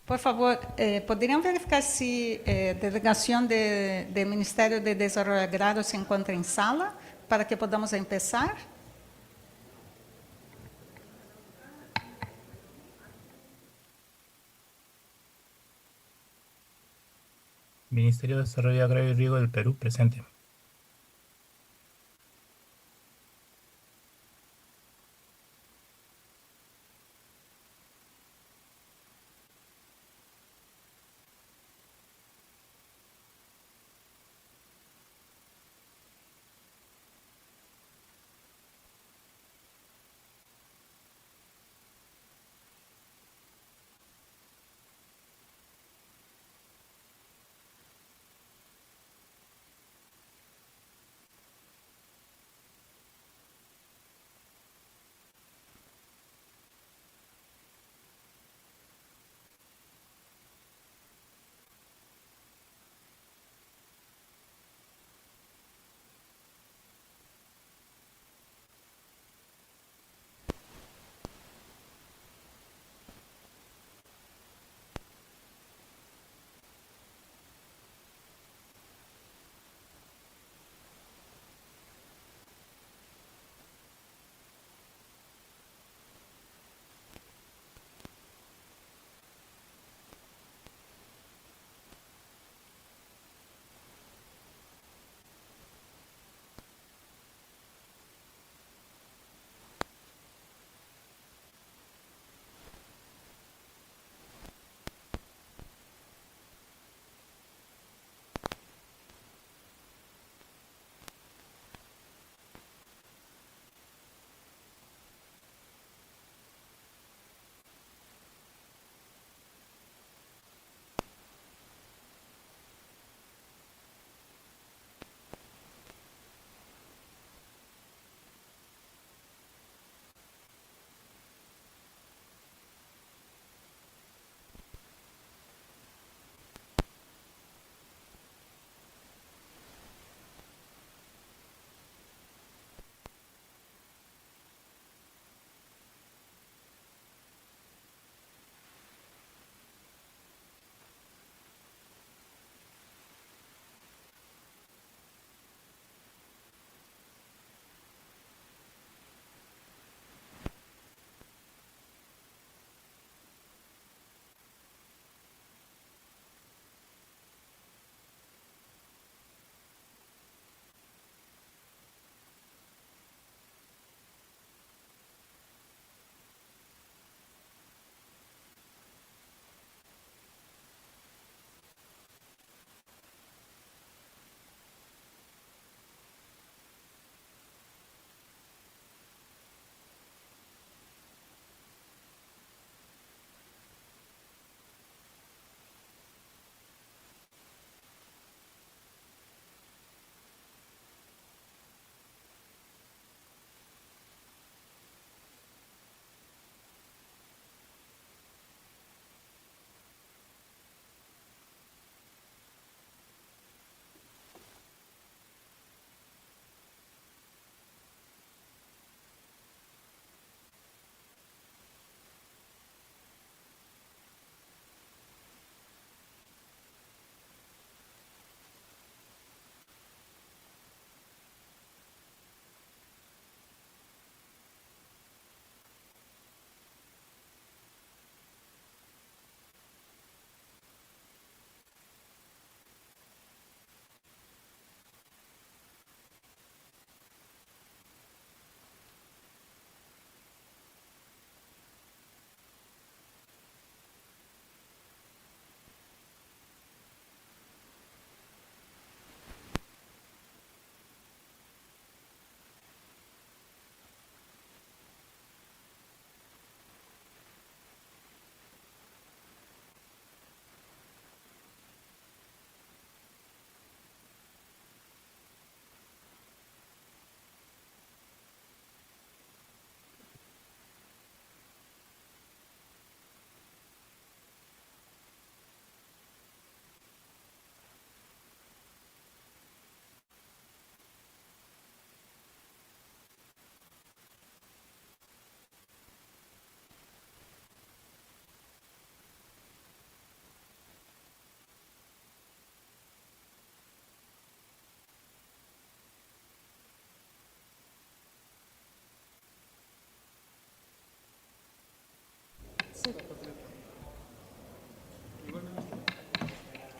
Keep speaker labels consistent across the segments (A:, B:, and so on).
A: Por favor, ¿podrían verificar si delegación del Ministerio de Desarrollo Agrario se encuentra en sala para que podamos empezar?
B: Ministerio de Desarrollo Agrario y Riego del Perú, presente.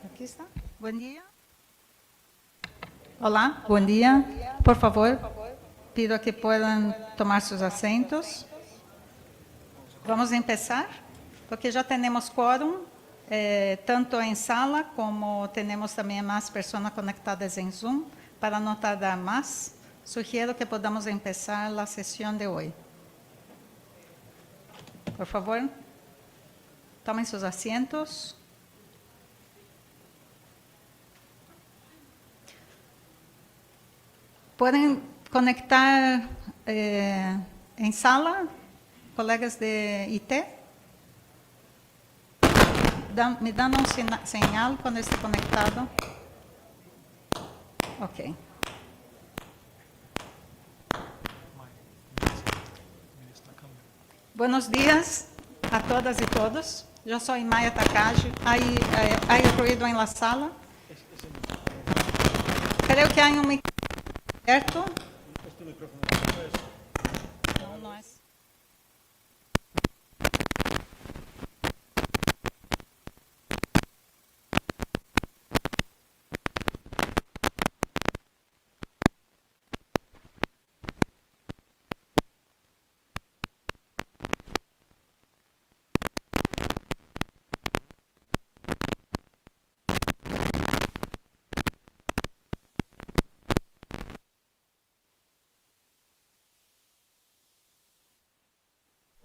A: Aquí está. Buen día. Hola, buen día. Por favor, pido que puedan tomar sus asientos. Vamos a empezar, porque ya tenemos quórum, tanto en sala como tenemos también más personas conectadas en Zoom. Para no tardar más, sugiero que podamos empezar la sesión de hoy. Por favor, tomen sus asientos. Pueden conectar en sala, colegas de IT. Me dan un señal cuando esté conectado. Ok. Buenos días a todas y todos. Yo soy Maya Takagi. ¿Hay ruido en la sala? Creo que hay un micrófono abierto. No, no es.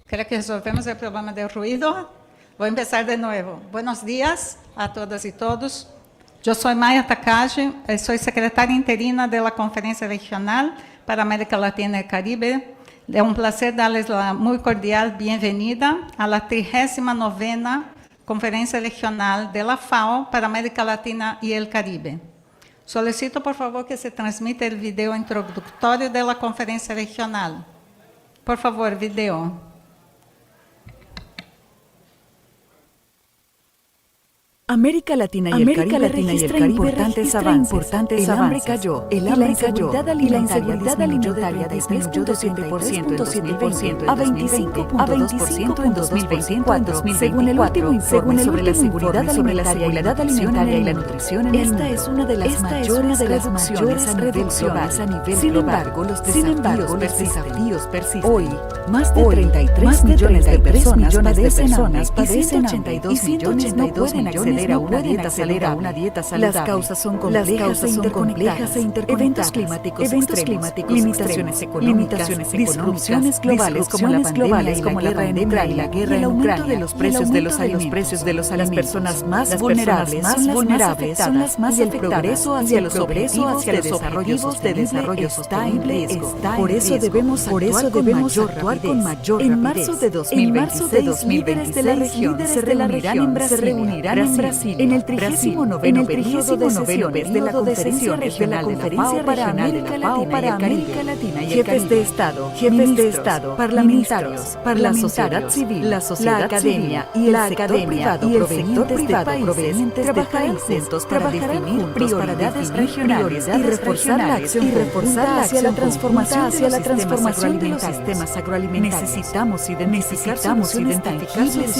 A: Creo que resolvemos el problema del ruido. Voy a empezar de nuevo. Buenos días a todas y todos. Yo soy Maya Takagi, soy secretaria interina de la Conferencia Regional para América Latina y el Caribe. Es un placer darles la muy cordial bienvenida a la 39ª Conferencia Regional de la FAO para América Latina y el Caribe. Solicito, por favor, que se transmita el video introductorio de la Conferencia Regional. Por favor, video.
C: América Latina y el Caribe registra importantes avances. El hambre cayó, y la inseguridad alimentaria disminuyó de 7.7% a 25.2% en 2024, según el último informe sobre la seguridad alimentaria y la nutrición. Esta es una de las mayores reducciones a nivel global. Sin embargo, los desafíos persisten. Hoy, más de 33 millones de personas padecen hambre y 182 millones no pueden acceder a una dieta saludable. Las causas son complejas e interconectadas. Eventos climáticos extremos, limitaciones económicas, disrupciones globales como la pandemia y la guerra en Ucrania, y el aumento de los precios de los alimentos. Las personas más vulnerables son las más afectadas, y el progreso hacia los objetivos de desarrollo sostenible está en riesgo. Por eso debemos actuar con mayor rapidez. En marzo de 2026, líderes de la región se reunirán en Brasil, en el 39º periodo de sesiones de la Conferencia Regional de la FAO para América Latina y el Caribe. Jefes de Estado, parlamentarios, la sociedad civil, la academia y el sector privado provenientes de países trabajarán juntos prioridades regionales y reforzar la acción hacia la transformación de los sistemas agroalimentarios. Necesitamos identificar soluciones tangibles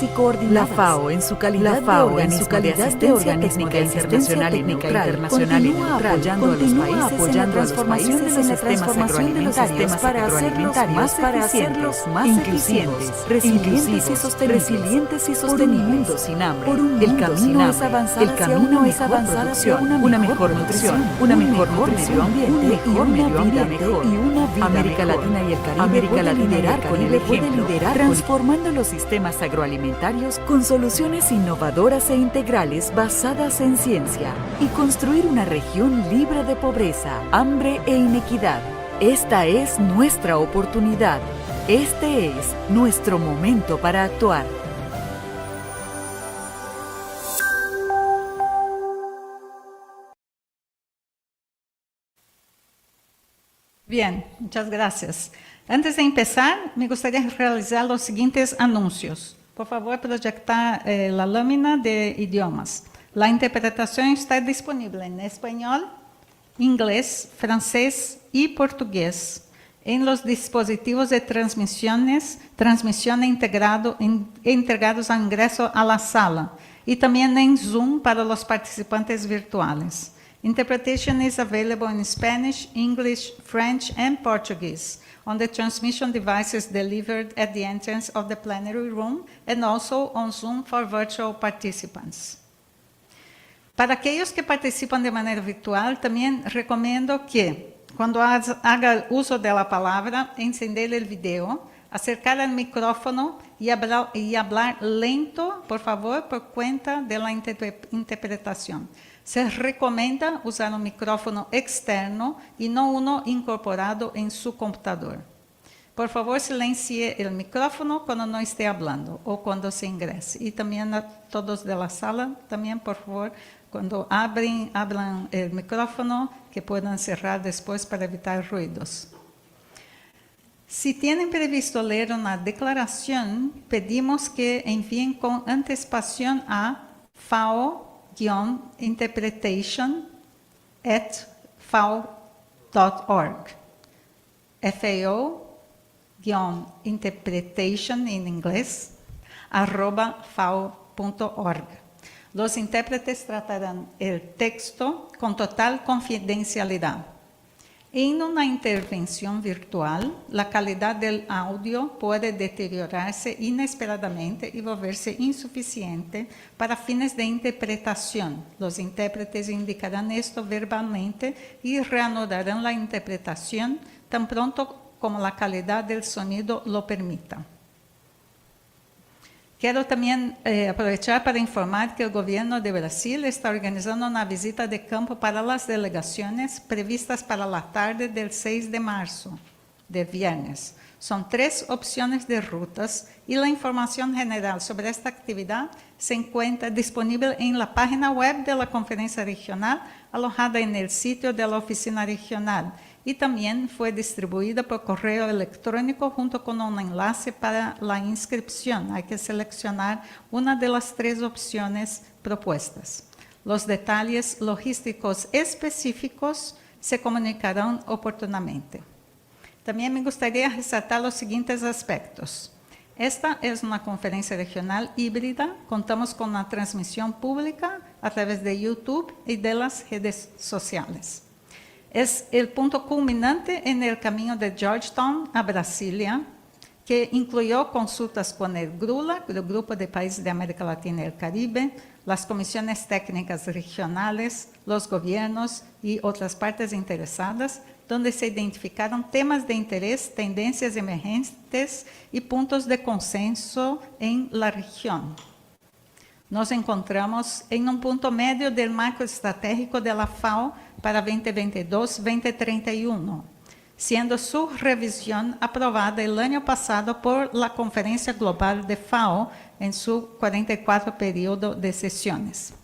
C: y coordinadas. La FAO, en su calidad de organismo de asistencia técnica internacional y neutral, continúa apoyando a los países en la transformación de los sistemas para hacerlos más eficientes, más inclusivos, resilientes y sostenibles. Por un mundo sin hambre. El camino es avanzar hacia una mejor nutrición, un medio ambiente y una vida mejor. América Latina y el Caribe puede liderar con el ejemplo, transformando los sistemas agroalimentarios con soluciones innovadoras e integrales basadas en ciencia y construir una región libre de pobreza, hambre e inequidad. Esta es nuestra oportunidad. Este es nuestro momento para actuar.
A: Bien, muchas gracias. Antes de empezar, me gustaría realizar los siguientes anuncios. Por favor, proyectar la lámina de idiomas. La interpretación está disponible en español, inglés, francés y portugués. en los dispositivos de transmisión integrados al ingreso a la sala y también en Zoom para los participantes virtuales. Interpretation is available in Spanish, English, French, and Portuguese on the transmission devices delivered at the entrance of the plenary room and also on Zoom for virtual participants. Para aquellos que participan de manera virtual, también recomiendo que, cuando haga uso de la palabra, encender el video, acercar el micrófono y hablar lento, por favor, por cuenta de la interpretación. Se recomienda usar un micrófono externo y no uno incorporado en su computador. Por favor, silencie el micrófono cuando no esté hablando o cuando se ingrese. Y también a todos de la sala, también, por favor, cuando hablan el micrófono, que puedan cerrar después para evitar ruidos. Si tienen previsto leer una declaración, pedimos que envíen con anticipación a FAO-interpretation@fao.org. FAO-interpretation en inglés, @fao.org. Los intérpretes tratarán el texto con total confidencialidad. En una intervención virtual, la calidad del audio puede deteriorarse inesperadamente y volverse insuficiente para fines de interpretación. Los intérpretes indicarán esto verbalmente y reanudarán la interpretación tan pronto como la calidad del sonido lo permita. Quiero también aprovechar para informar que el gobierno de Brasil está organizando una visita de campo para las delegaciones previstas para la tarde del 6 de marzo, de viernes. Son 3 opciones de rutas y la información general sobre esta actividad se encuentra disponible en la página web de la conferencia regional, alojada en el sitio de la oficina regional, y también fue distribuida por correo electrónico junto con un enlace para la inscripción. Hay que seleccionar una de las 3 opciones propuestas. Los detalles logísticos específicos se comunicarán oportunamente. También me gustaría resaltar los siguientes aspectos. Esta es una conferencia regional híbrida. Contamos con una transmisión pública a través de YouTube y de las redes sociales. Es el punto culminante en el camino de Georgetown a Brasilia, que incluyó consultas con el GRULA, el Grupo de Países de América Latina y el Caribe, las comisiones técnicas regionales, los gobiernos y otras partes interesadas, donde se identificaron temas de interés, tendencias emergentes y puntos de consenso en la región. Nos encontramos en un punto medio del marco estratégico de la FAO para 2022-2031, siendo su revisión aprobada el año pasado por la Conferencia Global de FAO en su 44 periodo de sesiones.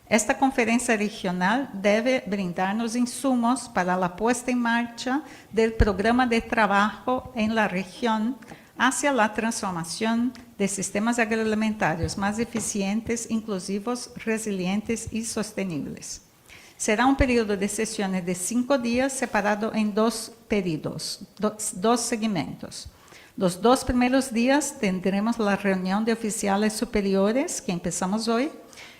A: Esta conferencia regional debe brindarnos insumos para la puesta en marcha del programa de trabajo en la región hacia la transformación de sistemas agroalimentarios más eficientes, inclusivos, resilientes y sostenibles. Será un periodo de sesiones de 5 días separado en 2 periodos, 2 segmentos. Los 2 primeros días tendremos la reunión de oficiales superiores, que empezamos hoy,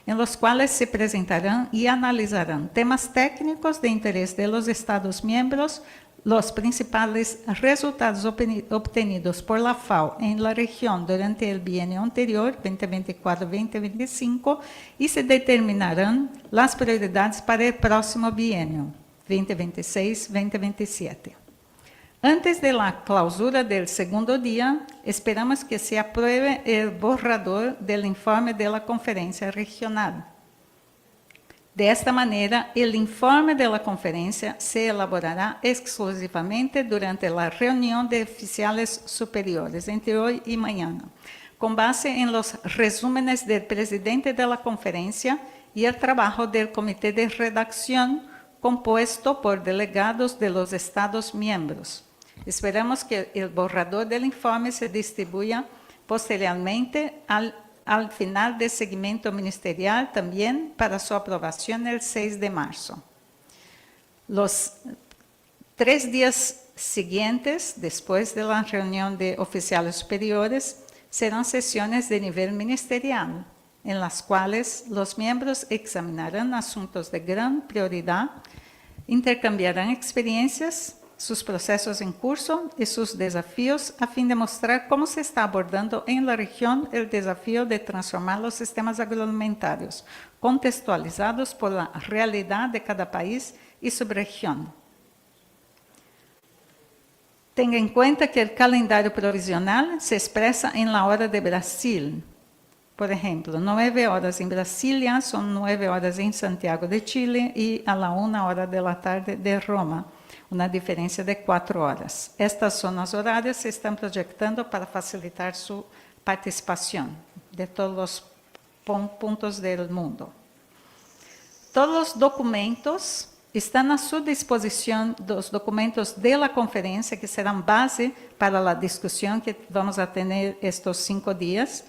A: en los cuales se presentarán y analizarán temas técnicos de interés de los Estados miembros, los principales resultados obtenidos por la FAO en la región durante el bienio anterior, 2024-2025, y se determinarán las prioridades para el próximo bienio, 2026-2027. Antes de la clausura del segundo día, esperamos que se apruebe el borrador del informe de la conferencia regional. De esta manera, el informe de la conferencia se elaborará exclusivamente durante la reunión de oficiales superiores, entre hoy y mañana, con base en los resúmenes del presidente de la conferencia y el trabajo del comité de redacción compuesto por delegados de los Estados miembros. Esperamos que el borrador del informe se distribuya posteriormente al final del seguimiento ministerial también para su aprobación el 6 de marzo. Los 3 días siguientes, después de la reunión de oficiales superiores, serán sesiones de nivel ministerial, en las cuales los miembros examinarán asuntos de gran prioridad, intercambiarán experiencias, sus procesos en curso y sus desafíos a fin de mostrar cómo se está abordando en la región el desafío de transformar los sistemas agroalimentarios, contextualizados por la realidad de cada país y subregión. Tenga en cuenta que el calendario provisional se expresa en la hora de Brasil. Por ejemplo, 9 horas en Brasilia son 9 horas en Santiago de Chile y a la 1 hora de la tarde de Roma, una diferencia de 4 horas. Estas zonas horarias se están proyectando para facilitar su participación de todos los puntos del mundo. Todos los documentos están a su disposición, los documentos de la conferencia que serán base para la discusión que vamos a tener estos 5 días.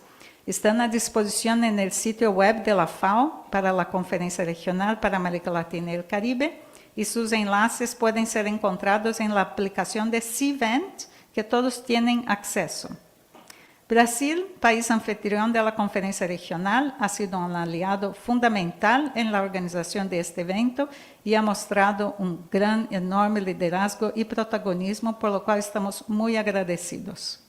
A: Están a disposición en el sitio web de la FAO para la Conferencia Regional para América Latina y el Caribe y sus enlaces pueden ser encontrados en la aplicación de Cvent que todos tienen acceso. Brasil, país anfitrión de la Conferencia Regional, ha sido un aliado fundamental en la organización de este evento y ha mostrado un gran, enorme liderazgo y protagonismo, por lo cual estamos muy agradecidos.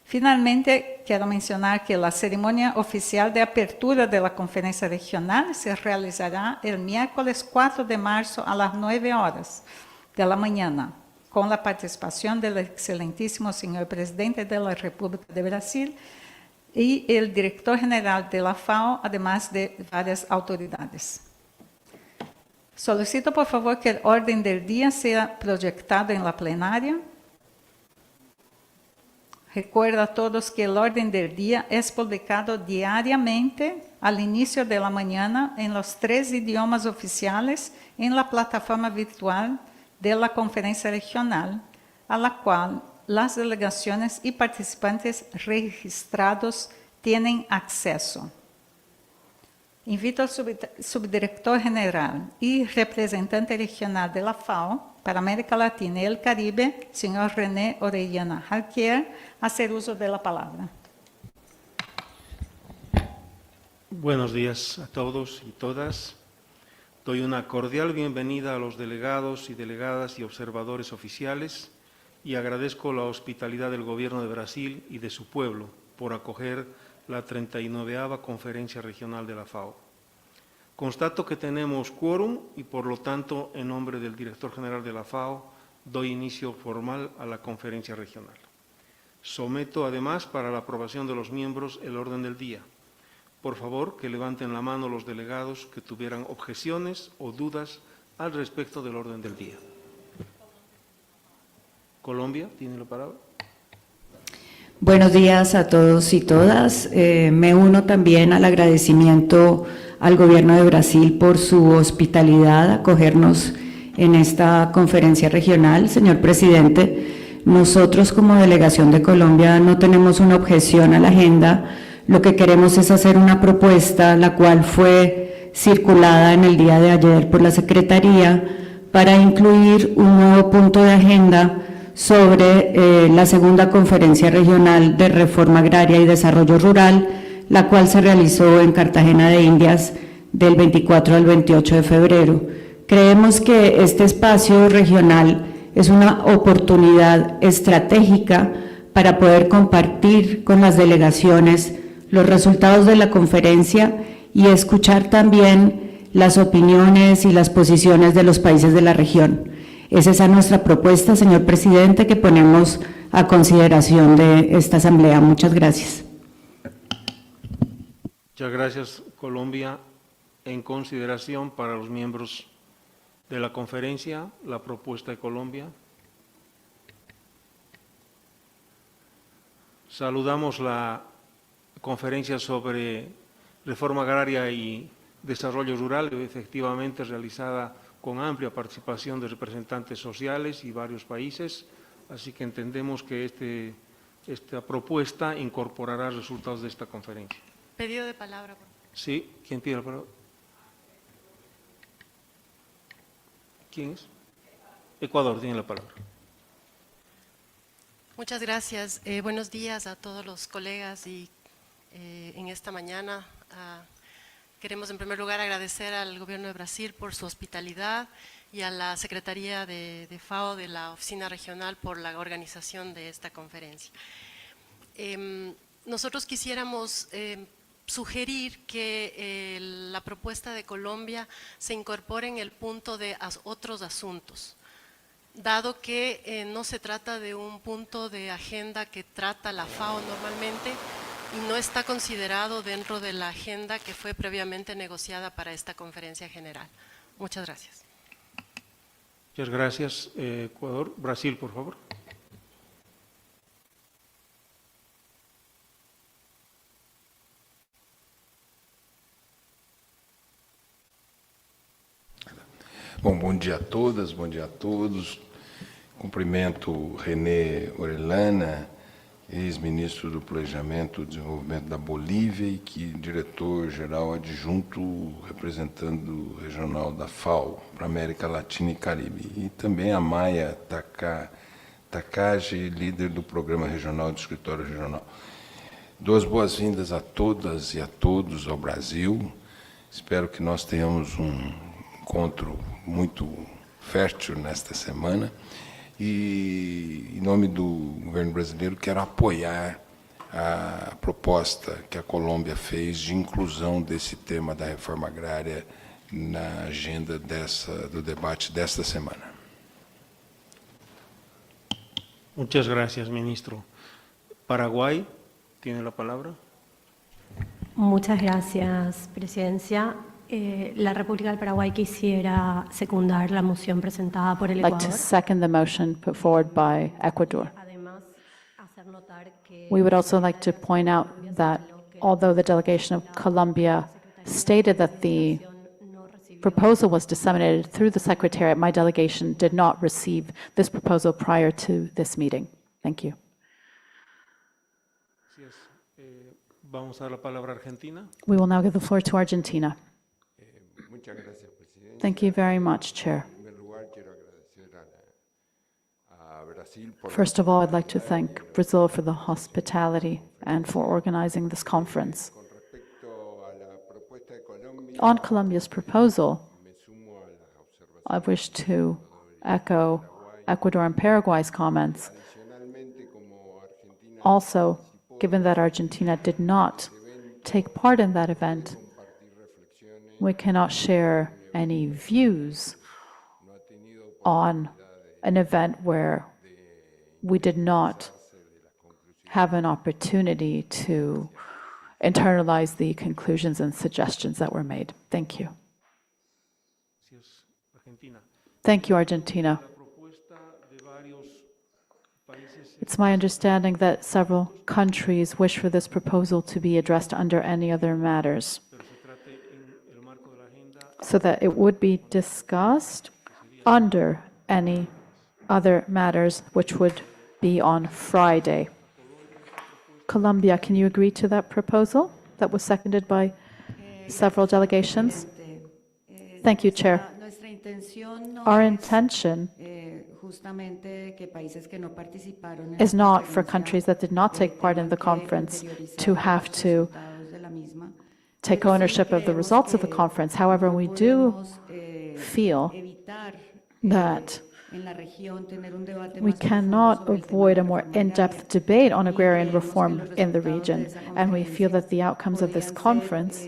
A: Finalmente, quiero mencionar que la ceremonia oficial de apertura de la Conferencia Regional se realizará el miércoles 4 de marzo a las 9 horas de la mañana, con la participación del excelentísimo señor presidente de la República de Brasil y el director general de la FAO, además de varias autoridades. Solicito, por favor, que el orden del día sea proyectado en la plenaria. Recuerdo a todos que el orden del día es publicado diariamente al inicio de la mañana en los 3 idiomas oficiales en la plataforma virtual de la Conferencia Regional, a la cual las delegaciones y participantes registrados tienen acceso. Invito al subdirector general y representante regional de la FAO para América Latina y el Caribe, señor René Orellana Jarquier, a hacer uso de la palabra.
D: Buenos días a todos y todas. Doy una cordial bienvenida a los delegados y delegadas y observadores oficiales y agradezco la hospitalidad del Gobierno de Brasil y de su pueblo por acoger la 39ª Conferencia Regional de la FAO. Constato que tenemos quórum y, por lo tanto, en nombre del Director General de la FAO, doy inicio formal a la Conferencia Regional. Someto, además, para la aprobación de los miembros el orden del día. Por favor, que levanten la mano los delegados que tuvieran objeciones o dudas al respecto del orden del día. Colombia, ¿tiene la palabra?
E: Buenos días a todos y todas. Me uno también al agradecimiento al Gobierno de Brasil por su hospitalidad, acogernos en esta conferencia regional. Señor Presidente, nosotros como delegación de Colombia no tenemos una objeción a la agenda. Lo que queremos es hacer una propuesta, la cual fue circulada en el día de ayer por la Secretaría, para incluir un nuevo punto de agenda sobre la segunda conferencia regional de reforma agraria y desarrollo rural, la cual se realizó en Cartagena de Indias del 24 al 28 de febrero. Creemos que este espacio regional es una oportunidad estratégica para poder compartir con las delegaciones los resultados de la conferencia y escuchar también las opiniones y las posiciones de los países de la región. Es esa nuestra propuesta, señor presidente, que ponemos a consideración de esta asamblea. Muchas gracias.
D: Muchas gracias, Colombia. En consideración para los miembros de la conferencia, la propuesta de Colombia. Saludamos la conferencia sobre reforma agraria y desarrollo rural, efectivamente realizada con amplia participación de representantes sociales y varios países, así que entendemos que esta propuesta incorporará resultados de esta conferencia.
F: Pedido de palabra.
D: Sí, ¿quién pide la palabra? ¿Quién es? Ecuador tiene la palabra.
F: Muchas gracias. Buenos días a todos los colegas y en esta mañana queremos en primer lugar agradecer al Gobierno de Brasil por su hospitalidad y a la Secretaría de FAO de la Oficina Regional por la organización de esta conferencia. Nosotros quisiéramos sugerir que la propuesta de Colombia se incorpore en el punto de otros asuntos, dado que no se trata de un punto de agenda que trata la FAO normalmente y no está considerado dentro de la agenda que fue previamente negociada para esta conferencia general. Muchas gracias.
D: Muchas gracias, Ecuador. Brasil, por favor.
G: Bom dia a todas, bom dia a todos. Cumprimento René Orellana, ex-ministro do Planejamento e Desenvolvimento da Bolívia e diretor-geral adjunto representando o regional da FAO para América Latina e Caribe. E também a Maia Takagi, líder do Programa Regional do Escritório Regional. Duas boas-vindas a todas e a todos ao Brasil. Espero que nós tenhamos encontro muito fértil nesta semana e, em nome do governo brasileiro, quero apoiar a proposta que a Colômbia fez de inclusão desse tema da reforma agrária na agenda do debate desta semana.
D: Muchas gracias, ministro. Paraguay tiene la palabra.
H: Muchas gracias, Presidencia. La República del Paraguay quisiera secundar la moción presentada por el
I: I'd like to
H: Ecuador.
I: second the motion put forward by Ecuador.
H: Además, hacer notar que
I: We would also like to point out that although the delegation of Colombia stated that the proposal was disseminated through the Secretariat, my delegation did not receive this proposal prior to this meeting. Thank you.
D: Gracias. Vamos a dar la palabra a Argentina.
I: We will now give the floor to Argentina. Thank you very much, Chair. First of all, I'd like to thank Brazil for the hospitality and for organizing this conference. On Colombia's proposal, I wish to echo Ecuador and Paraguay's comments. Also, given that Argentina did not take part in that event, we cannot share any views on an event where we did not have an opportunity to internalize the conclusions and suggestions that were made. Thank you.
D: Gracias, Argentina.
I: Thank you, Argentina. It's my understanding that several countries wish for this proposal to be addressed under any other matters, so that it would be discussed under any other matters, which would be on Friday. Colombia, can you agree to that proposal that was seconded by several delegations? Thank you, Chair. Our intention is not for countries that did not take part in the conference to have to take ownership of the results of the conference. However, we do feel that we cannot avoid a more in-depth debate on agrarian reform in the region, and we feel that the outcomes of this conference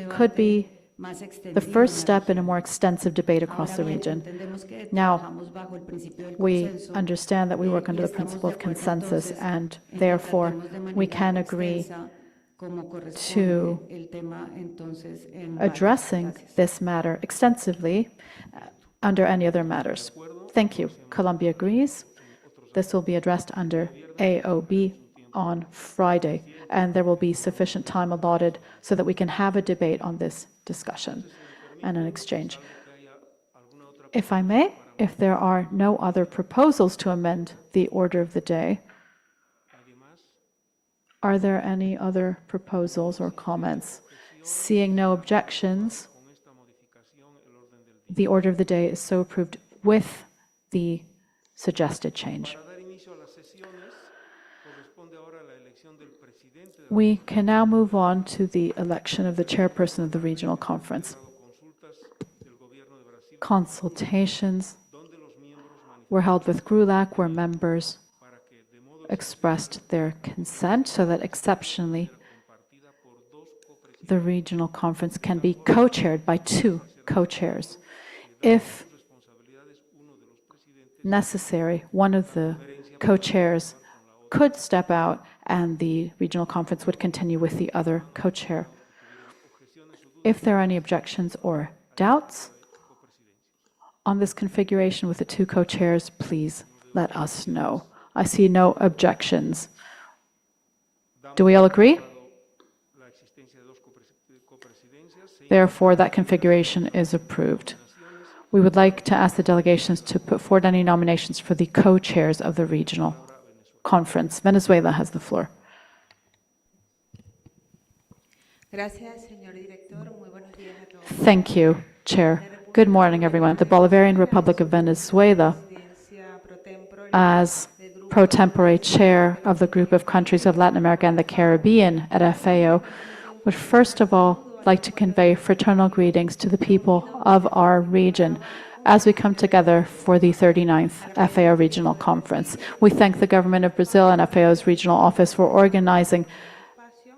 I: could be the first step in a more extensive debate across the region. Now, we understand that we work under the principle of consensus, and therefore we can agree to addressing this matter extensively under any other matters. Thank you. Colombia agrees. This will be addressed under AOB on Friday, and there will be sufficient time allotted so that we can have a debate on this discussion and an exchange. If I may, if there are no other proposals to amend the order of the day, are there any other proposals or comments? Seeing no objections, the order of the day is so approved with the suggested change. We can now move on to the election of the chairperson of the regional conference. Consultations were held with GRULAC, where members expressed their consent so that exceptionally the regional conference can be co-chaired by 2 co-chairs. If necessary, one of the co-chairs could step out and the regional conference would continue with the other co-chair. If there are any objections or doubts on this configuration with the 2 co-chairs, please let us know. I see no objections. Do we all agree? Therefore, that configuration is approved. We would like to ask the delegations to put forward any nominations for the co-chairs of the regional conference. Venezuela has the floor. Thank you, Chair. Good morning, everyone. The Bolivarian Republic of Venezuela, as pro tempore chair of the group of countries of Latin America and the Caribbean at FAO, would first of all like to convey fraternal greetings to the people of our region as we come together for the 39th FAO Regional Conference. We thank the government of Brazil and FAO's regional office for organizing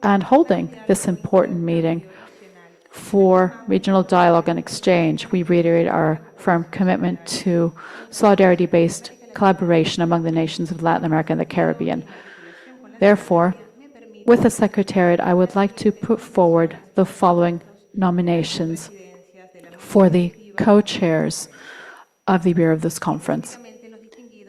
I: and holding this important meeting for regional dialogue and exchange. We reiterate our firm commitment to solidarity-based collaboration among the nations of Latin America and the Caribbean. Therefore, with the Secretariat, I would like to put forward the following nominations for the co-chairs of the Bureau of this conference.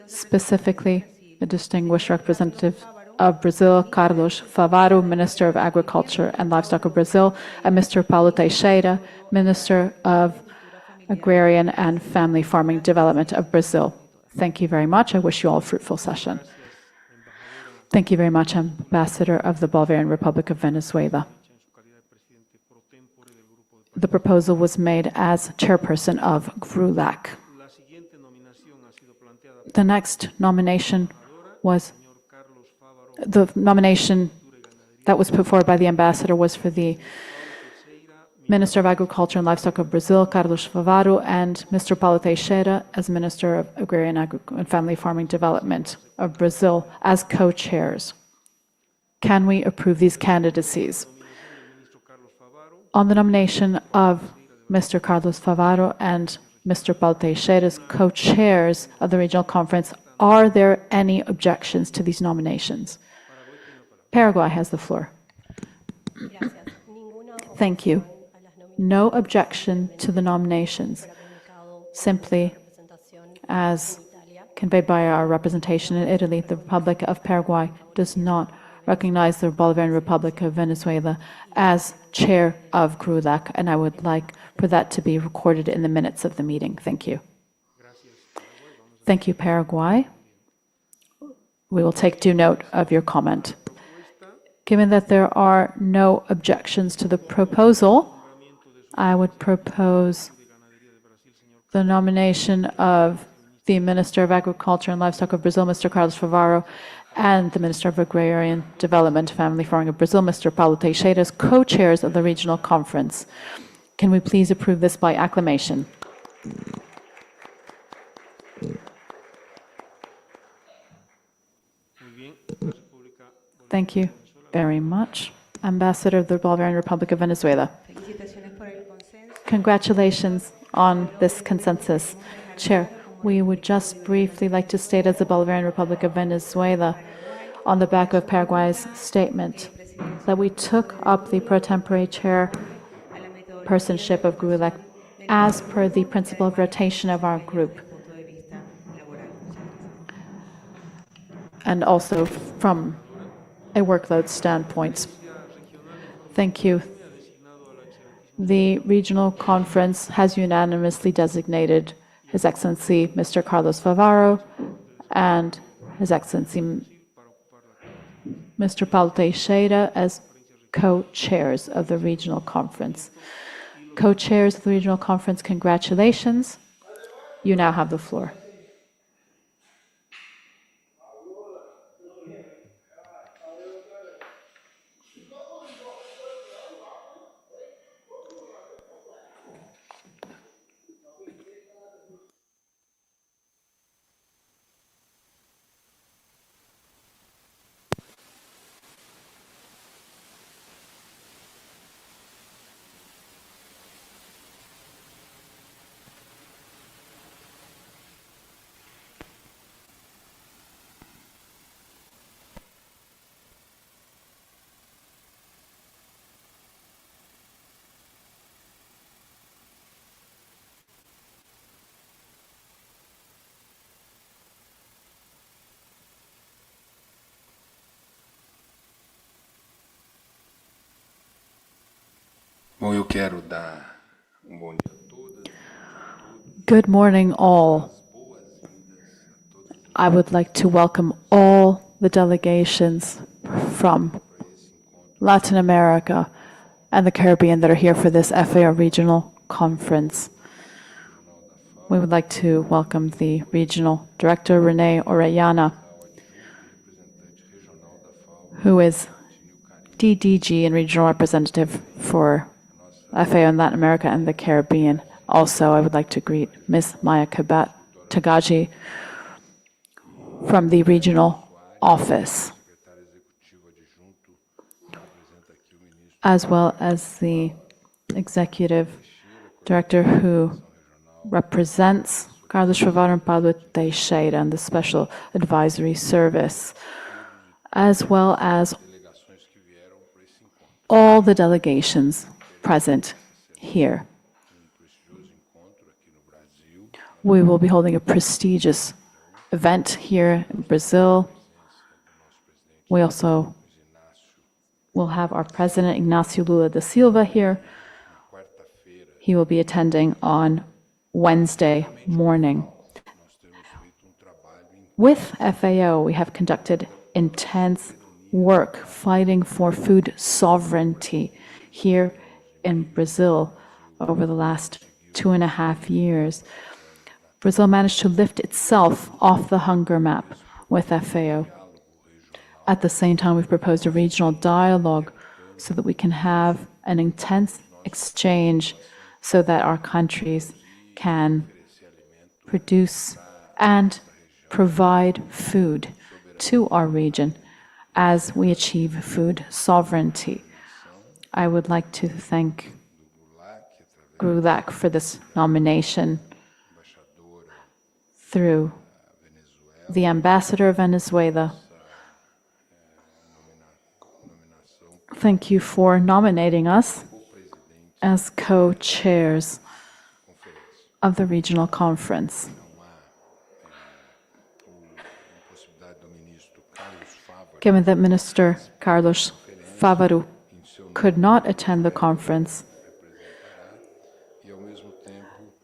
I: Specifically, the distinguished representative of Brazil, Carlos Favaro, Minister of Agriculture and Livestock of Brazil, and Mr. Paulo Teixeira, Minister of Agrarian and Family Farming Development of Brazil. Thank you very much. I wish you all a fruitful session. Thank you very much, Ambassador of the Bolivarian Republic of Venezuela. The proposal was made as chairperson of GRULAC. The next nomination was the nomination that was put forward by the ambassador was for the Minister of Agriculture and Livestock of Brazil, Carlos Favaro, and Mr. Paulo Teixeira as Minister of Agrarian and Family Farming Development of Brazil as co-chairs. Can we approve these candidacies? On the nomination of Mr. Carlos Favaro and Mr. Paulo Teixeira as co-chairs of the regional conference, are there any objections to these nominations? Paraguay has the floor. Thank you. No objection to the nominations. Simply, as conveyed by our representation in Italy, the Republic of Paraguay does not recognize the Bolivarian Republic of Venezuela as chair of GRULAC, and I would like for that to be recorded in the minutes of the meeting. Thank you. Thank you, Paraguay. We will take due note of your comment. Given that there are no objections to the proposal, I would propose the nomination of the Minister of Agriculture and Livestock of Brazil, Mr. Carlos Favaro, and the Minister of Agrarian Development, Family Farming of Brazil, Mr. Paulo Teixeira, as co-chairs of the regional conference. Can we please approve this by acclamation? Thank you very much, Ambassador of the Bolivarian Republic of Venezuela. Congratulations on this consensus. Chair, we would just briefly like to state as the Bolivarian Republic of Venezuela, on the back of Paraguay's statement, that we took up the pro tempore chairpersonship of GRULAC as per the principle of rotation of our group, and also from a workload standpoint. Thank you. The regional conference has unanimously designated His Excellency Mr. Carlos Favaro and His Excellency Mr. Paulo Teixeira as co-chairs of the regional conference. Co-chairs of the regional conference, congratulations. You now have the floor.
G: Bom, eu quero dar bom dia a todas.
I: Good morning, all. I would like to welcome all the delegations from Latin America and the Caribbean that are here for this FAO Regional Conference. We would like to welcome the Regional Director, Renee Orellana, who is DDG and Regional Representative for FAO in Latin America and the Caribbean. Also, I would like to greet Ms. Maya Tagaji from the Regional Office, as well as the Executive Director who represents Carlos Favaro and Pablo Teixeira and the Special Advisory Service, as well as all the delegations present here. We will be holding a prestigious event here in Brazil. We also will have our President, Ignacio Lula da Silva, here. He will be attending on Wednesday morning. With FAO, we have conducted intense work fighting for food sovereignty here in Brazil over the last 2.5 years. Brazil managed to lift itself off the hunger map with FAO. At the same time, we've proposed a regional dialogue so that we can have an intense exchange so that our countries can produce and provide food to our region as we achieve food sovereignty. I would like to thank GRULAC for this nomination through the Ambassador of Venezuela. Thank you for nominating us as co-chairs of the regional conference. Given that Minister Carlos Favaro could not attend the conference,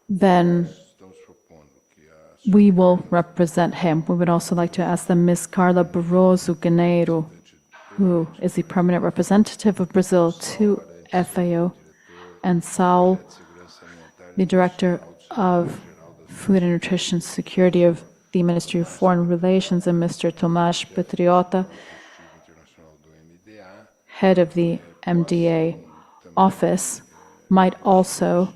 I: then we will represent him. We would also like to ask them Ms. Carla Barroso Ganeiro, who is the permanent representative of Brazil to FAO, and Saul, the Director of Food and Nutrition Security of the Ministry of Foreign Relations, and Mr. Tomás Patriota, head of the MDA office, might also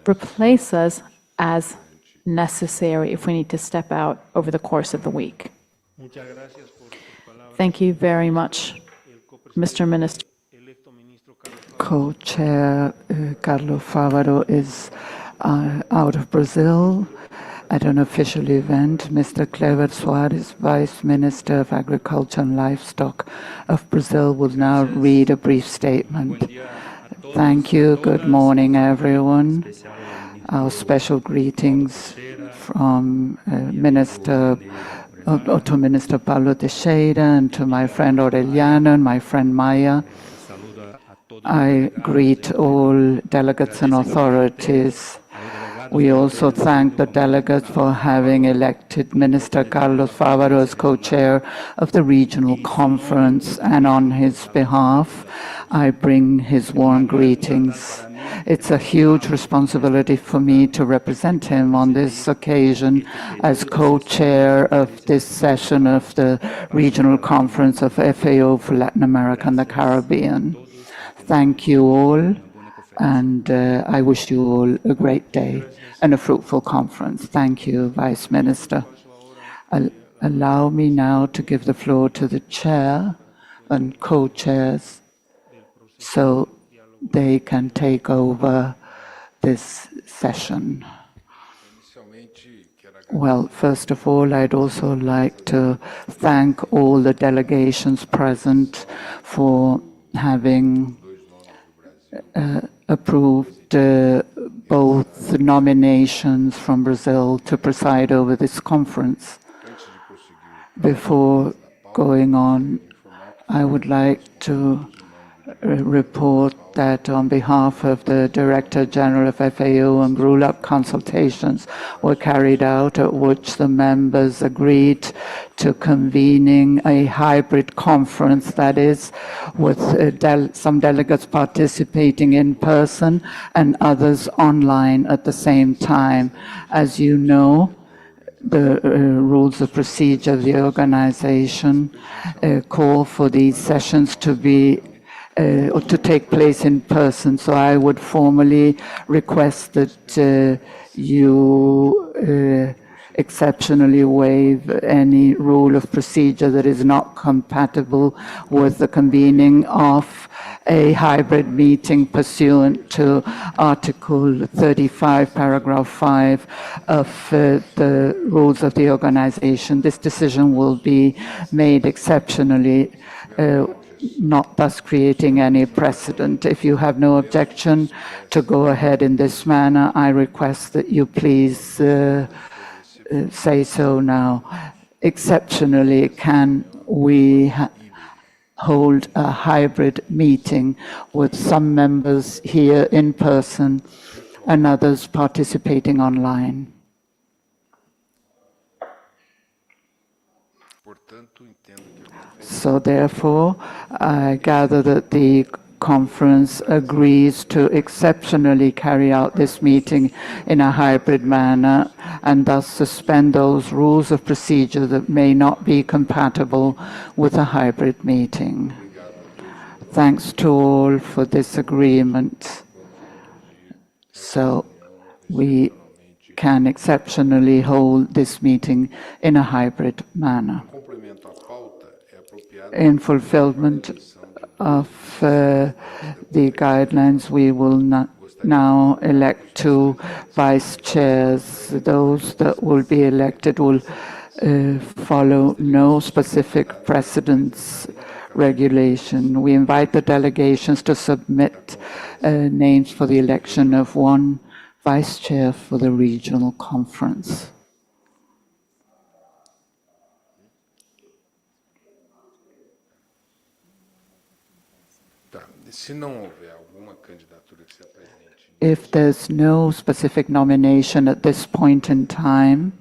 I: replace us as necessary if we need to step out over the course of the week. Thank you very much, Mr. Minister.
J: Co-chair Carlos Favaro is out of Brazil at an official event. Mr. Clever Soares, Vice Minister of Agriculture and Livestock of Brazil, will now read a brief statement. Thank you. Good morning, everyone. Our special greetings from Minister Pablo Teixeira and to my friend Orellana and my friend Maya. I greet all delegates and authorities. We also thank the delegates for having elected Minister Carlos Favaro as co-chair of the regional conference, and on his behalf, I bring his warm greetings. It's a huge responsibility for me to represent him on this occasion as co-chair of this session of the regional conference of FAO for Latin America and the Caribbean. Thank you all, and I wish you all a great day and a fruitful conference. Thank you, Vice Minister. Allow me now to give the floor to the chair and co-chairs so they can take over this session. Well, first of all, I'd also like to thank all the delegations present for having approved both nominations from Brazil to preside over this conference. Before going on, I would like to report that on behalf of the Director General of FAO and GRULAC, consultations were carried out at which the members agreed to convening a hybrid conference, that is, with some delegates participating in person and others online at the same time. As you know, the rules of procedure of the organization call for these sessions to be or to take place in person. So I would formally request that you exceptionally waive any rule of procedure that is not compatible with the convening of a hybrid meeting pursuant to Article 35, Paragraph 5 of the rules of the organization. This decision will be made exceptionally, not thus creating any precedent. If you have no objection to go ahead in this manner, I request that you please say so now. Exceptionally, can we hold a hybrid meeting with some members here in person and others participating online? So therefore, I gather that the conference agrees to exceptionally carry out this meeting in a hybrid manner and thus suspend those rules of procedure that may not be compatible with a hybrid meeting. Thanks to all for this agreement. So we can exceptionally hold this meeting in a hybrid manner. In fulfillment of the guidelines, we will now elect 2 vice chairs. Those that will be elected will follow no specific precedence regulation. We invite the delegations to submit names for the election of 1 vice chair for the regional conference. If there's no specific nomination at this point in time,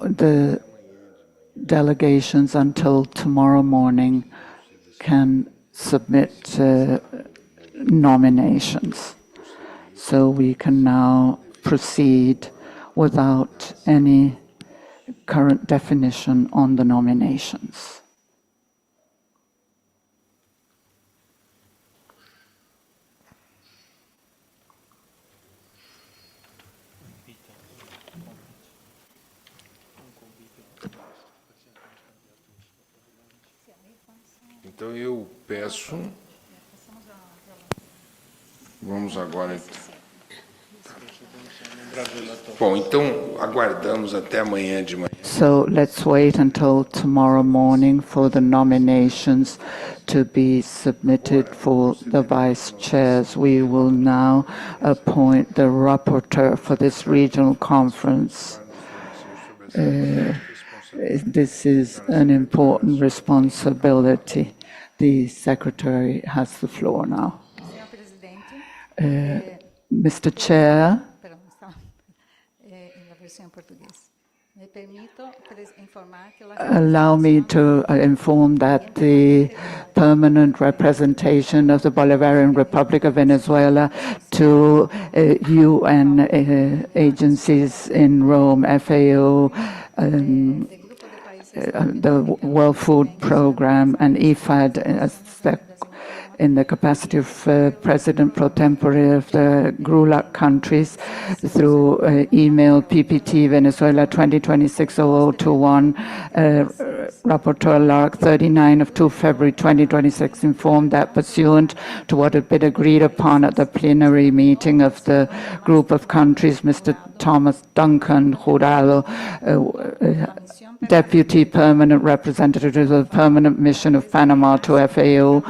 J: the delegations until tomorrow morning can submit nominations. So we can now proceed without any current definition on the nominations.
G: Então eu peço, vamos agora. Bom, então aguardamos até amanhã de manhã.
J: So let's wait until tomorrow morning for the nominations to be submitted for the vice chairs. We will now appoint the rapporteur for this regional conference. This is an important responsibility. The Secretary has the floor now. Mr. Chair, allow me to inform that the permanent representation of the Bolivarian Republic of Venezuela to UN agencies in Rome, FAO, the World Food Programme and IFAD in the capacity of President pro tempore of the GRULAC countries through email PPT Venezuela 2026-0021, Rapporteur LARC 39 of 2 February 2026 informed that pursuant to what had been agreed upon at the plenary meeting of the group of countries, Mr. Thomas Duncan Jurado, Deputy Permanent Representative of the Permanent Mission of Panama to FAO,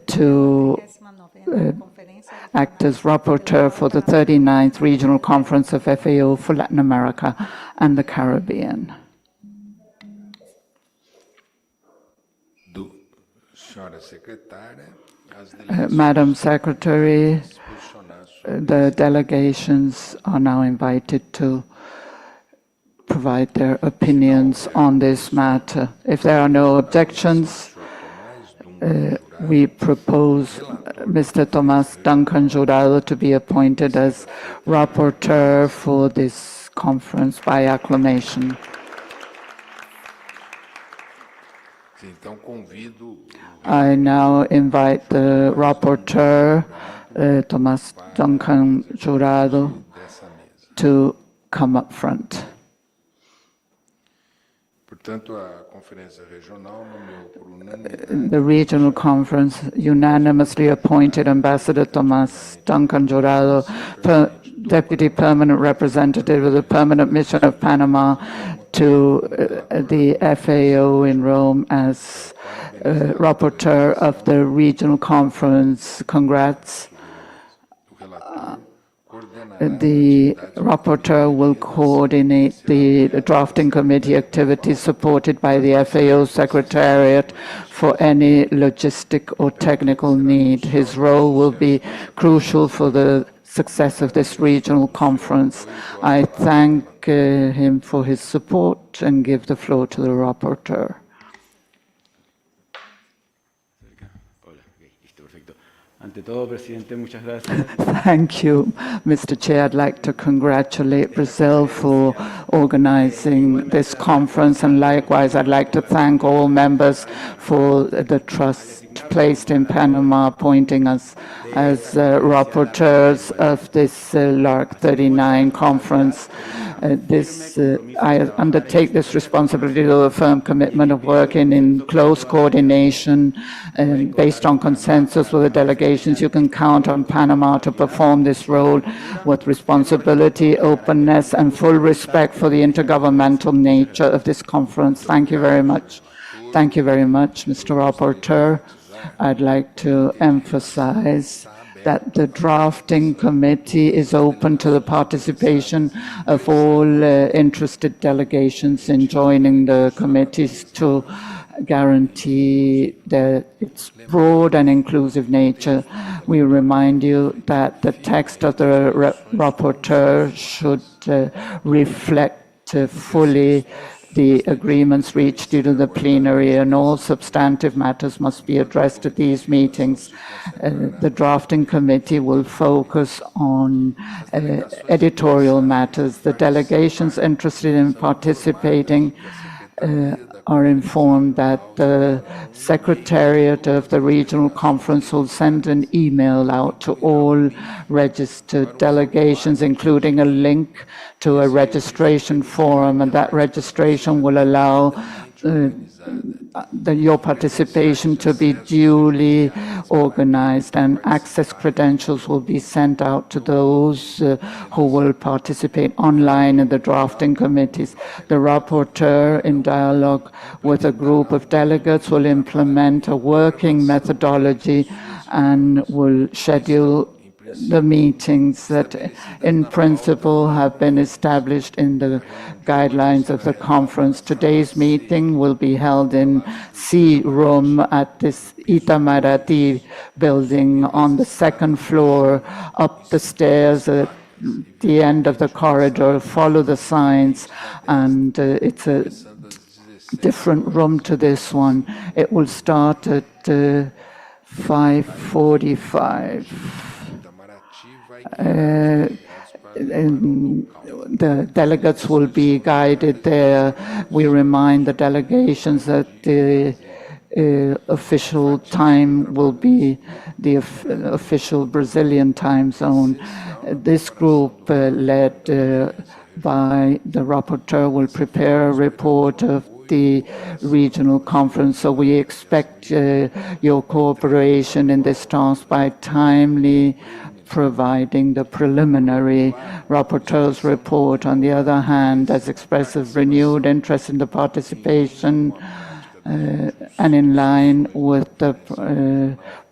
J: to act as rapporteur for the 39th Regional Conference of FAO for Latin America and the Caribbean. Madam Secretary, the delegations are now invited to provide their opinions on this matter. If there are no objections, we propose Mr. Tomás Duncan Jurado to be appointed as rapporteur for this conference by acclamation. I now invite the rapporteur, Tomás Duncan Jurado, to come up front. The regional conference unanimously appointed Ambassador Tomás Duncan Jurado, Deputy Permanent Representative of the Permanent Mission of Panama to the FAO in Rome as rapporteur of the regional conference. Congrats. The rapporteur will coordinate the drafting committee activities supported by the FAO Secretariat for any logistic or technical need. His role will be crucial for the success of this regional conference. I thank him for his support and give the floor to the rapporteur. Thank you, Mr. Chair. I'd like to congratulate Brazil for organizing this conference, and likewise I'd like to thank all members for the trust placed in Panama, appointing us as rapporteurs of this LARC 39 conference. I undertake this responsibility to a firm commitment of working in close coordination and based on consensus with the delegations. You can count on Panama to perform this role with responsibility, openness, and full respect for the intergovernmental nature of this conference. Thank you very much. Thank you very much, Mr. Rapporteur. I'd like to emphasize that the drafting committee is open to the participation of all interested delegations in joining the committees to guarantee its broad and inclusive nature. We remind you that the text of the rapporteur should reflect fully the agreements reached due to the plenary, and all substantive matters must be addressed at these meetings. The drafting committee will focus on editorial matters. The delegations interested in participating are informed that the Secretariat of the Regional Conference will send an email out to all registered delegations, including a link to a registration form, and that registration will allow your participation to be duly organized, and access credentials will be sent out to those who will participate online in the drafting committees. The rapporteur, in dialogue with a group of delegates, will implement a working methodology and will schedule the meetings that in principle have been established in the guidelines of the conference. Today's meeting will be held in C room at this Itamaraty building on the second floor, up the stairs at the end of the corridor. Follow the signs, and it's a different room to this one. It will start at 5:45. The delegates will be guided there. We remind the delegations that the official time will be the official Brazilian time zone. This group, led by the rapporteur, will prepare a report of the regional conference. So we expect your cooperation in this task by timely providing the preliminary rapporteur's report. On the other hand, as expresses renewed interest in the participation and in line with the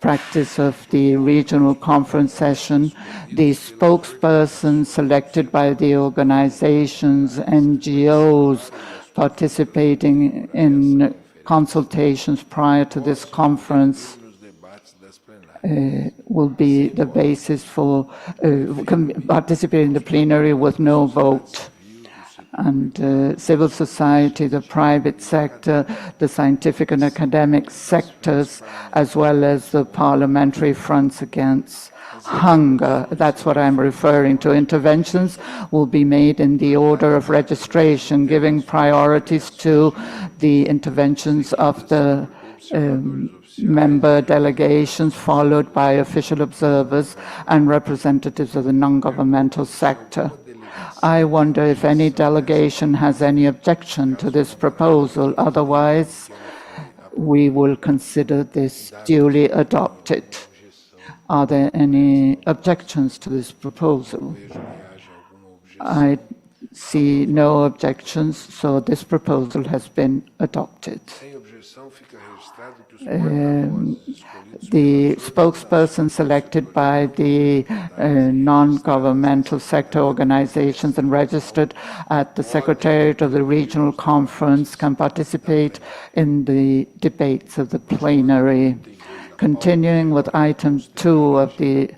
J: practice of the regional conference session, the spokespersons selected by the organizations, NGOs participating in consultations prior to this conference will be the basis for participating in the plenary with no vote. And civil society, the private sector, the scientific and academic sectors, as well as the parliamentary fronts against hunger. That's what I'm referring to. Interventions will be made in the order of registration, giving priorities to the interventions of the member delegations, followed by official observers and representatives of the non-governmental sector. I wonder if any delegation has any objection to this proposal. Otherwise, we will consider this duly adopted. Are there any objections to this proposal? I see no objections, so this proposal has been adopted. The spokesperson selected by the non-governmental sector organizations and registered at the Secretariat of the Regional Conference can participate in the debates of the plenary. Continuing with item 2 of the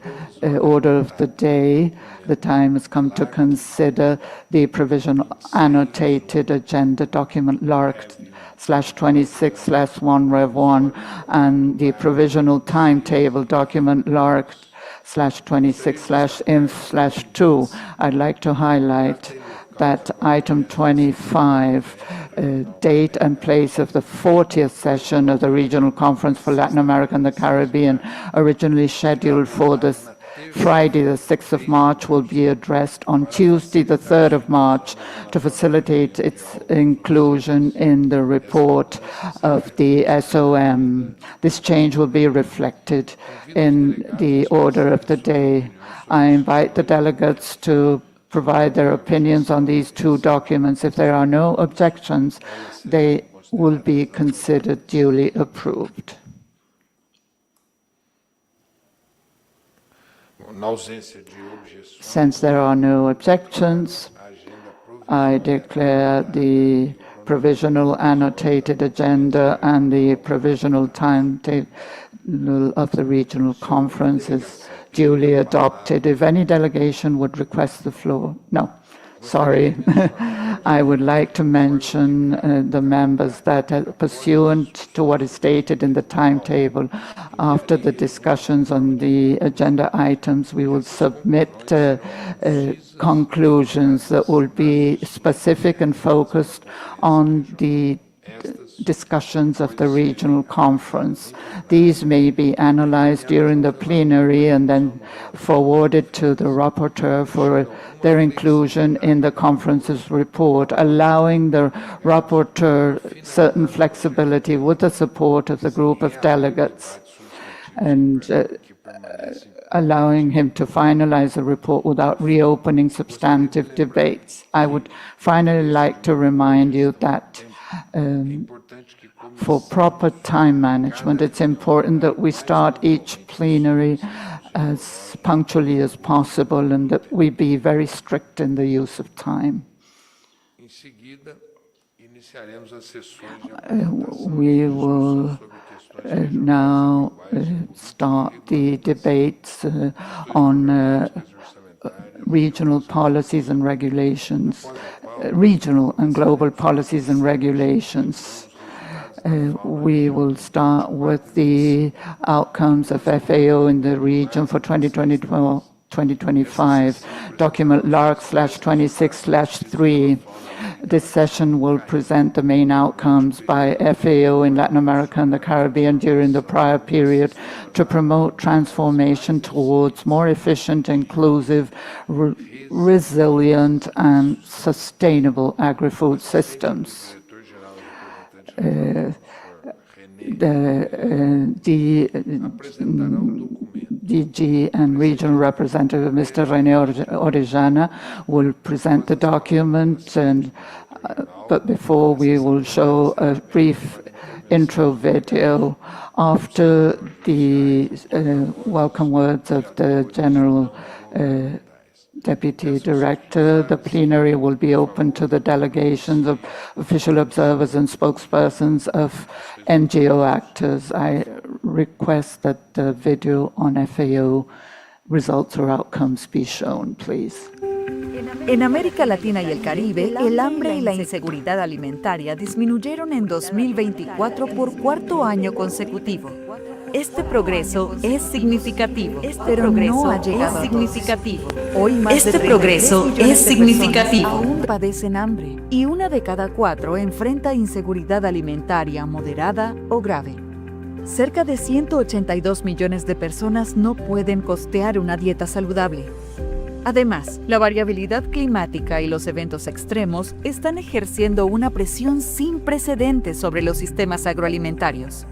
J: order of the day, the time has come to consider the provisional annotated agenda document LARC/26/1 Rev 1 and the provisional timetable document LARC/26/INF/2. I'd like to highlight that item 25, date and place of the 40th session of the Regional Conference for Latin America and the Caribbean, originally scheduled for this Friday, the 6th of March, will be addressed on Tuesday, the 3rd of March, to facilitate its inclusion in the report of the SOM. This change will be reflected in the order of the day. I invite the delegates to provide their opinions on these two documents. If there are no objections, they will be considered duly approved. Since there are no objections, I declare the provisional annotated agenda and the provisional timetable of the regional conference is duly adopted. If any delegation would request the floor. No, sorry. I would like to mention the members that pursuant to what is stated in the timetable, after the discussions on the agenda items, we will submit conclusions that will be specific and focused on the discussions of the regional conference. These may be analyzed during the plenary and then forwarded to the rapporteur for their inclusion in the conference's report, allowing the rapporteur certain flexibility with the support of the group of delegates and allowing him to finalize the report without reopening substantive debates. I would finally like to remind you that for proper time management, it's important that we start each plenary as punctually as possible and that we be very strict in the use of time. We will now start the debates on regional policies and regulations, regional and global policies and regulations. We will start with the outcomes of FAO in the region for 2024-2025, document LARC/26/3. This session will present the main outcomes by FAO in Latin America and the Caribbean during the prior period to promote transformation towards more efficient, inclusive, resilient, and sustainable agri-food systems. The DG and regional representative, Mr. René Orellana, will present the document, but before we will show a brief intro video. After the welcome words of the General Deputy Director. The plenary will be open to the delegations of official observers and spokespersons of NGO actors. I request that the video on FAO results or outcomes be shown, please.
C: En América Latina y el Caribe, el hambre y la inseguridad alimentaria disminuyeron en 2024 por cuarto año consecutivo. Este progreso es significativo, pero no ha llegado significativo. Hoy más de 33 millones de personas aún padecen hambre y 1 de cada 4 enfrenta inseguridad alimentaria moderada o grave. Cerca de 182 millones de personas no pueden costear una dieta saludable. Además, la variabilidad climática y los eventos extremos están ejerciendo una presión sin precedentes sobre los sistemas agroalimentarios.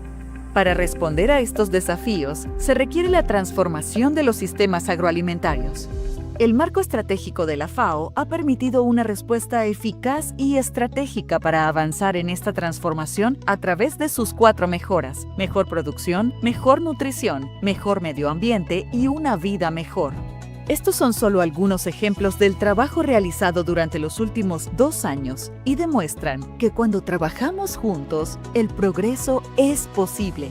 C: Para responder a estos desafíos, se requiere la transformación de los sistemas agroalimentarios. El marco estratégico de la FAO ha permitido una respuesta eficaz y estratégica para avanzar en esta transformación a través de sus 4 mejoras: mejor producción, mejor nutrición, mejor medio ambiente y una vida mejor. Estos son solo algunos ejemplos del trabajo realizado durante los últimos 2 años y demuestran que cuando trabajamos juntos, el progreso es posible.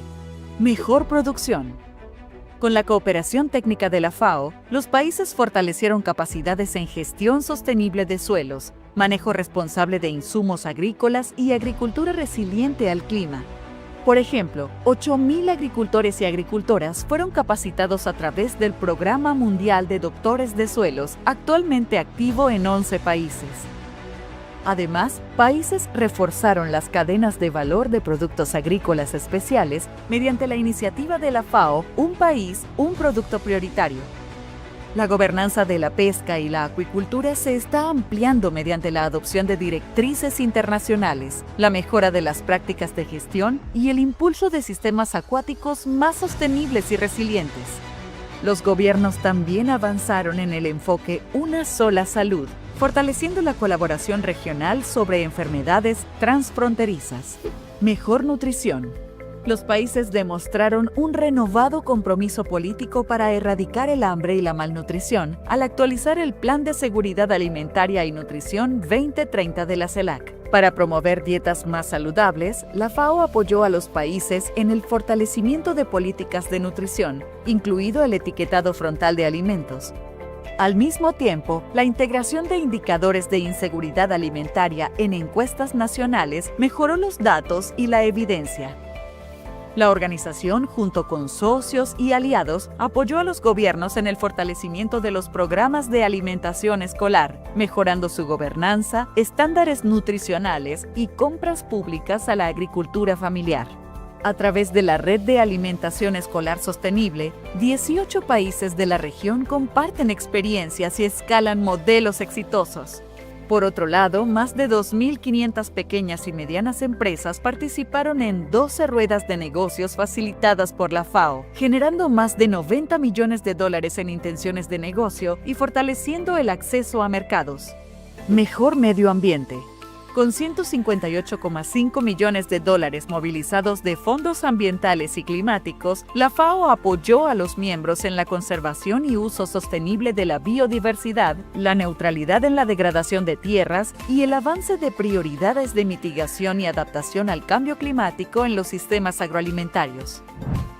C: Mejor producción. Con la cooperación técnica de la FAO, los países fortalecieron capacidades en gestión sostenible de suelos, manejo responsable de insumos agrícolas y agricultura resiliente al clima. Por ejemplo, 8.000 agricultores y agricultoras fueron capacitados a través del Programa Mundial de Doctores de Suelos, actualmente activo en 11 países. Además, países reforzaron las cadenas de valor de productos agrícolas especiales mediante la iniciativa de la FAO Un País, Un Producto Prioritario. La gobernanza de la pesca y la acuicultura se está ampliando mediante la adopción de directrices internacionales, la mejora de las prácticas de gestión y el impulso de sistemas acuáticos más sostenibles y resilientes. Los gobiernos también avanzaron en el enfoque Una sola salud, fortaleciendo la colaboración regional sobre enfermedades transfronterizas. Mejor nutrición. Los países demostraron un renovado compromiso político para erradicar el hambre y la malnutrición al actualizar el Plan de Seguridad Alimentaria y Nutrición 2030 de la CELAC. Para promover dietas más saludables, la FAO apoyó a los países en el fortalecimiento de políticas de nutrición, incluido el etiquetado frontal de alimentos. Al mismo tiempo, la integración de indicadores de inseguridad alimentaria en encuestas nacionales mejoró los datos y la evidencia. La organización, junto con socios y aliados, apoyó a los gobiernos en el fortalecimiento de los programas de alimentación escolar, mejorando su gobernanza, estándares nutricionales y compras públicas a la agricultura familiar. A través de la Red de Alimentación Escolar Sostenible, 18 países de la región comparten experiencias y escalan modelos exitosos. Por otro lado, más de 2.500 pequeñas y medianas empresas participaron en 12 ruedas de negocios facilitadas por la FAO, generando más de $90 millones en intenciones de negocio y fortaleciendo el acceso a mercados. Mejor medio ambiente. Con $158,5 millones movilizados de fondos ambientales y climáticos, la FAO apoyó a los miembros en la conservación y uso sostenible de la biodiversidad, la neutralidad en la degradación de tierras y el avance de prioridades de mitigación y adaptación al cambio climático en los sistemas agroalimentarios.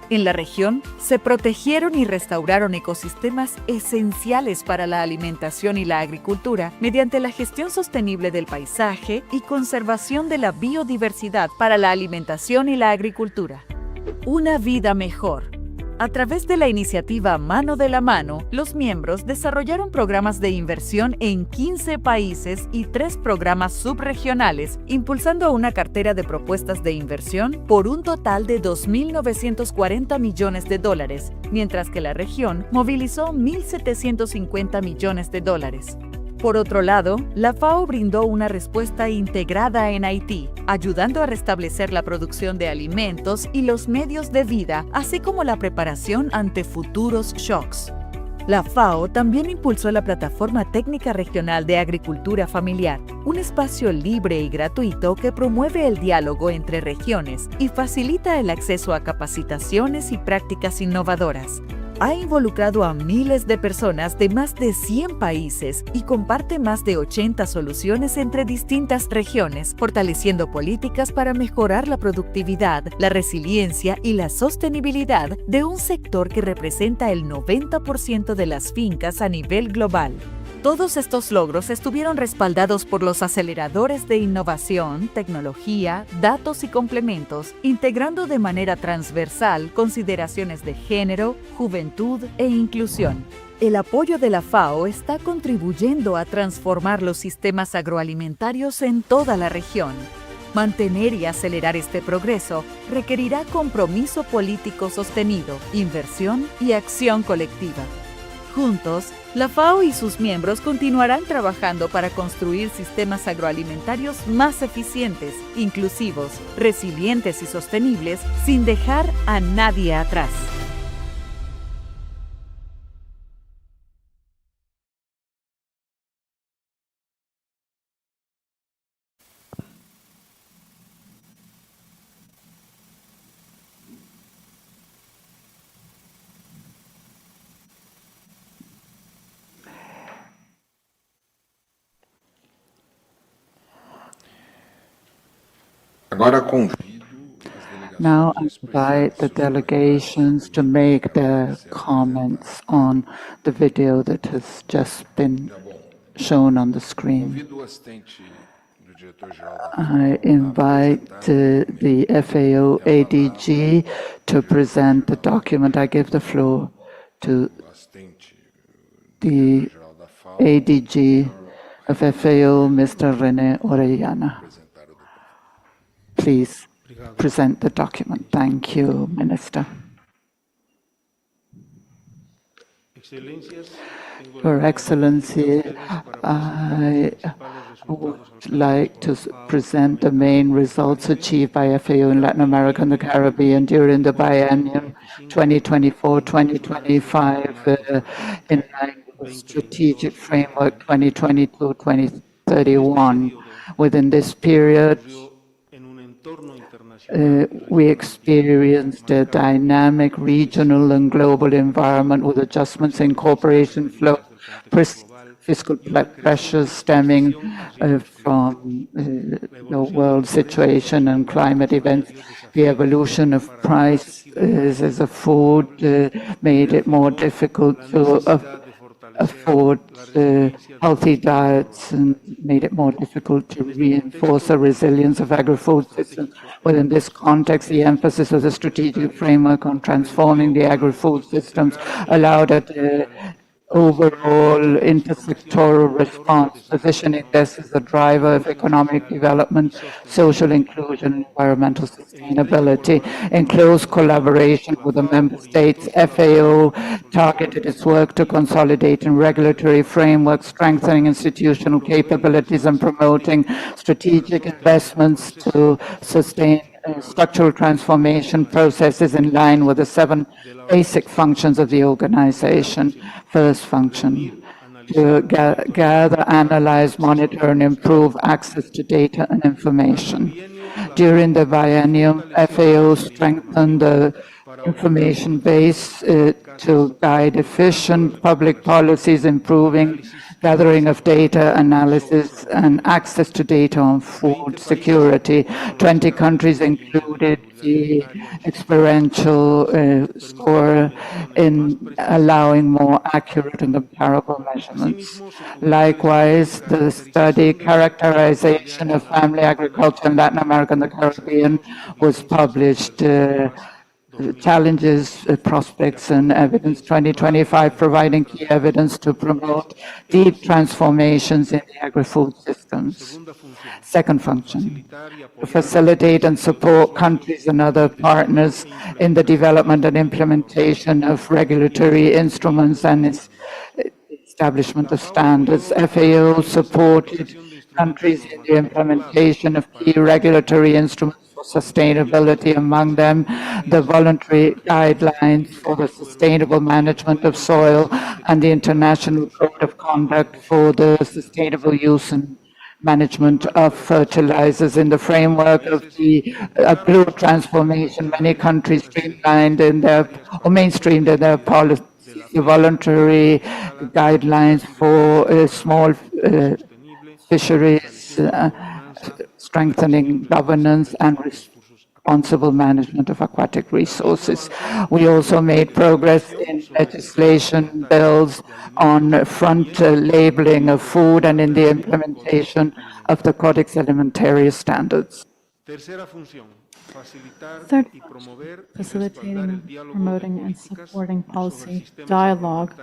C: En la región, se protegieron y restauraron ecosistemas esenciales para la alimentación y la agricultura mediante la gestión sostenible del paisaje y conservación de la biodiversidad para la alimentación y la agricultura. Una vida mejor. A través de la iniciativa Mano de la Mano, los miembros desarrollaron programas de inversión en 15 países y 3 programas subregionales, impulsando una cartera de propuestas de inversión por un total de $2.940 millones, mientras que la región movilizó $1.750 millones. Por otro lado, la FAO brindó una respuesta integrada en Haití, ayudando a restablecer la producción de alimentos y los medios de vida, así como la preparación ante futuros shocks. La FAO también impulsó la Plataforma Técnica Regional de Agricultura Familiar, un espacio libre y gratuito que promueve el diálogo entre regiones y facilita el acceso a capacitaciones y prácticas innovadoras. ha involucrado a miles de personas de más de 100 países y comparte más de 80 soluciones entre distintas regiones, fortaleciendo políticas para mejorar la productividad, la resiliencia y la sostenibilidad de un sector que representa el 90% de las fincas a nivel global. Todos estos logros estuvieron respaldados por los aceleradores de innovación, tecnología, datos y complementos, integrando de manera transversal consideraciones de género, juventud e inclusión. El apoyo de la FAO está contribuyendo a transformar los sistemas agroalimentarios en toda la región. Mantener y acelerar este progreso requerirá compromiso político sostenido, inversión y acción colectiva. Juntos, la FAO y sus miembros continuarán trabajando para construir sistemas agroalimentarios más eficientes, inclusivos, resilientes y sostenibles, sin dejar a nadie atrás.
G: Agora convido
J: Now I invite the delegations to make their comments on the video that has just been shown on the screen.
G: convido o assistente do diretor-geral da
J: I invite the FAO ADG to present the document. I give the floor to
G: assistente
J: the
G: geral da FAO
J: ADG of FAO, Mr. René Orellana.
G: apresentar o documento.
J: Please present the document. Thank you, Minister. Your Excellency, I would like to present the main results achieved by FAO in Latin America and the Caribbean during the biennium 2024-2025 in line with the strategic framework 2022-2031. Within this period, we experienced a dynamic regional and global environment with adjustments in cooperation flow, fiscal pressures stemming from the world situation and climate events. The evolution of prices as a food made it more difficult to afford healthy diets and made it more difficult to reinforce the resilience of agri-food systems. Within this context, the emphasis of the strategic framework on transforming the agri-food systems allowed at overall intersectoral response, positioning this as a driver of economic development, social inclusion, and environmental sustainability. In close collaboration with the member states, FAO targeted its work to consolidate in regulatory frameworks, strengthening institutional capabilities, and promoting strategic investments to sustain structural transformation processes in line with the 7 basic functions of the organization. First function, to gather, analyze, monitor, and improve access to data and information. During the biennium, FAO strengthened the information base to guide efficient public policies, improving gathering of data, analysis, and access to data on food security. 20 countries included the experiential score in allowing more accurate and comparable measurements. Likewise, the study Characterization of Family Agriculture in Latin America and the Caribbean was published. Challenges, prospects, and evidence 2025, providing key evidence to promote deep transformations in the agri-food systems. Second function, to facilitate and support countries and other partners in the development and implementation of regulatory instruments and establishment of standards. FAO supported countries in the implementation of key regulatory instruments for sustainability, among them the voluntary guidelines for the sustainable management of soil and the International Code of Conduct for the sustainable use and management of fertilizers. In the framework of the blue transformation, many countries streamlined in their or mainstreamed in their voluntary guidelines for small fisheries, strengthening governance and responsible management of aquatic resources. We also made progress in legislation bills on front labeling of food and in the implementation of the Codex Alimentarius standards.
I: Third, facilitating, promoting, and supporting policy dialogue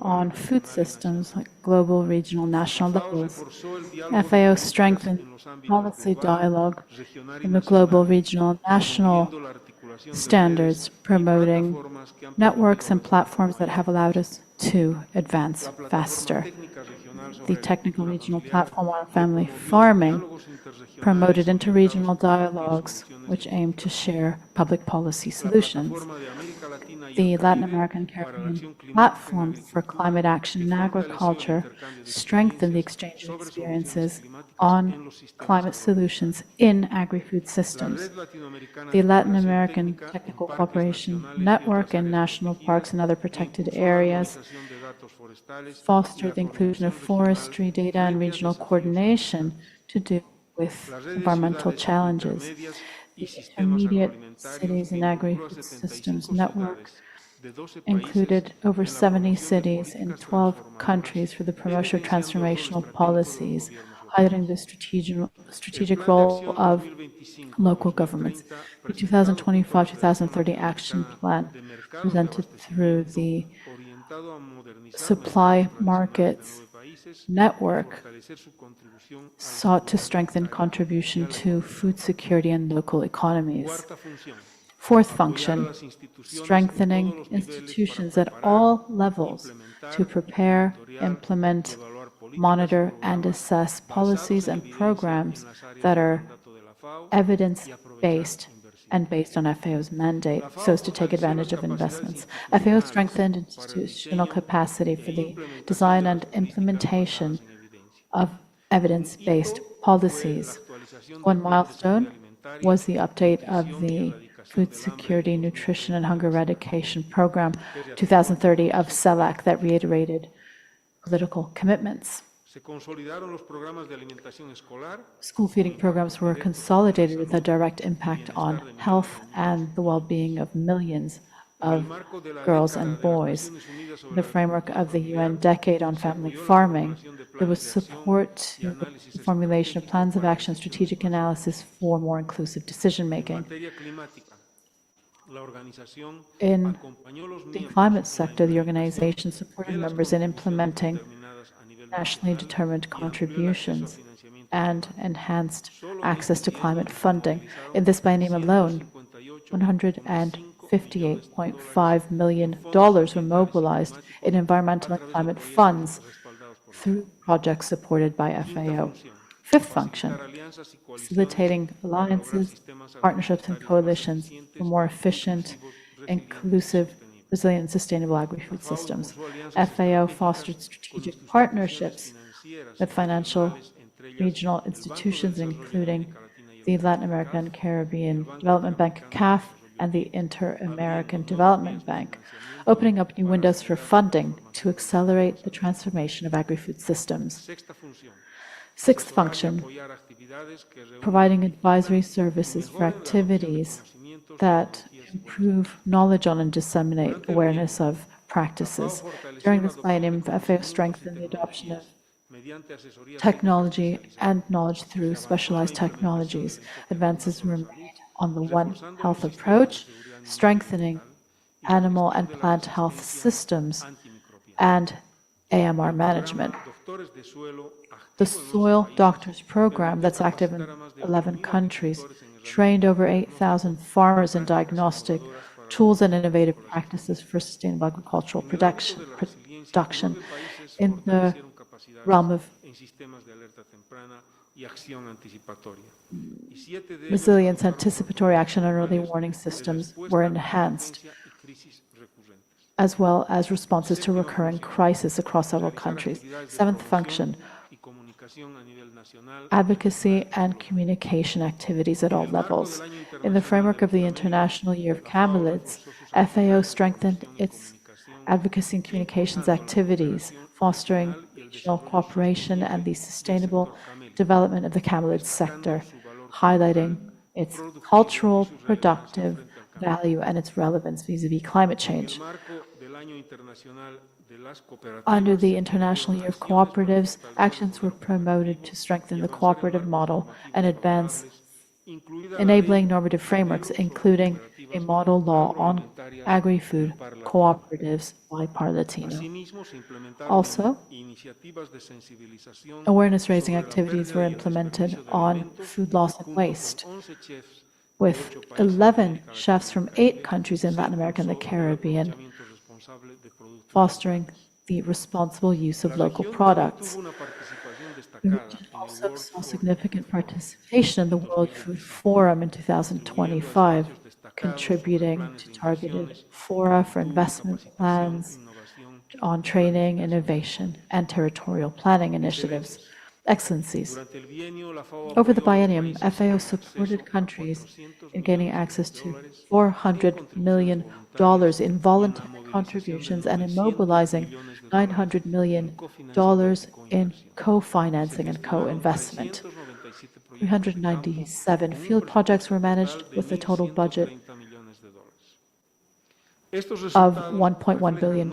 I: on food systems like global, regional, national levels. FAO strengthened policy dialogue in the global, regional, and national standards, promoting networks and platforms that have allowed us to advance faster. The technical regional platform on family farming promoted interregional dialogues which aim to share public policy solutions. The Latin American Caribbean platform for climate action in agriculture strengthened the exchange of experiences on climate solutions in agri-food systems. The Latin American Technical Cooperation Network in national parks and other protected areas fostered the inclusion of forestry data and regional coordination to do with environmental challenges. The Intermediate Cities and Agri-Food Systems Network included over 70 cities in 12 countries for the promotion of transformational policies, highlighting the strategic role of local governments. The 2025-2030 Action Plan, presented through the Supply Markets Network, sought to strengthen contribution to food security and local economies. Fourth function, strengthening institutions at all levels to prepare, implement, monitor, and assess policies and programs that are evidence-based and based on FAO's mandate, so as to take advantage of investments. FAO strengthened institutional capacity for the design and implementation of evidence-based policies. One milestone was the update of the Food Security, Nutrition, and Hunger Eradication Program 2030 of CELAC that reiterated political commitments. School feeding programs were consolidated with a direct impact on health and the well-being of millions of girls and boys. In the framework of the UN Decade on Family Farming, there was support to the formulation of plans of action, strategic analysis for more inclusive decision-making. In the climate sector, the organization supported members in implementing nationally determined contributions and enhanced access to climate funding. In this biennium alone, $158.5 million were mobilized in environmental and climate funds through projects supported by FAO. Fifth function, facilitating alliances, partnerships, and coalitions for more efficient, inclusive, resilient, and sustainable agri-food systems. FAO fostered strategic partnerships with financial regional institutions, including the Latin American Caribbean Development Bank, CAF, and the Inter-American Development Bank, opening up new windows for funding to accelerate the transformation of agri-food systems. Sixth function, providing advisory services for activities that improve knowledge on and disseminate awareness of practices. During this biennium, FAO strengthened the adoption of technology and knowledge through specialized technologies. Advances were made on the One Health approach, strengthening animal and plant health systems, and AMR management. The Soil Doctors Program, that's active in 11 countries, trained over 8,000 farmers in diagnostic tools and innovative practices for sustainable agricultural production in the realm of resilience, anticipatory action, and early warning systems were enhanced, as well as responses to recurring crises across several countries. Seventh function, advocacy and communication activities at all levels. In the framework of the International Year of Camelids, FAO strengthened its advocacy and communications activities, fostering regional cooperation and the sustainable development of the camelid sector, highlighting its cultural, productive value and its relevance vis-à-vis climate change. Under the International Year of Cooperatives, actions were promoted to strengthen the cooperative model and advance enabling normative frameworks, including a model law on agri-food cooperatives by Parlatino. Also, awareness-raising activities were implemented on food loss and waste, with 11 chefs from 8 countries in Latin America and the Caribbean fostering the responsible use of local products. The region also saw significant participation in the World Food Forum in 2025, contributing to targeted fora for investment plans on training, innovation, and territorial planning initiatives. Excellencies, over the biennium, FAO supported countries in gaining access to $400 million in voluntary contributions and in mobilizing $900 million in co-financing and co-investment. 397 field projects were managed with a total budget of $1.1 billion.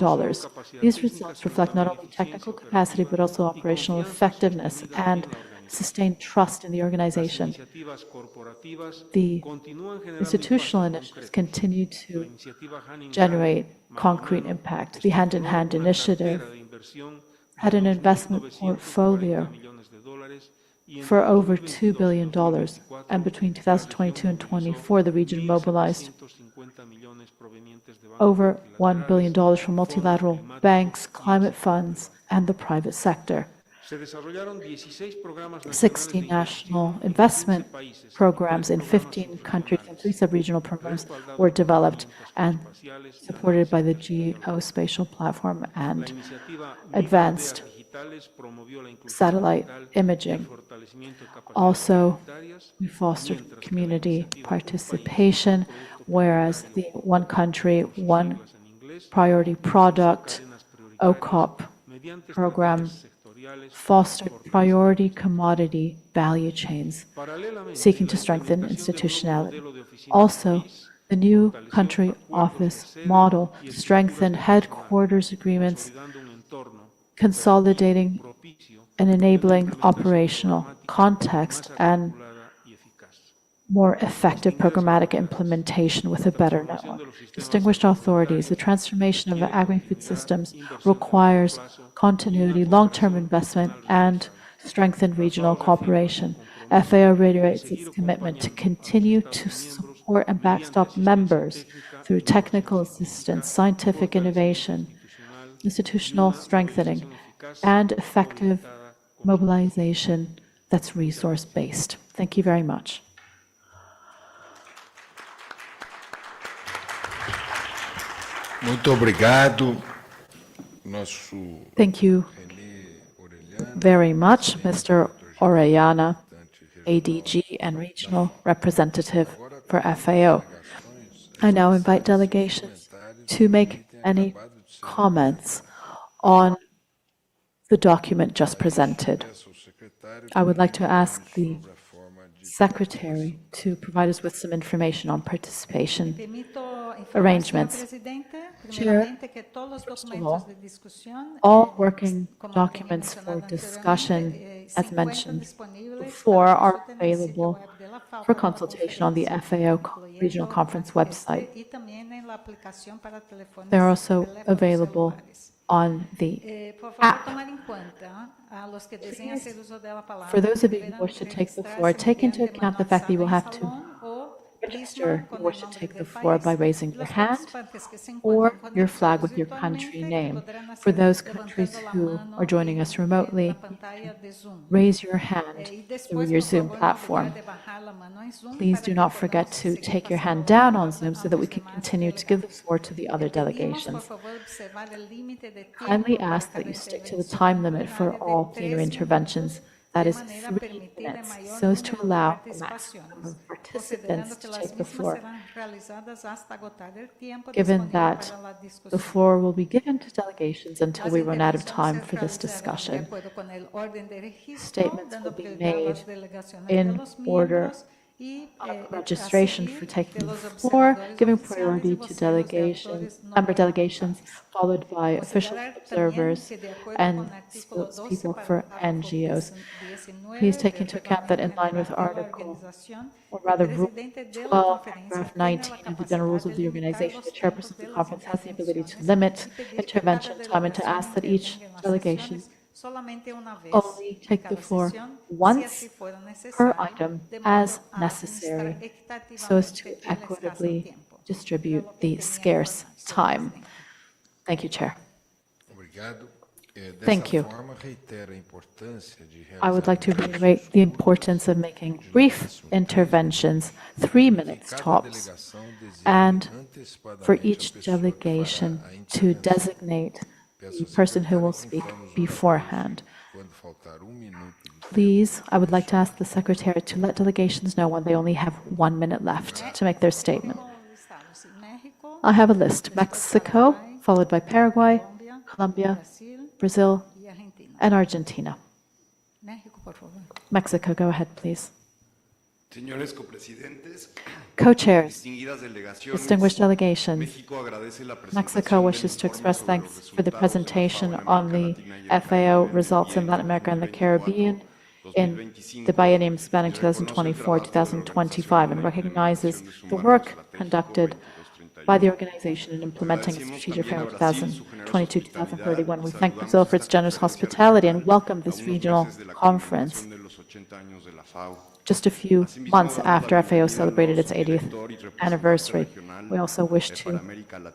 I: These results reflect not only technical capacity, but also operational effectiveness and sustained trust in the organization. The institutional initiatives continue to generate concrete impact. The Hand-in-Hand initiative had an investment portfolio for over $2 billion, and between 2022 and 2024, the region mobilized over $1 billion from multilateral banks, climate funds, and the private sector. 16 national investment programs in 15 countries and 3 sub-regional programs were developed and supported by the geospatial platform and advanced satellite imaging. Also, we fostered community participation, whereas the One Country, One Priority Product, OCOP program fostered priority commodity value chains, seeking to strengthen institutionality. Also, the new country office model strengthened headquarters agreements, consolidating and enabling operational context and more effective programmatic implementation with a better network. Distinguished authorities, the transformation of agri-food systems requires continuity, long-term investment, and strengthened regional cooperation. FAO reiterates its commitment to continue to support and backstop members through technical assistance, scientific innovation, institutional strengthening, and effective mobilization that's resource-based. Thank you very much.
G: Muito obrigado.
I: Thank you very much, Mr. Orellana, ADG and Regional Representative for FAO. I now invite delegations to make any comments on the document just presented. I would like to ask the Secretary to provide us with some information on participation arrangements. Chair, first of all working documents for discussion, as mentioned before, are available for consultation on the FAO Regional Conference website. They're also available on the app. For those of you who wish to take the floor, take into account the fact that you will have to register who wish to take the floor by raising your hand or your flag with your country name. For those countries who are joining us remotely, raise your hand through your Zoom platform. Please do not forget to take your hand down on Zoom so that we can continue to give the floor to the other delegations. Kindly ask that you stick to the time limit for all plenary interventions that is 3 minutes, so as to allow the maximum number of participants to take the floor. Given that the floor will be given to delegations until we run out of time for this discussion, statements will be made in order of registration for taking the floor, giving priority to member delegations, followed by official observers and spokespeople for NGOs. Please take into account that in line with Article, or rather Rule 12, Paragraph 19 of the General Rules of the Organization, the chairperson of the conference has the ability to limit intervention time and to ask that each delegation only take the floor once per item as necessary, so as to equitably distribute the scarce time. Thank you, Chair. Thank you. I would like to reiterate the importance of making brief interventions, 3 minutes tops, and for each delegation to designate the person who will speak beforehand. Please, I would like to ask the Secretary to let delegations know when they only have 1 minute left to make their statement. I have a list: Mexico, followed by Paraguay, Colombia, Brazil, and Argentina. Mexico, go ahead, please. Co-chairs, distinguished delegations, Mexico wishes to express thanks for the presentation on the FAO results in Latin America and the Caribbean in the biennium spanning 2024-2025 and recognizes the work conducted by the organization in implementing its strategic framework 2022-2031. We thank Brazil for its generous hospitality and welcome this regional conference just a few months after FAO celebrated its 80th anniversary. We also wish to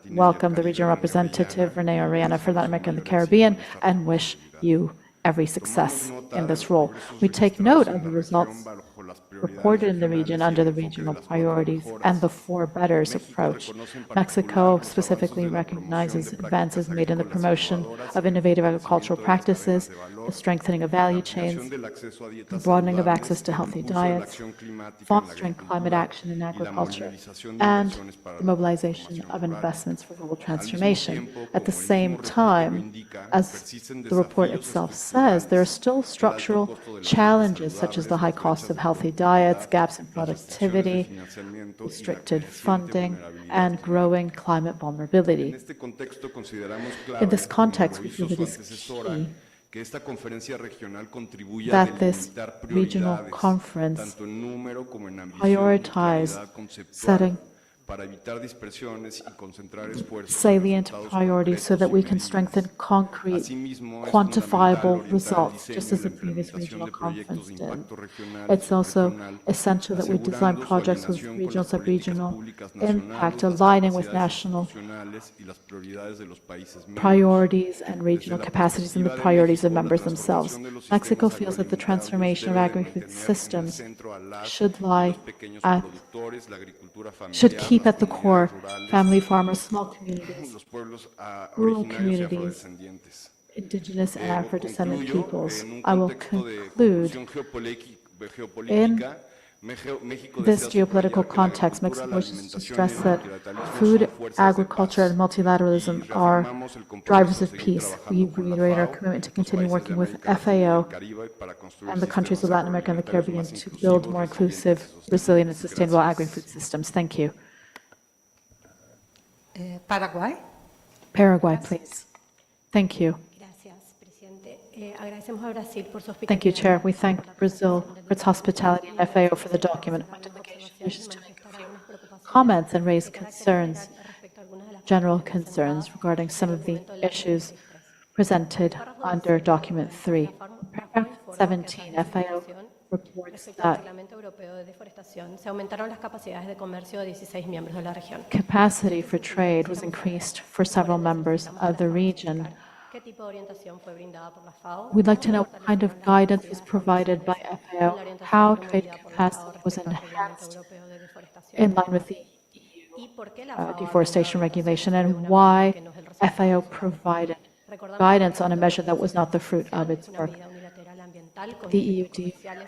I: welcome the regional representative, Renee Orellana, for Latin America and the Caribbean, and wish you every success in this role. We take note of the results reported in the region under the regional priorities and the four betters approach. Mexico specifically recognizes advances made in the promotion of innovative agricultural practices, the strengthening of value chains, the broadening of access to healthy diets, fostering climate action in agriculture, and the mobilization of investments for rural transformation. At the same time, as the report itself says, there are still structural challenges such as the high cost of healthy diets, gaps in productivity, restricted funding, and growing climate vulnerability. In this context, we feel it is key that this regional conference prioritize setting salient priorities so that we can strengthen concrete, quantifiable results, just as the previous regional conference did. It's also essential that we design projects with regional, sub-regional impact, aligning with national priorities and regional capacities and the priorities of members themselves. Mexico feels that the transformation of agri-food systems should keep at the core family farmers, small communities, rural communities, indigenous and Afro-descendant peoples. I will conclude. In this geopolitical context, Mexico wishes to stress that food, agriculture, and multilateralism are drivers of peace. We reiterate our commitment to continue working with FAO and the countries of Latin America and the Caribbean to build more inclusive, resilient, and sustainable agri-food systems. Thank you. Paraguay, please. Thank you. Thank you, Chair. We thank Brazil for its hospitality and FAO for the document. My delegation wishes to make a few comments and raise concerns, general concerns regarding some of the issues presented under document 3. Paragraph 17, FAO reports that capacity for trade was increased for several members of the region. We'd like to know what kind of guidance was provided by FAO, how trade capacity was enhanced in line with the EU deforestation regulation, and why FAO provided guidance on a measure that was not the fruit of its work. The EUD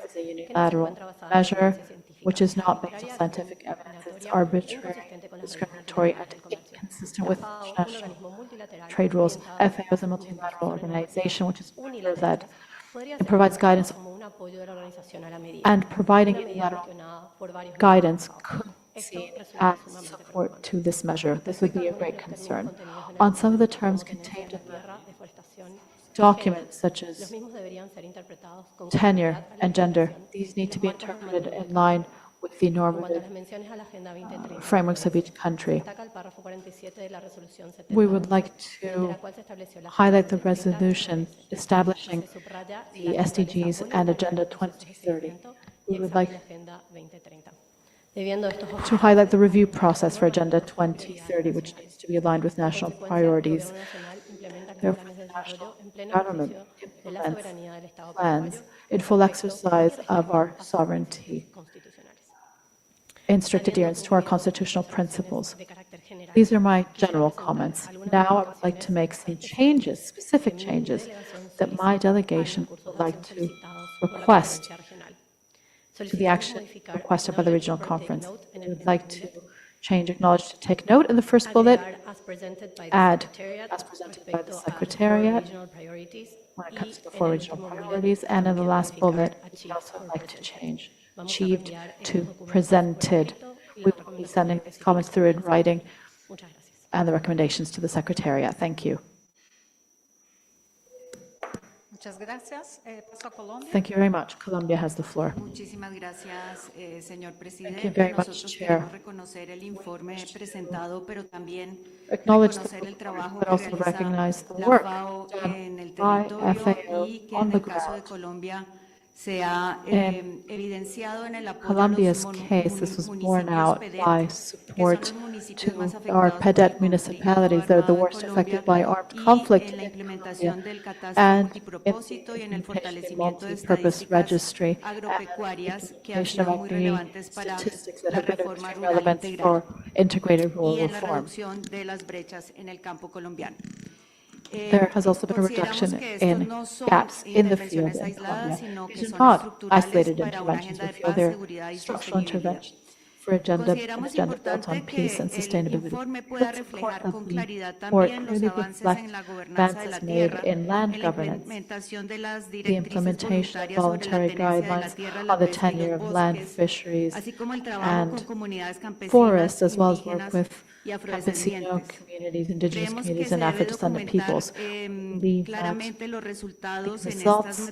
I: is a unilateral measure which is not based on scientific evidence. It's arbitrary, discriminatory, and inconsistent with international trade rules. FAO is a multilateral organization which is led. It provides guidance, and providing unilateral guidance could be seen as support to this measure. This would be a great concern. On some of the terms contained in the documents, such as tenure and gender, these need to be interpreted in line with the normative frameworks of each country. We would like to highlight the resolution establishing the SDGs and Agenda 2030. We would like to highlight the review process for Agenda 2030, which needs to be aligned with national priorities. Therefore, the national government implements plans in full exercise of our sovereignty in strict adherence to our constitutional principles. These are my general comments. Now I would like to make some changes, specific changes, that my delegation would like to request to the action requested by the Regional Conference. I would like to change acknowledge to take note in the first bullet, add as presented by the Secretariat when it comes to the 4 regional priorities, and in the last bullet, we also would like to change achieved to presented. We will be sending these comments through in writing and the recommendations to the Secretariat. Thank you. Thank you very much. Colombia has the floor. Thank you very much, Chair. Acknowledge the report, but also recognize the work done by FAO on the ground. In Colombia's case, this was borne out by support to our PEDET municipalities that are the worst affected by armed conflict in Colombia, and implementation of the multi-purpose registry and implementation of statistics that have been of extreme relevance for integrated rural reform. There has also been a reduction in gaps in the field in Colombia. These are not isolated interventions. We feel they're structural interventions for an agenda built on peace and sustainability. It's important that the report clearly reflects advances made in land governance, the implementation of voluntary guidelines on the tenure of land fisheries and forests, as well as work with campesino communities, indigenous communities, and Afro-descendant peoples. We believe that the results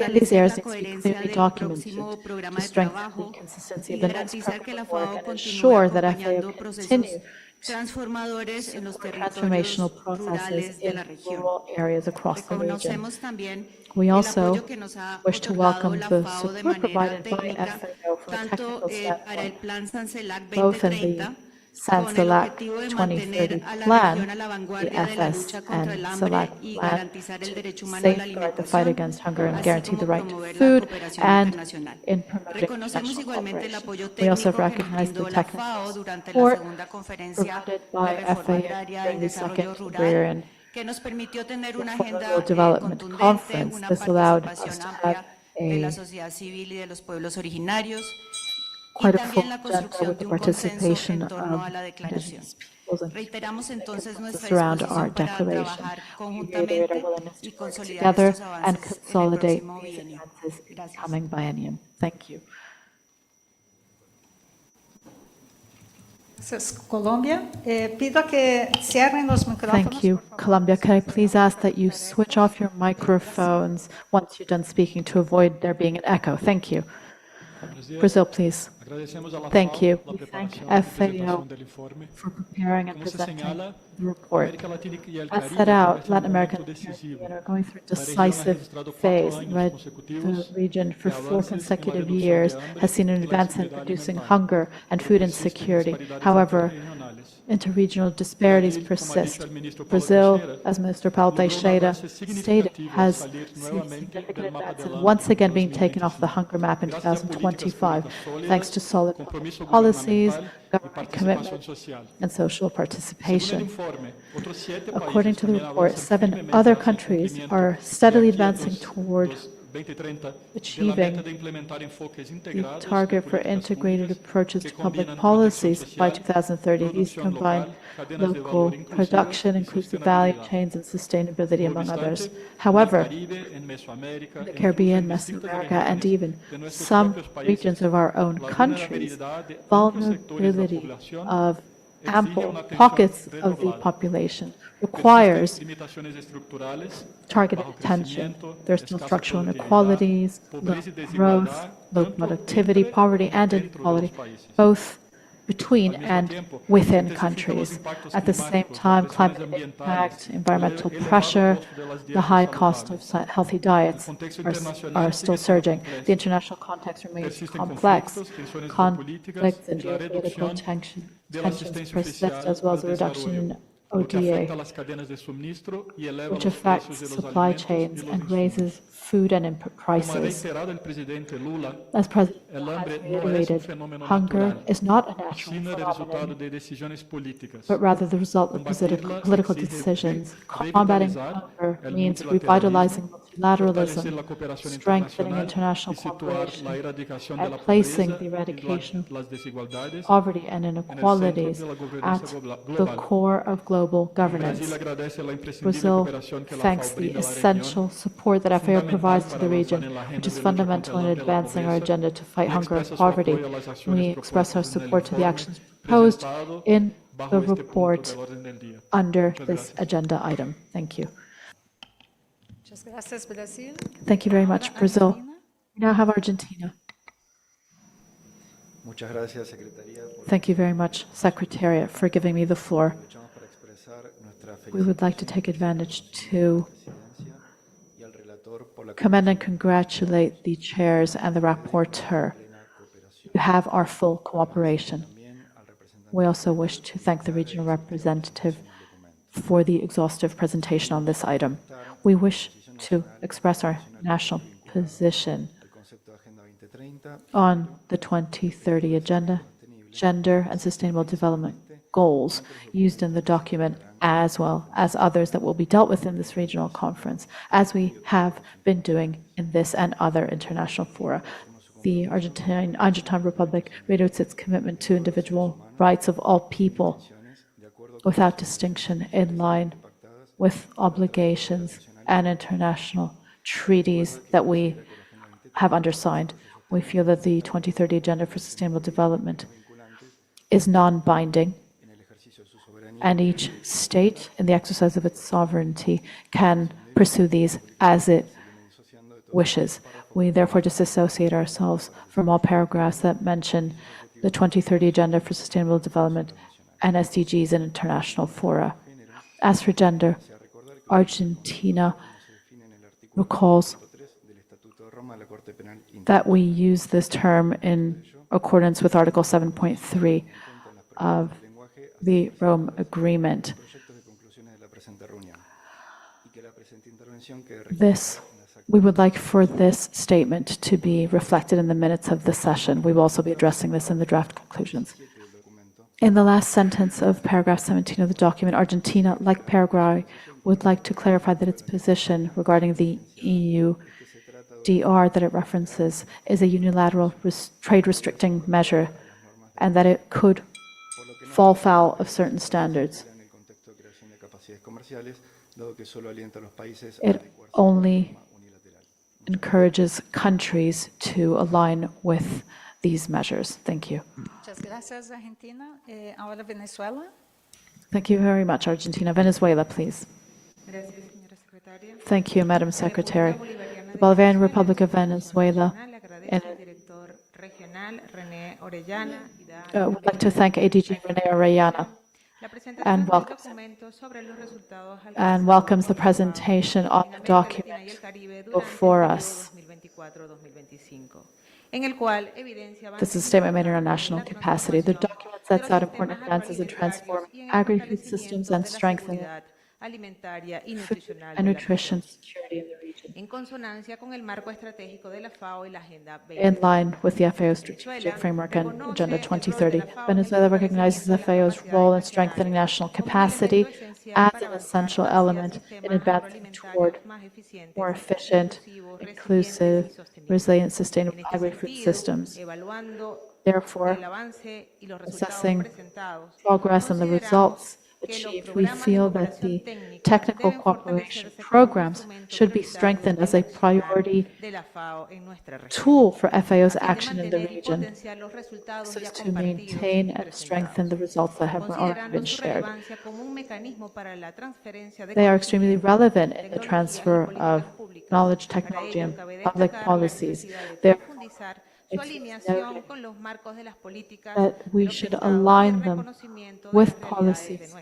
I: in these areas need to be clearly documented to strengthen the consistency of the next program work and ensure that FAO continue transformational processes in rural areas across the region. We also wish to welcome the support provided by FAO from a technical standpoint, both in the SAN-SELAC 2030 plan, the FS and SELAC plan, to safeguard the fight against hunger and guarantee the right to food, and in promoting international cooperation. We also recognize the technical support provided by FAO during the second agrarian rural development conference. This allowed us to have quite a full agenda with the participation of indigenous peoples and consensus around our declaration. We reiterate our willingness to work together and consolidate these advances in the coming biennium. Thank you. Thank you, Colombia. Can I please ask that you switch off your microphones once you're done speaking to avoid there being an echo? Thank you. Brazil, please. Thank you. We thank FAO for preparing and presenting the report. As set out, Latin America and the Caribbean are going through a decisive phase. The region for 4 consecutive years has seen an advance in reducing hunger and food insecurity. However, interregional disparities persist. Brazil, as Minister Paulo Teixeira stated, has seen significant advances once again being taken off the hunger map in 2025, thanks to solid policies, government commitment, and social participation. According to the report, 7 other countries are steadily advancing toward achieving the target for integrated approaches to public policies by 2030. These combine local production, inclusive value chains, and sustainability, among others. However, the Caribbean, Mesoamerica, and even some regions of our own countries, vulnerability of ample pockets of the population requires targeted attention. There are still structural inequalities, low growth, low productivity, poverty, and inequality, both between and within countries. At the same time, climate impact, environmental pressure, the high cost of healthy diets are still surging. The international context remains complex. Conflicts and geopolitical tensions persist, as well as a reduction in ODA, which affects supply chains and raises food and input prices. As President Lula has reiterated, hunger is not a natural phenomenon, but rather the result of political decisions. Combating hunger means revitalizing multilateralism, strengthening international cooperation, and placing the eradication of poverty and inequalities at the core of global governance. Brazil thanks the essential support that FAO provides to the region, which is fundamental in advancing our agenda to fight hunger and poverty. We express our support to the actions proposed in the report under this agenda item. Thank you. Thank you very much, Brazil. We now have Argentina. Thank you very much, Secretariat, for giving me the floor. We would like to take advantage to commend and congratulate the chairs and the rapporteur. You have our full cooperation. We also wish to thank the regional representative for the exhaustive presentation on this item. We wish to express our national position on the 2030 Agenda, Gender and Sustainable Development Goals used in the document, as well as others that will be dealt with in this regional conference, as we have been doing in this and other international fora. The Argentine Republic reiterates its commitment to individual rights of all people without distinction, in line with obligations and international treaties that we have undersigned. We feel that the 2030 Agenda for Sustainable Development is non-binding, and each state, in the exercise of its sovereignty, can pursue these as it wishes. We therefore disassociate ourselves from all paragraphs that mention the 2030 Agenda for Sustainable Development and SDGs in international fora. As for gender, Argentina recalls that we use this term in accordance with Article 7.3 of the Rome Agreement. We would like for this statement to be reflected in the minutes of the session. We will also be addressing this in the draft conclusions. In the last sentence of paragraph 17 of the document, Argentina, like Paraguay, would like to clarify that its position regarding the EU DR that it references is a unilateral trade restricting measure, and that it could fall foul of certain standards. It only encourages countries to align with these measures. Thank you. Thank you very much, Argentina. Venezuela, please. Thank you, Madam Secretary. The Bolivarian Republic of Venezuela would like to thank ADG René Orellana and welcomes the presentation on the document before us. This is a statement made in our national capacity. The document sets out important advances in transforming agri-food systems and strengthening food and nutrition security in the region, in line with the FAO Strategic Framework and Agenda 2030. Venezuela recognizes the FAO's role in strengthening national capacity as an essential element in advancing toward more efficient, inclusive, resilient, sustainable agri-food systems. Therefore, assessing progress and the results achieved, we feel that the technical cooperation programs should be strengthened as a priority tool for FAO's action in the region, so as to maintain and strengthen the results that have already been shared. They are extremely relevant in the transfer of knowledge, technology, and public policies. Therefore, it's noted that we should align them with policies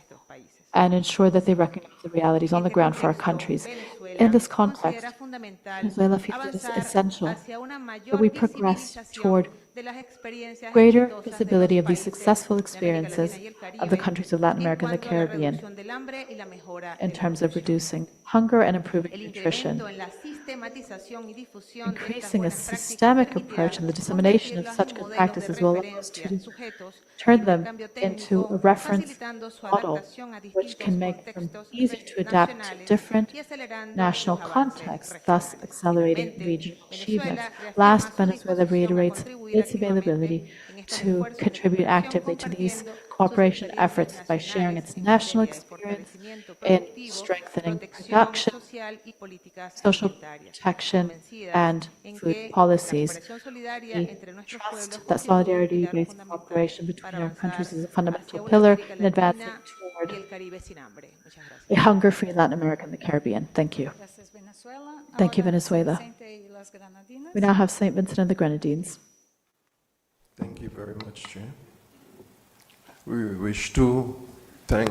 I: and ensure that they recognize the realities on the ground for our countries. In this context, Venezuela feels it is essential that we progress toward greater visibility of these successful experiences of the countries of Latin America and the Caribbean in terms of reducing hunger and improving nutrition, increasing a systemic approach in the dissemination of such good practices will allow us to turn them into a reference model which can make them easy to adapt to different national contexts, thus accelerating regional achievements. Last, Venezuela reiterates its availability to contribute actively to these cooperation efforts by sharing its national experience in strengthening production, social protection, and food policies. We trust that solidarity-based cooperation between our countries is a fundamental pillar in advancing toward a hunger-free Latin America and the Caribbean. Thank you. Thank you, Venezuela. We now have St. Vincent and the Grenadines.
K: Thank you very much, Chair. We wish to thank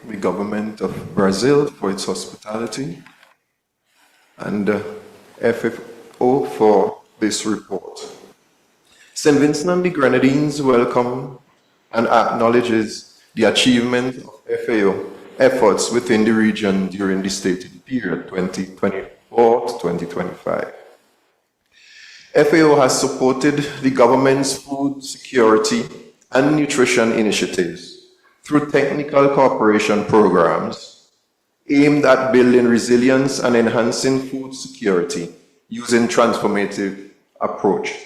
K: the government of Brazil for its hospitality and FAO for this report. St. Vincent and the Grenadines welcome and acknowledges the achievement of FAO efforts within the region during the stated period 2024 to 2025. FAO has supported the government's food security and nutrition initiatives through technical cooperation programs aimed at building resilience and enhancing food security using transformative approaches.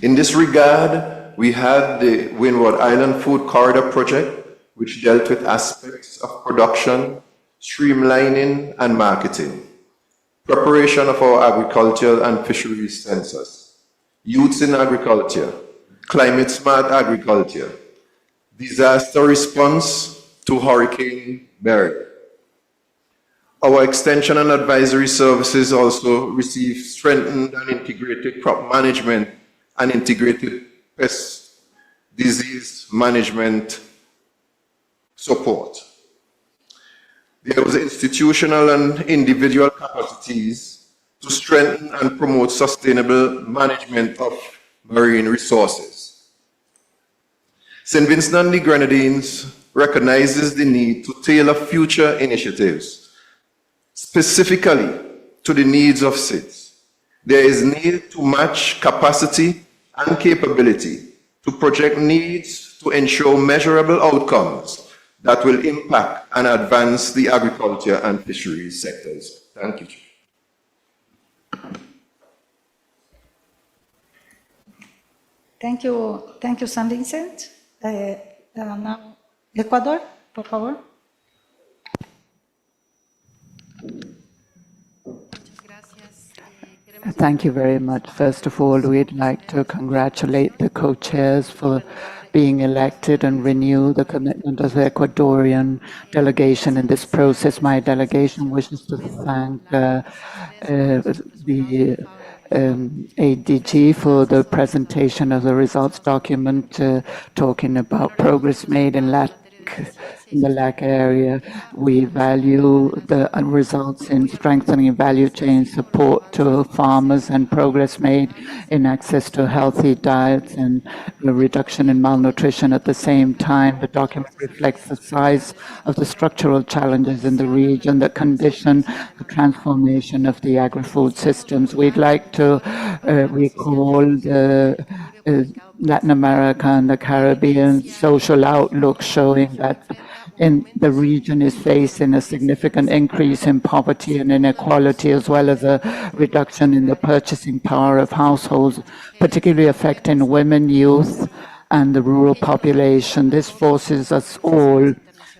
K: In this regard, we had the Windward Island Food Corridor Project, which dealt with aspects of production, streamlining, and marketing, preparation of our agricultural and fisheries census, youths in agriculture, climate-smart agriculture, disaster response to Hurricane Barry. Our extension and advisory services also received strengthened and integrated crop management and integrated pest disease management support. There was institutional and individual capacities to strengthen and promote sustainable management of marine resources. St. Vincent and the Grenadines recognizes the need to tailor future initiatives specifically to the needs of SIDS. There is need to match capacity and capability to project needs to ensure measurable outcomes that will impact and advance the agriculture and fisheries sectors. Thank you.
A: Thank you, San Vincent. Now, Ecuador, por favor.
J: Thank you very much. First of all, we'd like to congratulate the co-chairs for being elected and renew the commitment of the Ecuadorian delegation in this process. My delegation wishes to thank the ADG for the presentation of the results document talking about progress made in in the LAC area. We value the results in strengthening value chain support to farmers and progress made in access to healthy diets and the reduction in malnutrition. At the same time, the document reflects the size of the structural challenges in the region that condition the transformation of the agri-food systems. We'd like to recall the Latin America and the Caribbean social outlook showing that in the region is facing a significant increase in poverty and inequality, as well as a reduction in the purchasing power of households, particularly affecting women, youth, and the rural population. This forces us all,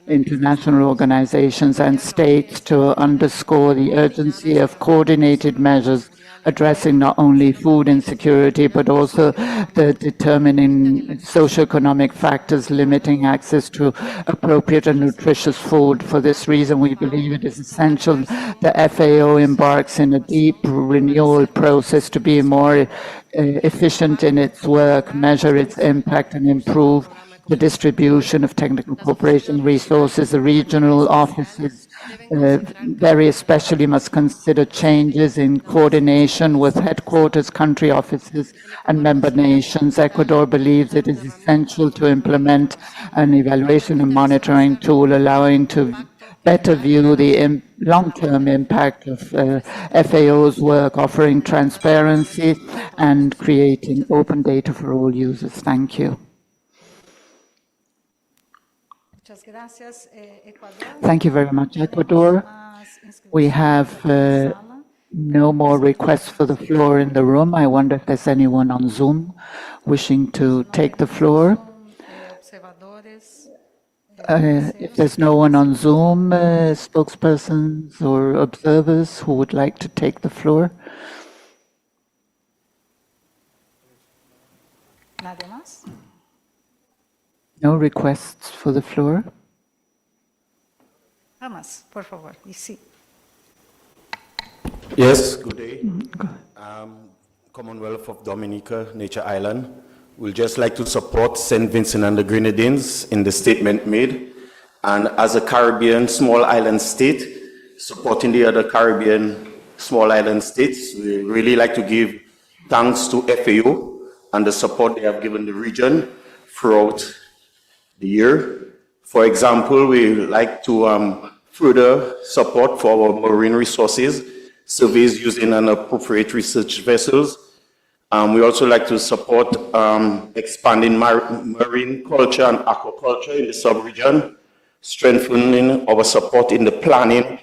J: international organizations and states, to underscore the urgency of coordinated measures addressing not only food insecurity, but also the determining socioeconomic factors limiting access to appropriate and nutritious food. For this reason, we believe it is essential the FAO embarks in a deep renewal process to be more efficient in its work, measure its impact, and improve the distribution of technical cooperation resources. The regional offices very especially must consider changes in coordination with headquarters, country offices, and member nations. Ecuador believes it is essential to implement an evaluation and monitoring tool allowing to better view the long-term impact of FAO's work, offering transparency and creating open data for all users. Thank you. Thank you very much, Ecuador. We have no more requests for the floor in the room. I wonder if there's anyone on Zoom wishing to take the floor. If there's no one on Zoom, spokespersons or observers who would like to take the floor. No requests for the floor.
A: Vamos, por favor.
L: Yes, good day. Commonwealth of Dominica, Nature Island. We'd just like to support St. Vincent and the Grenadines in the statement made. And as a Caribbean small island state, supporting the other Caribbean small island states, we really like to give thanks to FAO and the support they have given the region throughout the year. For example, we like to further support for our marine resources, surveys using an appropriate research vessels. We also like to support expanding marine culture and aquaculture in the sub-region, strengthening our support in the planning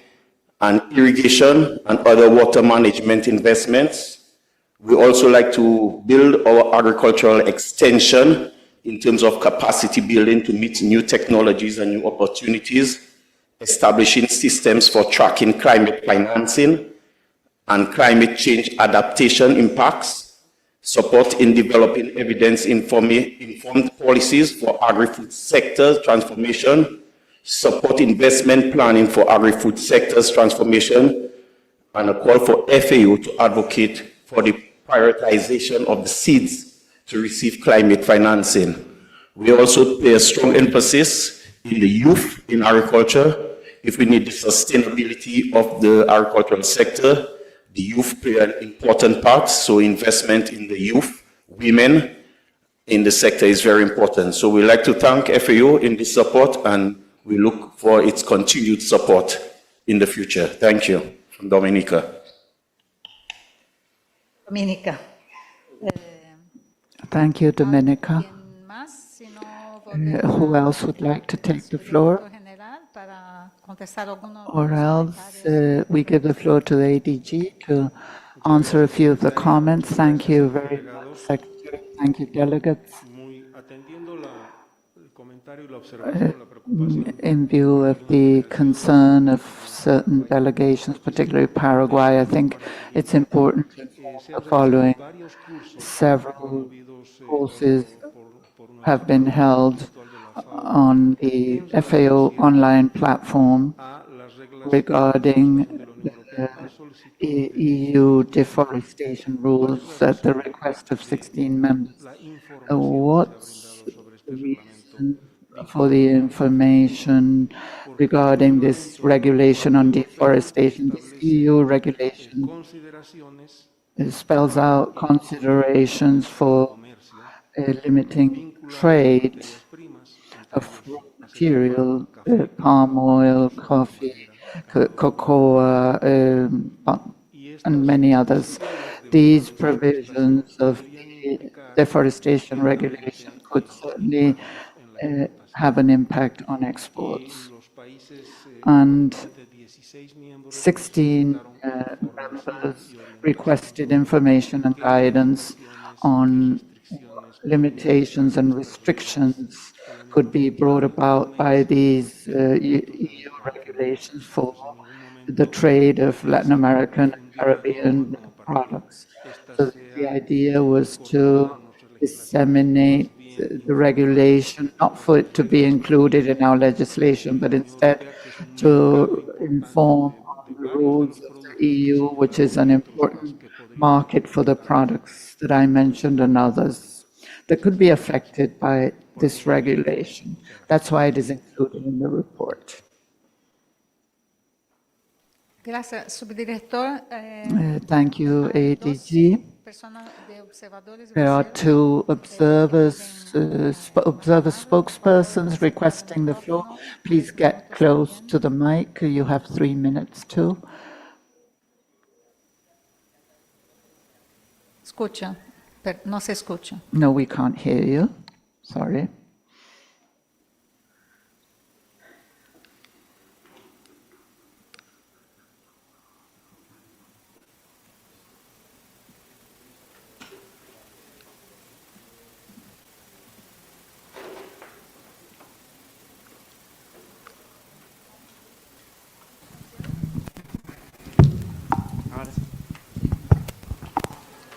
L: and irrigation and other water management investments. We also like to build our agricultural extension in terms of capacity building to meet new technologies and new opportunities, establishing systems for tracking climate financing and climate change adaptation impacts, support in developing evidence-informed policies for agri-food sector transformation, support investment planning for agri-food sectors transformation, and a call for FAO to advocate for the prioritization of the seeds to receive climate financing. We also pay a strong emphasis in the youth in agriculture. If we need the sustainability of the agricultural sector, the youth play an important part, so investment in the youth, women in the sector is very important. So we like to thank FAO in this support, and we look for its continued support in the future. Thank you. From Dominica.
A: Dominica.
J: Thank you, Dominica. Who else would like to take the floor? Or else we give the floor to the ADG to answer a few of the comments. Thank you very much, Secretary. Thank you, delegates. In view of the concern of certain delegations, particularly Paraguay, I think it's important to know the following. Several courses have been held on the FAO online platform regarding the EU deforestation rules at the request of 16 members. What's the reason for the information regarding this regulation on deforestation. This EU regulation spells out considerations for limiting trade of raw material, palm oil, coffee, cocoa, and many others. These provisions of the deforestation regulation could certainly have an impact on exports. And 16 members requested information and guidance on limitations and restrictions could be brought about by these EU regulations for the trade of Latin American and Caribbean products. So the idea was to disseminate the regulation, not for it to be included in our legislation, but instead to inform on the rules of the EU, which is an important market for the products that I mentioned and others that could be affected by this regulation. That's why it is included in the report.
A: Gracias, subdirector.
J: Thank you, ADG. There are two observers, observer spokespersons requesting the floor. Please get close to the mic. You have 3 minutes too.
A: Escucha, no se escucha.
J: No, we can't hear you. Sorry.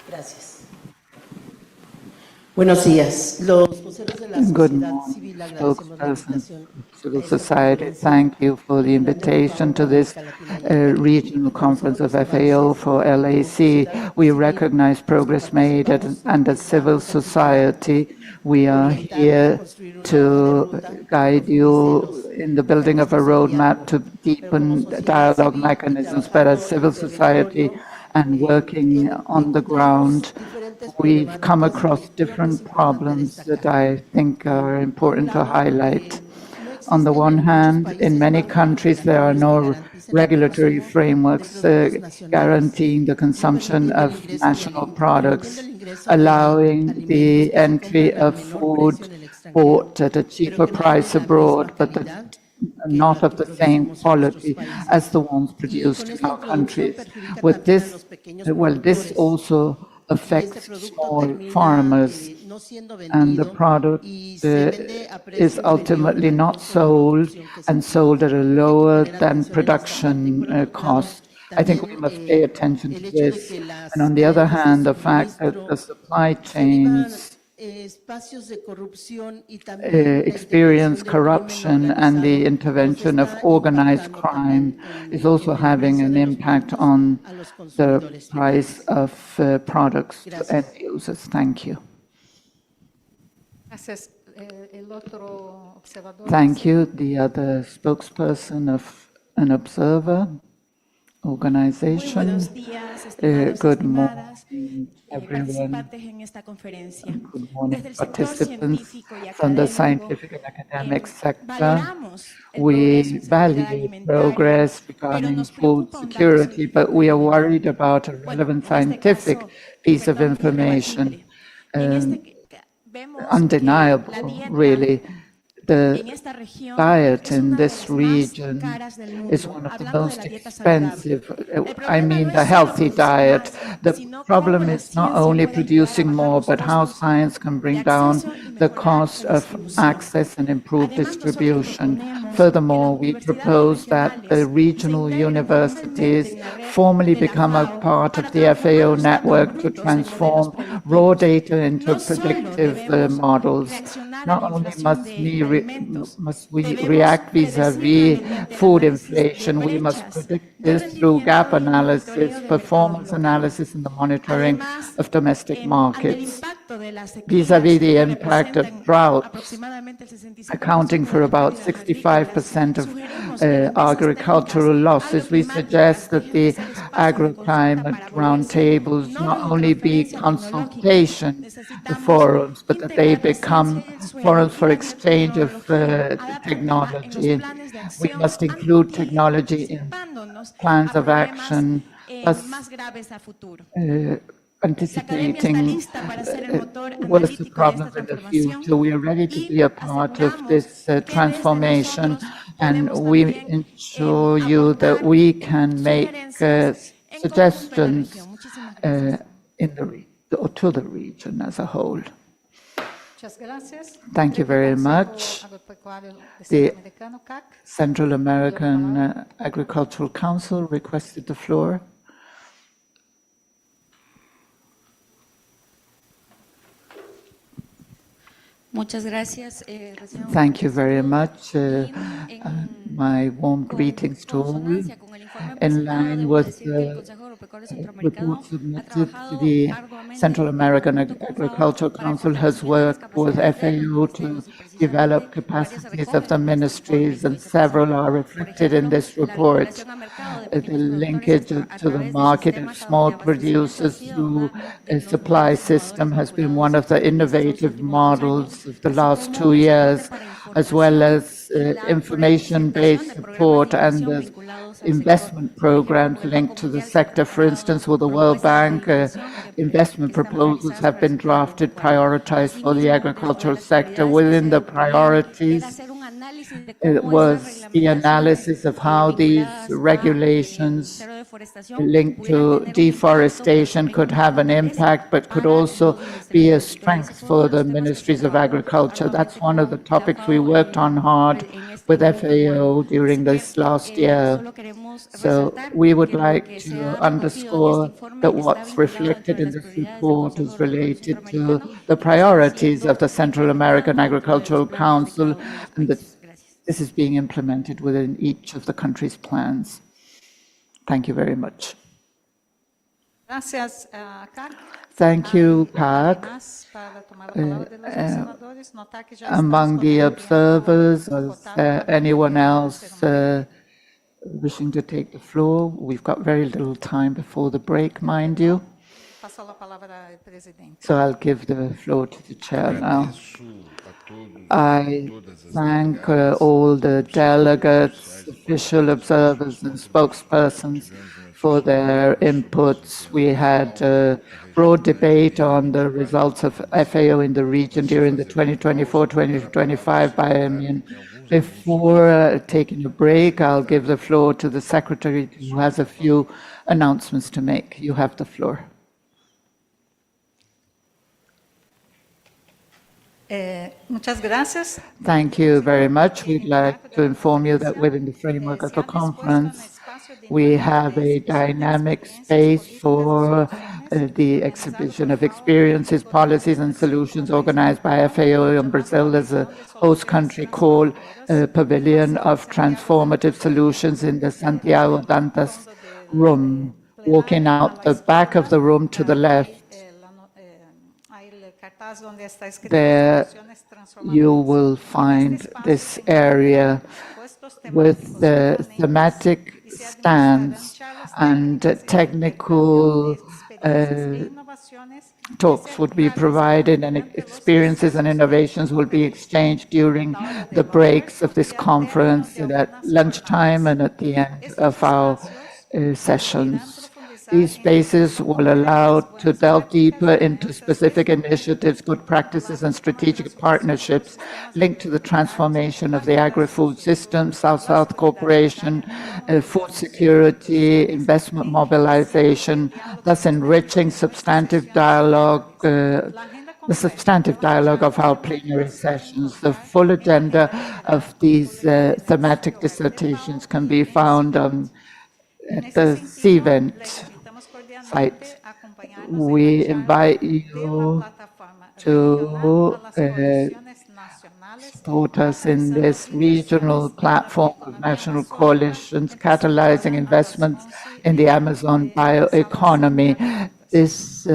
M: Gracias. Buenos días. Los voceros de la
J: Good
M: sociedad
J: morning,
M: civil agradecemos la
J: spokesperson
M: invitación.
J: of civil society. Thank you for the invitation to this regional conference of FAO for LAC. We recognize progress made and as civil society, we are here to guide you in the building of a roadmap to deepen dialogue mechanisms, but as civil society and working on the ground, we've come across different problems that I think are important to highlight. On the one hand, in many countries, there are no regulatory frameworks guaranteeing the consumption of national products, allowing the entry of food bought at a cheaper price abroad, but not of the same quality as the ones produced in our countries. With this, well, this also affects small farmers, and the product is ultimately not sold and sold at a lower than production cost. I think we must pay attention to this. And on the other hand, the fact that the supply chains experience corruption and the intervention of organized crime is also having an impact on the price of products to end users. Thank you. Thank you. The other spokesperson of an observer organization. Good morning, everyone. Good morning, participants from the scientific and academic sector. We value progress regarding food security, but we are worried about a relevant scientific piece of information. Undeniable, really. The diet in this region is one of the most expensive, I mean the healthy diet. The problem is not only producing more, but how science can bring down the cost of access and improve distribution. Furthermore, we propose that the regional universities formally become a part of the FAO network to transform raw data into predictive models. Not only must we react vis-à-vis food inflation, we must predict this through gap analysis, performance analysis, and the monitoring of domestic markets. vis-à-vis the impact of droughts, accounting for about 65% of agricultural losses. We suggest that the agroclimate roundtables not only be consultation forums, but that they become forums for exchange of technology. We must include technology in plans of action, thus anticipating worse problems in the future. We are ready to be a part of this transformation, and we ensure you that we can make suggestions to the region as a whole. Thank you very much. The Central American Agricultural Council requested the floor. Thank you very much. My warm greetings to all. In line with the report submitted to the Central American Agricultural Council has worked with FAO to develop capacities of the ministries, and several are reflected in this report. The linkage to the market of small producers through a supply system has been one of the innovative models of the last 2 years, as well as information-based support and the investment programs linked to the sector. For instance, with the World Bank, investment proposals have been drafted, prioritized for the agricultural sector. Within the priorities, it was the analysis of how these regulations linked to deforestation could have an impact, but could also be a strength for the ministries of agriculture. That's one of the topics we worked on hard with FAO during this last year. So we would like to underscore that what's reflected in this report is related to the priorities of the Central American Agricultural Council, and that this is being implemented within each of the country's plans. Thank you very much. Thank you, Kak. Among the observers, is anyone else wishing to take the floor? We've got very little time before the break, mind you. So I'll give the floor to the chair now. I thank all the delegates, official observers, and spokespersons for their inputs. We had a broad debate on the results of FAO in the region during the 2024-2025 biennium. Before taking a break, I'll give the floor to the Secretary, who has a few announcements to make. You have the floor. Thank you very much. We'd like to inform you that within the framework of the conference, we have a dynamic space for the exhibition of experiences, policies, and solutions organized by FAO in Brazil as a host country, called Pavilion of Transformative Solutions in the Santiago Dantas room. Walking out the back of the room to the left, there you will find this area with the thematic stands, and technical talks would be provided, and experiences and innovations will be exchanged during the breaks of this conference at lunchtime and at the end of our sessions. These spaces will allow to delve deeper into specific initiatives, good practices, and strategic partnerships linked to the transformation of the agri-food system, South-South cooperation, food security, investment mobilization, thus enriching substantive dialogue, the substantive dialogue of our plenary sessions. The full agenda of these thematic dissertations can be found at the CVent site. We invite you to support us in this regional platform of national coalitions catalyzing investments in the Amazon bioeconomy. This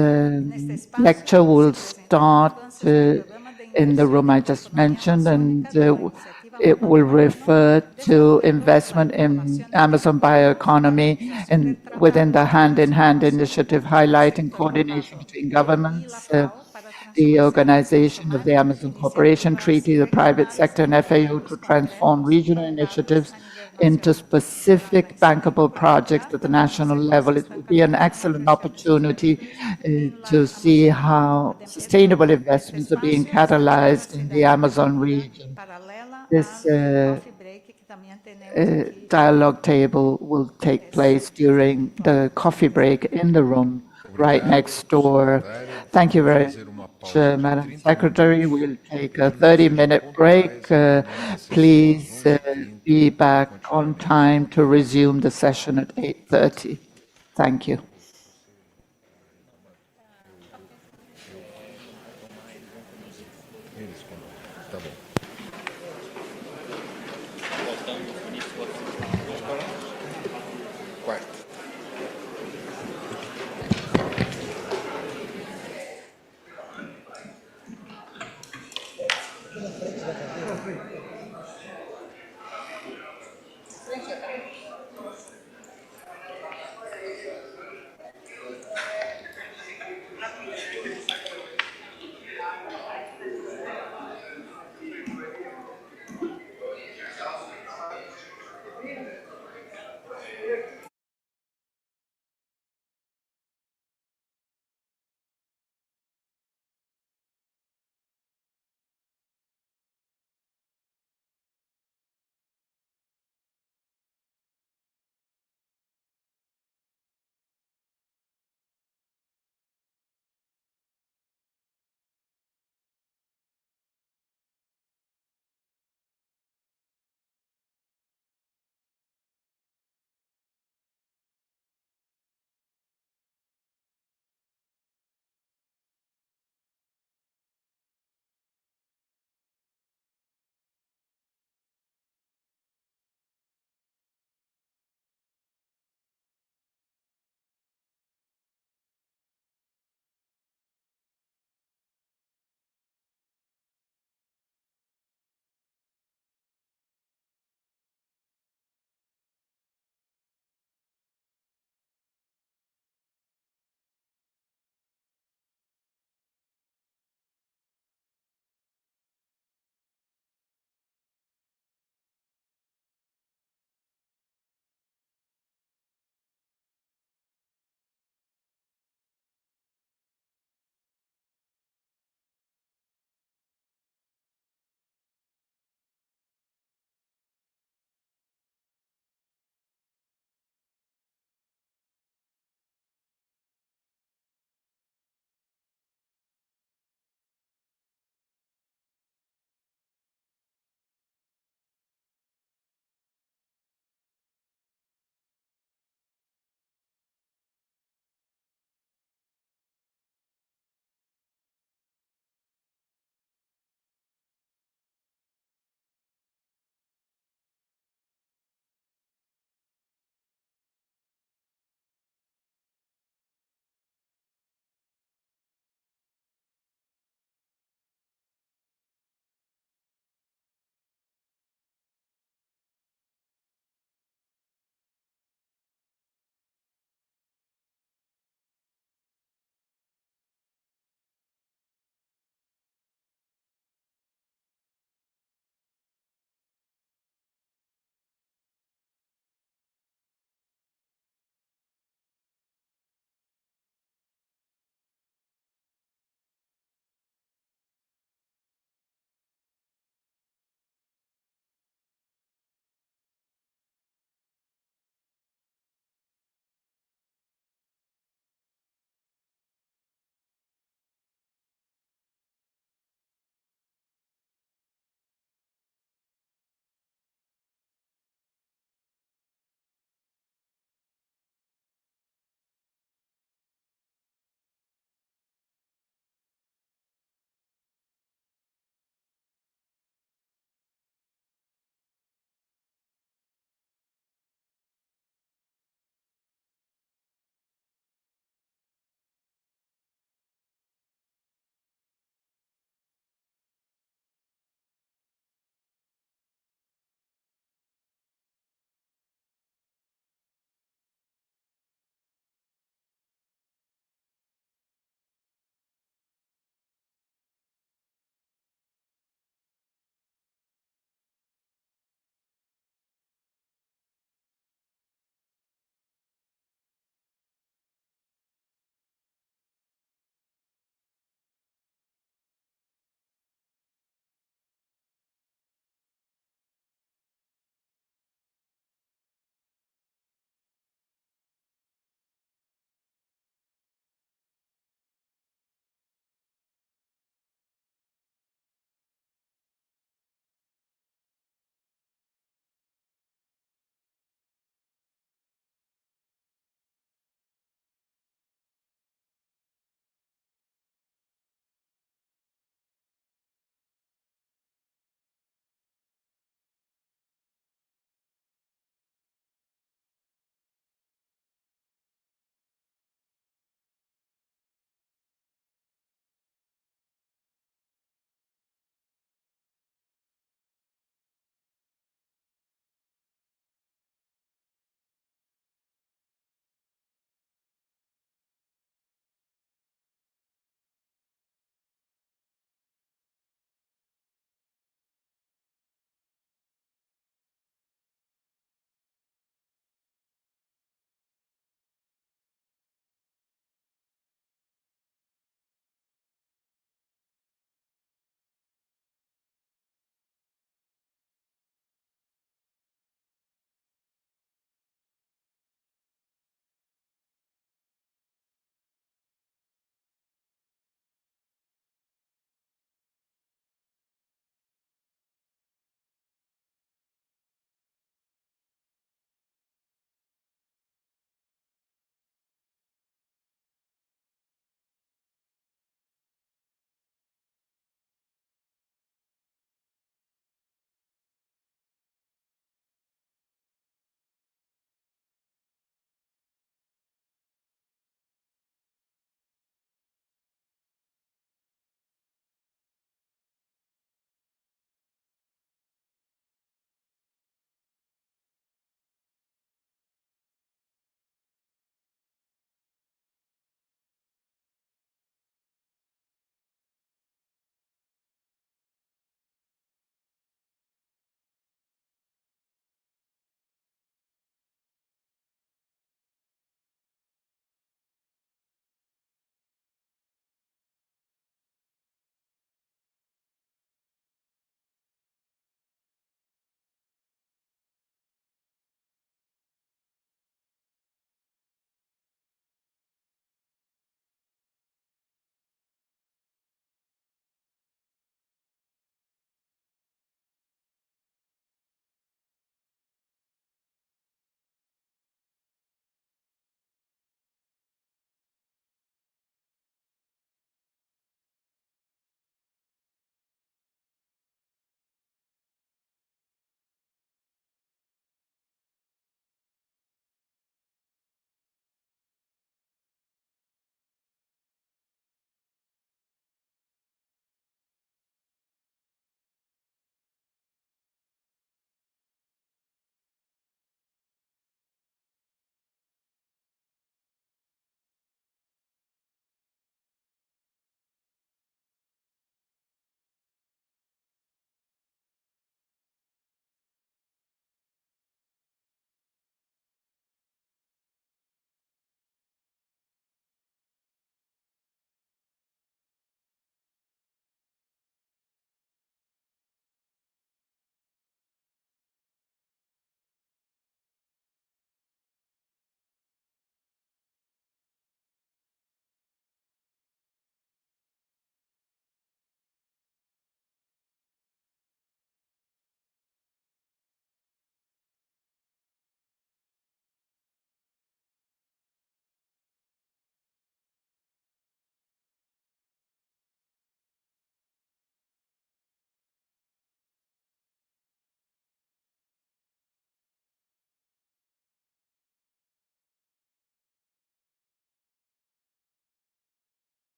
J: lecture will start in the room I just mentioned, and it will refer to investment in Amazon bioeconomy and within the hand-in-hand initiative, highlighting coordination between governments, the organization of the Amazon Cooperation Treaty, the private sector, and FAO to transform regional initiatives into specific bankable projects at the national level. It will be an excellent opportunity to see how sustainable investments are being catalyzed in the Amazon region. This dialogue table will take place during the coffee break in the room right next door. Thank you very much, Madam Secretary. We'll take a 30-minute break. Please be back on time to resume the session at 8:30. Thank you.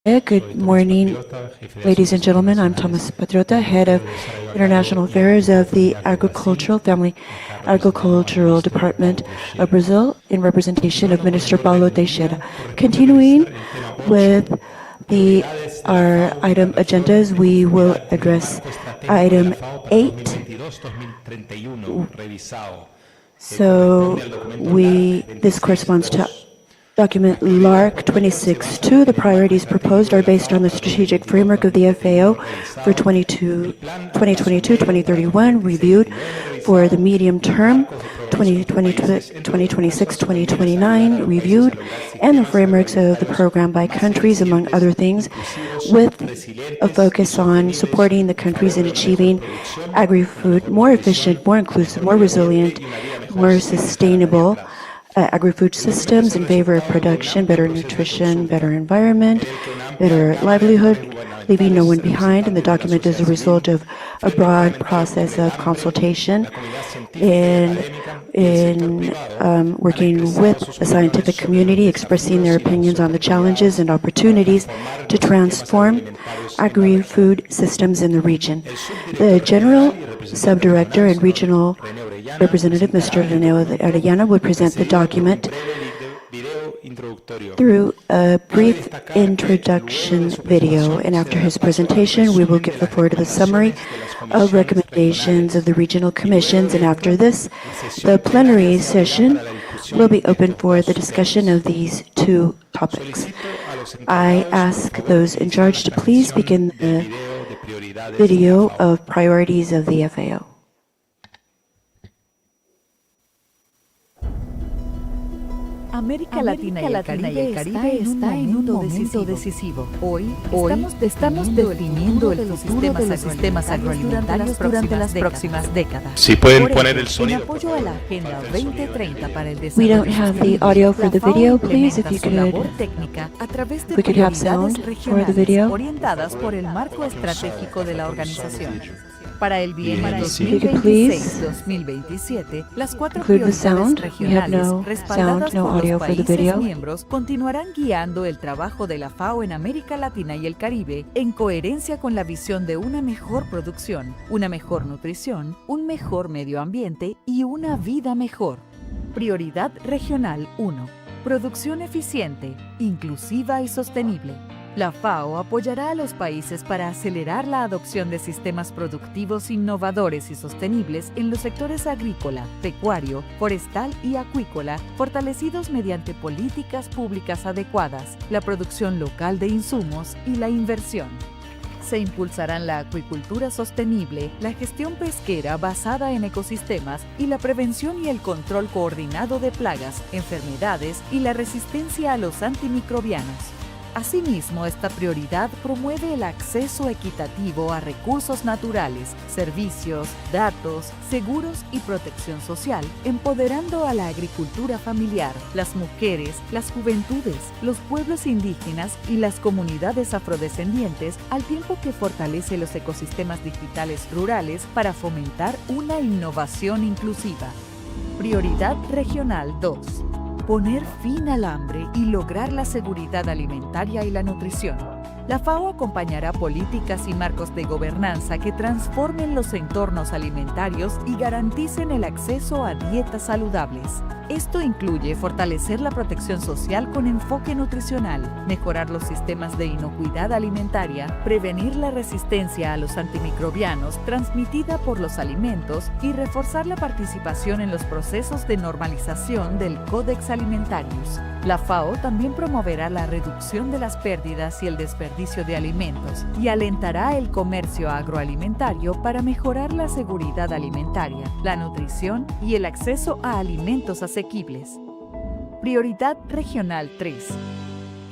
N: Good morning, ladies and gentlemen. I'm Thomas Patriota, Head of International Affairs of the Agricultural Department of Brazil, in representation of Minister Paulo Teixeira. Continuing with our item agendas, we will address item 8. So this corresponds to document LARC 26-2. The priorities proposed are based on the strategic framework of the FAO for 2022-2031, reviewed for the medium term 2026-2029, reviewed, and the frameworks of the program by countries, among other things, with a focus on supporting the countries in achieving agri-food more efficient, more inclusive, more resilient, more sustainable agri-food systems in favor of production, better nutrition, better environment, better livelihood, leaving no one behind. And the document is a result of a broad process of consultation in working with the scientific community, expressing their opinions on the challenges and opportunities to transform agri-food systems in the region. The General Subdirector and Regional Representative, Mr. Reneo Arellana, will present the document through a brief introduction video, and after his presentation, we will give the floor to the summary of recommendations of the regional commissions, and after this, the plenary session will be open for the discussion of these two topics. I ask those in charge to please begin the video of priorities of the FAO.
C: América Latina y el Caribe está en un momento decisivo. Hoy estamos definiendo el futuro de los sistemas agroalimentarios durante las próximas décadas.
B: Si pueden poner el sonido.
C: En apoyo a la Agenda 2030 para el
N: We
C: desarrollo
N: don't have the audio for the video. Please, if you
C: su labor
N: could,
C: técnica a través de
N: we could have sound
C: prioridades
N: for the video.
C: regionales orientadas por el marco estratégico de la organización. Para el bienio
N: If you could please
C: 2026-2027, las cuatro
N: include the
C: prioridades
N: sound. We have
C: regionales
N: no
C: respaldadas
N: sound, no
C: por
N: audio
C: los
N: for the
C: países
N: video.
C: miembros continuarán guiando el trabajo de la FAO en América Latina y el Caribe en coherencia con la visión de una mejor producción, una mejor nutrición, un mejor medio ambiente y una vida mejor. Prioridad regional 1. Producción eficiente, inclusiva y sostenible. La FAO apoyará a los países para acelerar la adopción de sistemas productivos innovadores y sostenibles en los sectores agrícola, pecuario, forestal y acuícola, fortalecidos mediante políticas públicas adecuadas, la producción local de insumos y la inversión. Se impulsarán la acuicultura sostenible, la gestión pesquera basada en ecosistemas y la prevención y el control coordinado de plagas, enfermedades y la resistencia a los antimicrobianos. Asimismo, esta prioridad promueve el acceso equitativo a recursos naturales, servicios, datos, seguros y protección social, empoderando a la agricultura familiar, las mujeres, las juventudes, los pueblos indígenas y las comunidades afrodescendientes, al tiempo que fortalece los ecosistemas digitales rurales para fomentar una innovación inclusiva. Prioridad regional 2. Poner fin al hambre y lograr la seguridad alimentaria y la nutrición. La FAO acompañará políticas y marcos de gobernanza que transformen los entornos alimentarios y garanticen el acceso a dietas saludables. Esto incluye fortalecer la protección social con enfoque nutricional, mejorar los sistemas de inocuidad alimentaria, prevenir la resistencia a los antimicrobianos transmitida por los alimentos y reforzar la participación en los procesos de normalización del Codex Alimentarius. La FAO también promoverá la reducción de las pérdidas y el desperdicio de alimentos y alentará el comercio agroalimentario para mejorar la seguridad alimentaria, la nutrición y el acceso a alimentos asequibles. Prioridad regional 3.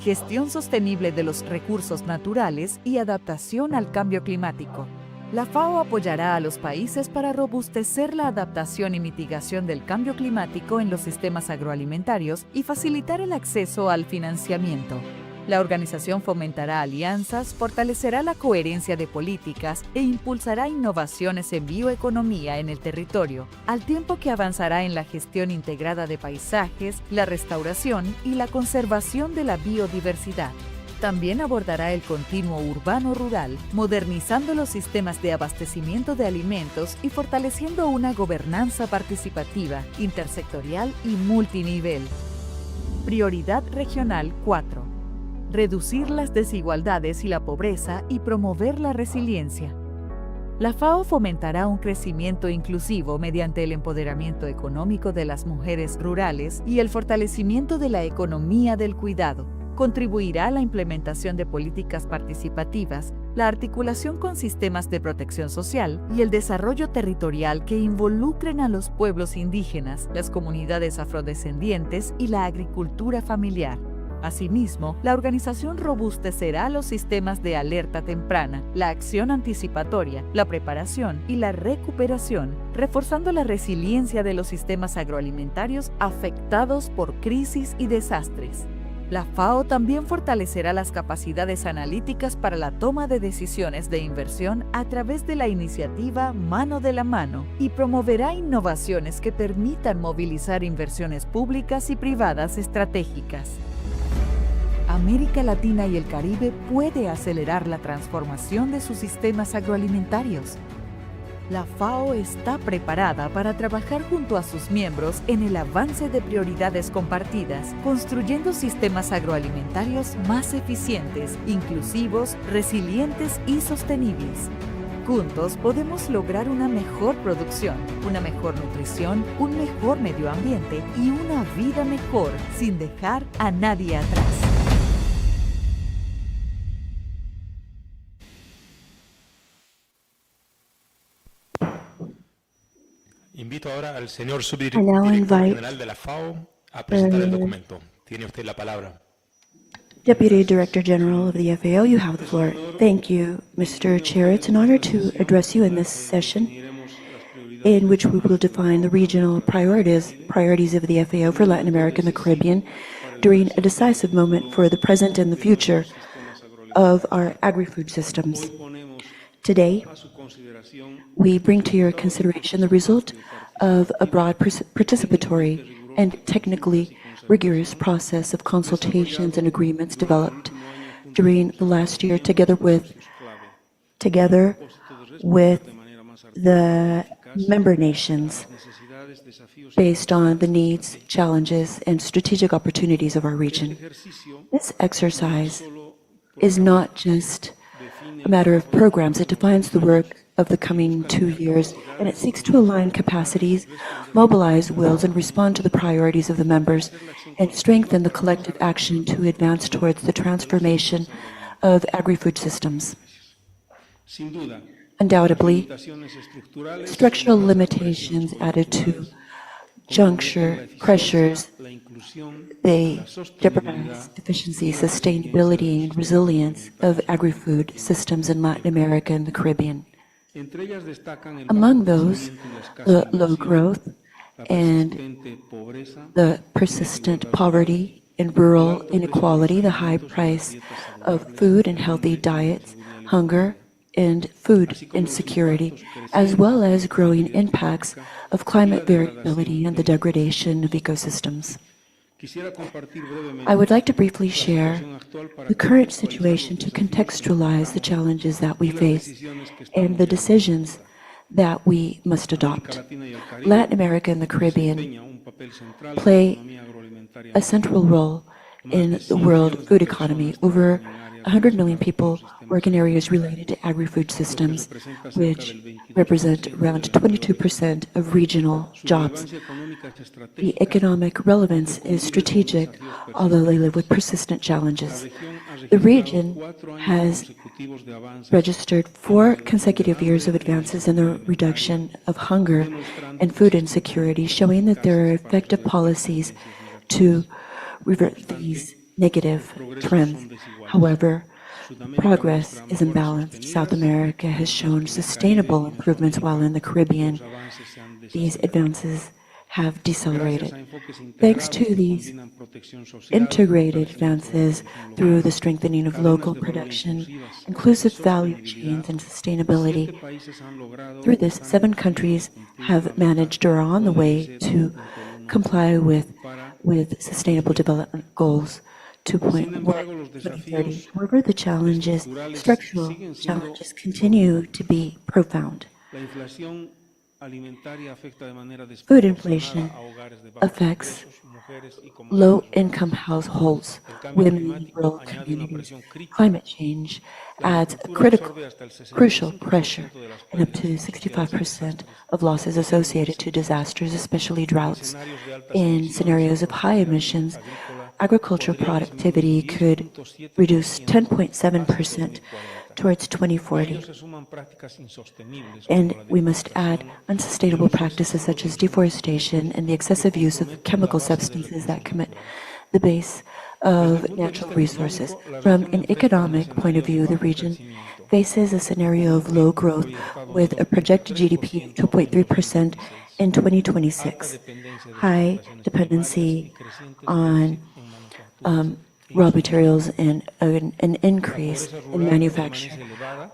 C: Gestión sostenible de los recursos naturales y adaptación al cambio climático. La FAO apoyará a los países para robustecer la adaptación y mitigación del cambio climático en los sistemas agroalimentarios y facilitar el acceso al financiamiento. La organización fomentará alianzas, fortalecerá la coherencia de políticas e impulsará innovaciones en bioeconomía en el territorio, al tiempo que avanzará en la gestión integrada de paisajes, la restauración y la conservación de la biodiversidad. También abordará el continuo urbano-rural, modernizando los sistemas de abastecimiento de alimentos y fortaleciendo una gobernanza participativa, intersectorial y multinivel. Prioridad regional 4. Reducir las desigualdades y la pobreza y promover la resiliencia. La FAO fomentará un crecimiento inclusivo mediante el empoderamiento económico de las mujeres rurales y el fortalecimiento de la economía del cuidado. Contribuirá a la implementación de políticas participativas, la articulación con sistemas de protección social y el desarrollo territorial que involucren a los pueblos indígenas, las comunidades afrodescendientes y la agricultura familiar. Asimismo, la organización robustecerá los sistemas de alerta temprana, la acción anticipatoria, la preparación y la recuperación, reforzando la resiliencia de los sistemas agroalimentarios afectados por crisis y desastres. La FAO también fortalecerá las capacidades analíticas para la toma de decisiones de inversión a través de la iniciativa Mano de la Mano y promoverá innovaciones que permitan movilizar inversiones públicas y privadas estratégicas. América Latina y el Caribe puede acelerar la transformación de sus sistemas agroalimentarios. La FAO está preparada para trabajar junto a sus miembros en el avance de prioridades compartidas, construyendo sistemas agroalimentarios más eficientes, inclusivos, resilientes y sostenibles. Juntos podemos lograr una mejor producción, una mejor nutrición, un mejor medio ambiente y una vida mejor, sin dejar a nadie atrás.
O: Invito ahora al señor
N: I now
O: subdirector
N: invite
O: general de la FAO a presentar el documento. Tiene usted la palabra.
N: Deputy Director General of the FAO, you have the floor. Thank you, Mr. Chair. It's an honor to address you in this session in which we will define the regional priorities of the FAO for Latin America and the Caribbean during a decisive moment for the present and the future of our agri-food systems. Today, we bring to your consideration the result of a broad participatory and technically rigorous process of consultations and agreements developed during the last year together with the member nations based on the needs, challenges, and strategic opportunities of our region. This exercise is not just a matter of programs. It defines the work of the coming 2 years, and it seeks to align capacities, mobilize wills, and respond to the priorities of the members, and strengthen the collective action to advance towards the transformation of agri-food systems. Undoubtedly, structural limitations added to juncture pressures, they jeopardize efficiency, sustainability, and resilience of agri-food systems in Latin America and the Caribbean. Among those, the low growth and the persistent poverty and rural inequality, the high price of food and healthy diets, hunger, and food insecurity, as well as growing impacts of climate variability and the degradation of ecosystems. I would like to briefly share the current situation to contextualize the challenges that we face and the decisions that we must adopt. Latin America and the Caribbean play a central role in the world food economy. Over 100 million people work in areas related to agri-food systems, which represent around 22% of regional jobs. The economic relevance is strategic, although they live with persistent challenges. The region has registered 4 consecutive years of advances in the reduction of hunger and food insecurity, showing that there are effective policies to revert these negative trends. However, progress is imbalanced. South America has shown sustainable improvements, while in the Caribbean, these advances have decelerated. Thanks to these integrated advances through the strengthening of local production, inclusive value chains, and sustainability, through this, 7 countries have managed or are on the way to comply with sustainable development goals 2.1 2030. However, the structural challenges continue to be profound. Food inflation affects low-income households, women in rural communities. Climate change adds a crucial pressure, and up to 65% of losses associated to disasters, especially droughts. In scenarios of high emissions, agricultural productivity could reduce 10.7% towards 2040. And we must add unsustainable practices such as deforestation and the excessive use of chemical substances that commit the base of natural resources. From an economic point of view, the region faces a scenario of low growth with a projected GDP of 2.3% in 2026, high dependency on raw materials and an increase in manufacture.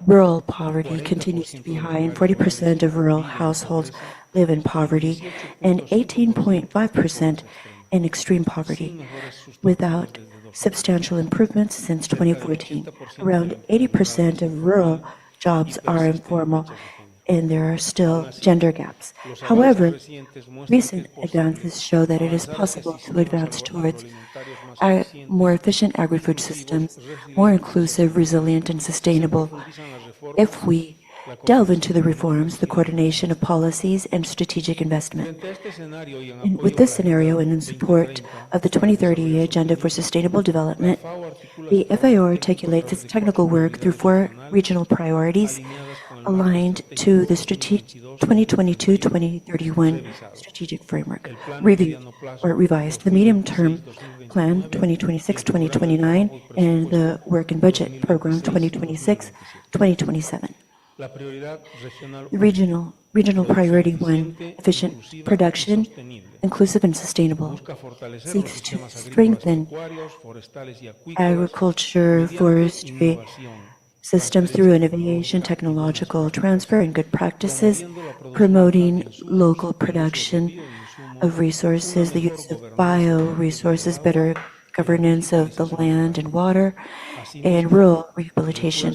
N: Rural poverty continues to be high, and 40% of rural households live in poverty, and 18.5% in extreme poverty, without substantial improvements since 2014. Around 80% of rural jobs are informal, and there are still gender gaps. However, recent advances show that it is possible to advance towards more efficient agri-food systems, more inclusive, resilient, and sustainable, if we delve into the reforms, the coordination of policies, and strategic investment. And with this scenario, and in support of the 2030 Agenda for Sustainable Development, the FAO articulates its technical work through 4 regional priorities aligned to the 2022-2031 strategic framework, revised the medium-term plan 2026-2029, and the work and budget program 2026-2027. Regional priority 1, efficient production, inclusive and sustainable, seeks to strengthen agriculture, forestry, systems through innovation, technological transfer, and good practices, promoting local production of resources, the use of bioresources, better governance of the land and water, and rural rehabilitation.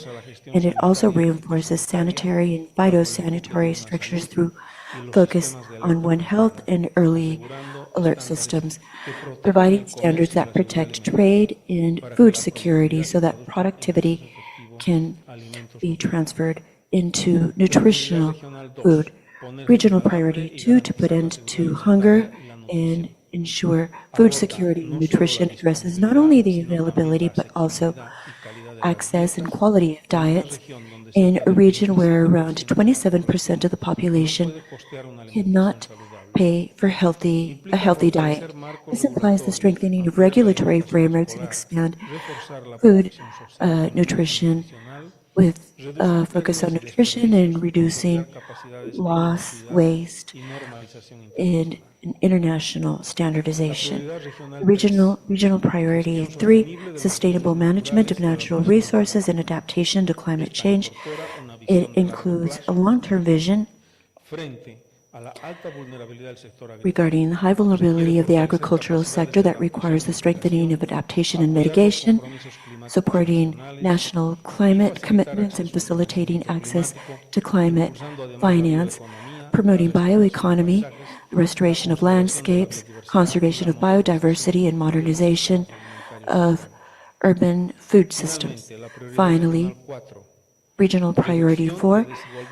N: And it also reinforces sanitary and phytosanitary structures through focus on One Health and early alert systems, providing standards that protect trade and food security so that productivity can be transferred into nutritional food. Regional priority 2, to put end to hunger and ensure food security and nutrition, addresses not only the availability but also access and quality of diets in a region where around 27% of the population cannot pay for a healthy diet. This implies the strengthening of regulatory frameworks and expand food nutrition with focus on nutrition and reducing loss, waste, and international standardization. Regional priority 3, sustainable management of natural resources and adaptation to climate change. It includes a long-term vision regarding the high vulnerability of the agricultural sector that requires the strengthening of adaptation and mitigation, supporting national climate commitments and facilitating access to climate finance, promoting bioeconomy, restoration of landscapes, conservation of biodiversity, and modernization of urban food systems. Finally, regional priority 4,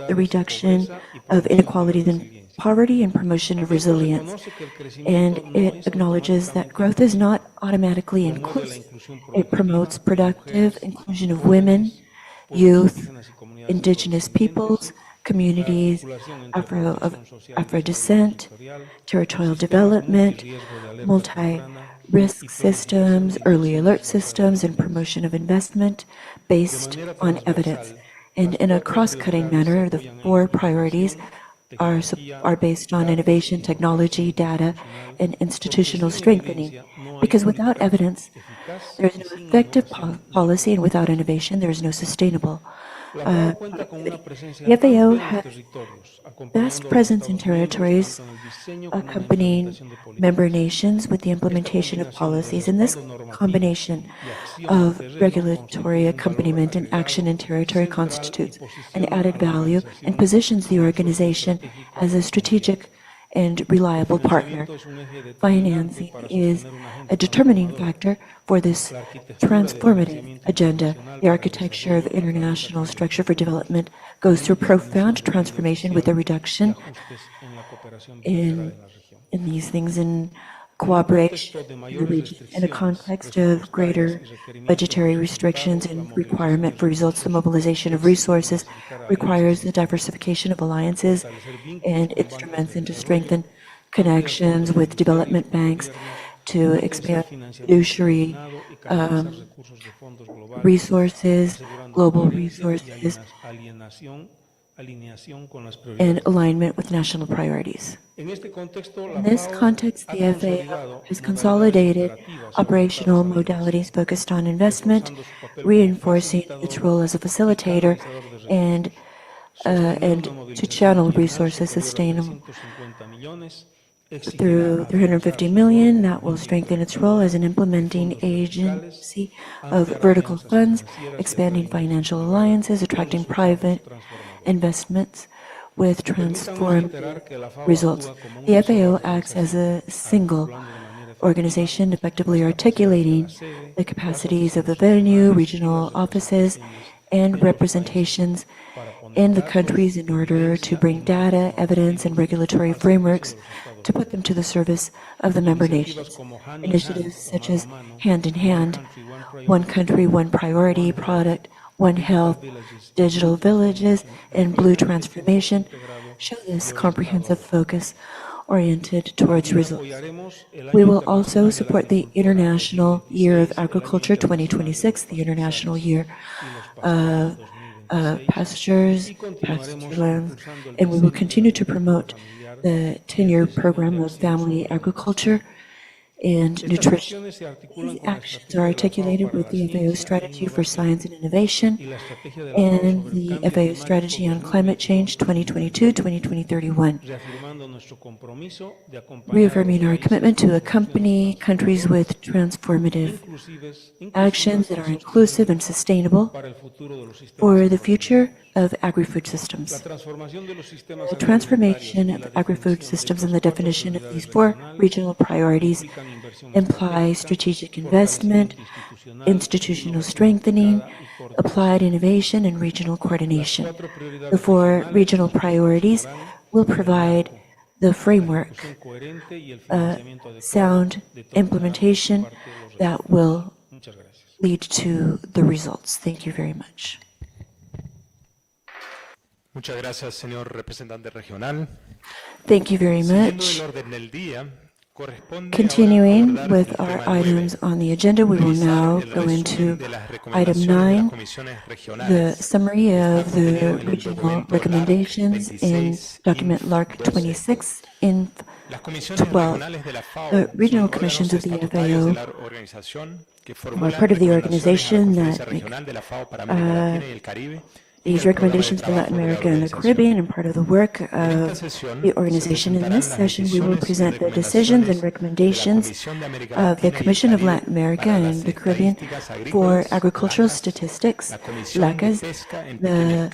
N: the reduction of inequality and poverty and promotion of resilience. And it acknowledges that growth is not automatically inclusive. It promotes productive inclusion of women, youth, indigenous peoples, communities, Afro descent, territorial development, multi-risk systems, early alert systems, and promotion of investment based on evidence. And in a cross-cutting manner, the 4 priorities are based on innovation, technology, data, and institutional strengthening. Because without evidence, there is no effective policy, and without innovation, there is no sustainable The FAO has vast presence in territories accompanying member nations with the implementation of policies, and this combination of regulatory accompaniment and action in territory constitutes an added value and positions the organization as a strategic and reliable partner. Financing is a determining factor for this transformative agenda. The architecture of international structure for development goes through profound transformation with a reduction in these things in cooperation in the region. In a context of greater budgetary restrictions and requirement for results, the mobilization of resources requires the diversification of alliances and instruments and to strengthen connections with development banks to expand fiduciary resources, global resources, in alignment with national priorities. In this context, the FAO has consolidated operational modalities focused on investment, reinforcing its role as a facilitator and to channel resources sustainable. Through 350 million, that will strengthen its role as an implementing agency of vertical funds, expanding financial alliances, attracting private investments with transformed results. The FAO acts as a single organization, effectively articulating the capacities of the venue, regional offices, and representations in the countries in order to bring data, evidence, and regulatory frameworks to put them to the service of the member nations. Initiatives such as Hand in Hand, One Country, One Priority, Product, One Health, Digital Villages, and Blue Transformation show this comprehensive focus oriented towards results. We will also support the International Year of Agriculture 2026, the International Year of Pastures, pasturelands, and we will continue to promote the 10-year program of family agriculture and nutrition. These actions are articulated with the FAO strategy for science and innovation and the FAO strategy on climate change 2022-2031, reaffirming our commitment to accompany countries with transformative actions that are inclusive and sustainable for the future of agri-food systems. The transformation of agri-food systems and the definition of these 4 regional priorities imply strategic investment, institutional strengthening, applied innovation, and regional coordination. The 4 regional priorities will provide the framework, sound implementation that will lead to the results. Thank you very much.
O: Muchas gracias, señor representante regional.
N: Thank you very much. Continuing with our items on the agenda, we will now go into item 9, the summary of the regional recommendations in document LARC 26 in 12. The regional commissions of the FAO are part of the organization that these recommendations for Latin America and the Caribbean and part of the work of the organization. In this session, we will present the decisions and recommendations of the Commission of Latin America and the Caribbean for Agricultural Statistics, LACAS, the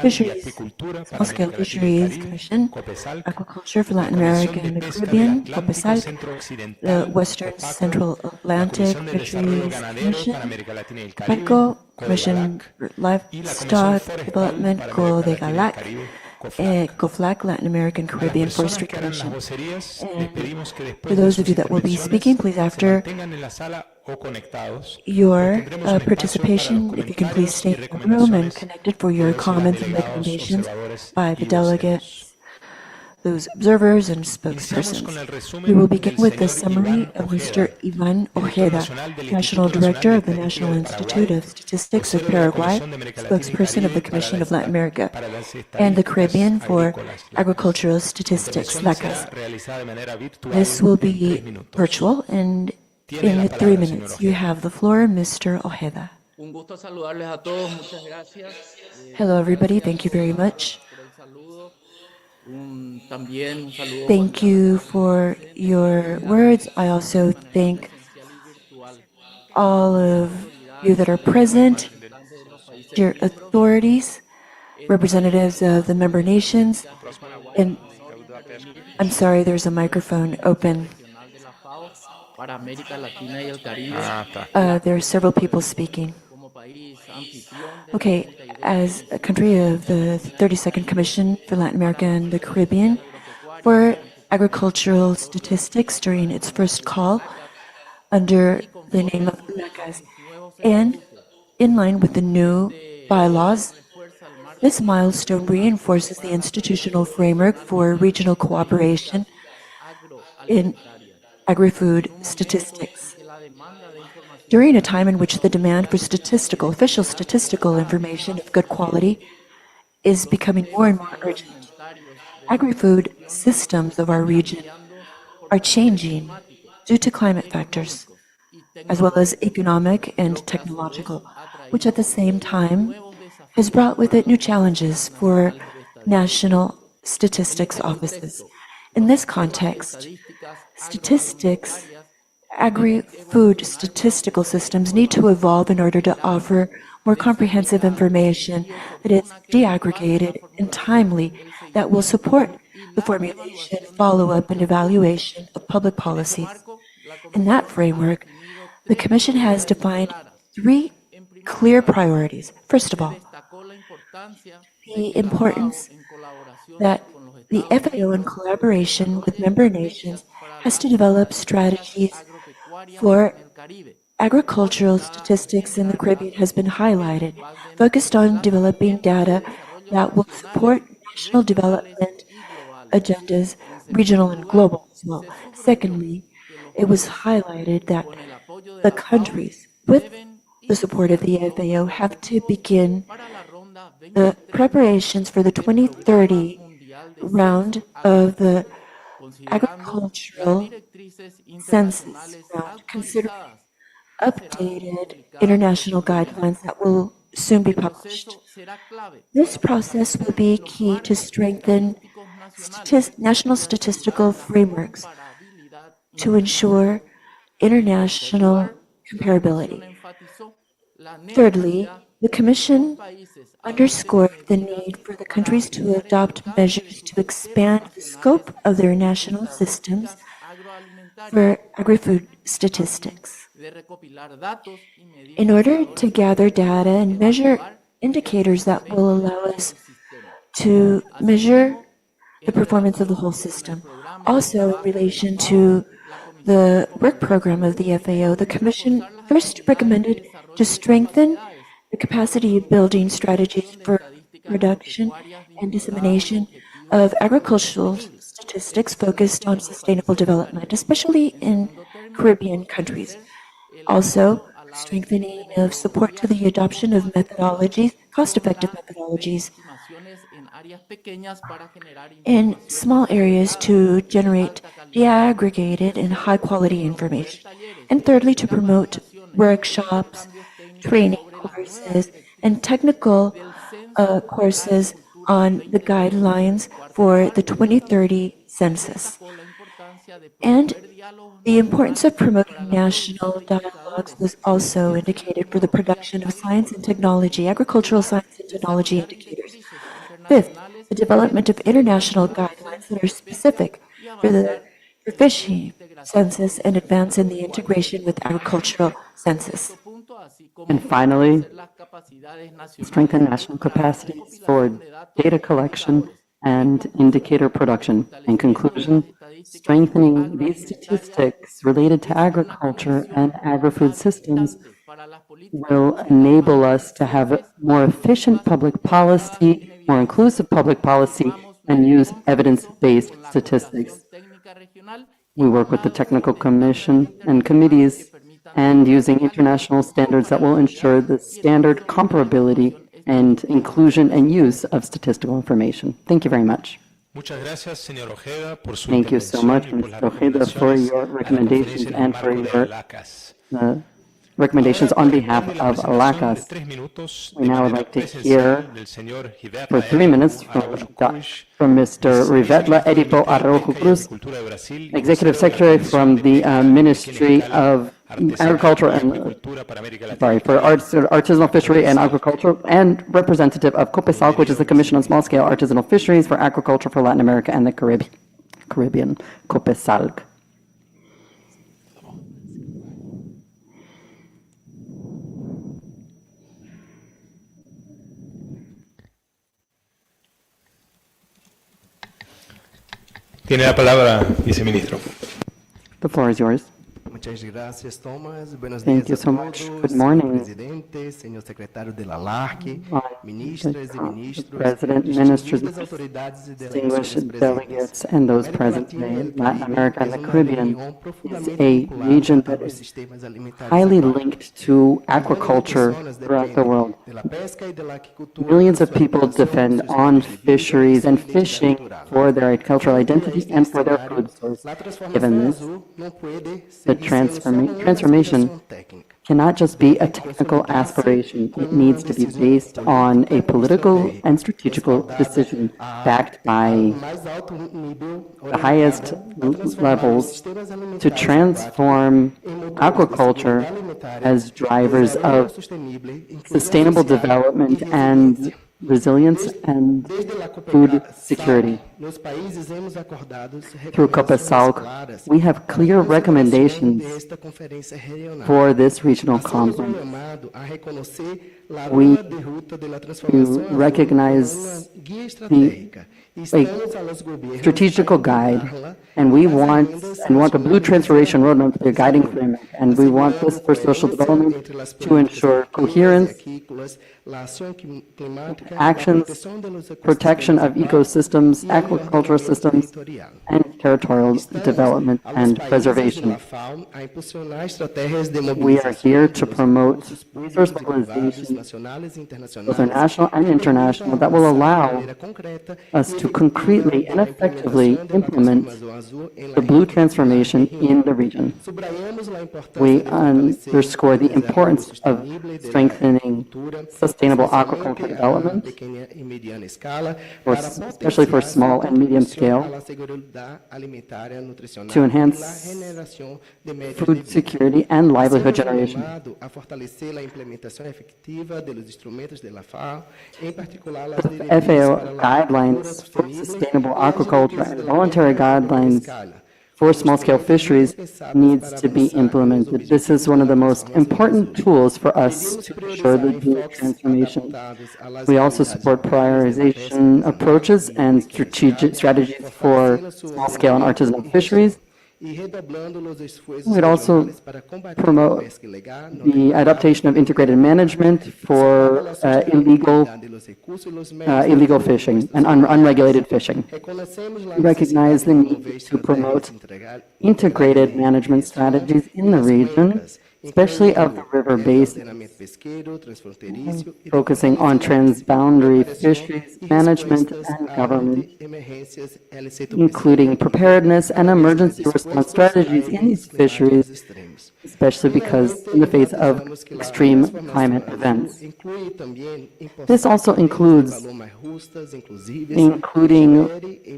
N: Fisheries, Small-Scale Fisheries Commission, Aquaculture for Latin America and the Caribbean, COPESAL, the Western Central Atlantic Fisheries Commission, PACO, Commission for Livestock Development, COFLAC, Latin American Caribbean Forestry Commission. And for those of you that will be speaking, please, after your participation, if you can please stay in the room and connected for your comments and recommendations by the delegates, those observers and spokespersons. We will begin with the summary of Mr. Ivan Ojeda, National Director of the National Institute of Statistics of Paraguay, spokesperson of the Commission of Latin America and the Caribbean for Agricultural Statistics, LACAS. This will be virtual, and in 3 minutes, you have the floor, Mr. Ojeda. Hello, everybody. Thank you very much. Thank you for your words. I also thank all of you that are present, your authorities, representatives of the member nations, and I'm sorry, there's a microphone open. There are several people speaking. Okay, as a country of the 32nd Commission for Latin America and the Caribbean, for agricultural statistics during its first call under the name of LACAS, and in line with the new bylaws, this milestone reinforces the institutional framework for regional cooperation in agri-food statistics. During a time in which the demand for official statistical information of good quality is becoming more and more urgent, agri-food systems of our region are changing due to climate factors, as well as economic and technological, which at the same time has brought with it new challenges for national statistics offices. In this context, agri-food statistical systems need to evolve in order to offer more comprehensive information that is deaggregated and timely that will support the formulation, follow-up, and evaluation of public policies. In that framework, the Commission has defined 3 clear priorities. First of all, the importance that the FAO, in collaboration with member nations, has to develop strategies for agricultural statistics in the Caribbean has been highlighted, focused on developing data that will support national development agendas, regional and global as well. Secondly, it was highlighted that the countries, with the support of the FAO, have to begin the preparations for the 2030 round of the agricultural census round, considering updated international guidelines that will soon be published. This process will be key to strengthen national statistical frameworks to ensure international comparability. Thirdly, the Commission underscored the need for the countries to adopt measures to expand the scope of their national systems for agri-food statistics. In order to gather data and measure indicators that will allow us to measure the performance of the whole system. Also, in relation to the work program of the FAO, the Commission first recommended to strengthen the capacity building strategies for production and dissemination of agricultural statistics focused on sustainable development, especially in Caribbean countries. Also, strengthening of support to the adoption of methodologies, cost-effective methodologies in small areas to generate deaggregated and high-quality information. And thirdly, to promote workshops, training courses, and technical courses on the guidelines for the 2030 census. And the importance of promoting national dialogues was also indicated for the production of science and technology, agricultural science and technology indicators. Fifth, the development of international guidelines that are specific for fishing census and advance in the integration with agricultural census.
P: And finally, strengthen national capacities for data collection and indicator production. In conclusion, strengthening these statistics related to agriculture and agri-food systems will enable us to have more efficient public policy, more inclusive public policy, and use evidence-based statistics. We work with the Technical Commission and committees and using international standards that will ensure the standard comparability and inclusion and use of statistical information. Thank you very much. Thank you so much, Mr. Ojeda, for your recommendations and for your recommendations on behalf of LACAS. We now would like to hear for 3 minutes from Mr. Rivetla Edipo Araujo Cruz, Executive Secretary from the Ministry of Agriculture and, for Artisanal Fishery and Agriculture, and representative of COPESALC, which is the Commission on Small-Scale Artisanal Fisheries for Agriculture for Latin America and the Caribbean, COPESALC.
O: Tiene la palabra, viceministro.
P: The floor is yours.
Q: Muchas gracias, Thomas. Buenos
P: Thank
Q: días
P: you
Q: a
P: so much.
Q: todos,
P: Good morning.
Q: presidente, senhor secretário de la LARC, ministras e ministros,
P: President, ministers,
Q: distinguidas autoridades e
P: distinguished
Q: delegações
P: delegates,
Q: presentes.
P: and those present in Latin America and the Caribbean is a region that is highly linked to agriculture throughout the world. Millions of people depend on fisheries and fishing for their cultural identity and for their food source. Given this, the transformation cannot just be a technical aspiration. It needs to be based on a political and strategical decision backed by the highest levels to transform agriculture as drivers of sustainable development and resilience and food security. Through COPESALC, we have clear recommendations for this regional conference. We recognize a strategical guide, and we want the Blue Transformation Roadmap to be a guiding framework, and we want this for social development to ensure coherence, actions, protection of ecosystems, agricultural systems, and territorial development and preservation. We are here to promote resource mobilization, both national and international, that will allow us to concretely and effectively implement the blue transformation in the region. We underscore the importance of strengthening sustainable aquaculture development, especially for small and medium scale, to enhance food security and livelihood generation. The FAO guidelines for sustainable aquaculture and voluntary guidelines for small-scale fisheries needs to be implemented. This is one of the most important tools for us to ensure the blue transformation. We also support prioritization approaches and strategies for small-scale and artisanal fisheries. We'd also promote the adaptation of integrated management for illegal fishing and unregulated fishing. We recognize the need to promote integrated management strategies in the region, especially of the river basin, focusing on transboundary fisheries management and government, including preparedness and emergency response strategies in these fisheries, especially because in the face of extreme climate events. This also includes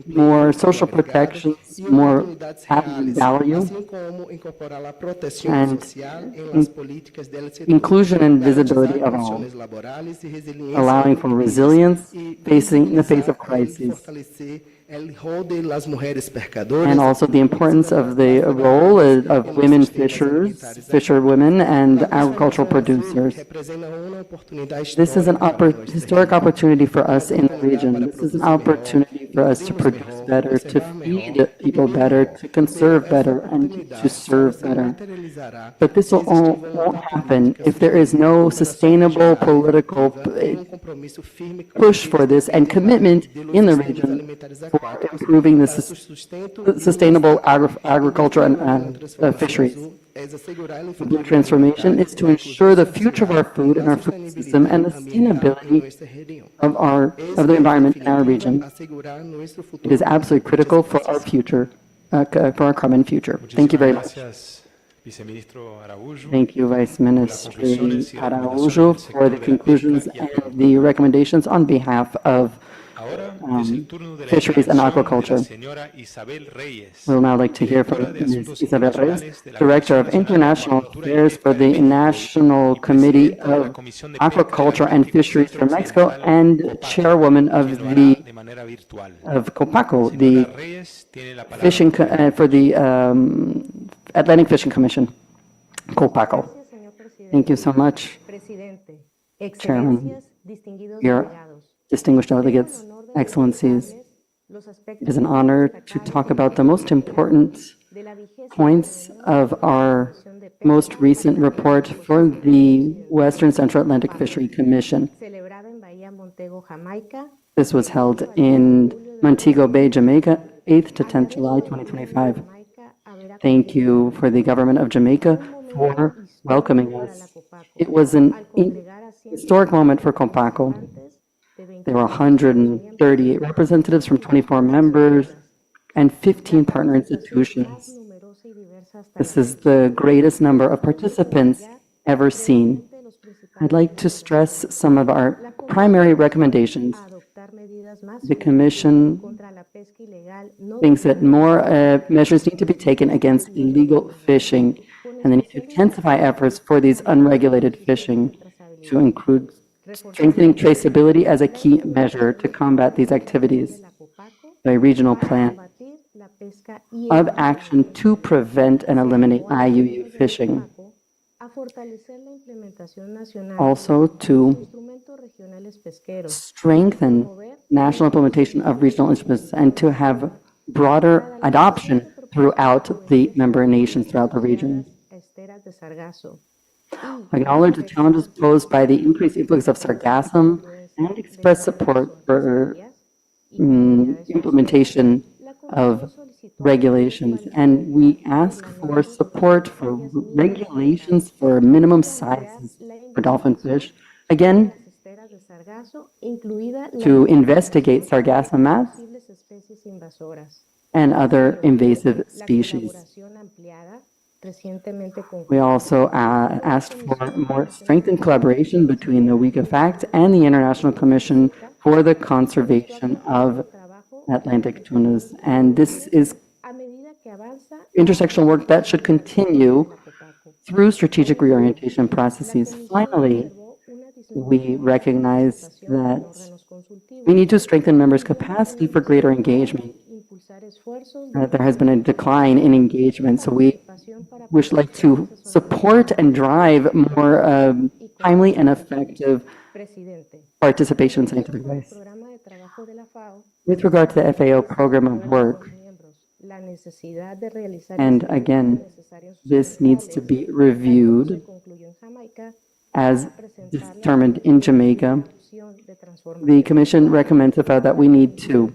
P: more social protections, more added value, and inclusion and visibility of all, allowing for resilience in the face of crises, and also the importance of the role of women fisherwomen and agricultural producers. This is an historic opportunity for us in the region. This is an opportunity for us to produce better, to feed people better, to conserve better, and to serve better. But this won't happen if there is no sustainable political push for this and commitment in the region for improving the sustainable agriculture and fisheries. The blue transformation is to ensure the future of our food and our food system and the sustainability of the environment in our region. It is absolutely critical for our future, for our common future. Thank you very much.
O: Viceministro Araújo.
P: Thank you, Vice Minister Araújo, for the conclusions and the recommendations on behalf of Fisheries and Aquaculture. We will now like to hear from Ms. Isabel Reyes, Director of International Affairs for the National Committee of Aquaculture and Fisheries for Mexico and Chairwoman of COPACO, the fishing for the Atlantic Fishing Commission, COPACO. Thank you so much, Chairman, your distinguished delegates, excellencies. It is an honor to talk about the most important points of our most recent report for the Western Central Atlantic Fishery Commission. This was held in Montego Bay, Jamaica, 8th to 10th July 2025. Thank you for the government of Jamaica for welcoming us. It was an historic moment for COPACO. There were 138 representatives from 24 members and 15 partner institutions. This is the greatest number of participants ever seen. I'd like to stress some of our primary recommendations. The Commission thinks that more measures need to be taken against illegal fishing, and they need to intensify efforts for these unregulated fishing to include strengthening traceability as a key measure to combat these activities. A regional plan of action to prevent and eliminate IUU fishing. Also to strengthen national implementation of regional instruments and to have broader adoption throughout the member nations throughout the region. Acknowledge the challenges posed by the increased influx of sargassum and express support for implementation of regulations. And we ask for support for regulations for minimum sizes for dolphin fish. Again, to investigate sargassum mats and other invasive species. We also asked for more strengthened collaboration between the WICA-FACT and the International Commission for the Conservation of Atlantic Tunas. And this is intersectional work that should continue through strategic reorientation processes. Finally, we recognize that we need to strengthen members' capacity for greater engagement. There has been a decline in engagement, so we would like to support and drive more timely and effective participation in scientific advice. With regard to the FAO program of work, and again, this needs to be reviewed as determined in Jamaica. The Commission recommends the FAO that we need to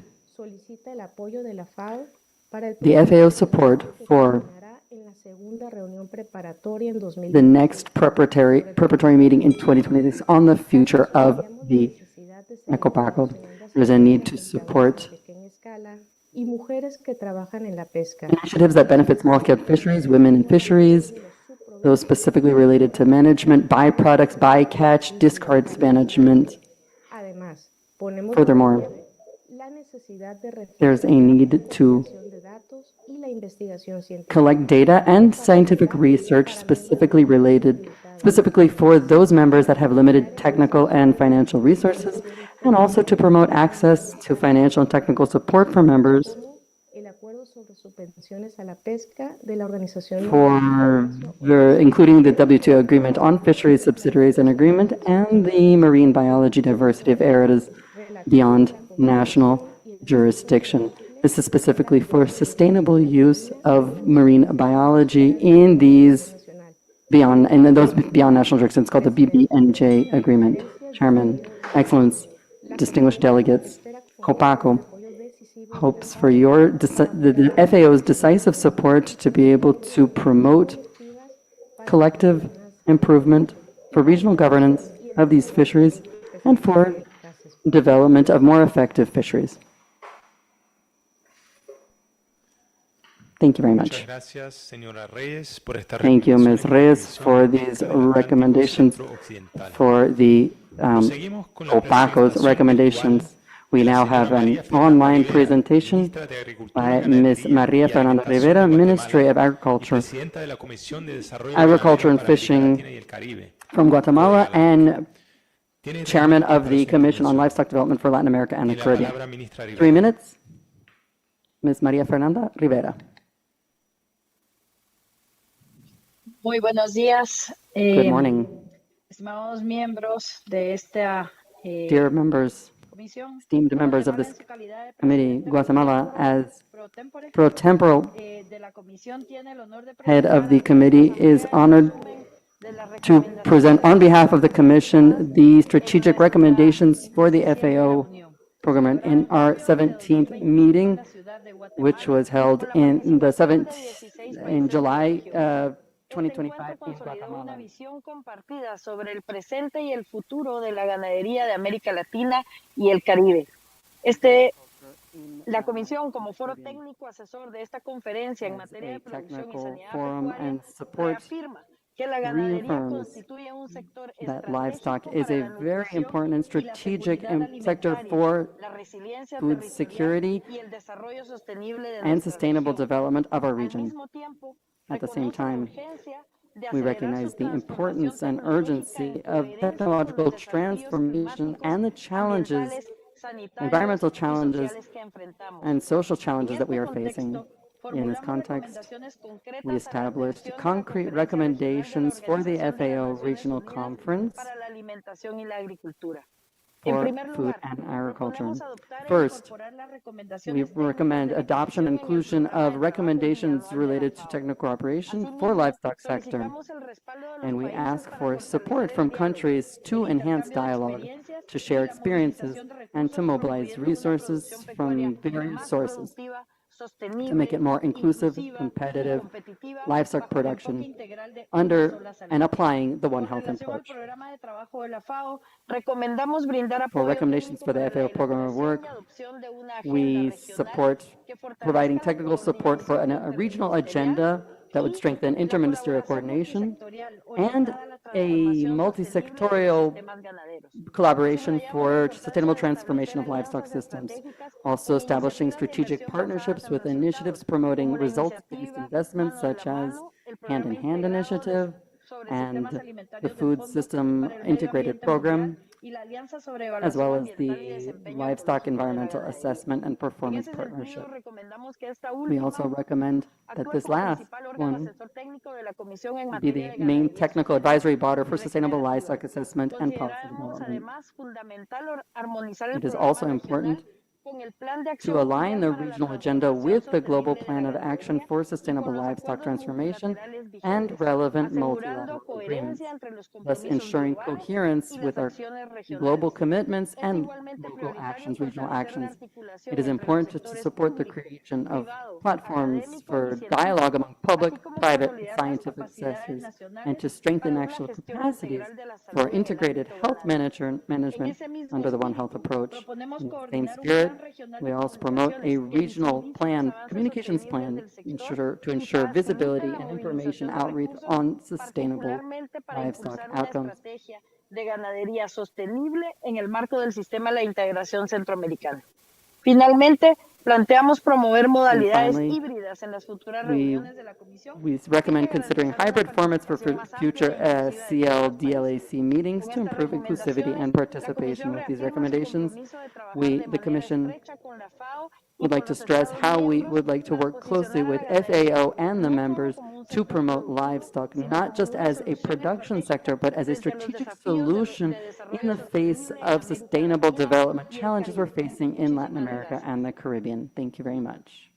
P: the FAO support for the next preparatory meeting in 2026 on the future of the COPACO. There's a need to support initiatives that benefit small-scale fisheries, women in fisheries, those specifically related to management, byproducts, bycatch, discards management. Furthermore, there's a need to collect data and scientific research specifically for those members that have limited technical and financial resources, and also to promote access to financial and technical support for members including the WTO Agreement on Fisheries Subsidiaries and Agreement and the Marine Biology Diversity of Areas beyond national jurisdiction. This is specifically for sustainable use of marine biology in those beyond national jurisdictions called the BBNJ Agreement. Chairman, Excellence, distinguished delegates, COPACO hopes for the FAO's decisive support to be able to promote collective improvement for regional governance of these fisheries and for development of more effective fisheries. Thank you very
O: Muchas
P: much.
O: gracias, señora Reyes, por esta
P: Thank you, Ms. Reyes, for these recommendations for the COPACO's recommendations. We now have an online presentation by Ms. Maria Fernanda Rivera, Ministry of Agriculture, Agriculture and Fishing from Guatemala, and Chairman of the Commission on Livestock Development for Latin America and the Caribbean. 3 minutes. Ms. Maria Fernanda Rivera.
R: Muy buenos días.
P: Good morning.
R: Estimados miembros de esta
P: Dear members, esteemed members of this committee, Guatemala, as pro tempore head of the committee, is honored to present on behalf of the Commission the strategic recommendations for the FAO program in our 17th meeting, which was held in July 2025 in Guatemala.
R: Una visión compartida sobre el presente y el futuro de la ganadería de América Latina y el Caribe. La Comisión, como foro técnico asesor de esta conferencia en materia de producción y sanidad pecuaria, reafirma que la ganadería constituye un sector
P: that livestock is a very important and strategic sector for food security and sustainable development of our region. At the same time, we recognize the importance and urgency of technological transformation and the challenges, environmental challenges, and social challenges that we are facing. In this context, we established concrete recommendations for the FAO Regional Conference for food and agriculture. First, we recommend adoption and inclusion of recommendations related to technical cooperation for livestock sector, and we ask for support from countries to enhance dialogue, to share experiences, and to mobilize resources from various sources to make it more inclusive, competitive livestock production under and applying the One Health approach. For recommendations for the FAO program of work, we support providing technical support for a regional agenda that would strengthen interministerial coordination and a multi-sectorial collaboration for sustainable transformation of livestock systems. Also establishing strategic partnerships with initiatives promoting results-based investments such as Hand-in-Hand Initiative and the Food System Integrated Program, as well as the Livestock Environmental Assessment and Performance Partnership. We also recommend that this last one be the main technical advisory body for sustainable livestock assessment and policy development. It is also important to align the regional agenda with the Global Plan of Action for Sustainable Livestock Transformation and relevant multilateral agreements, thus ensuring coherence with our global commitments and local actions, regional actions. It is important to support the creation of platforms for dialogue among public, private, and scientific sectors, and to strengthen actual capacities for integrated health management under the One Health approach. In the same spirit, we also promote a regional plan, communications plan, to ensure visibility and information outreach on sustainable livestock outcomes.
R: De ganadería sostenible en el marco del sistema de la integración centroamericana. Finalmente, planteamos promover modalidades híbridas en las futuras reuniones de la Comisión.
P: We recommend considering hybrid formats for future CLDLAC meetings to improve inclusivity and participation. With these recommendations, the Commission would like to stress how we would like to work closely with FAO and the members to promote livestock, not just as a production sector, but as a strategic solution in the face of sustainable development challenges we're facing in Latin America and the Caribbean. Thank you very much.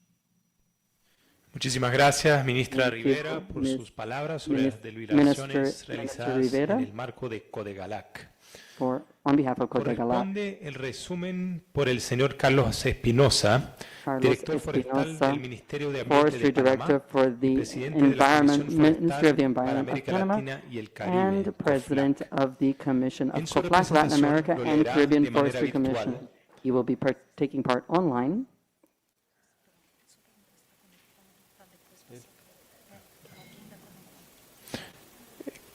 O: Muchísimas gracias, ministra Rivera, por sus palabras sobre las deliberaciones realizadas en el marco de Codegalac.
P: On behalf of Codegalac.
O: Corresponde el resumen por el señor Carlos Espinosa, director forestal del Ministerio de Ambiente de Panamá, presidente de la
P: Ministry of the Environment of Panama, and President of the Commission of COPLAC, Latin America and Caribbean Forestry Commission. He will be taking part online.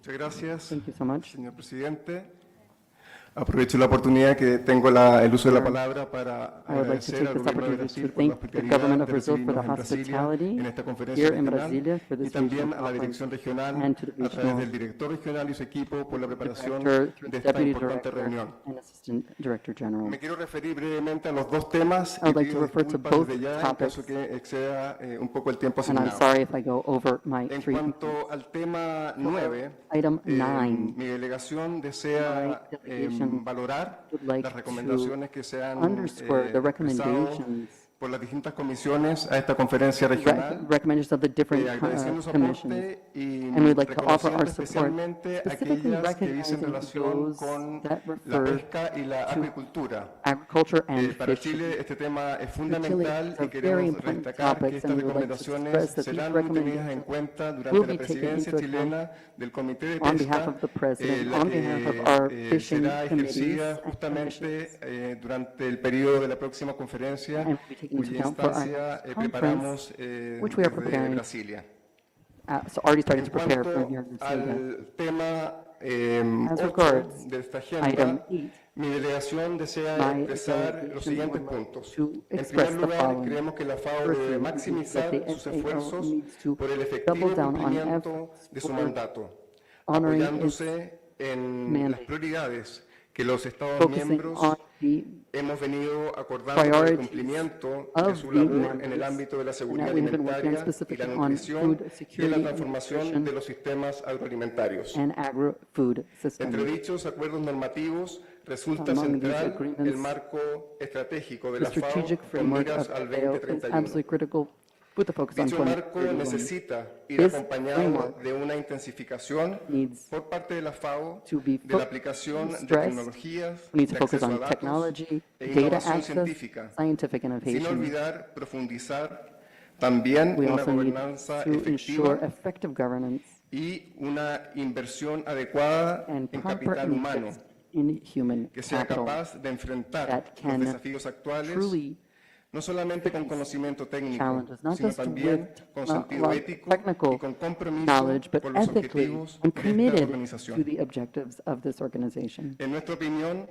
K: Muchas gracias,
P: Thank you so much.
K: señor presidente. Aprovecho la oportunidad que tengo el uso de la palabra para
P: I would like to
K: agradecer
P: take
K: al
P: this
K: gobierno de
P: opportunity
K: Brasil
P: to
K: por la
P: thank the government
K: hospitalidad
P: of
K: de
P: Brazil for the
K: recibirnos en Brasilia
P: hospitality
K: en esta conferencia
P: here in
K: regional
P: Brasilia for
K: y
P: this
K: también
P: regional
K: a la dirección
P: conference
K: regional
P: and to the
K: a través
P: regional
K: del director regional y su equipo por la preparación
P: director, through
K: de
P: the
K: esta
P: deputy
K: importante
P: director
K: reunión.
P: and assistant director general.
K: Me quiero referir brevemente a los dos temas
P: I would
K: y
P: like to
K: pido
P: refer to
K: disculpas
P: both
K: desde ya en
P: topics,
K: caso que exceda un poco el tiempo
P: and I'm
K: asignado.
P: sorry if I go over my
K: En
P: 3
K: cuanto
P: minutes.
K: al tema 9,
P: Item 9,
K: mi delegación desea
P: my delegation
K: valorar
P: would like
K: las recomendaciones que se han
P: underscore the
K: expresado
P: recommendations
K: por las distintas comisiones a esta conferencia regional,
P: recommendations of the different
K: agradeciendo su
P: commissions,
K: aporte y
P: and we'd like to offer
K: reconociendo
P: our support,
K: especialmente
P: specifically
K: aquellas que dicen
P: recognizing
K: relación
P: those
K: con
P: that
K: la
P: refer
K: pesca y la
P: to
K: agricultura.
P: agriculture and
K: Para
P: fishing.
K: Chile este tema es
P: For Chile,
K: fundamental
P: it's
K: y
P: a very
K: queremos
P: important
K: destacar que
P: topic,
K: estas
P: and we would like to
K: recomendaciones
P: express that these
K: serán muy tenidas en
P: recommendations
K: cuenta
P: will
K: durante la
P: be taken
K: presidencia
P: into account
K: chilena del Comité de
P: on behalf
K: Pesca,
P: of the President,
K: la
P: on behalf of our
K: que
P: fishing
K: será
P: committees
K: ejercida
P: and
K: justamente durante el periodo de la próxima conferencia,
P: and will be taken into
K: cuya
P: account for our
K: instancia
P: next
K: preparamos
P: conference, which we are
K: desde
P: preparing,
K: Brasilia.
P: so already starting to
K: En
P: prepare for
K: cuanto
P: here in Brasilia.
K: al tema
P: As
K: 8
P: regards
K: de esta
P: item
K: agenda,
P: 8,
K: mi delegación desea
P: my
K: expresar
P: delegation
K: los siguientes
P: would like
K: puntos.
P: to
K: En
P: express
K: primer
P: the
K: lugar,
P: following.
K: creemos que la FAO
P: Firstly,
K: debe
P: we think
K: maximizar
P: that the
K: sus
P: FAO
K: esfuerzos
P: needs to
K: por el
P: double
K: efectivo
P: down on
K: cumplimiento
P: efforts
K: de su
P: for
K: mandato,
P: honoring
K: apoyándose en las
P: mandate,
K: prioridades que los Estados
P: focusing
K: miembros
P: on the
K: hemos venido acordando para el
P: priorities
K: cumplimiento de
P: of
K: su
P: the
K: labor en el
P: members,
K: ámbito de la
P: and
K: seguridad
P: that we have been working
K: alimentaria y la
P: specifically on
K: nutrición
P: food
K: y la
P: security and
K: transformación
P: nutrition
K: de los sistemas agroalimentarios.
P: and agri-food
K: Entre
P: systems.
K: dichos acuerdos normativos resulta
P: Among these
K: central
P: agreements,
K: el marco estratégico de
P: the
K: la FAO
P: strategic
K: con
P: framework
K: miras
P: of
K: al
P: FAO is
K: 2031.
P: absolutely critical with the focus on
K: Dicho marco
P: 2031.
K: necesita ir
P: This
K: acompañado
P: framework
K: de una intensificación
P: needs
K: por parte de la FAO
P: to be
K: de la aplicación de
P: stressed.
K: tecnologías,
P: We need to
K: de
P: focus
K: acceso a
P: on
K: datos
P: technology,
K: e
P: data
K: innovación
P: access,
K: científica,
P: scientific
K: sin
P: innovation.
K: olvidar profundizar también
P: We
K: una
P: also need
K: gobernanza
P: to ensure
K: efectiva
P: effective governance
K: y una inversión adecuada
P: and
K: en
P: proper
K: capital humano
P: investment in human
K: que sea
P: capital
K: capaz de enfrentar
P: that
K: los
P: can
K: desafíos actuales
P: truly
K: no solamente con conocimiento técnico,
P: challenges, not
K: sino
P: just
K: también
P: with
K: con sentido ético
P: technical
K: y con compromiso
P: knowledge, but
K: con los
P: ethically
K: objetivos
P: and
K: de esta
P: committed to
K: organización.
P: the objectives of this organization.
K: En nuestra opinión,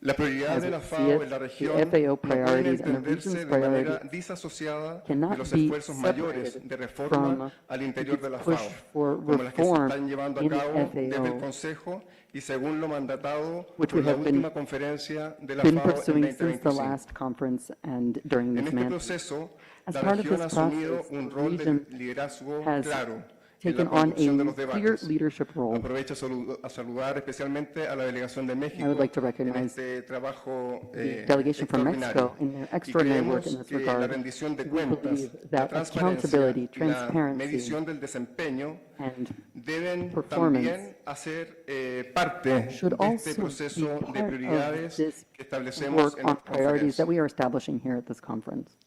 K: la prioridad
P: As
K: de la
P: we see
K: FAO
P: it,
K: en la
P: the
K: región
P: FAO
K: no pueden
P: priorities and the
K: entenderse
P: region's
K: de manera
P: priorities
K: disasociada de
P: cannot
K: los
P: be
K: esfuerzos mayores
P: separated
K: de reforma
P: from
K: al interior de la
P: push
K: FAO,
P: for
K: como las que se
P: reform
K: están llevando a
P: in the
K: cabo desde el
P: FAO,
K: Consejo y según lo mandatado
P: which
K: por
P: we
K: la
P: have been
K: última conferencia de la
P: been
K: FAO en
P: pursuing since the
K: 2025.
P: last conference and during
K: En
P: this
K: este
P: mandate.
K: proceso,
P: As
K: la
P: part of
K: región ha
P: this
K: asumido
P: process,
K: un
P: the
K: rol de
P: region
K: liderazgo
P: has
K: claro en la
P: taken on
K: conducción de los
P: a clear
K: debates.
P: leadership role.
K: Aprovecho a saludar especialmente a la delegación de México
P: I would like to
K: en
P: recognize
K: este trabajo
P: the delegation from
K: extraordinario.
P: Mexico in their
K: Y
P: extraordinary work
K: creemos
P: in this
K: que la
P: regard.
K: rendición de
P: We
K: cuentas,
P: believe
K: la
P: that
K: transparencia
P: accountability,
K: y la
P: transparency,
K: medición del desempeño
P: and
K: deben
P: performance
K: también hacer parte
P: should
K: de este
P: also
K: proceso
P: be
K: de
P: part of
K: prioridades
P: this
K: que establecemos
P: work
K: en
P: on
K: la
P: priorities that
K: conferencia.
P: we are establishing here at this conference.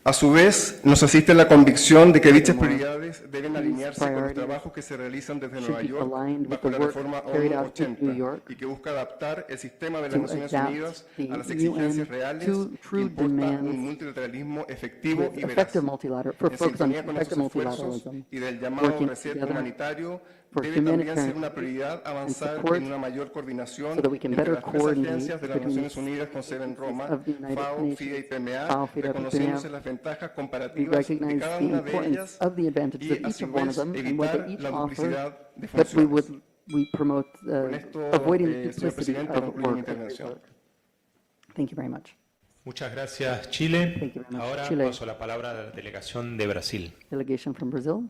K: A su vez, nos asiste la convicción de que dichas prioridades deben alinearse con los trabajos que se realizan desde Nueva York bajo la reforma ONU 80 y que busca adaptar el sistema de las Naciones Unidas a las exigencias reales que importa un multilateralismo efectivo y veraz. En sintonía con esos esfuerzos y del llamado reset humanitario, debe también ser una prioridad avanzar en una mayor coordinación entre las tres agencias de las Naciones Unidas con sede en Roma, FAO, FIDA y PMA, reconociéndose las ventajas
P: We
K: comparativas de
P: recognize
K: cada
P: the
K: una de
P: importance
K: ellas
P: of the advantages
K: y
P: of
K: a
P: each
K: su
P: of one of
K: vez
P: them and what they
K: evitar
P: each
K: la
P: offer,
K: duplicidad de
P: but
K: funciones.
P: we promote
K: Con esto,
P: avoiding
K: señor
P: duplicity
K: presidente,
P: of
K: concluyo mi
P: work.
K: intervención.
P: Thank you very much.
O: Muchas gracias, Chile.
P: Thank you very much.
O: Ahora
P: Chile.
O: paso la palabra a la delegación de Brasil.
P: Delegation from Brazil.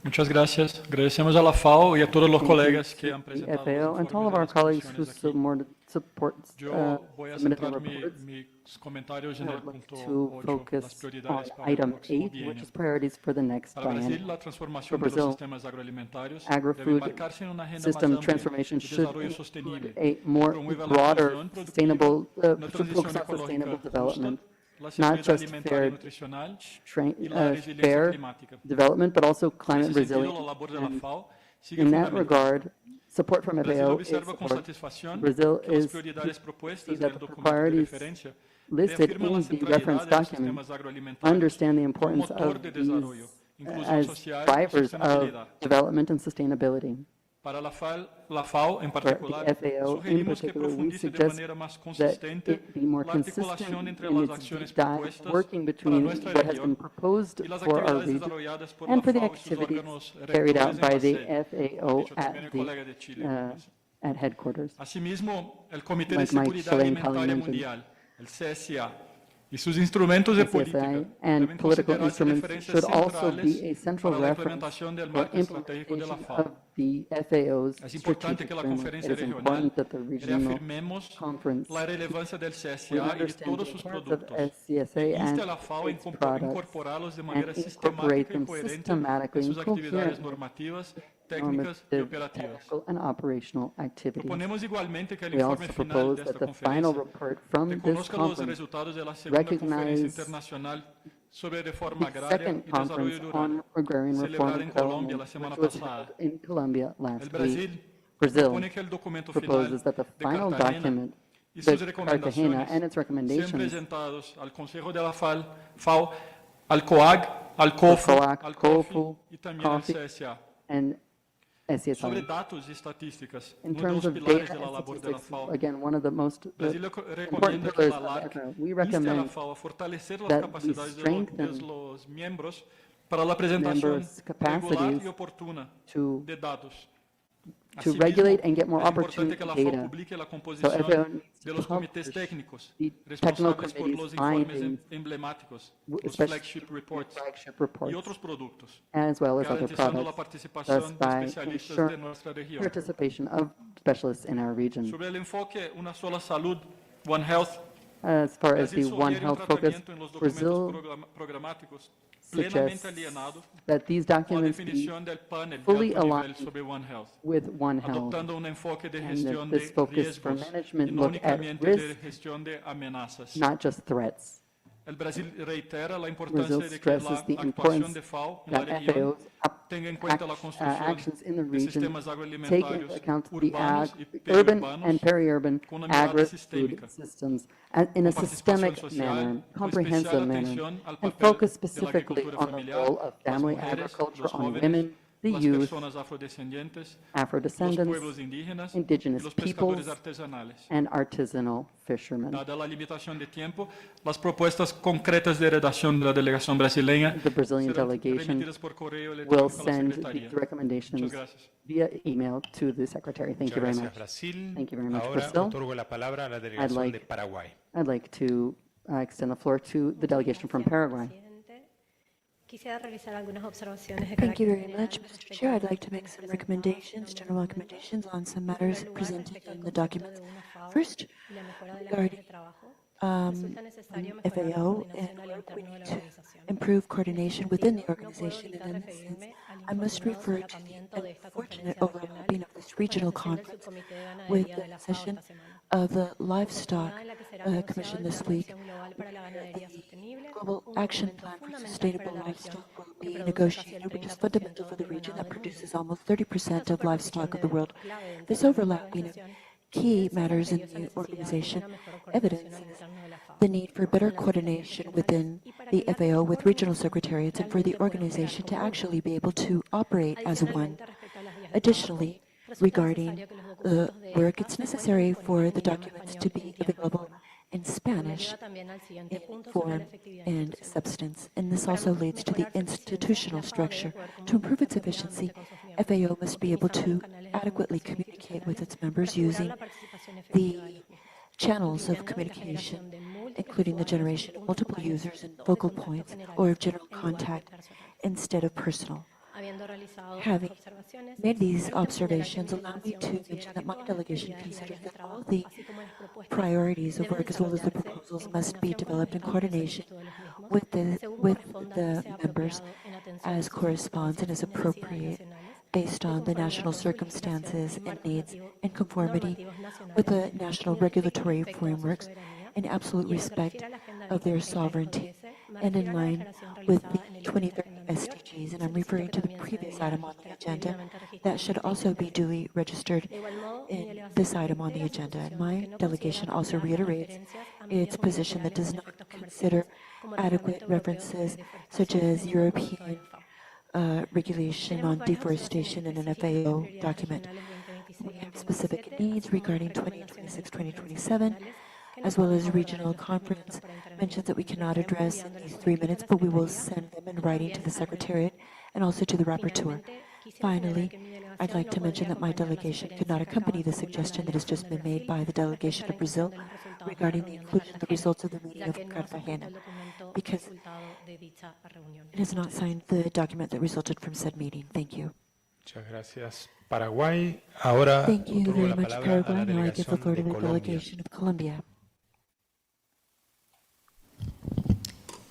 S: Muchas gracias. Agradecemos a la FAO y a todos los colegas que han
P: The
S: presentado
P: FAO and to all of our colleagues who submitted the reports.
S: mis comentarios en
P: I
S: el
P: would like
S: punto
P: to
S: 8,
P: focus
S: las
P: on
S: prioridades para el
P: item
S: próximo
P: 8,
S: bienio.
P: which is priorities for the next
S: Para Brasil,
P: biennium.
S: la
P: For
S: transformación de los
P: Brazil,
S: sistemas agroalimentarios debe
P: agri-food
S: embarcarse en una agenda
P: system
S: más amplia
P: transformation
S: de
P: should
S: desarrollo sostenible,
P: include a more
S: promueva la
P: broader,
S: inclusión productiva,
P: sustainable,
S: una
P: should
S: transición
P: focus on
S: ecológica
P: sustainable
S: justa,
P: development,
S: la
P: not
S: seguridad
P: just
S: alimentaria y
P: fair,
S: nutricional y la resiliencia
P: fair
S: climática.
P: development, but also
S: En
P: climate
S: ese sentido, la
P: resilience.
S: labor de la
P: And
S: FAO sigue
P: in that
S: fundamental.
P: regard, support from
S: Brasil
P: FAO is
S: observa con
P: support.
S: satisfacción
P: Brazil
S: que las
P: is
S: prioridades
P: see
S: propuestas
P: that
S: del
P: the
S: documento de
P: priorities
S: referencia listed
P: in
S: reafirma
P: the
S: la
P: reference
S: centralidade dos
P: document
S: sistemas agroalimentários
P: understand the
S: como
P: importance
S: motor
P: of
S: de
P: these
S: desarrollo, inclusão
P: as
S: social e
P: drivers of
S: sustentabilidade.
P: development and sustainability.
S: Para la FAO, em
P: For
S: particular,
P: the FAO, in
S: sugerimos que
P: particular, we
S: profundize de
P: suggest
S: maneira mais
P: that
S: consistente
P: it be more
S: la articulación
P: consistent
S: entre
P: in
S: las
P: its
S: acciones
P: deep dive,
S: propuestas
P: working
S: para
P: between
S: nuestra
P: what has been
S: región
P: proposed
S: y las
P: for our
S: actividades
P: region
S: desarrolladas por
P: and
S: la
P: for the
S: FAO y sus
P: activities
S: órganos
P: carried out
S: rectores en
P: by
S: la
P: the
S: sede,
P: FAO
S: dicho también el colega de Chile.
P: at headquarters.
S: Asimismo, el Comité de
P: Like Mike
S: Seguridad
P: Chilean
S: Alimentaria
P: colleague mentioned,
S: Mundial, el CSA, y sus instrumentos de política
P: CSI and
S: deben
P: political
S: considerarse
P: instruments
S: referencias
P: should also
S: centrales
P: be a central
S: para la
P: reference
S: implementación del
P: for
S: marco estratégico de la
P: implementation
S: FAO.
P: of the FAO's
S: Es importante
P: strategic
S: que la
P: framework.
S: conferencia
P: It is
S: regional
P: important that the regional
S: reafirmemos
P: conference
S: la relevancia del
P: we
S: CSA y de
P: understand
S: todos
P: the
S: sus
P: importance of
S: productos.
P: SCSA
S: E
P: and
S: inste a la FAO a
P: its products
S: incorporarlos de
P: and
S: manera
P: incorporate
S: sistemática y
P: them
S: coherente
P: systematically
S: en sus
P: and
S: actividades
P: coherently
S: normativas, técnicas y
P: normative,
S: operativas.
P: technical, and operational activities.
S: Proponemos igualmente que el
P: We
S: informe
P: also
S: final
P: propose
S: de
P: that
S: esta
P: the final
S: conferencia
P: report from this
S: reconozca los
P: conference
S: resultados de la segunda conferencia
P: recognize
S: internacional sobre reforma
P: the
S: agraria
P: second
S: y desarrollo
P: conference
S: rural,
P: on agrarian reform
S: celebrada
P: and
S: en Colombia
P: development,
S: la semana
P: which was
S: pasada.
P: held in Colombia
S: El
P: last week.
S: Brasil
P: Brazil
S: propone que el documento final
P: proposes that the
S: de
P: final
S: Cartagena
P: document,
S: y
P: the
S: sus
P: Cartagena
S: recomendaciones
P: and its
S: sean
P: recommendations,
S: presentados al Consejo de la FAO, al COAG, al COFU,
P: COAC,
S: al COFI
P: COFU,
S: y también al
P: COFI,
S: CSA.
P: and
S: Sobre
P: SCSI.
S: datos y estadísticas,
P: In
S: uno de
P: terms
S: los
P: of
S: pilares
P: data
S: de la
P: and
S: labor de la
P: statistics,
S: FAO,
P: again, one of the most
S: Brasil
P: important
S: recomienda que
P: pillars
S: la
P: of
S: LAC
P: FAO, we
S: inste a la
P: recommend
S: FAO a fortalecer las
P: that we
S: capacidades de
P: strengthen
S: los miembros para la presentación
P: members'
S: regular
P: capacities
S: y oportuna
P: to
S: de datos.
P: to
S: Asimismo,
P: regulate and get more
S: es importante
P: opportune
S: que la FAO
P: data.
S: publique la
P: So
S: composición
P: FAO needs
S: de
P: to
S: los comités
P: publish
S: técnicos
P: the technical
S: responsables por
P: committee's
S: los informes
P: findings,
S: emblemáticos, los
P: especially
S: flagship reports
P: flagship
S: y
P: reports,
S: otros productos,
P: as well as other
S: garantizando la
P: products,
S: participación
P: thus
S: de
P: by
S: especialistas de
P: ensuring
S: nuestra región.
P: participation of specialists in our region.
S: Sobre el enfoque Una sola salud, One Health,
P: As far as
S: Brasil
P: the One
S: sugiere
P: Health focus,
S: tratamiento en los documentos
P: Brazil
S: programáticos plenamente
P: suggests
S: alienado
P: that these
S: con la
P: documents be
S: definición del panel de
P: fully
S: alto nivel
P: aligned
S: sobre One Health,
P: with One Health,
S: adoptando un enfoque de
P: and
S: gestión
P: that
S: de
P: this focus for
S: riesgos y
P: management
S: no
P: look at
S: únicamente de
P: risk,
S: gestión de amenazas.
P: not just threats.
S: El Brasil reitera la importancia
P: Brazil
S: de que la
P: stresses the
S: actuación
P: importance
S: de FAO en la
P: that
S: región
P: FAO's
S: tenga en cuenta la construcción
P: actions in the
S: de
P: region
S: sistemas
P: take
S: agroalimentarios
P: into account the
S: urbanos y
P: urban
S: periurbanos
P: and peri-urban
S: con una mirada
P: agri-food
S: sistémica,
P: systems in a
S: con participación
P: systemic
S: social,
P: manner,
S: con
P: comprehensive
S: especial
P: manner,
S: atención al
P: and
S: papel
P: focus
S: de la
P: specifically
S: agricultura
P: on the
S: familiar,
P: role of
S: las
P: family
S: mujeres,
P: agriculture,
S: los
P: on
S: jóvenes,
P: women, the
S: las
P: youth,
S: personas afrodescendientes, los
P: Afro-descendants,
S: pueblos indígenas y
P: indigenous
S: los pescadores
P: peoples,
S: artesanales.
P: and artisanal fishermen.
S: Dada la limitación de tiempo, las propuestas concretas de redacción de la delegación brasileña
P: The Brazilian
S: serán
P: delegation
S: remitidas por correo
P: will
S: electrónico a la
P: send
S: Secretaría.
P: these recommendations
S: Muchas gracias.
P: via email to the Secretary. Thank you very
O: Muchas
P: much.
O: gracias, Brasil.
P: Thank you very much,
O: Ahora
P: Brazil.
O: otorgo la palabra a la delegación de Paraguay.
P: I'd like to extend the floor to the delegation from Paraguay.
N: Thank you very much, Mr. Chair. I'd like to make some recommendations, general recommendations on some matters presented in the documents. First, regarding FAO, and we need to improve coordination within the organization. And in this sense, I must refer to the unfortunate overlapping of this regional conference with the session of the Livestock Commission this week. The Global Action Plan for Sustainable Livestock will be negotiated, which is fundamental for the region that produces almost 30% of livestock of the world. This overlapping of key matters in the organization evidences the need for better coordination within the FAO with regional secretariats and for the organization to actually be able to operate as one. Additionally, regarding the work, it's necessary for the documents to be available in Spanish in form and substance, and this also leads to the institutional structure. To improve its efficiency, FAO must be able to adequately communicate with its members using the channels of communication, including the generation of multiple users and focal points or of general contact instead of personal. Having made these observations, allow me to mention that my delegation considers that all the priorities of work as well as the proposals must be developed in coordination with the members as corresponds and is appropriate based on the national circumstances and needs in conformity with the national regulatory frameworks in absolute respect of their sovereignty and in line with the 2030 SDGs and and I'm referring to the previous item on the agenda, that should also be duly registered in this item on the agenda. And my delegation also reiterates its position that does not consider adequate references such as European regulation on deforestation in an FAO document. We have specific needs regarding 2026-2027, as well as regional conference mentions that we cannot address in these 3 minutes, but we will send them in writing to the Secretariat and also to the Rapporteur. Finally, I'd like to mention that my delegation could not accompany the suggestion that has just been made by the delegation of Brazil regarding the inclusion of the results of the meeting of Cartagena, because it has not signed the document that resulted from said meeting. Thank you.
O: Muchas gracias, Paraguay. Ahora
N: Thank you
O: otorgo
N: very
O: la
N: much,
O: palabra a
N: Paraguay.
O: la
N: Now I give the
O: delegación
N: floor to
O: de
N: the
O: Colombia.
N: delegation of Colombia.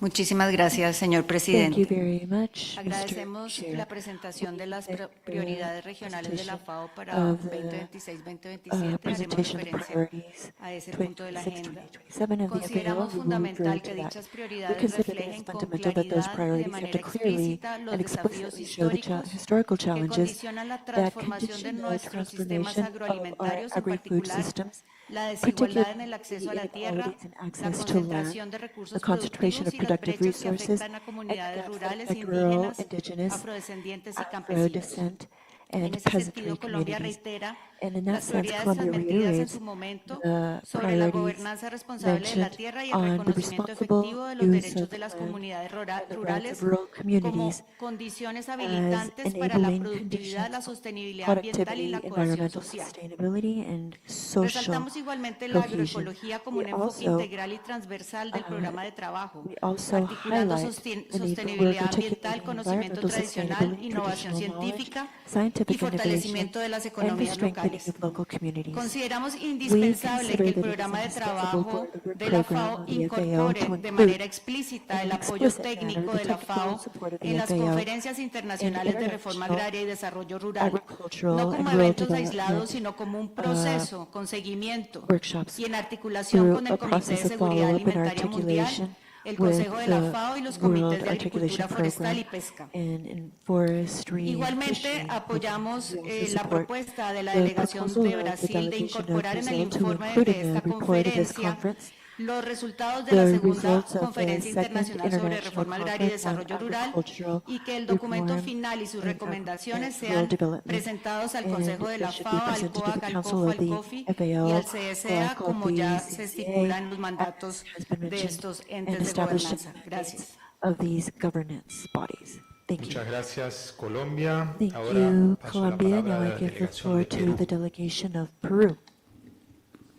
E: Muchísimas gracias, señor
N: Thank you
E: presidente.
N: very much, Mr.
E: Agradecemos
N: Chair.
E: la presentación de las prioridades regionales de la FAO para
N: of the
E: 2026-2027.
N: presentation of
E: Haremos referencia
N: priorities
E: a ese punto de la agenda.
N: 2026-2027 of the FAO.
E: Consideramos
N: We will
E: fundamental
N: refer
E: que
N: to that.
E: dichas
N: We
E: prioridades
N: consider that
E: reflejen
N: it's
E: con
N: fundamental that those
E: claridad y de
N: priorities have
E: manera
N: to clearly
E: explícita los
N: and
E: desafíos
N: explicitly show the
E: históricos
N: historical
E: que
N: challenges
E: condicionan la
N: that
E: transformación de
N: condition the
E: nuestros sistemas
N: transformation of our
E: agroalimentarios, en
N: agri-food
E: particular
N: systems,
E: la desigualdad en el
N: particularly
E: acceso a la
N: the
E: tierra,
N: inequalities in
E: la
N: access to land,
E: concentración de
N: the
E: recursos
N: concentration
E: productivos
N: of
E: y las
N: productive
E: brechas que
N: resources,
E: afectan a
N: and
E: comunidades
N: gaps that
E: rurales,
N: affect rural,
E: indígenas,
N: indigenous,
E: afrodescendientes y campesinos.
N: Afro-descent,
E: En
N: and
E: ese
N: peasantry
E: sentido, Colombia
N: communities.
E: reitera
N: And in that
E: las
N: sense,
E: prioridades
N: Colombia
E: transmitidas en
N: reiterates
E: su momento
N: the
E: sobre la
N: priorities
E: gobernanza responsable de la
N: mentioned
E: tierra y el
N: on the
E: reconocimiento
N: responsible
E: efectivo de los
N: use
E: derechos
N: of
E: de las
N: land
E: comunidades
N: and the rights
E: rurales
N: of rural communities
E: como condiciones
N: as
E: habilitantes para la
N: enabling
E: productividad, la
N: conditions,
E: sostenibilidad ambiental y
N: productivity,
E: la cohesión
N: environmental
E: social.
N: sustainability, and social
E: Resaltamos igualmente la
N: cohesion.
E: agroecología como
N: We
E: un enfoque
N: also,
E: integral y transversal del programa de trabajo,
N: we also
E: articulando
N: highlight the need for work
E: sostenibilidad ambiental,
N: articulating
E: conocimiento
N: environmental
E: tradicional,
N: sustainability,
E: innovación
N: traditional knowledge,
E: científica y
N: scientific innovation,
E: fortalecimiento de las
N: and the
E: economías
N: strengthening
E: locales.
N: of local communities.
E: Consideramos
N: We
E: indispensable que
N: consider
E: el
N: that it is
E: programa de
N: indispensable
E: trabajo
N: for the work
E: de la
N: program
E: FAO
N: of the FAO to
E: incorpore de
N: include
E: manera explícita
N: in
E: el
N: an
E: apoyo
N: explicit manner
E: técnico
N: the
E: de la
N: technical
E: FAO
N: support of
E: en
N: the
E: las
N: FAO
E: conferencias
N: in
E: internacionales de reforma
N: international
E: agraria y desarrollo rural, no
N: agricultural
E: como
N: and rural
E: eventos aislados,
N: development
E: sino como un proceso con seguimiento
N: workshops
E: y en articulación
N: through
E: con el
N: a
E: Comité de
N: process of
E: Seguridad
N: follow-up and
E: Alimentaria Mundial,
N: articulation
E: el
N: with
E: Consejo de la
N: the
E: FAO y los
N: World
E: comités de
N: Articulation
E: agricultura forestal y
N: Program
E: pesca.
N: and in forestry and
E: Igualmente
N: fishing.
E: apoyamos
N: We also
E: la
N: support
E: propuesta de la
N: the
E: delegación
N: proposal
E: de
N: of the
E: Brasil de
N: delegation of
E: incorporar en el
N: Brazil to
E: informe
N: include
E: de
N: in the
E: esta
N: report of this
E: conferencia
N: conference
E: los resultados de
N: the
E: la segunda
N: results of the
E: Conferencia
N: second
E: Internacional sobre
N: International
E: Reforma Agraria y
N: Conference on
E: Desarrollo Rural
N: Agricultural
E: y que el documento
N: Reform
E: final y sus
N: and
E: recomendaciones
N: and Rural
E: sean
N: Development,
E: presentados al
N: and
E: Consejo de la
N: that should be
E: FAO, al
N: presented to
E: COAC,
N: the
E: al
N: Council
E: COFO,
N: of
E: al
N: the
E: COFI
N: FAO,
E: y al CSA,
N: COAC,
E: como ya
N: COFI,
E: se
N: CCA,
E: estipula en los mandatos
N: as has been
E: de
N: mentioned
E: estos
N: and
E: entes de
N: established in
E: gobernanza.
N: the
E: Gracias.
N: of these governance bodies. Thank you.
O: Muchas gracias, Colombia.
N: Thank
O: Ahora
N: you,
O: paso la
N: Colombia.
O: palabra
N: Now
O: a
N: I
O: la
N: give the
O: delegación
N: floor
O: de
N: to
O: Perú.
N: the delegation of Peru.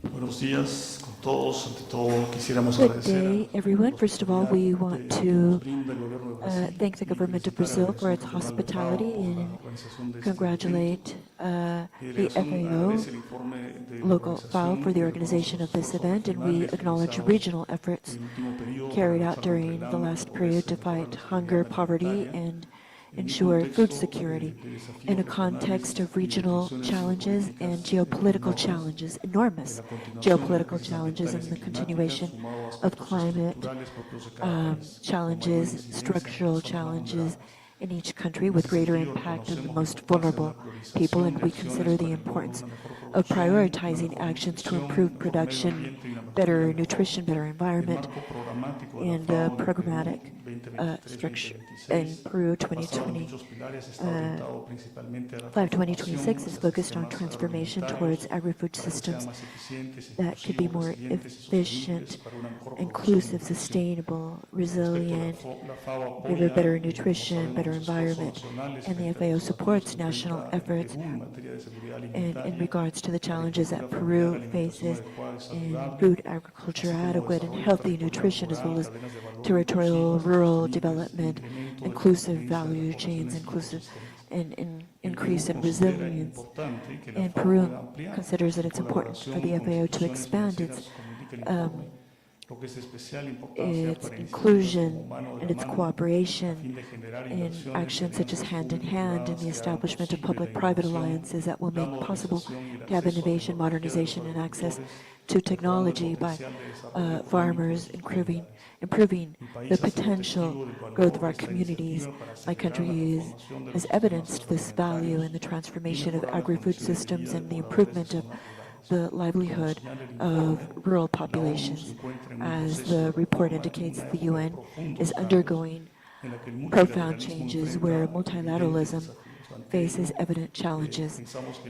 T: Buenos días con todos. Ante todo, quisiéramos
N: Good
T: agradecer
N: day, everyone. First of all, we want to thank the government of Brazil for its hospitality and congratulate the FAO, local FAO, for the organization of this event, and we acknowledge regional efforts carried out during the last period to fight hunger, poverty, and ensure food security in a context of regional challenges and geopolitical challenges, enormous geopolitical challenges, and the continuation of climate challenges, structural challenges in each country with greater impact on the most vulnerable people, and we consider the importance of prioritizing actions to improve production, better nutrition, better environment, and programmatic structure. In Peru, 2026 is focused on transformation towards agri-food systems that could be more efficient, inclusive, sustainable, resilient, deliver better nutrition, better environment, and the FAO supports national efforts in regards to the challenges that Peru faces in food, agriculture, adequate and healthy nutrition, as well as territorial, rural development, inclusive value chains, inclusive and increase in resilience. And Peru considers that it's important for the FAO to expand its its inclusion and its cooperation in actions such as hand-in-hand in the establishment of public-private alliances that will make possible to have innovation, modernization, and access to technology by farmers, improving the potential growth of our communities. My country has evidenced this value in the transformation of agri-food systems and the improvement of the livelihood of rural populations. As the report indicates, the UN is undergoing profound changes where multilateralism faces evident challenges,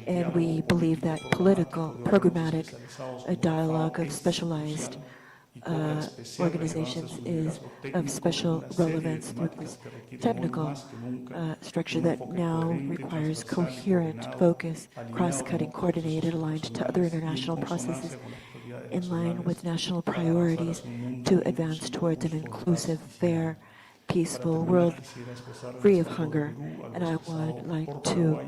N: and we believe that political, programmatic, a dialogue of specialized organizations is of special relevance through this technical structure that now requires coherent focus, cross-cutting, coordinated, aligned to other international processes in line with national priorities to advance towards an inclusive, fair, peaceful world free of hunger. And I would like to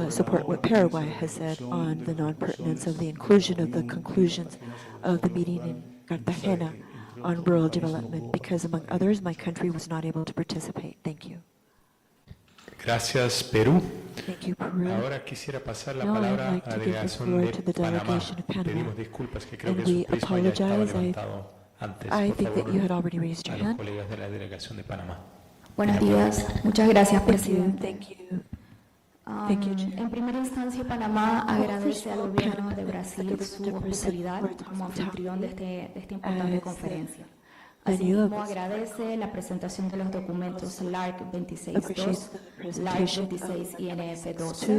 N: support what Paraguay has said on the non-pertinence of the inclusion of the conclusions of the meeting in Cartagena on rural development, because among others, my country was not able to participate. Thank you.
O: Gracias, Perú.
N: Thank you, Peru.
O: Ahora quisiera pasar la
N: Now I'd
O: palabra
N: like
O: a
N: to
O: la
N: give the
O: delegación
N: floor
O: de
N: to the
O: Panamá.
N: delegation of Panama.
O: Pedimos disculpas que creo
N: And
O: que su
N: we
O: prisma ya estaba
N: apologize.
O: levantado antes.
N: I
O: Por
N: think that
O: favor,
N: you had already raised
O: a
N: your
O: los
N: hand.
O: colegas de la delegación de Panamá.
F: Buenos días, muchas gracias, presidente.
N: Thank you. Thank you, Chair.
F: En primera instancia, Panamá agradece al gobierno de Brasil su hospitalidad como anfitrión de esta importante conferencia. Asimismo, agradece la presentación de los documentos LARC 26.2, LARC 26 INF 12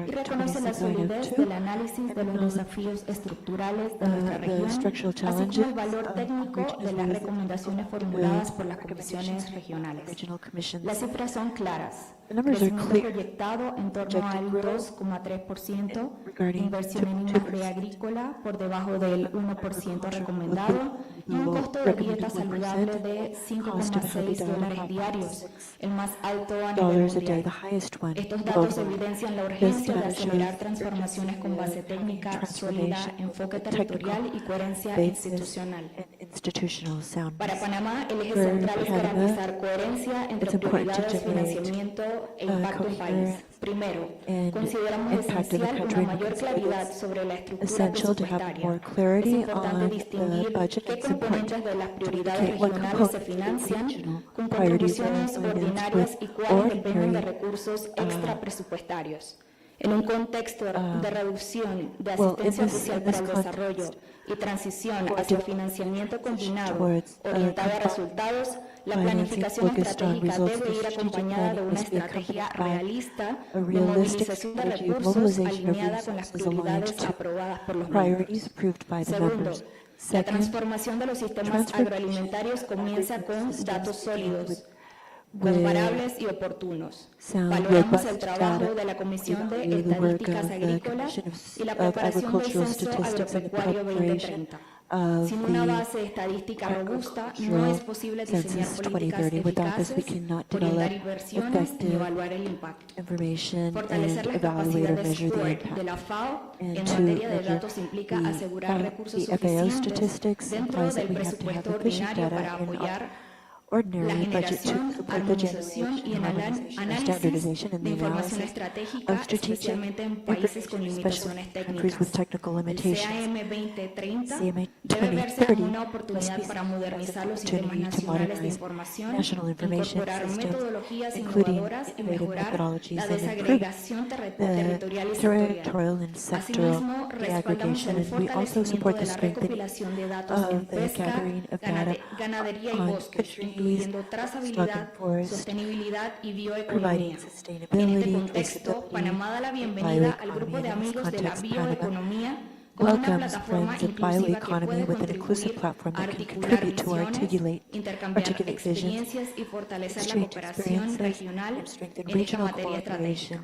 F: y reconoce la solidez del análisis de los desafíos estructurales de nuestra región, así como el valor técnico de las recomendaciones formuladas por las comisiones regionales. Las cifras son claras. Crecimiento proyectado en torno al 2,3%, inversión en industria agrícola por debajo del 1% recomendado y un costo de dieta saludable de $5,6 diarios, el más alto a nivel mundial. Estos datos evidencian la urgencia de acelerar transformaciones con base técnica sólida, enfoque territorial y coherencia institucional. Para Panamá, el eje central es garantizar coherencia entre prioridades, financiamiento e impacto en país. Primero, consideramos esencial una mayor claridad sobre la estructura presupuestaria. Es importante distinguir qué componentes de las prioridades regionales se financian con contribuciones ordinarias y cuáles dependen de recursos extrapresupuestarios. En un contexto de reducción de asistencia oficial para el desarrollo y transición hacia financiamiento combinado orientado a resultados, la planificación estratégica debe ir acompañada de una estrategia realista de movilización de recursos alineada con las prioridades aprobadas por los miembros. Segundo, la transformación de los sistemas agroalimentarios comienza con datos sólidos, comparables y oportunos. Valoramos el trabajo de la Comisión de Estadísticas Agrícolas y la preparación del Censo Agropecuario 2030. Sin una base estadística robusta, no es posible diseñar políticas eficaces, orientar inversiones y evaluar el impacto. Fortalecer las capacidades de la FAO en materia de datos implica asegurar recursos suficientes dentro del presupuesto ordinario para apoyar la generación, armonización y el análisis de información estratégica, especialmente en países con limitaciones técnicas. El CAM 2030 debe verse como una oportunidad para modernizar los sistemas nacionales de información, incorporar metodologías innovadoras y mejorar la desagregación territorial y sectorial. Asimismo, respaldamos el fortalecimiento de la recopilación de datos en pesca, ganadería y bosques, incluyendo trazabilidad, sostenibilidad y bioeconomía. En este contexto, Panamá da la bienvenida al grupo de amigos de la bioeconomía como una plataforma inclusiva que puede contribuir a articular visiones, intercambiar experiencias y fortalecer la cooperación regional en esta materia estratégica.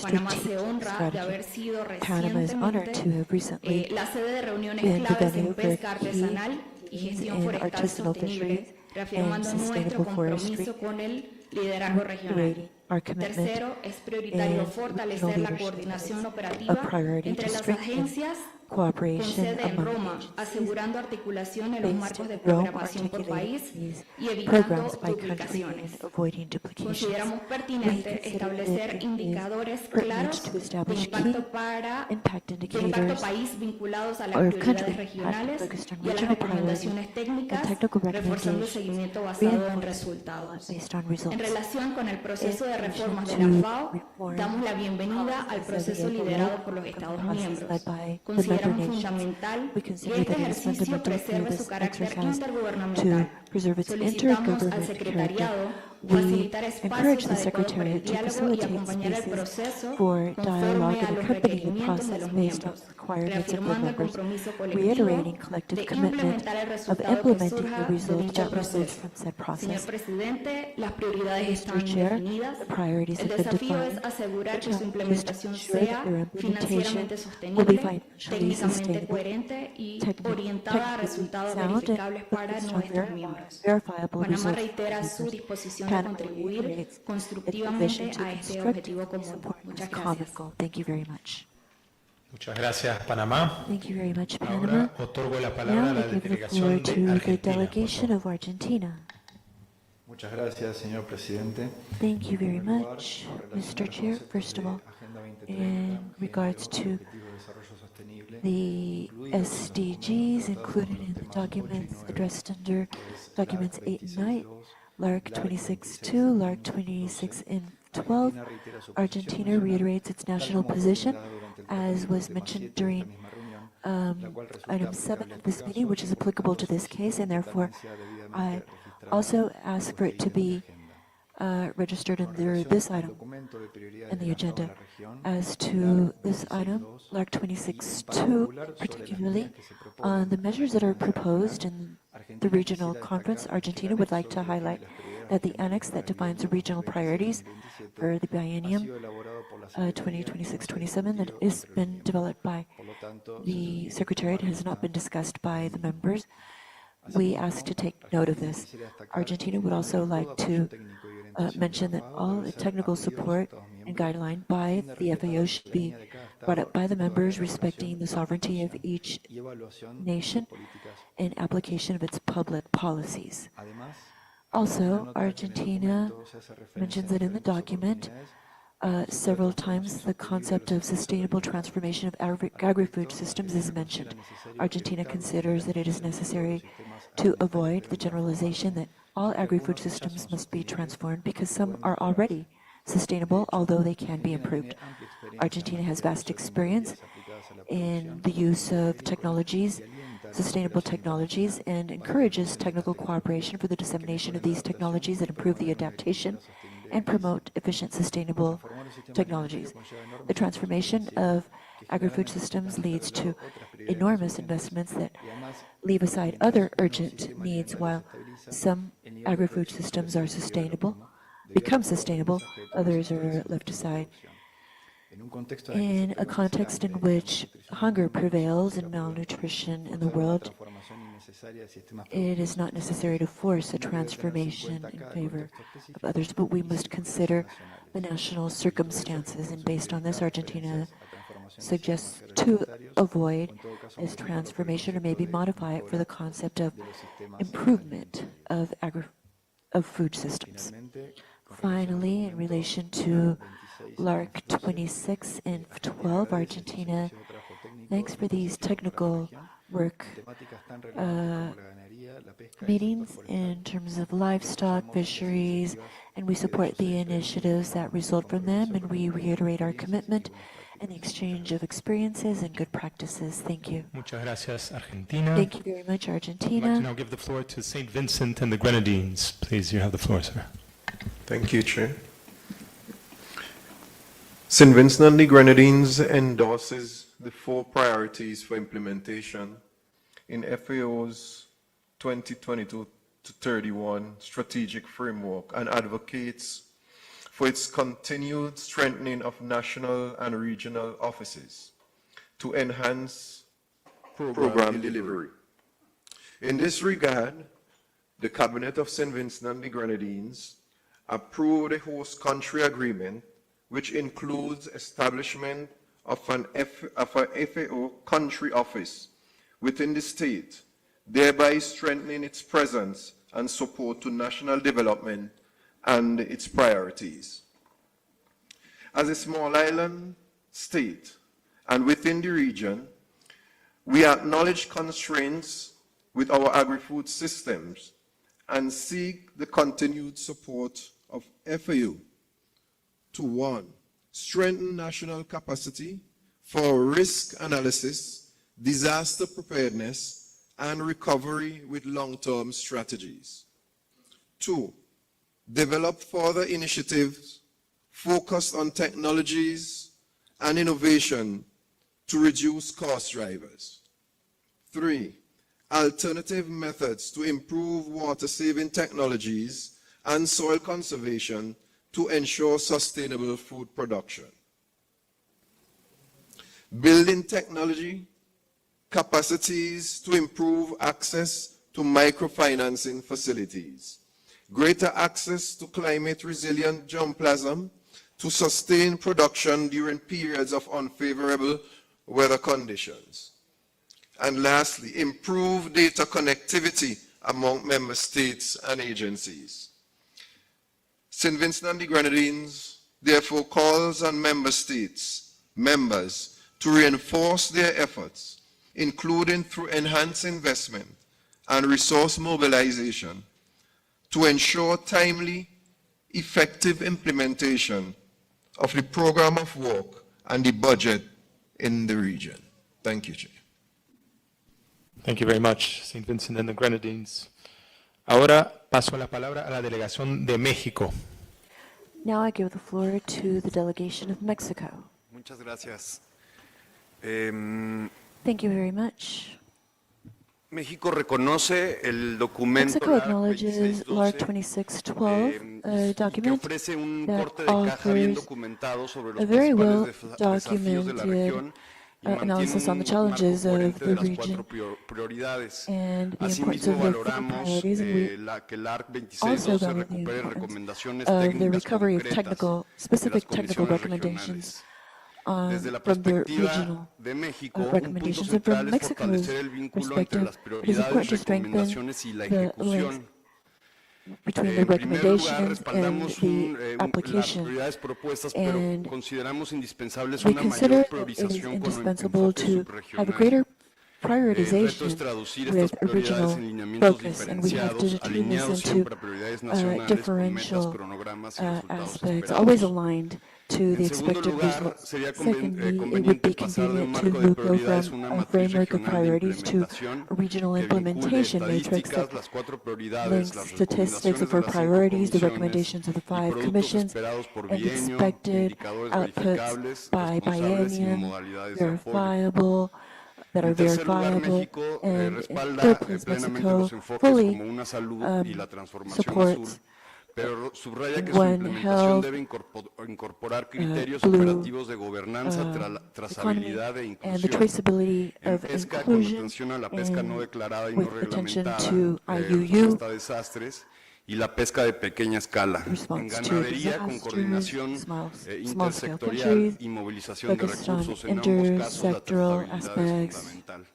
F: Panamá se honra de haber sido recientemente la sede de reuniones claves en pesca artesanal y gestión forestal sostenible, reafirmando nuestro compromiso con el liderazgo regional. Tercero, es prioritario fortalecer la coordinación operativa entre las agencias
N: cooperation
F: sede en
N: among
F: Roma,
N: agencies
F: asegurando articulación en los
N: based
F: marcos de
N: in Rome,
F: programación por
N: articulating
F: país
N: these
F: y evitando
N: programs by country
F: duplicaciones.
N: and avoiding duplications.
F: Consideramos
N: We
F: pertinente
N: consider
F: establecer
N: it is
F: indicadores
N: pertinent
F: claros
N: to
F: de
N: establish
F: impacto
N: impact
F: de impacto
N: indicators
F: país vinculados a las
N: or of
F: prioridades
N: country impact
F: regionales
N: focused on
F: y a las
N: regional priorities
F: recomendaciones
N: and
F: técnicas,
N: technical
F: reforzando el
N: recommendations
F: seguimiento basado en
N: reinforced
F: resultados.
N: based on
F: En
N: results.
F: relación con el proceso de
N: In relation
F: reformas de
N: to
F: la FAO,
N: reform
F: damos la bienvenida al
N: process of the
F: proceso
N: FAO,
F: liderado por los
N: the
F: Estados
N: process
F: miembros.
N: led by the member
F: Consideramos
N: nations.
F: fundamental
N: We
F: que
N: consider
F: este
N: that it is
F: ejercicio
N: fundamental for
F: preserve su
N: this
F: carácter
N: exercise to
F: intergubernamental.
N: preserve its
F: Solicitamos al
N: intergovernment
F: secretariado
N: character. We
F: facilitar
N: encourage
F: espacios
N: the
F: adecuados para el
N: Secretariat to
F: diálogo y
N: facilitate
F: acompañar el
N: spaces
F: proceso
N: for
F: conforme
N: dialogue
F: a
N: and
F: los
N: accompany the
F: requerimientos de
N: process
F: los
N: based on
F: miembros,
N: the requirements of the
F: reafirmando el
N: members,
F: compromiso colectivo
N: reiterating collective
F: de
N: commitment
F: implementar el
N: of
F: resultado que
N: implementing the
F: surja de
N: result
F: dicho
N: that results
F: proceso.
N: from said
F: Señor
N: process.
F: presidente, las prioridades están
N: Mr. Chair,
F: definidas.
N: the priorities
F: El
N: have been
F: desafío es
N: defined.
F: asegurar
N: The
F: que su
N: challenge is to
F: implementación
N: ensure that
F: sea
N: their implementation
F: financieramente
N: will be
F: sostenible,
N: financially
F: técnicamente
N: sustainable,
F: coherente y
N: technically
F: orientada a resultados
N: sound,
F: verificables
N: and
F: para
N: focused on
F: nuestros miembros.
N: verifiable
F: Panamá
N: results.
F: reitera su disposición de
N: Panama
F: contribuir
N: reiterates its
F: constructivamente
N: position to
F: a este
N: constructively
F: objetivo común.
N: support
F: Muchas
N: this common
F: gracias.
N: goal. Thank you very much.
O: Muchas gracias, Panamá.
N: Thank you very much, Panama.
O: Ahora otorgo la palabra a
N: Now
O: la
N: I give the floor
O: delegación
N: to
O: de
N: the
O: Argentina. por
N: delegation
O: favor.
N: of Argentina.
H: Muchas gracias, señor presidente.
N: Thank you very much, Mr. Chair. First of all, in regards to the SDGs included in the documents addressed under Documents 8 and 9, LARC 26.2, LARC 26 and 12, Argentina reiterates its national position, as was mentioned during item 7 of this meeting, which is applicable to this case, and therefore I also ask for it to be registered under this item in the agenda. As to this item, LARC 26.2, particularly on the measures that are proposed in the regional conference, Argentina would like to highlight that the annex that defines the regional priorities for the biennium 2026-27 that has been developed by the Secretariat has not been discussed by the members. We ask to take note of this. Argentina would also like to mention that all the technical support and guideline by the FAO should be brought up by the members, respecting the sovereignty of each nation and application of its public policies. Also, Argentina mentions that in the document several times the concept of sustainable transformation of agri-food systems is mentioned. Argentina considers that it is necessary to avoid the generalization that all agri-food systems must be transformed because some are already sustainable, although they can be improved. Argentina has vast experience in the use of technologies, sustainable technologies, and encourages technical cooperation for the dissemination of these technologies that improve the adaptation and promote efficient, sustainable technologies. The transformation of agri-food systems leads to enormous investments that leave aside other urgent needs, while some agri-food systems are sustainable, become sustainable, others are left aside. In a context in which hunger prevails and malnutrition in the world, it is not necessary to force a transformation in favor of others, but we must consider the national circumstances, and based on this, Argentina suggests to avoid this transformation or maybe modify it for the concept of improvement of food systems. Finally, in relation to LARC 26 and 12, Argentina thanks for these technical work meetings in terms of livestock, fisheries, and we support the initiatives that result from them, and we reiterate our commitment and the exchange of experiences and good practices. Thank you.
O: Muchas gracias, Argentina.
N: Thank you very much,
O: I'd
N: Argentina.
O: like to now give the floor to St. Vincent and the Grenadines. Please, you have the floor, sir.
K: Thank you, Chair. St. Vincent and the Grenadines endorses the 4 priorities for implementation in FAO's 2022-31 strategic framework and advocates for its continued strengthening of national and regional offices to enhance program delivery. In this regard, the Cabinet of St. Vincent and the Grenadines approved a host country agreement which includes establishment of a FAO country office within the state, thereby strengthening its presence and support to national development and its priorities. As a small island state and within the region, we acknowledge constraints with our agri-food systems and seek the continued support of FAO to 1, strengthen national capacity for risk analysis, disaster preparedness, and recovery with long-term strategies. 2, develop further initiatives focused on technologies and innovation to reduce cost drivers. 3, alternative methods to improve water-saving technologies and soil conservation to ensure sustainable food production. Building technology capacities to improve access to microfinancing facilities. Greater access to climate-resilient germplasm to sustain production during periods of unfavorable weather conditions. And lastly, improve data connectivity among member states and agencies. St. Vincent and the Grenadines therefore calls on member states, members, to reinforce their efforts, including through enhanced investment and resource mobilization, to ensure timely, effective implementation of the program of work and the budget in the region. Thank you, Chair.
O: Thank you very much, St. Vincent and the Grenadines. Ahora paso la palabra a la delegación de México.
N: Now I give the floor to the delegation of Mexico.
D: Muchas gracias.
N: Thank you very much.
D: México reconoce el documento
N: Mexico acknowledges LARC 2612, a document that offers a very well-documented analysis on the challenges of the region and the importance of the 4 priorities, and we also value the importance of the recovery of specific technical recommendations from the regional recommendations. And from Mexico's perspective, it is important to strengthen the link between the recommendations and the application. And we consider that it is indispensable to have a greater prioritization with original focus, and we have to turn this into differential aspects, always aligned to the expected results. Secondly, it would be convenient to move from a framework of priorities to a regional implementation matrix that links statistics of our priorities, the recommendations of the 5 commissions, and expected outputs by biennium, verifiable, that are verifiable, and in third place, Mexico fully supports One Health, Blue Economy, and the traceability of inclusion, and with attention to IUU,
D: y la pesca de pequeña escala, en ganadería con coordinación intersectorial y movilización de recursos en ambos casos la transversalidad es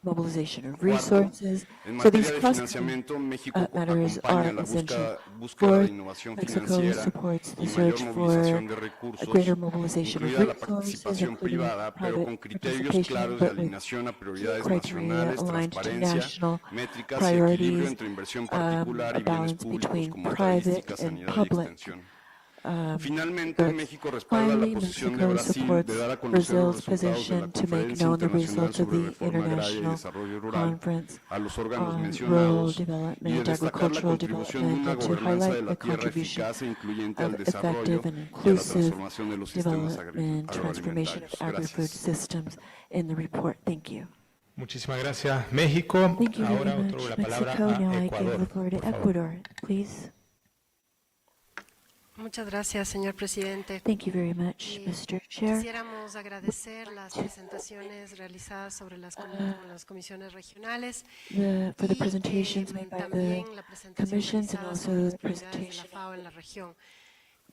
D: fundamental. En materia de financiamiento, México acompaña la búsqueda de innovación financiera y mayor movilización de recursos, incluida la participación privada, pero con criterios claros de alineación a prioridades nacionales, transparencia, métricas y equilibrio entre inversión particular y bienes públicos como estadística, sanidad y extensión. Finalmente, México respalda la posición de Brasil de dar a conocer los resultados de la Conferencia Internacional sobre Reforma Agraria y Desarrollo Rural a los órganos mencionados y de destacar la contribución de una gobernanza de la tierra eficaz e incluyente al desarrollo y a la transformación de los sistemas agroalimentarios. Gracias.
O: Muchísimas gracias, México. Ahora otorgo la palabra a Ecuador, por favor.
U: Muchas gracias, señor presidente.
N: Thank you very much, Mr. Chair.
U: Quisiéramos agradecer las presentaciones realizadas sobre las comisiones regionales
N: for the presentations made by the commissions and also the presentation
U: de la FAO en la región.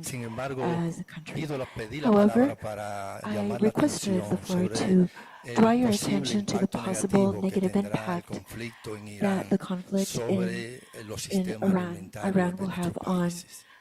D: behind
H: Sin embargo,
D: as a country.
H: pedí la
D: However,
H: palabra para
D: I
H: llamar la
D: requested the
H: atención
D: floor
H: sobre
D: to draw your
H: posible
D: attention to the
H: impacto
D: possible
H: negativo que
D: negative
H: tendrá el
D: impact
H: conflicto en
D: that
H: Irán
D: the conflict
H: sobre los
D: in
H: sistemas
D: Iran
H: alimentarios de
D: will have
H: nuestros
D: on
H: países.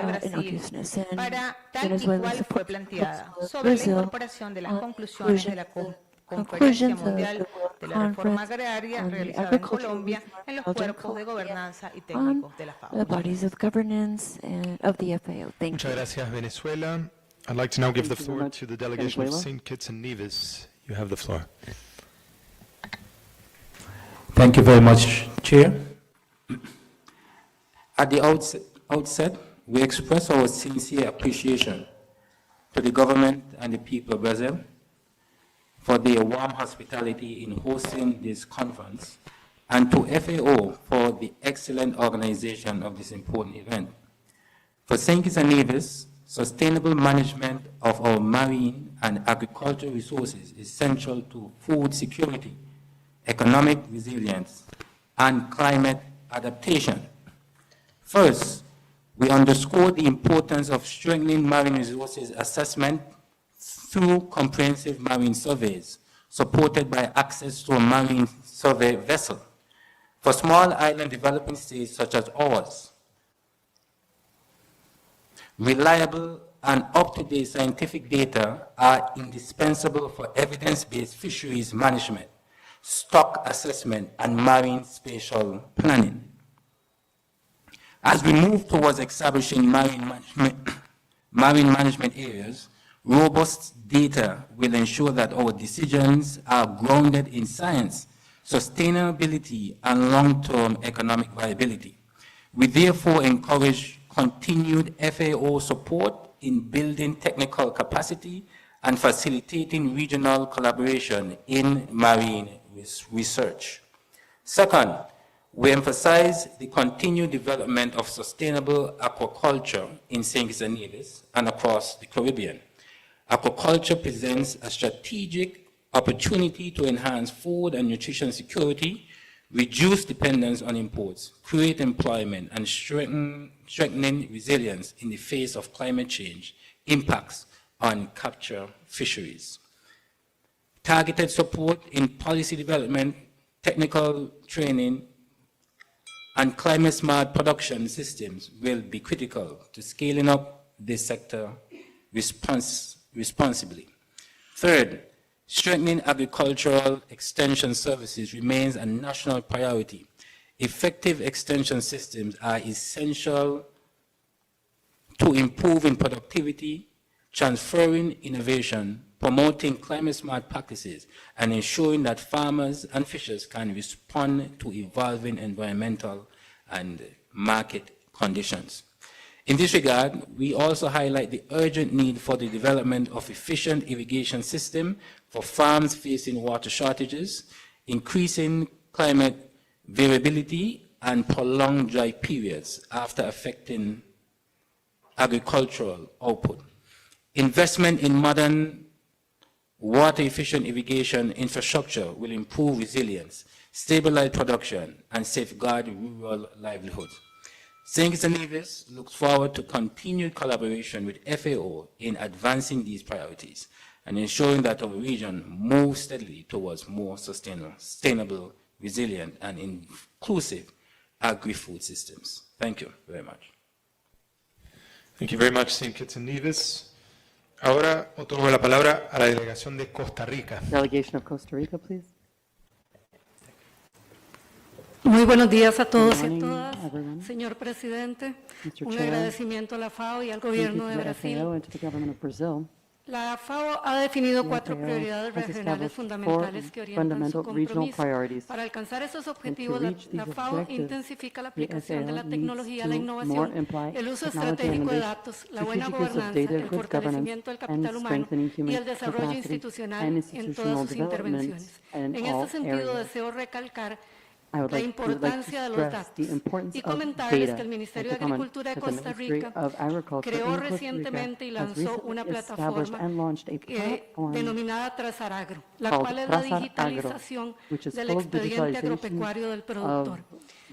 G: respuesta de Brasil para tal y cual fue planteada sobre la incorporación de las conclusiones de la Conferencia Mundial de la Reforma Agraria realizada en Colombia en los cuerpos de gobernanza y técnicos de la FAO.
O: Muchas gracias, Venezuela. I'd like to now give the
P: Thank you very
O: floor
P: much.
O: to the delegation of
P: Venezuela.
O: St. Kitts and Nevis. You have the floor.
I: Thank you very much, Chair. At the outset, we express our sincere appreciation to the government and the people of Brazil for their warm hospitality in hosting this conference, and to FAO for the excellent organization of this important event. For St. Kitts and Nevis, sustainable management of our marine and agricultural resources is central to food security, economic resilience, and climate adaptation. First, we underscore the importance of strengthening marine resources assessment through comprehensive marine surveys, supported by access to a marine survey vessel. For small island developing states such as ours, reliable and up-to-date scientific data are indispensable for evidence-based fisheries management, stock assessment, and marine spatial planning. As we move towards establishing marine management areas, robust data will ensure that our decisions are grounded in science, sustainability, and long-term economic viability. We therefore encourage continued FAO support in building technical capacity and facilitating regional collaboration in marine research. Second, we emphasize the continued development of sustainable aquaculture in St. Kitts and Nevis and across the Caribbean. Aquaculture presents a strategic opportunity to enhance food and nutrition security, reduce dependence on imports, create employment, and strengthening resilience in the face of climate change impacts on capture fisheries. Targeted support in policy development, technical training, and climate-smart production systems will be critical to scaling up this sector responsibly. Third, strengthening agricultural extension services remains a national priority. Effective extension systems are essential to improving productivity, transferring innovation, promoting climate-smart practices, and ensuring that farmers and fishers can respond to evolving environmental and market conditions. In this regard, we also highlight the urgent need for the development of efficient irrigation system for farms facing water shortages, increasing climate variability, and prolonged dry periods after affecting agricultural output. Investment in modern water-efficient irrigation infrastructure will improve resilience, stabilize production, and safeguard rural livelihoods. St. Kitts and Nevis looks forward to continued collaboration with FAO in advancing these priorities and ensuring that our region moves steadily towards more sustainable, resilient, and inclusive agri-food systems. Thank you very much.
O: Thank you very much, St. Kitts and Nevis. Ahora otorgo la palabra a la delegación de Costa Rica.
P: Delegation of Costa Rica, please.
L: Muy buenos días a todos y a
P: Good morning,
L: todas.
P: everyone.
L: Señor presidente,
P: Mr.
L: un
P: Chair,
L: agradecimiento a la FAO y al
P: thank you
L: gobierno
P: to
L: de
P: the
L: Brasil.
P: FAO and to the government of Brazil.
L: La FAO ha definido
P: The
L: 4
P: FAO
L: prioridades
P: has
L: regionales
P: established 4
L: fundamentales que orientan
P: fundamental
L: su
P: regional
L: compromiso.
P: priorities.
L: Para alcanzar esos
P: And to
L: objetivos,
P: reach
L: la
P: these
L: FAO
P: objectives,
L: intensifica la
P: the
L: aplicación de la
P: FAO
L: tecnología, la
P: needs to more
L: innovación,
P: imply
L: el uso
P: technology and
L: estratégico de
P: innovation,
L: datos, la buena
P: strategic use of
L: gobernanza,
P: data,
L: el
P: good governance,
L: fortalecimiento del
P: and
L: capital humano
P: strengthening
L: y
P: human
L: el desarrollo
P: capacity
L: institucional
P: and
L: en
P: institutional
L: todas sus
P: development
L: intervenciones.
P: in
L: En
P: all
L: este sentido,
P: areas.
L: deseo recalcar
P: I would
L: la
P: like to
L: importancia de los
P: stress
L: datos
P: the importance
L: y
P: of
L: comentarles
P: data
L: que el Ministerio de
P: and to comment
L: Agricultura de
P: that the
L: Costa
P: Ministry
L: Rica
P: of Agriculture
L: creó
P: in Costa Rica
L: recientemente y
P: has
L: lanzó
P: recently
L: una
P: established
L: plataforma
P: and launched a platform
L: denominada Trazar Agro, la
P: called
L: cual es la
P: Trazar Agro,
L: digitalización
P: which is
L: del
P: full
L: expediente
P: digitalization
L: agropecuario del
P: of
L: productor.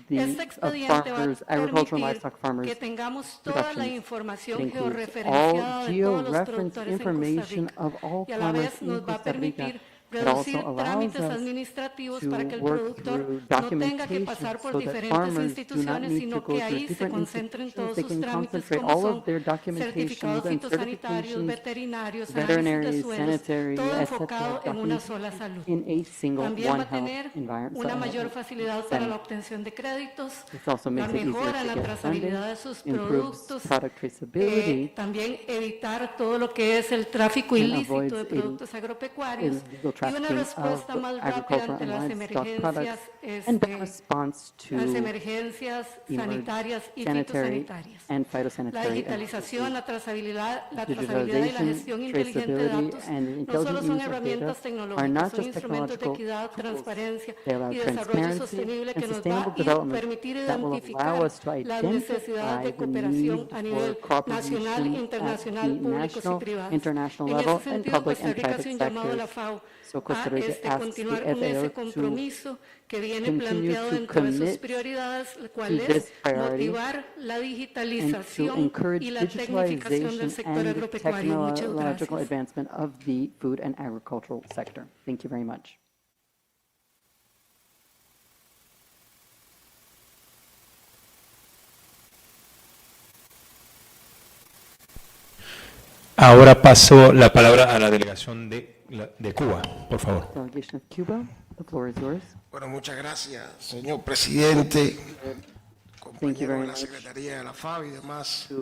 P: the
L: Este
P: of
L: expediente va
P: farmers,
L: a
P: agricultural and
L: permitir
P: livestock farmers
L: que tengamos toda la
P: productions. It
L: información
P: includes
L: georreferenciada
P: all
L: de todos los
P: georeference
L: productores en Costa
P: information
L: Rica
P: of all
L: y a la
P: farmers
L: vez
P: in
L: nos va a
P: Costa Rica,
L: permitir reducir
P: allows
L: trámites
P: us
L: administrativos
P: to
L: para que el
P: work
L: productor
P: through
L: no tenga que
P: documentation
L: pasar por
P: so that
L: diferentes
P: farmers do not
L: instituciones,
P: need to
L: sino
P: go
L: que
P: through
L: ahí se
P: different
L: concentren
P: institutions.
L: todos
P: They
L: sus
P: can
L: trámites
P: concentrate
L: como
P: all
L: son
P: of their
L: certificados
P: documentations and
L: fitosanitarios,
P: certifications,
L: veterinarios, análisis de
P: veterinary,
L: suelos,
P: sanitary,
L: todo
P: etc.
L: enfocado en una sola
P: documentation
L: salud.
P: in a single
L: También va
P: one
L: a tener
P: health environment.
L: una mayor facilidad para la obtención de créditos, la mejora en la trazabilidad de sus productos, también evitar todo lo que es el tráfico ilícito de productos agropecuarios y una respuesta más rápida ante las emergencias, las emergencias sanitarias y fitosanitarias. La digitalización, la trazabilidad y la gestión inteligente de datos no solo son herramientas tecnológicas, son instrumentos de equidad, transparencia y desarrollo sostenible que nos va a permitir identificar las necesidades de cooperación a nivel nacional, internacional, públicos y privados. En ese sentido, Costa Rica hace un llamado a la FAO a continuar con ese compromiso que viene planteado dentro de sus prioridades, cual es motivar la digitalización y la tecnificación del sector agropecuario. Muchas gracias.
P: Advancement of the food and agricultural sector. Thank you very much.
O: Ahora paso la palabra a la delegación de Cuba, por favor.
P: Delegation of Cuba, the floor is yours.
A: Bueno, muchas gracias, señor presidente, compañeros de la
P: much
A: Secretaría de la FAO y demás
P: The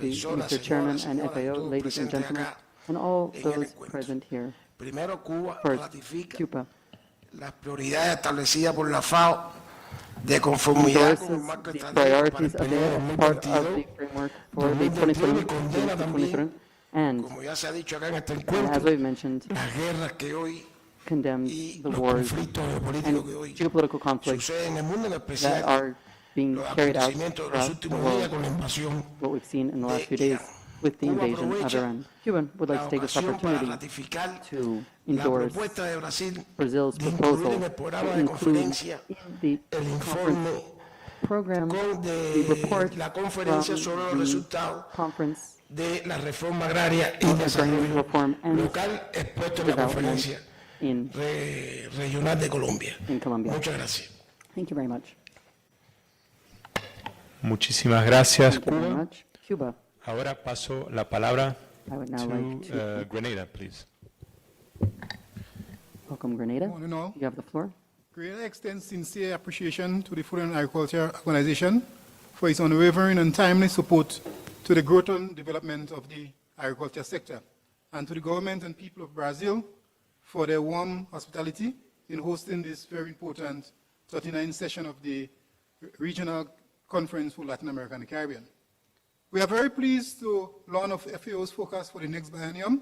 A: personas,
P: Mr. Chairman
A: señoras,
P: and
A: señores,
P: FAO,
A: todos
P: ladies and
A: presentes
P: gentlemen,
A: acá
P: and all
A: en el
P: those
A: encuentro.
P: present here.
A: Primero, Cuba
P: First,
A: ratifica
P: Cuba
A: las prioridades establecidas por la FAO de conformidad con el
P: endorses
A: marco
P: the
A: estratégico para el
P: priorities of
A: periodo
P: the part of
A: 2022.
P: the framework for the 2021-2023, and
A: Como ya se ha dicho acá en este
P: as
A: encuentro,
P: we've mentioned,
A: las guerras que hoy
P: condemns the
A: los
P: wars
A: conflictos
P: and
A: geopolíticos que hoy
P: geopolitical conflicts
A: suceden en el mundo, en
P: that
A: especial
P: are being
A: los
P: carried out
A: acontecimientos de los
P: throughout the
A: últimos
P: world,
A: días con la invasión
P: what we've seen in the last few
A: de
P: days with the
A: Cuba
P: invasion of
A: aprovecha
P: Iran. Cuba would like
A: la
P: to take this
A: ocasión para
P: opportunity
A: ratificar
P: to
A: la
P: endorse
A: propuesta de Brasil
P: Brazil's
A: de incluir
P: proposal
A: en el programa
P: to
A: de
P: include
A: conferencia
P: in the
A: el
P: conference
A: informe
P: program
A: de
P: the report
A: la conferencia
P: from
A: sobre los
P: the
A: resultados
P: conference
A: de la reforma agraria y
P: on agrarian
A: desarrollo
P: reform and
A: local expuesto en la
P: development
A: conferencia
P: in
A: regional de Colombia.
P: Colombia.
A: Muchas gracias.
P: Thank you very much.
O: Muchísimas gracias,
P: Thank you very
O: Cuba.
P: much. Cuba.
O: Ahora paso la palabra
P: I would now
O: to
P: like to
O: Grenada, please.
P: welcome Grenada.
M: Morning all.
P: You have the floor.
M: Grenada extends sincere appreciation to the Food and Agriculture Organization for its unwavering and timely support to the growth and development of the agriculture sector, and to the government and people of Brazil for their warm hospitality in hosting this very important 39th session of the Regional Conference for Latin America and the Caribbean. We are very pleased to learn of FAO's focus for the next biennium,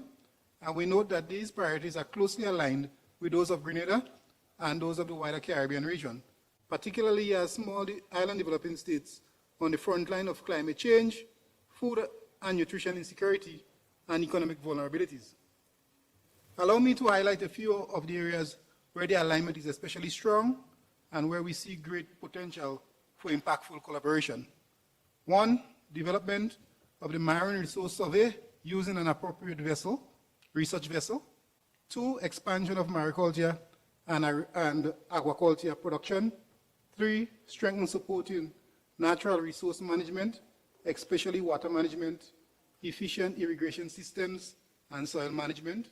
M: and we note that these priorities are closely aligned with those of Grenada and those of the wider Caribbean region, particularly as small island developing states on the front line of climate change, food and nutrition insecurity, and economic vulnerabilities. Allow me to highlight a few of the areas where the alignment is especially strong and where we see great potential for impactful collaboration. One, development of the marine resource survey using an appropriate vessel, research vessel. Two, expansion of mariculture and aquaculture production. Three, strengthen supporting natural resource management, especially water management, efficient irrigation systems, and soil management.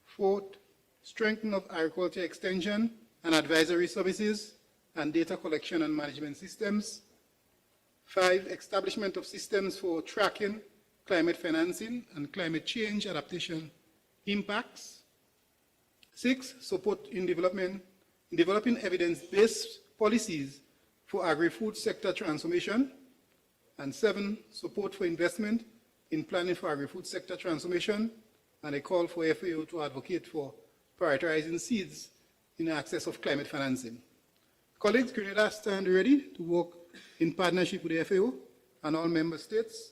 M: Fourth, strengthen of agriculture extension and advisory services and data collection and management systems. Five, establishment of systems for tracking climate financing and climate change adaptation impacts. Six, support in developing evidence-based policies for agri-food sector transformation. And seven, support for investment in planning for agri-food sector transformation, and a call for FAO to advocate for prioritizing seeds in access of climate financing. Colleagues, Grenada stand ready to work in partnership with the FAO and all member states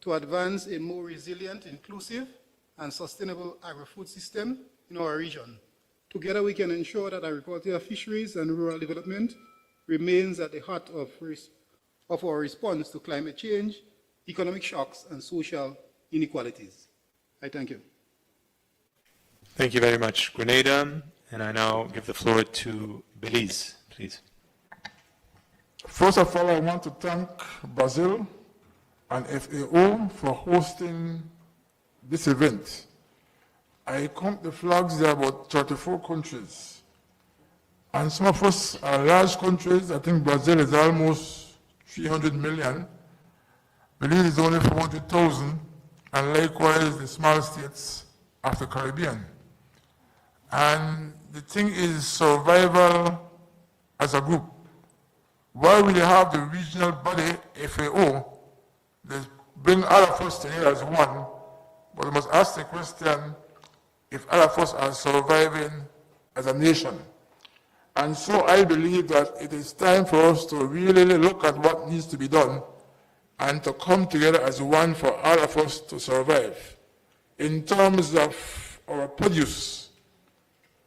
M: to advance a more resilient, inclusive, and sustainable agri-food system in our region. Together we can ensure that agriculture, fisheries, and rural development remains at the heart of our response to climate change, economic shocks, and social inequalities. I thank you.
O: Thank you very much, Grenada. And I now give the floor to Belize, please.
B: First of all, I want to thank Brazil and FAO for hosting this event. I count the flags, there are about 34 countries. And some of us are large countries. I think Brazil is almost 300 million. Belize is only 400,000, and likewise the small states of the Caribbean. And the thing is survival as a group. While we have the regional body, FAO, they bring all of us together as one, but we must ask the question if all of us are surviving as a nation. And so I believe that it is time for us to really look at what needs to be done and to come together as one for all of us to survive. In terms of our produce,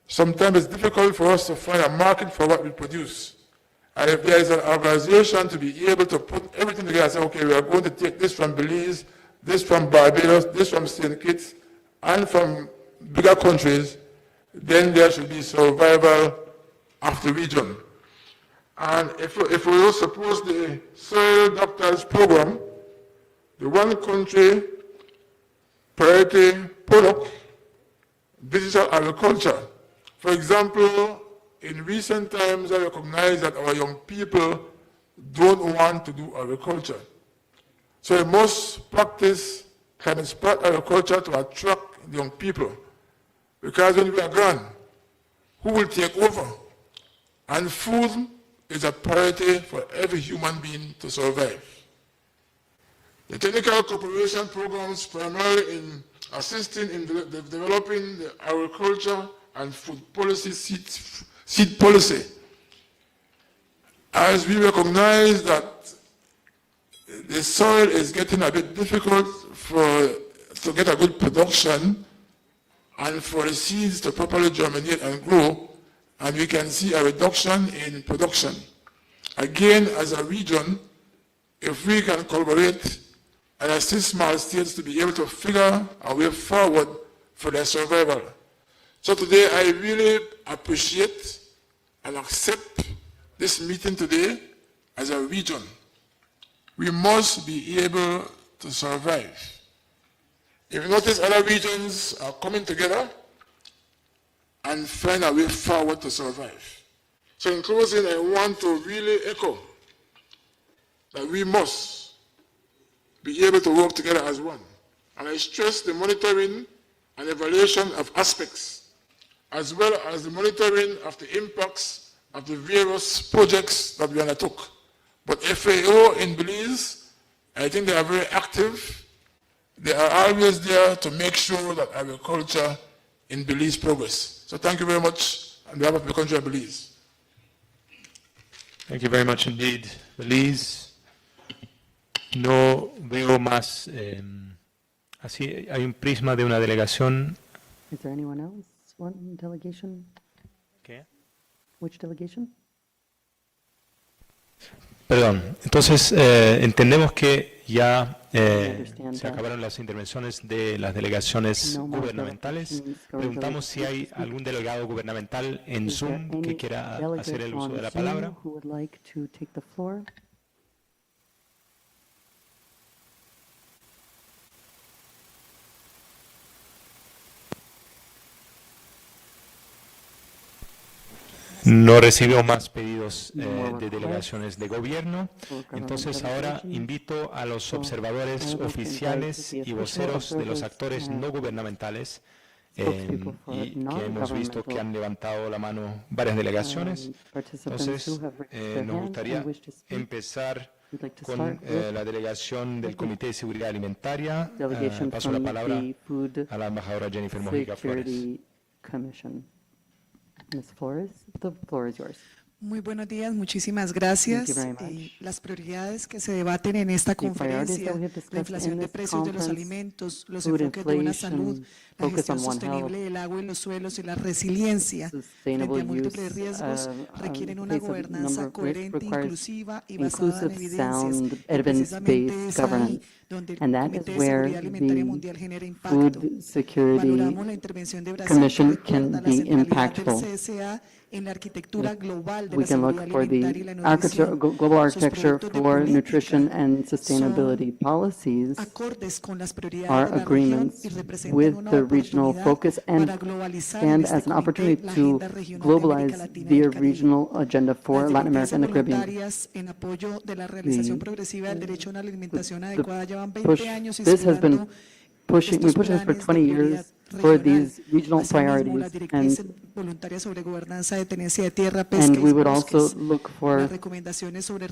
B: sometimes it's difficult for us to find a market for what we produce. And if there is an organization to be able to put everything together and say, okay, we are going to take this from Belize, this from Barbados, this from St. Kitts, and from bigger countries, then there should be survival of the region. And if we will suppose the soil doctors program, the one country priority product, digital agriculture. For example, in recent times, I recognize that our young people don't want to do agriculture. So we must practice climate-smart agriculture to attract young people. Because when we are gone, who will take over? And food is a priority for every human being to survive. The technical cooperation programs primarily in assisting in developing the agriculture and food policy, seed policy. As we recognize that the soil is getting a bit difficult to get a good production and for the seeds to properly germinate and grow, and we can see a reduction in production. Again, as a region, if we can collaborate and assist small states to be able to figure a way forward for their survival. So today, I really appreciate and accept this meeting today as a region. We must be able to survive. If you notice, other regions are coming together and find a way forward to survive. So in closing, I want to really echo that we must be able to work together as one. And I stress the monitoring and evaluation of aspects, as well as the monitoring of the impacts of the various projects that we undertook. But FAO in Belize, I think they are very active. They are always there to make sure that agriculture in Belize progress. So thank you very much on behalf of the country of Belize.
O: Thank you very much indeed, Belize. No veo más. Así hay un prisma de una delegación.
P: Is there anyone else? One delegation?
O: ¿Qué?
P: Which delegation?
O: Perdón. Entonces, entendemos que ya se acabaron las intervenciones de las delegaciones gubernamentales. Preguntamos si hay algún delegado gubernamental en Zoom que quiera hacer el uso de la palabra. No recibimos más pedidos de delegaciones de gobierno. Entonces ahora invito a los observadores oficiales y voceros de los actores no gubernamentales y que hemos visto que han levantado la mano varias delegaciones. Entonces nos gustaría empezar con la delegación del Comité de Seguridad Alimentaria. Paso la palabra a la embajadora Jennifer Mojica Flores.
P: Ms. Flores, the floor is yours.
J: Muy buenos días, muchísimas gracias. Las prioridades que se debaten en esta conferencia, la inflación de precios de los alimentos, los enfoques de una salud, la gestión sostenible del agua y los suelos y la resiliencia frente a múltiples riesgos requieren una gobernanza coherente, inclusiva y basada en evidencias. Precisamente esa
P: And that is where the Food Security Commission can be impactful. We can look for the global architecture for nutrition and sustainability policies are agreements with the regional focus and as an opportunity to globalize the regional agenda for Latin America and the Caribbean. This has been pushing this for 20 years for these regional priorities, and we would also look for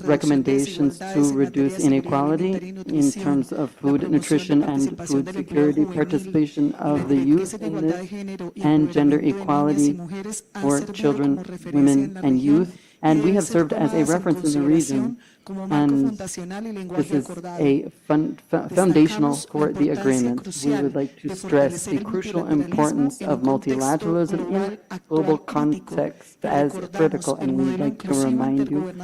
P: recommendations to reduce inequality in terms of food, nutrition, and food security, participation of the youth in this, and gender equality for children, women, and youth. And we have served as a reference in the region, and this is a foundational for the agreement. We would like to stress the crucial importance of multilateralism in a global context as critical, and we would like to remind you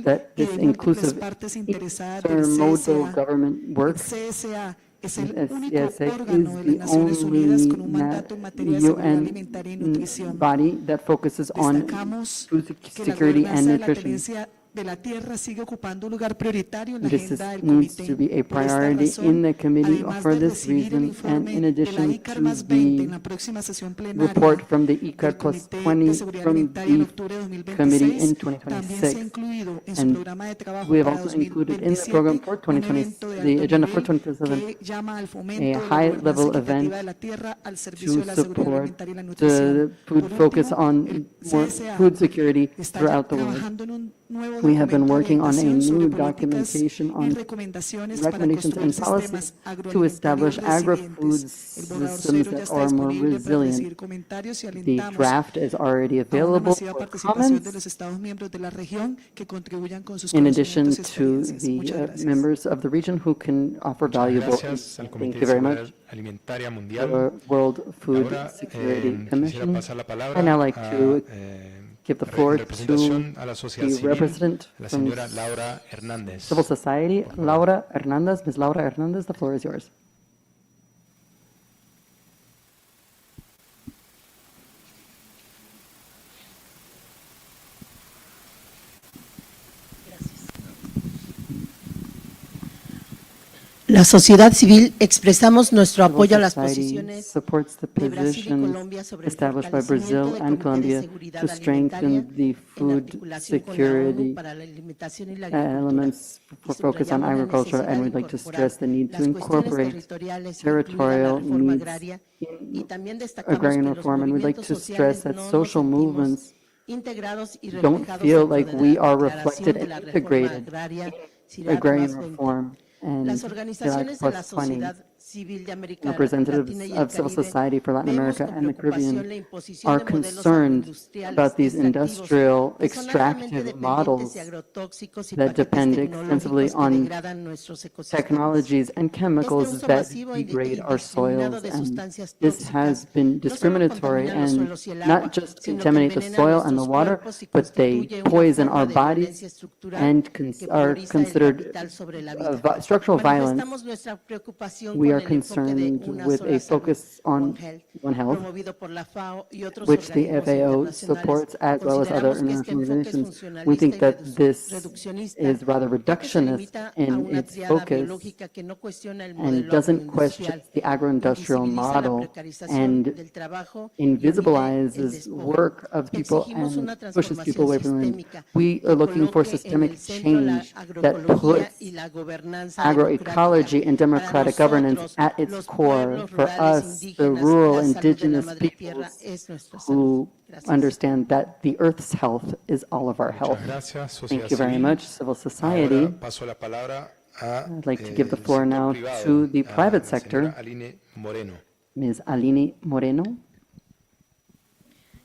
P: that this inclusive intermodal government work CSA is the only UN body that focuses on food security and nutrition. This needs to be a priority in the committee for this reason, and in addition to the report from the ICAR plus 20 from the committee in 2026. And we have also included in the program for 2020, the agenda for 2027, a high-level event to support the food focus on more food security throughout the world. We have been working on a new documentation on recommendations and policies to establish agri-food systems that are more resilient. The draft is already available for comments, in addition to the members of the region who can offer valuable. Thank you very much. The World Food Security Commission. I'd now like to give the floor to the representative from civil society, Laura Hernandez. Ms. Laura Hernandez, the floor is yours.
C: La sociedad civil expresamos nuestro apoyo a las posiciones
P: de Brasil y Colombia sobre established by Brazil and Colombia to strengthen the food security elements for focus on agriculture, and we'd like to stress the need to incorporate territorial needs in agrarian reform, and we'd like to stress that social movements don't feel like we are reflected and integrated in agrarian reform. And plus 20 representatives of civil society for Latin America and the Caribbean are concerned about these industrial extractive models that depend extensively on technologies and chemicals that degrade our soils. And this has been discriminatory and not just contaminate the soil and the water, but they poison our bodies and are considered structural violence. We are concerned with a focus on One Health, which the FAO supports, as well as other international organizations. We think that this is rather reductionist in its focus and doesn't question the agro-industrial model and invisibilizes work of people and pushes people away from them. We are looking for systemic change that puts agroecology and democratic governance at its core. For us, the rural indigenous peoples who understand that the Earth's health is all of our health. Thank you very much, civil society. I'd like to give the floor now to the private sector, Ms. Aline Moreno.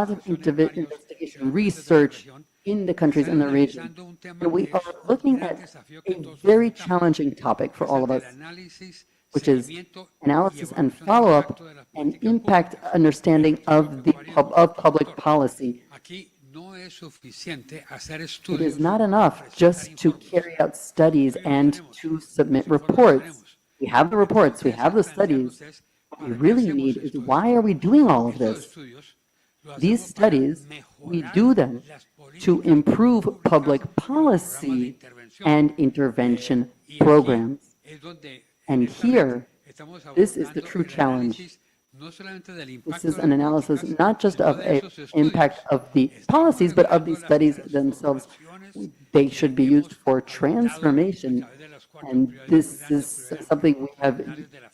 P: lot of investigation, research in the countries in the region. And we are looking at a very challenging topic for all of us, which is analysis and follow-up and impact understanding of public policy. It is not enough just to carry out studies and to submit reports. We have the reports, we have the studies. What we really need is, why are we doing all of this? These studies, we do them to improve public policy and intervention programs. And here, this is the true challenge. This is an analysis not just of an impact of the policies, but of these studies themselves. They should be used for transformation, and this is something we have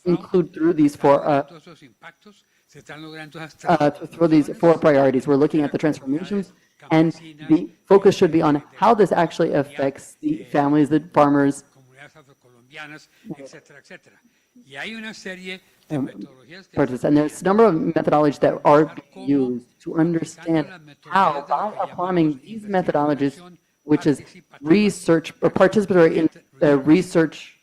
P: included through these four priorities. We're looking at the transformations, and the focus should be on how this actually affects the families, the farmers, and there's a number of methodologies that are being used to understand how, by applying these methodologies, which is research or participatory in research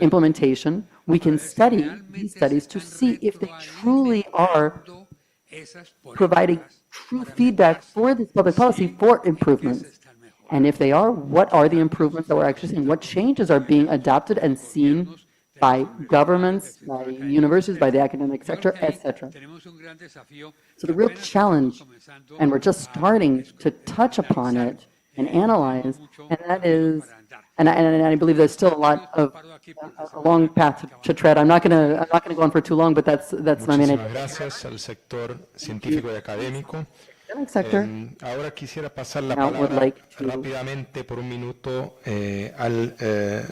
P: implementation, we can study these studies to see if they truly are providing true feedback for this public policy for improvements. And if they are, what are the improvements that we're actually seeing? What changes are being adopted and seen by governments, by universities, by the academic sector, etc. So the real challenge, and we're just starting to touch upon it and analyze, and that is, and I believe there's still a long path to tread. I'm not going to go on for too long, but that's my main idea.
O: Gracias al sector científico y académico. Ahora quisiera pasar la palabra rápidamente por un minuto al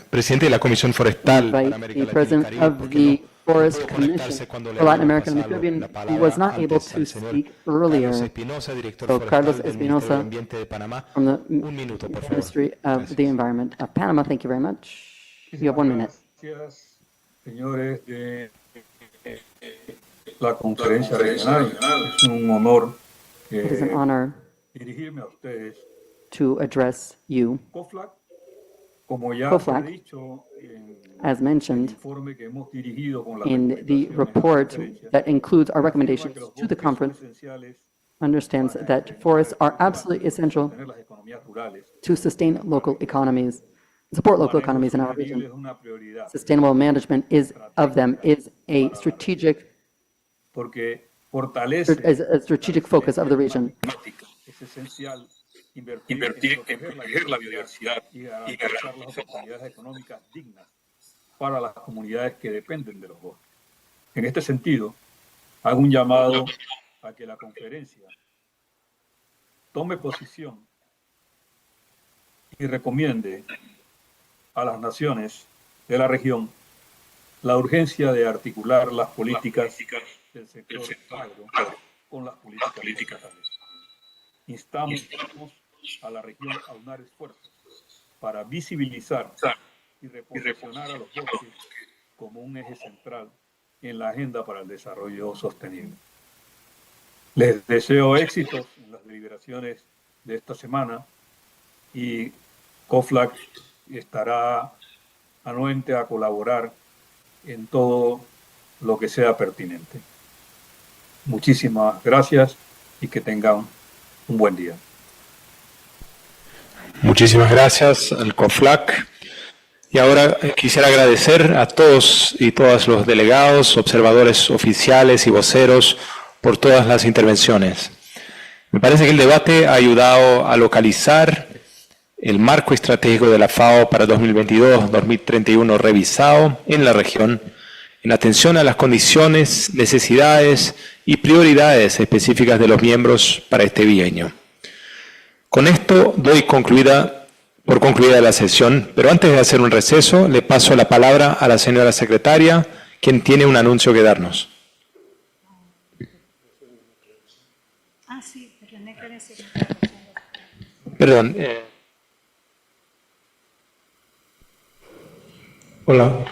O: presidente de la Comisión Forestal para América Latina y Caribe,
P: Forest Commission for Latin America and the Caribbean, who was not able to speak earlier. So Carlos Espinosa from the Ministry of the Environment of Panama. Thank you very much. You have 1 minute.
R: Gracias, señores de la conferencia regional. Es un honor
P: It is an honor
R: dirigirme a ustedes.
P: to address you.
R: COFLAC, como ya
P: COFLAC,
R: se ha dicho en
P: as mentioned
R: el informe que hemos dirigido con las
P: in the report that includes our recommendations to the conference, understands that forests are absolutely essential to sustain local economies, support local economies in our region. Sustainable management is a strategic focus of the region.
R: Es esencial invertir en proteger la biodiversidad y garantizar las oportunidades económicas dignas para las comunidades que dependen de los bosques. En este sentido, hago un llamado a que la conferencia tome posición y recomiende a las naciones de la región la urgencia de articular las políticas del sector agro con las políticas estatales. Instamos a la región a unar esfuerzos para visibilizar y reposicionar a los bosques como un eje central en la agenda para el desarrollo sostenible. Les deseo éxitos en las deliberaciones de esta semana y COFLAC estará anuente a colaborar en todo lo que sea pertinente. Muchísimas gracias y que tengan un buen día.
O: Muchísimas gracias al COFLAC. Y ahora quisiera agradecer a todos y todas los delegados, observadores oficiales y voceros por todas las intervenciones. Me parece que el debate ha ayudado a localizar el marco estratégico de la FAO para 2022-2031 revisado en la región, en atención a las condiciones, necesidades y prioridades específicas de los miembros para este bienio. Con esto doy por concluida la sesión, pero antes de hacer un receso, le paso la palabra a la señora secretaria, quien tiene un anuncio que darnos. Perdón.
V: Hola.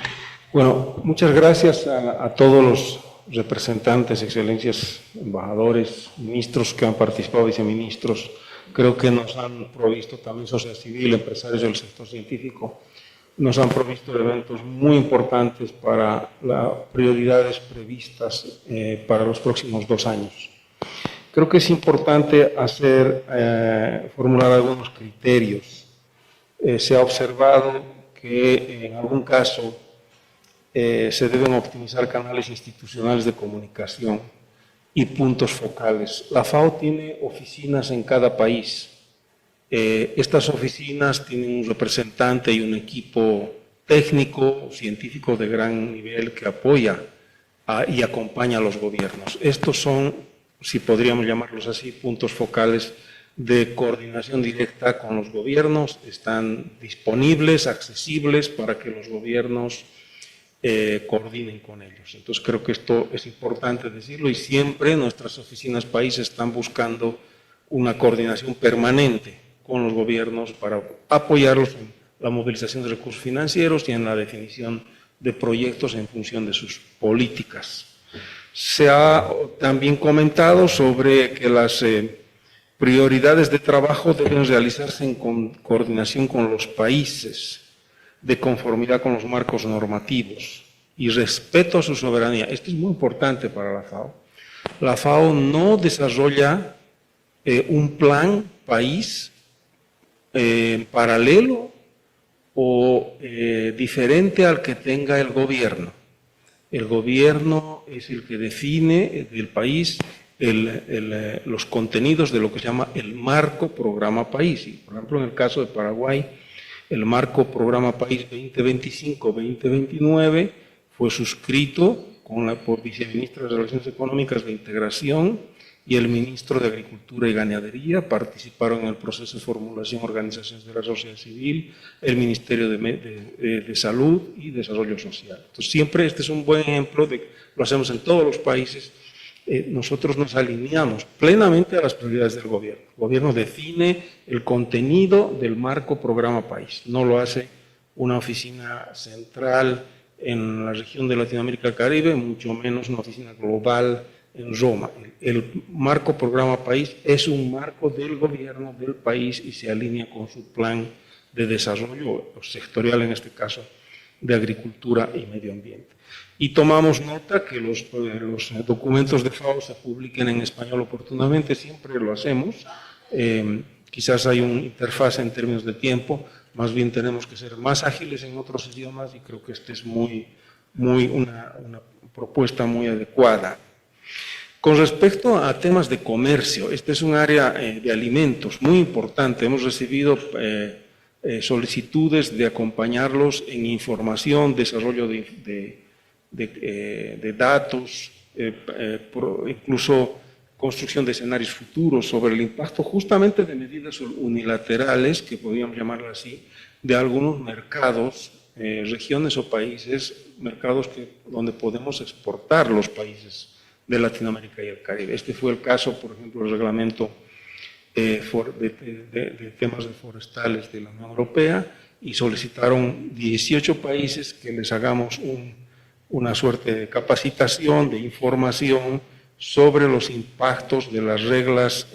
V: Bueno, muchas gracias a todos los representantes, excelencias, embajadores, ministros que han participado, viceministros. Creo que nos han provisto también sociedad civil, empresarios del sector científico. Nos han provisto eventos muy importantes para las prioridades previstas para los próximos 2 años. Creo que es importante formular algunos criterios. Se ha observado que en algún caso se deben optimizar canales institucionales de comunicación y puntos focales. La FAO tiene oficinas en cada país. Estas oficinas tienen un representante y un equipo técnico, científico de gran nivel que apoya y acompaña a los gobiernos. Estos son, si podríamos llamarlos así, puntos focales de coordinación directa con los gobiernos. Están disponibles, accesibles para que los gobiernos coordinen con ellos. Entonces creo que esto es importante decirlo y siempre nuestras oficinas país están buscando una coordinación permanente con los gobiernos para apoyarlos en la movilización de recursos financieros y en la definición de proyectos en función de sus políticas. Se ha también comentado sobre que las prioridades de trabajo deben realizarse en coordinación con los países, de conformidad con los marcos normativos y respeto a su soberanía. Esto es muy importante para la FAO. La FAO no desarrolla un plan país paralelo o diferente al que tenga el gobierno. El gobierno es el que define del país los contenidos de lo que se llama el marco programa país. Y, por ejemplo, en el caso de Paraguay, el marco programa país 2025-2029 fue suscrito por viceministra de Relaciones Económicas de Integración y el ministro de Agricultura y Ganadería. Participaron en el proceso de formulación organizaciones de la sociedad civil, el Ministerio de Salud y Desarrollo Social. Entonces, siempre este es un buen ejemplo lo hacemos en todos los países. Nosotros nos alineamos plenamente a las prioridades del gobierno. El gobierno define el contenido del marco programa país. No lo hace una oficina central en la región de Latinoamérica y el Caribe, mucho menos una oficina global en Roma. El marco programa país es un marco del gobierno del país y se alinea con su plan de desarrollo sectorial, en este caso, de agricultura y medio ambiente. Y tomamos nota que los documentos de FAO se publiquen en español oportunamente, siempre lo hacemos. Quizás hay una interfaz en términos de tiempo, más bien tenemos que ser más ágiles en otros idiomas y creo que esta es una propuesta muy adecuada. Con respecto a temas de comercio, este es un área de alimentos muy importante. Hemos recibido solicitudes de acompañarlos en información, desarrollo de datos, incluso construcción de escenarios futuros sobre el impacto justamente de medidas unilaterales, que podríamos llamarlo así, de algunos mercados, regiones o países, mercados donde podemos exportar los países de Latinoamérica y el Caribe. Este fue el caso, por ejemplo, del reglamento de temas forestales de la Unión Europea, y solicitaron 18 países que les hagamos una suerte de capacitación, de información sobre los impactos de las reglas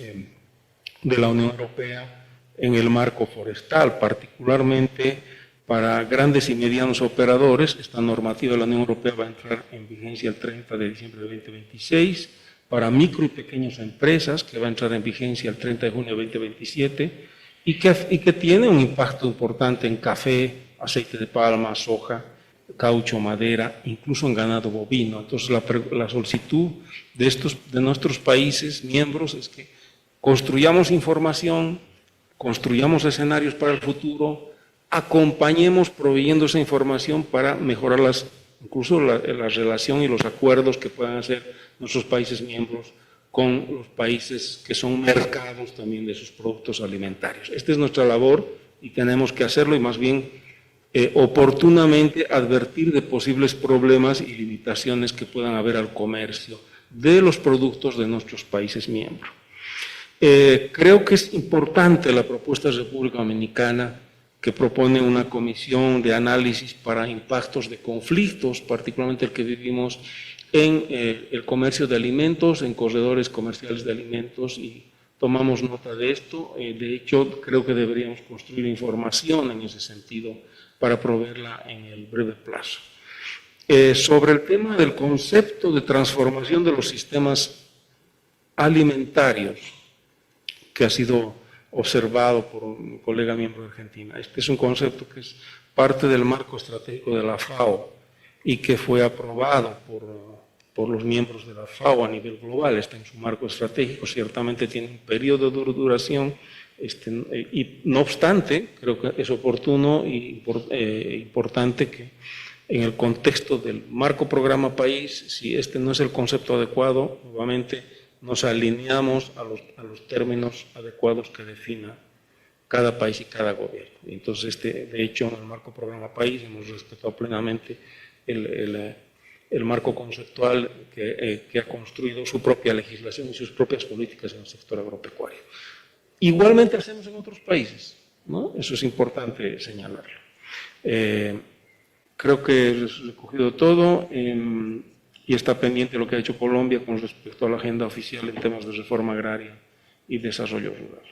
V: de la Unión Europea en el marco forestal, particularmente para grandes y medianos operadores. Esta normativa de la Unión Europea va a entrar en vigencia el 30 de diciembre de 2026, para micro y pequeñas empresas, que va a entrar en vigencia el 30 de junio de 2027, y que tiene un impacto importante en café, aceite de palma, soja, caucho, madera, incluso en ganado bovino. Entonces la solicitud de nuestros países miembros es que construyamos información, construyamos escenarios para el futuro, acompañemos proveyendo esa información para mejorar incluso la relación y los acuerdos que puedan hacer nuestros países miembros con los países que son mercados también de sus productos alimentarios. Esta es nuestra labor y tenemos que hacerlo, y más bien oportunamente advertir de posibles problemas y limitaciones que puedan haber al comercio de los productos de nuestros países miembros. Creo que es importante la propuesta de República Dominicana, que propone una comisión de análisis para impactos de conflictos, particularmente el que vivimos en el comercio de alimentos, en corredores comerciales de alimentos, y tomamos nota de esto. De hecho, creo que deberíamos construir información en ese sentido para proveerla en el breve plazo. Sobre el tema del concepto de transformación de los sistemas alimentarios, que ha sido observado por un colega miembro de Argentina. Este es un concepto que es parte del marco estratégico de la FAO y que fue aprobado por los miembros de la FAO a nivel global. Está en su marco estratégico, ciertamente tiene un periodo de duración Y no obstante, creo que es oportuno e importante que en el contexto del marco programa país, si este no es el concepto adecuado, nuevamente nos alineamos a los términos adecuados que defina cada país y cada gobierno. Entonces, de hecho, en el marco programa país hemos respetado plenamente el marco conceptual que ha construido su propia legislación y sus propias políticas en el sector agropecuario. Igualmente hacemos en otros países, ¿no? Eso es importante señalarlo. Creo que he recogido todo y está pendiente lo que ha hecho Colombia con respecto a la agenda oficial en temas de reforma agraria y desarrollo rural.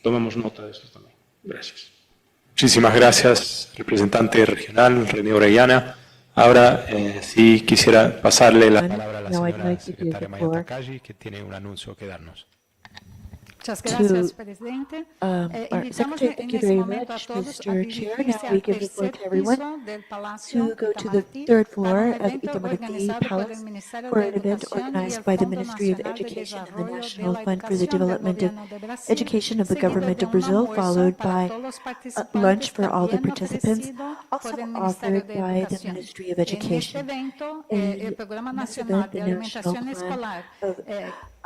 V: Tomamos nota de esto también. Gracias.
O: Muchísimas gracias, representante regional René Orellana. Ahora sí quisiera pasarle la palabra a la señora secretaria Mayata Calle, que tiene un anuncio que darnos.
E: Muchas gracias, presidente. Invitamos en este momento a todos a dirigirse al tercer piso del Palacio Itamaraty para un evento organizado por el Ministerio de Educación y el Fondo Nacional de Desarrollo de la Educación del Gobierno de Brasil, seguido de un almuerzo para todos los participantes, también ofrecido por el Ministerio de Educación. En este evento, el Programa Nacional de Alimentación Escolar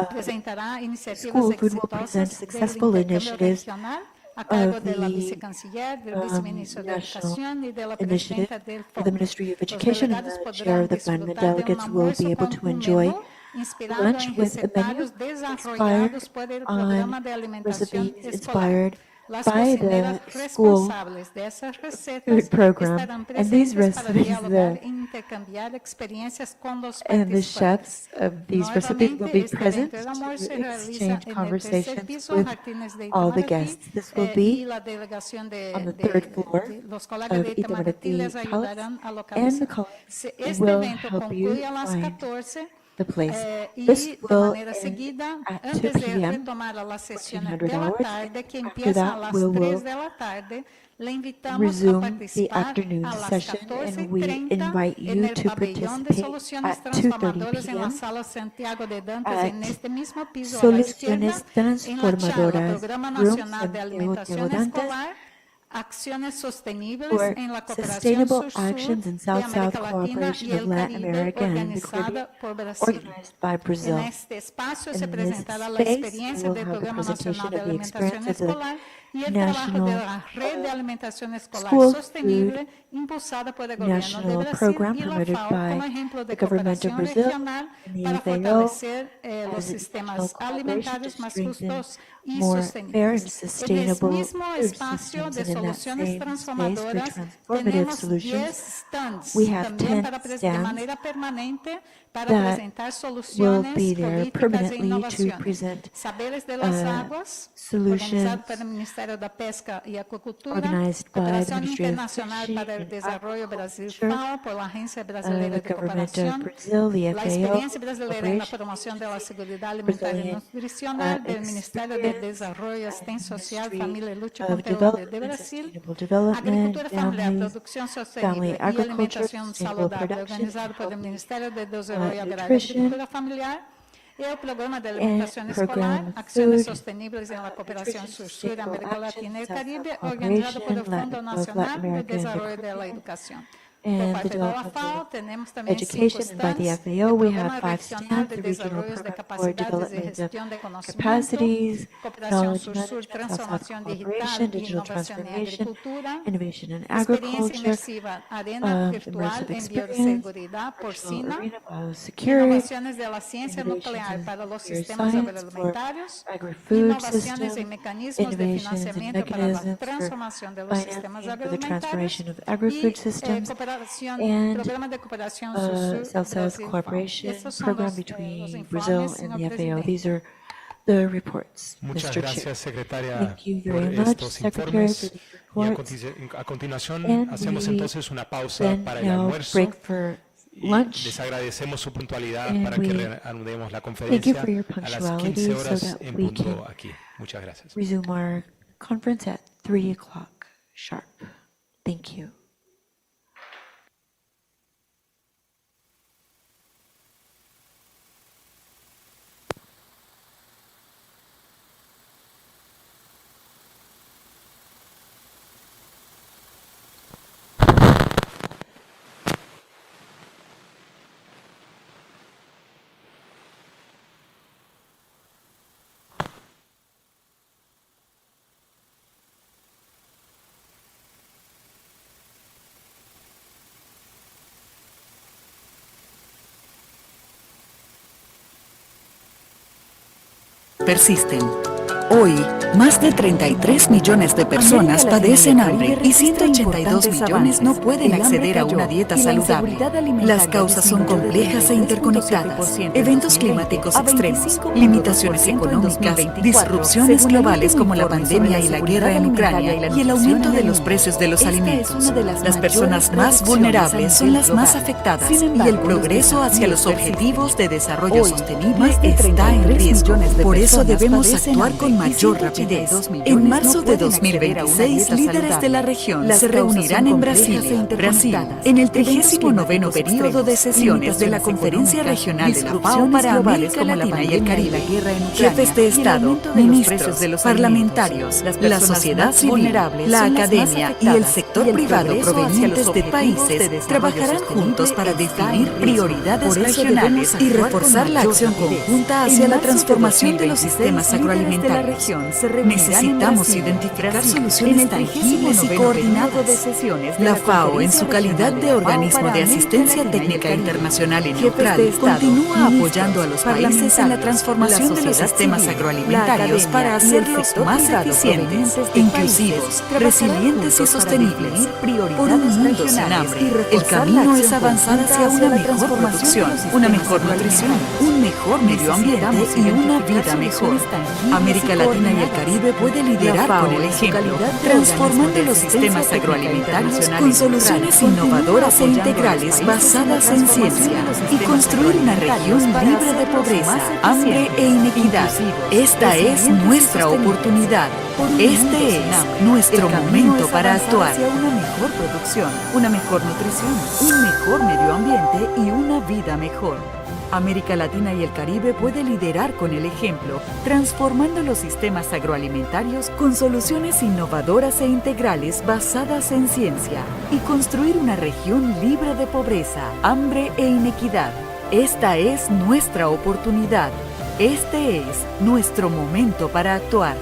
E: presentará iniciativas exitosas del intercambio regional a cargo de la vicecanciller, del viceministro de Educación y de la presidenta del fondo. Los delegados podrán disfrutar de un almuerzo con un menú inspirado en recetarios desarrollados por el Programa de Alimentación Escolar. Las cocineras responsables de esas recetas estarán presentes para dialogar e intercambiar experiencias con los participantes. Nuevamente, este evento del almuerzo se realiza en el tercer piso, Jardines de Itamaraty, y la delegación de los colegas de Itamaraty les ayudarán a localizar. Este evento concluye a las 14 y de manera seguida, antes de retomar a las sesiones de la tarde, que empiezan a las 3 de la tarde, le invitamos a participar a las 14:30 en el pabellón de soluciones transformadoras en la sala Santiago de Dantas, en este mismo piso a la izquierda, en la charla Programa Nacional de Alimentación Escolar, Acciones sostenibles en la cooperación sur-sur de América Latina y el Caribe, organizada por Brasil. En este espacio se presentará la experiencia del Programa Nacional de Alimentación Escolar y el trabajo de la Red de Alimentación Escolar Sostenible, impulsada por el Gobierno de Brasil y la FAO como ejemplo de cooperación regional para fortalecer los sistemas alimentarios más justos y sostenibles. En el mismo espacio de soluciones transformadoras tenemos 10 stands también de manera permanente para presentar soluciones, políticas e innovaciones. Saberes de las aguas, organizado por el Ministerio de Pesca y Acuicultura, Cooperación Internacional para el Desarrollo Brasil FAO por la Agencia Brasileira de Cooperación, la experiencia brasileira en la promoción de la seguridad alimentaria y nutricional del Ministerio de Desarrollo, Asistencia Social, Familia y Lucha contra el hambre de Brasil, Agricultura Familiar, Producción Sostenible y Alimentación Saludable, organizado por el Ministerio de Desarrollo Agrario y Agricultura Familiar, y el Programa de Alimentación Escolar, Acciones Sostenibles en la Cooperación Sur-Sur, América Latina y el Caribe, organizado por el Fondo Nacional de Desarrollo de la Educación. Por parte de la FAO tenemos también 5 stands, el Programa Regional de Desarrollo de Capacidades y Gestión de Conocimiento, Cooperación Sur-Sur, Transformación Digital y Innovación en Agricultura, Experiencia Inmersiva, Arena Virtual en Bioseguridad Porcina, Innovaciones de la Ciencia Nuclear para los Sistemas Agroalimentarios, Innovaciones en Mecanismos de Financiamiento para la Transformación de los Sistemas Agroalimentarios y Programa de Cooperación
N: South-South Cooperation Program between Brazil and the FAO. These are the reports,
O: Muchas
N: Mr.
O: gracias,
N: Chair.
O: secretaria,
N: Thank you
O: por
N: very much,
O: estos
N: Secretary, for
O: informes.
N: these
O: Y
N: reports.
O: a continuación
N: And
O: hacemos
N: we
O: entonces una pausa
N: then
O: para el
N: now
O: almuerzo.
N: break for
O: Y
N: lunch.
O: les agradecemos su puntualidad
N: And
O: para que
N: we
O: reanudemos la
N: thank you
O: conferencia
N: for your
O: a las
N: punctuality
O: 15
N: so
O: horas
N: that
O: en
N: we
O: punto
N: can
O: aquí. Muchas gracias.
N: resume our conference at 3 o'clock sharp. Thank you.
S: persisten. Hoy, más de 33 millones de personas padecen hambre y 182 millones no pueden acceder a una dieta saludable. Las causas son complejas e interconectadas. Eventos climáticos extremos, limitaciones económicas, disrupciones globales como la pandemia y la guerra en Ucrania y el aumento de los precios de los alimentos. Las personas más vulnerables son las más afectadas y el progreso hacia los objetivos de desarrollo sostenible está en riesgo. Por eso debemos actuar con mayor rapidez. En marzo de 2026, líderes de la región se reunirán en Brasilia, en el 39º periodo de sesiones de la Conferencia Regional de la FAO para América Latina y el Caribe. Jefes de Estado, ministros, parlamentarios, la sociedad civil, la academia y el sector privado provenientes de países trabajarán juntos para definir prioridades regionales y reforzar la acción conjunta hacia la transformación de los sistemas agroalimentarios. Necesitamos identificar soluciones tangibles y coordinadas. La FAO, en su calidad de organismo de asistencia técnica internacional y neutral, continúa apoyando a los países en la transformación de los sistemas agroalimentarios para hacerlos más eficientes, inclusivos, resilientes y sostenibles. Por un mundo sin hambre, el camino es avanzar hacia una mejor producción, una mejor nutrición, un mejor medio ambiente y una vida mejor. América Latina y el Caribe puede liderar con el ejemplo, transformando los sistemas agroalimentarios con soluciones innovadoras e integrales basadas en ciencia y construir una región libre de pobreza, hambre e inequidad. Esta es nuestra oportunidad. Este es nuestro momento para actuar. Una mejor producción, una mejor nutrición, un mejor medio ambiente y una vida mejor. América Latina y el Caribe puede liderar con el ejemplo, transformando los sistemas agroalimentarios con soluciones innovadoras e integrales basadas en ciencia y construir una región libre de pobreza, hambre e inequidad. Esta es nuestra oportunidad. Este es nuestro momento para actuar.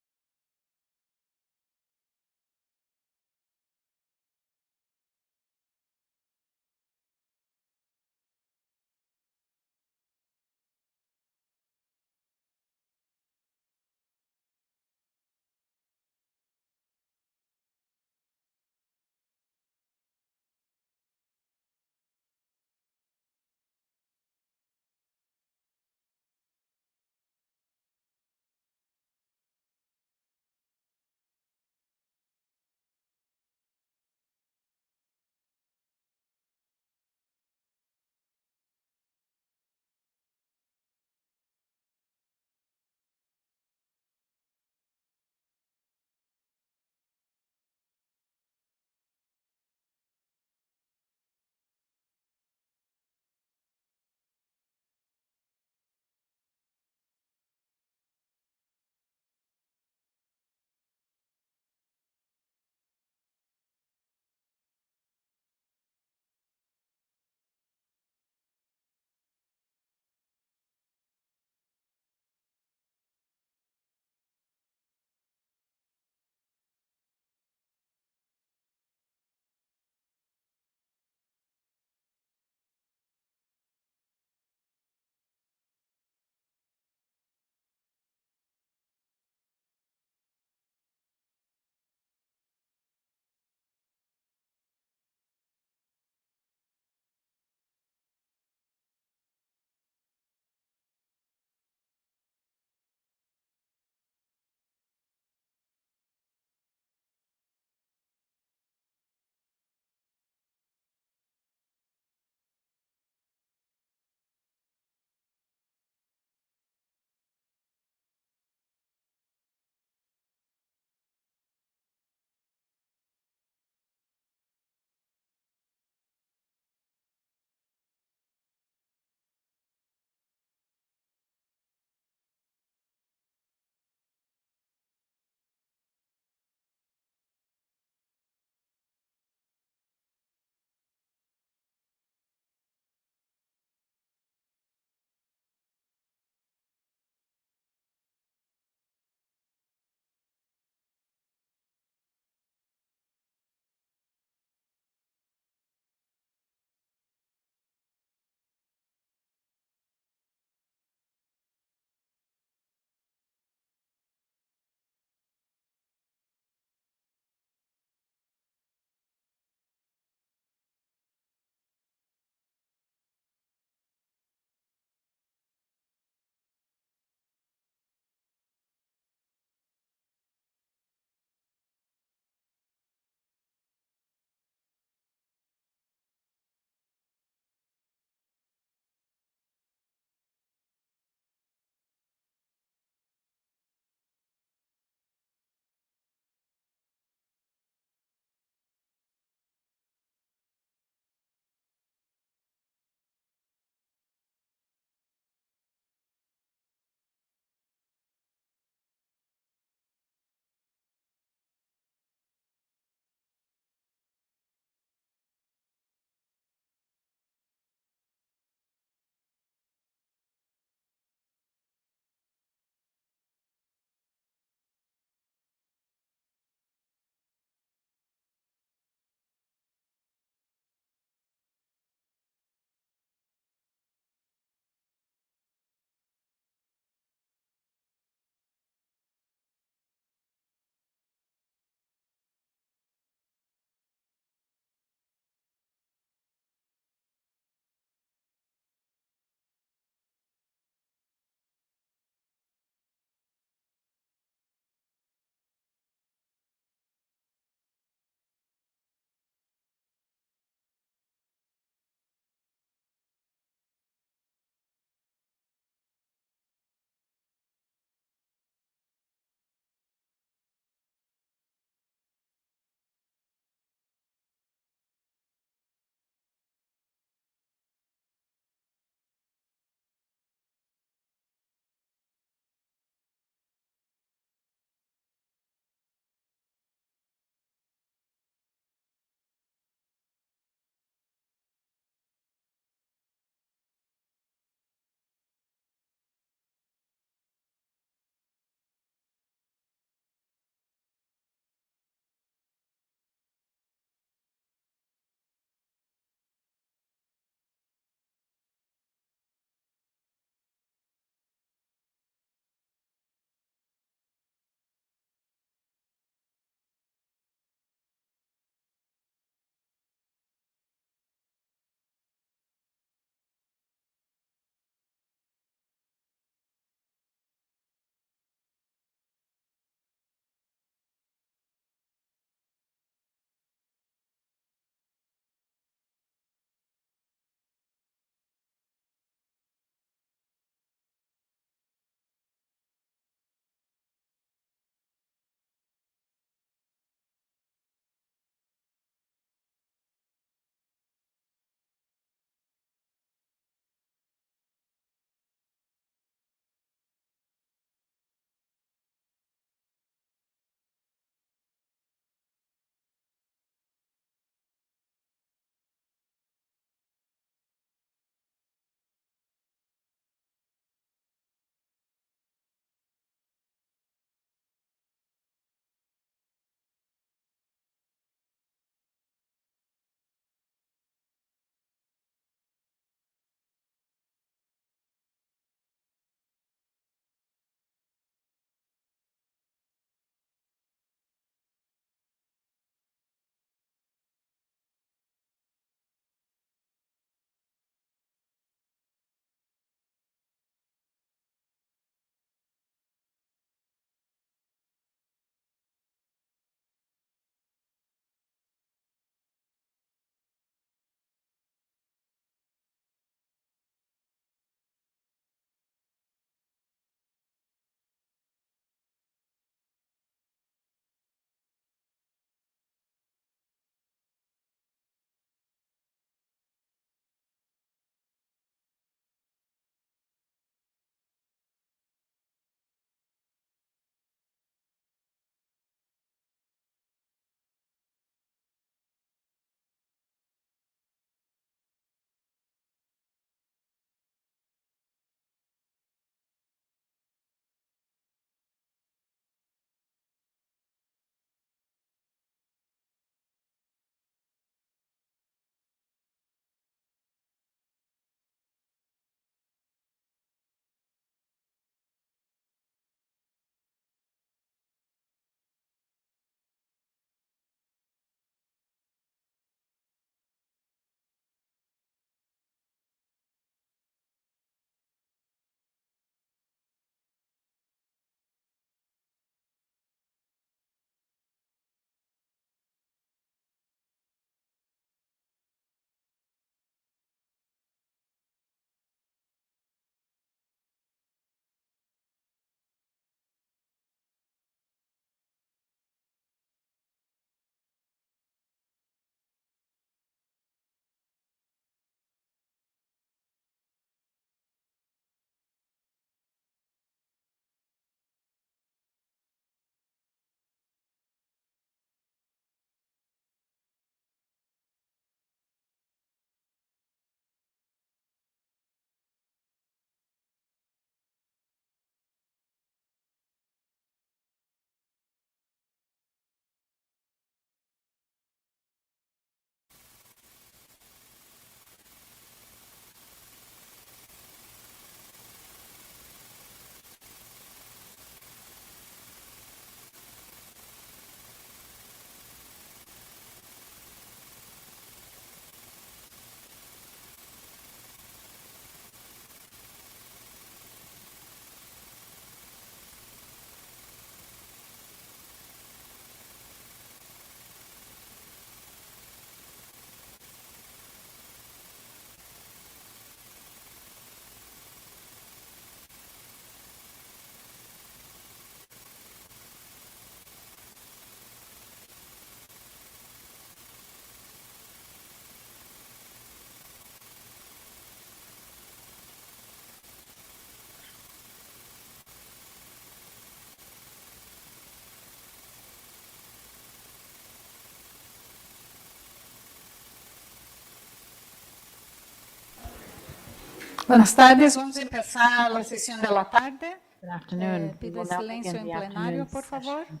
E: Buenas tardes, vamos a empezar la sesión de la tarde.
N: Good afternoon. We
E: Pido
N: will now
E: silencio
N: begin
E: en
N: the
E: plenario,
N: afternoon
E: por favor.
N: session.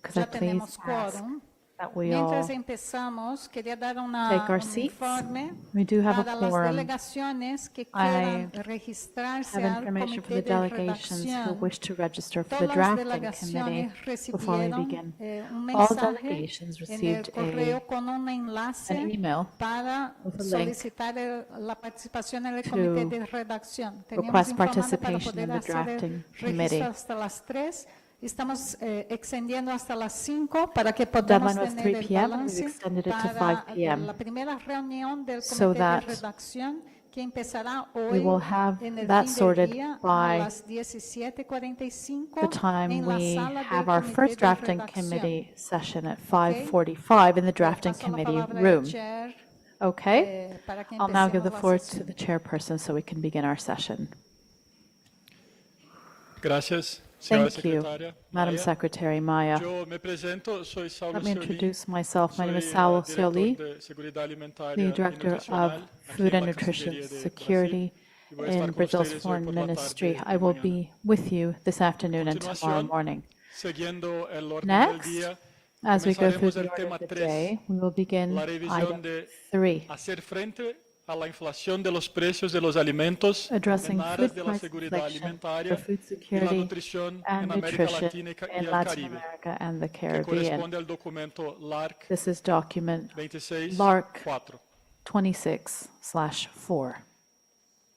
N: Could I
E: Já
N: please
E: temos
N: ask
E: quórum.
N: that we
E: Mientras
N: all
E: empezamos, quería dar
N: take our
E: seats. Informe
N: We do have a
E: para las
N: quorum.
E: delegaciones que
N: I
E: quieran registrarse
N: have
E: al
N: information for
E: comité
N: the
E: de
N: delegations who
E: redacción.
N: wish to register for
E: Todas
N: the
E: las
N: drafting committee
E: delegaciones
N: before we
E: recibieron
N: begin.
E: un
N: All
E: mensaje
N: delegations
E: en el
N: received
E: correo con un enlace
N: an email
E: para
N: with a link
E: solicitar la participación en el comité de redacción. Teníamos
N: request
E: informado para
N: participation
E: poder
N: in the
E: hacer el
N: drafting
E: registro
N: committee.
E: hasta las 3. Estamos extendiendo hasta las 5 para que podamos
N: Deadline was
E: tener
N: 3
E: el
N: p.m. and
E: balance
N: we've extended it to 5
E: para
N: p.m.
E: la primera reunión del
N: so
E: comité de
N: that
E: redacción que empezará
N: we
E: hoy
N: will have
E: en el
N: that
E: fin del
N: sorted
E: día a
N: by
E: las 17:45
N: the time
E: en la
N: we
E: sala
N: have
E: del
N: our
E: comité
N: first
E: de
N: drafting
E: redacción.
N: committee session at 5:45 in the drafting
E: Paso la
N: committee
E: palabra al
N: room.
E: chair,
N: Okay,
E: para que
N: I'll now give the
E: empecemos la
N: floor
E: sesión.
N: to the chairperson so we can begin our session.
F: Gracias, señora
N: Thank you,
F: secretaria.
N: Madam
F: Maya.
N: Secretary Maya.
F: Yo me presento, soy Saulo
N: Let me
F: Ciolí,
N: introduce myself. My name is
F: soy,
N: Saulo
F: director
N: Ciolí,
F: de Seguridad Alimentaria
N: the
F: y
N: Director of
F: Nutricional aquí
N: Food
F: en
N: and
F: la
N: Nutrition
F: Cancillería de
N: Security
F: Brasil, y voy a estar
N: in
F: con
N: Brazil's
F: ustedes hoy
N: Foreign
F: por la
N: Ministry.
F: tarde
N: I
F: y
N: will
F: mañana.
N: be with you this afternoon and tomorrow
F: Continuación,
N: morning.
F: siguiendo el orden del
N: Next,
F: día,
N: as we go through
F: comenzaremos
N: the
F: el
N: order
F: tema
N: of the
F: 3,
N: day, we will begin
F: la revisión
N: item
F: de
N: 3,
F: hacer frente a la inflación de los precios de los alimentos
N: addressing
F: en aras
N: food
F: de la
N: price
F: seguridad
N: inflation
F: alimentaria
N: for food
F: y la
N: security
F: nutrición
N: and
F: en América
N: nutrition
F: Latina y
N: in
F: el
N: Latin
F: Caribe,
N: America and the
F: que
N: Caribbean.
F: corresponde al documento LARC
N: This is document
F: 26-4.
N: LARC 26/4.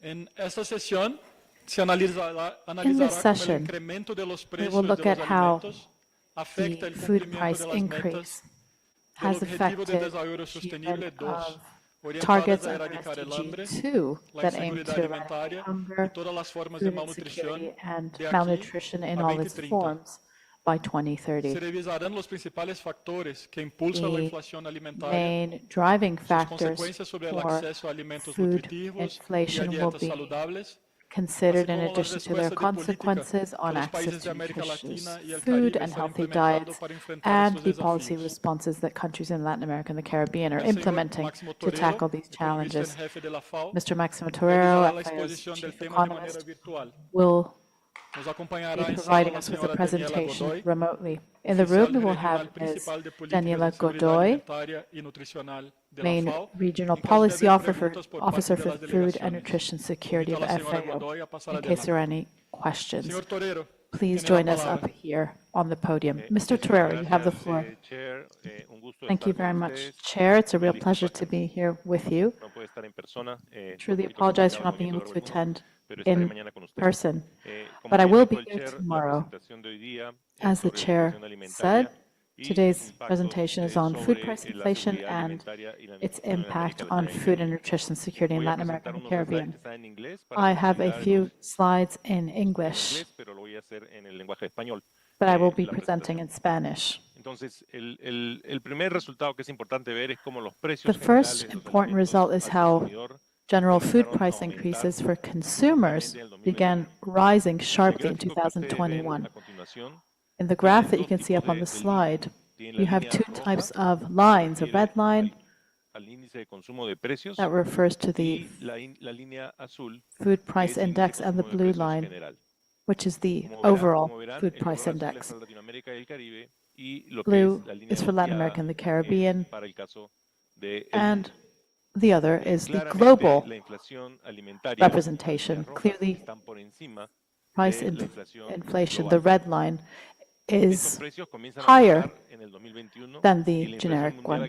F: En esta sesión se analizará
N: In this
F: cómo el
N: session,
F: incremento de los
N: we
F: precios
N: will
F: de
N: look at
F: los
N: how
F: alimentos afecta
N: the
F: el
N: food
F: cumplimiento
N: price
F: de las metas
N: increase
F: del
N: has
F: Objetivo de
N: affected
F: Desarrollo Sostenible
N: achievement
F: 2,
N: of
F: orientadas
N: targets
F: a
N: under
F: erradicar el hambre,
N: SDG 2
F: la
N: that aim
F: inseguridad
N: to eradicate
F: alimentaria y
N: hunger,
F: todas las formas de
N: food
F: malnutrición
N: insecurity, and
F: de aquí
N: malnutrition in
F: a
N: all its
F: 2030.
N: forms by
F: Se
N: 2030.
F: revisarán los principales factores que impulsan la
N: The
F: inflación alimentaria,
N: main driving
F: sus
N: factors
F: consecuencias sobre el
N: for
F: acceso a alimentos
N: food
F: nutritivos y a
N: inflation will
F: dietas
N: be
F: saludables,
N: considered in
F: como la
N: addition to their
F: respuesta de política
N: consequences
F: que
N: on
F: los
N: access
F: países de
N: to
F: América
N: nutritious
F: Latina y el
N: food
F: Caribe
N: and
F: están
N: healthy
F: implementando
N: diets,
F: para enfrentar
N: and
F: estos
N: the policy
F: desafíos.
N: responses that countries in Latin America and the Caribbean are
F: El señor
N: implementing
F: Máximo
N: to
F: Torero,
N: tackle these
F: economista en
N: challenges.
F: jefe de la FAO,
N: Mr. Maximo Torero,
F: realizará la
N: FAO's
F: exposición del
N: chief
F: tema de manera
N: economist,
F: virtual.
N: will
F: Nos
N: be
F: acompañará en sala
N: providing
F: la
N: us with a
F: señora Daniela
N: presentation
F: Godoy,
N: remotely. In the room,
F: oficial
N: we will
F: regional
N: have Ms.
F: principal de políticas
N: Daniela
F: de seguridad
N: Godoy,
F: alimentaria y nutricional de la
N: main
F: FAO.
N: regional
F: En caso de
N: policy
F: haber
N: officer
F: preguntas por
N: officer
F: parte de
N: for
F: las
N: food and
F: delegaciones,
N: nutrition security
F: invito
N: of
F: a la señora
N: FAO.
F: Godoy a pasar
N: In case there are
F: adelante.
N: any questions,
F: Señor Torero,
N: please
F: tiene la
N: join us up
F: palabra.
N: here on the podium. Mr. Torero, you have the floor. Thank you very much, Chair. It's a real pleasure to be here with you. Truly apologize for not being able to attend in person, but I will be here tomorrow. As the Chair said, today's presentation is on food price inflation and its impact on food and nutrition security in Latin America and the Caribbean. I have a few slides in English, but I will be presenting in Spanish. The first important result is how general food price increases for consumers began rising sharply in 2021. In the graph that you can see up on the slide, you have two types of lines, a red line that refers to the food price index and the blue line, which is the overall food price index. Blue is for Latin America and the Caribbean, and the other is the global representation. Clearly, price inflation, the red line, is higher than the generic one.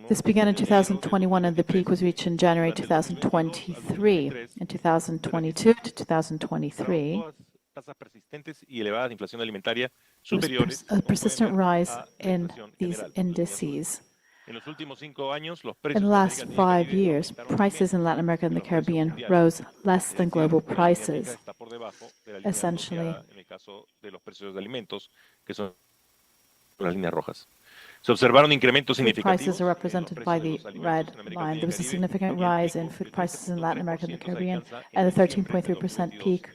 N: This began in 2021 and the peak was reached in January 2023. In 2022 to 2023, there was a persistent rise in these indices. In the last 5 years, prices in Latin America and the Caribbean rose less than global prices. Essentially, food prices are represented by the red line. There was a significant rise in food prices in Latin America and the Caribbean, and the 13.3% peak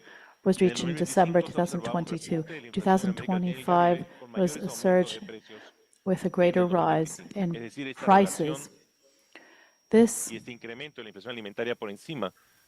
N: was reached in December 2022. 2025 was a surge with a greater rise in prices. This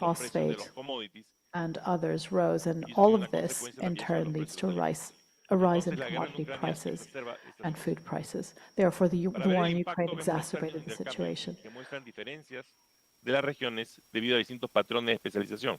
K: los precios de los
T: phosphate,
K: commodities,
T: and others rose, and
K: y eso
T: all
K: tiene
T: of
K: una
T: this
K: consecuencia
T: in
K: también sobre
T: turn
K: los
T: leads
K: precios
T: to
K: de
T: a
K: alimentos.
T: rise in
K: Entonces, la guerra en
T: commodity
K: Ucrania
T: prices
K: exacerba esta
T: and
K: situación.
T: food prices. Therefore, the
K: Para
T: war
K: ver
T: in
K: el
T: Ukraine
K: impacto, vemos escasas
T: exacerbated the
K: intercambios
T: situation.
K: que muestran diferencias de las regiones debido a distintos patrones de especialización.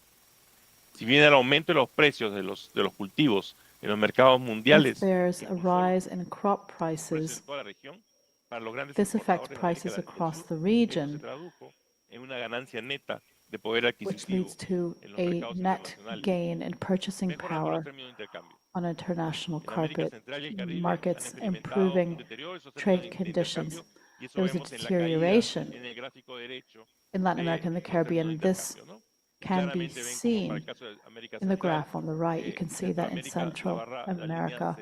K: Si bien el aumento de los precios de los cultivos en los mercados
T: If
K: mundiales
T: there's a
K: impulsó
T: rise in crop
K: los precios
T: prices,
K: en toda la región, para los grandes
T: this affects
K: importadores de América
T: prices
K: del
T: across
K: Sur,
T: the
K: eso se
T: region,
K: tradujo en una ganancia neta de poder
T: which
K: adquisitivo
T: leads to
K: en los
T: a
K: mercados
T: net
K: internacionales,
T: gain in purchasing
K: mejorando los
T: power
K: términos de intercambio.
T: on international
K: En América
T: carpet
K: Central y el Caribe han
T: markets,
K: experimentado un
T: improving
K: deterioro de esos términos
T: trade
K: de
T: conditions.
K: intercambio y eso
T: There was a
K: vemos en la caída
T: deterioration
K: en el gráfico derecho
T: in Latin America and the
K: de los términos de
T: Caribbean. This
K: intercambio, ¿no?
J: can be seen in the graph on the right. You can see that in Central America,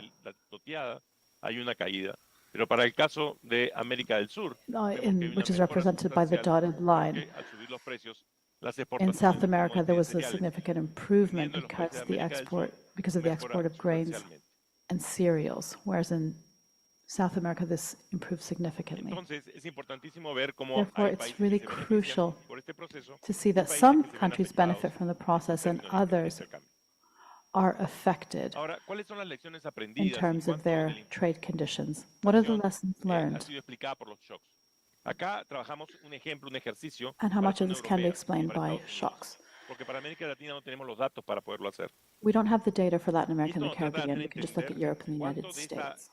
K: hay una caída. Pero para el caso de América del Sur,
J: which is represented by the dotted line.
K: al subir los precios,
J: In South America, there was a significant improvement because of the export of grains and cereals, whereas in South America, this improved significantly. Therefore, it's really crucial to see that some countries benefit from the process and others are affected in terms of their trade conditions. What are the lessons learned? And how much of this can be explained by shocks? We don't have the data for Latin America and the Caribbean. We can just look at Europe and the United States.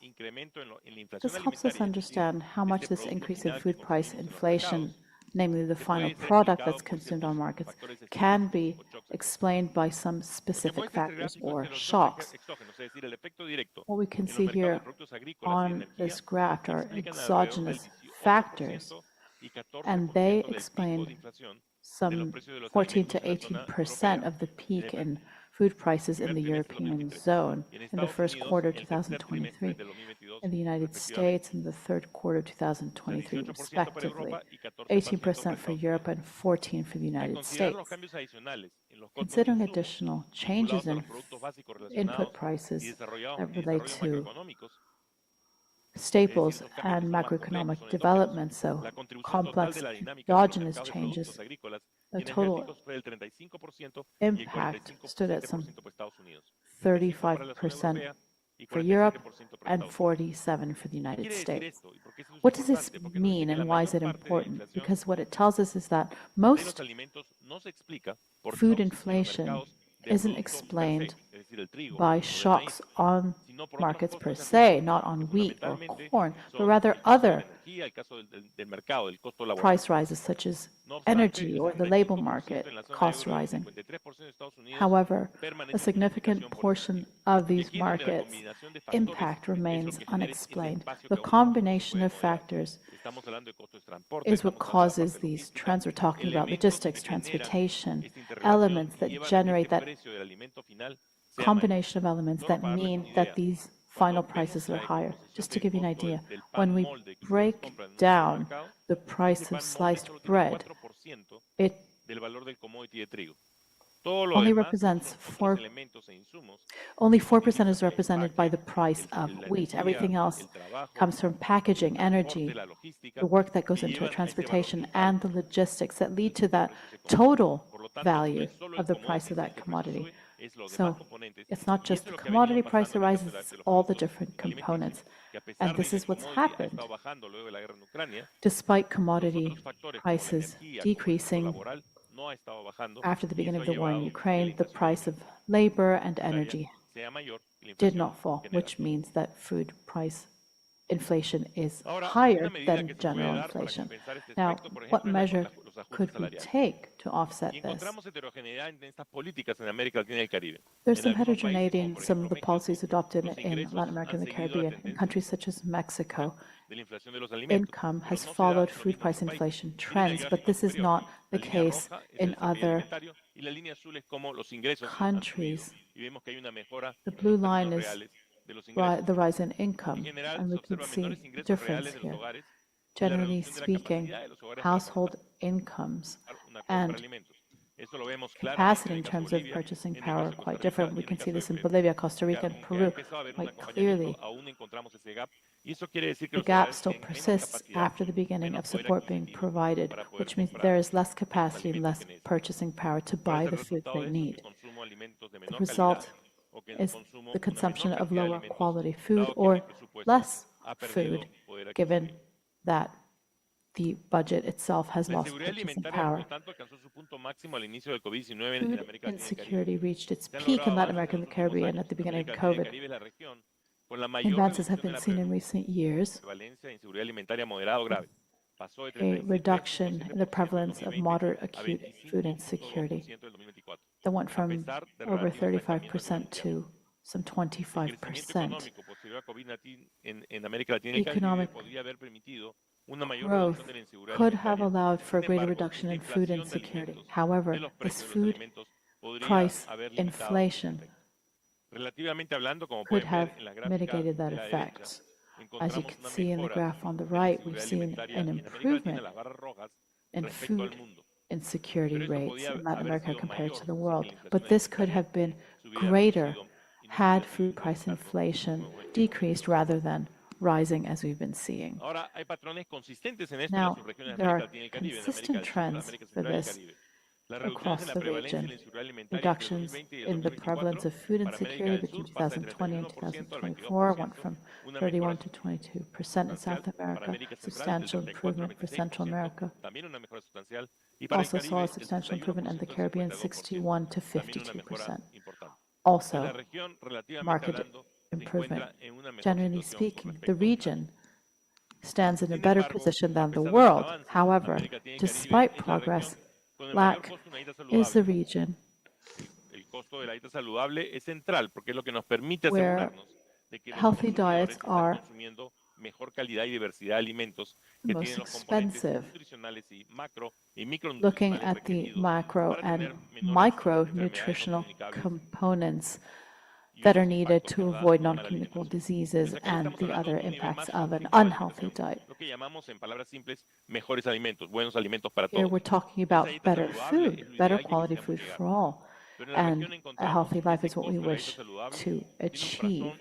J: This helps us understand how much this increase in food price inflation, namely the final product that's consumed on markets, can be explained by some specific factors or shocks. What we can see here on this graph are exogenous factors, and they explain some 14 to 18% of the peak in food prices in the European zone in the first quarter 2023, in the United States in the third quarter 2023, respectively, 18% for Europe and 14% for the United States. Considering additional changes in input prices that relate to staples and macroeconomic development, so complex endogenous changes, the total impact stood at some 35% for Europe and 47% for the United States. What does this mean and why is it important? Because what it tells us is that most food inflation isn't explained by shocks on markets per se, not on wheat or corn, but rather other price rises such as energy or the labor market costs rising. However, a significant portion of these markets' impact remains unexplained. The combination of factors is what causes these trends. We're talking about logistics, transportation, elements that generate that combination of elements that mean that these final prices are higher. Just to give you an idea, when we break down the price of sliced bread, it only represents only 4% is represented by the price of wheat. Everything else comes from packaging, energy, the work that goes into transportation, and the logistics that lead to that total value of the price of that commodity. So it's not just the commodity price that rises, it's all the different components. And this is what's happened. Despite commodity prices decreasing after the beginning of the war in Ukraine, the price of labor and energy did not fall, which means that food price inflation is higher than general inflation. Now, what measure could we take to offset this? There's some heterogeneity in some of the policies adopted in Latin America and the Caribbean. In countries such as Mexico, income has followed food price inflation trends, but this is not the case in other countries. The blue line is the rise in income, and we can see the difference here. Generally speaking, household incomes and capacity in terms of purchasing power are quite different. We can see this in Bolivia, Costa Rica, and Peru quite clearly. The gap still persists after the beginning of support being provided, which means there is less capacity and less purchasing power to buy the food they need. The result is the consumption of lower quality food or less food, given that the budget itself has lost purchasing power. Food insecurity reached its peak in Latin America and the Caribbean at the beginning of COVID. Advances have been seen in recent years. A reduction in the prevalence of moderate acute food insecurity that went from over 35% to some 25%. Economic
E: growth could have allowed for a greater reduction in food insecurity. However, this food price inflation could have mitigated that effect. As you can see in the graph on the right, we've seen an improvement in food insecurity rates in Latin America compared to the world. But this could have been greater had food price inflation decreased rather than rising as we've been seeing. Now, there are consistent trends for this across the region. Reductions in the prevalence of food insecurity between 2020 and 2024 went from 31 to 22% in South America, substantial improvement for Central America. Also saw a substantial improvement in the Caribbean, 61 to 52%. Also, market improvement. Generally speaking, the region stands in a better position than the world. However, despite progress, LAC is the region where healthy diets are most expensive. Looking at the macro and micro nutritional components that are needed to avoid non-communicable diseases and the other impacts of an unhealthy diet. Here we're talking about better food, better quality food for all, and a healthy life is what we wish to achieve.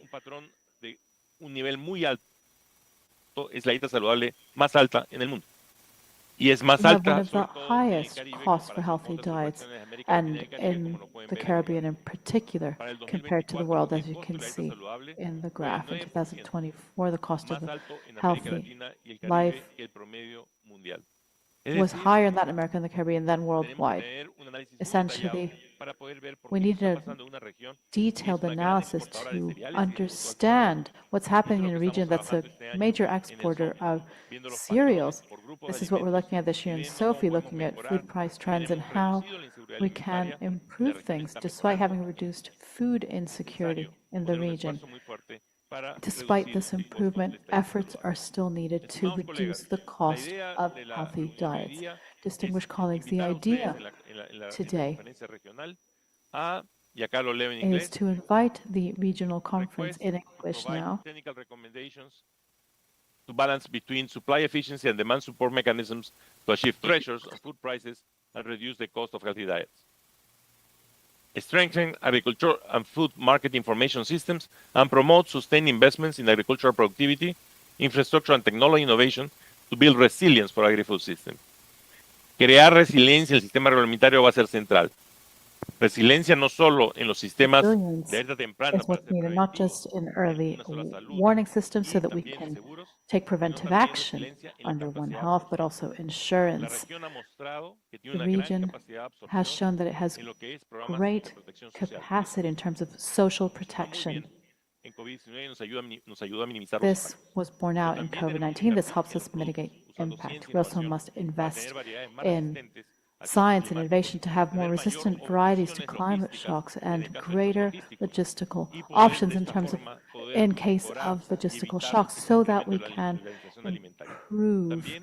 E: We have one of the highest costs for healthy diets, and in the Caribbean in particular, compared to the world, as you can see in the graph. In 2024, the cost of a healthy life was higher in Latin America and the Caribbean than worldwide. Essentially, we need a detailed analysis to understand what's happening in a region that's a major exporter of cereals. This is what we're looking at this year in SOFI, looking at food price trends and how we can improve things despite having reduced food insecurity in the region. Despite this improvement, efforts are still needed to reduce the cost of healthy diets. Distinguished colleagues, the idea today is to invite the regional conference in English now
K: to balance between supply efficiency and demand support mechanisms to achieve pressures on food prices and reduce the cost of healthy diets. Strengthen agriculture and food market information systems and promote sustained investments in agricultural productivity, infrastructure and technology innovation to build resilience for agri-food systems. Crear resiliencia en el sistema agroalimentario va a ser central. Resiliencia no solo en los sistemas de alerta temprana,
E: is what's needed, not just in early warning systems so that we can take preventive action under One Health, but also insurance. The region has shown that it has great capacity in terms of social protection. This was borne out in COVID-19. This helps us mitigate impact. We also must invest in science and innovation to have more resistant varieties to climate shocks and greater logistical options in case of logistical shocks so that we can improve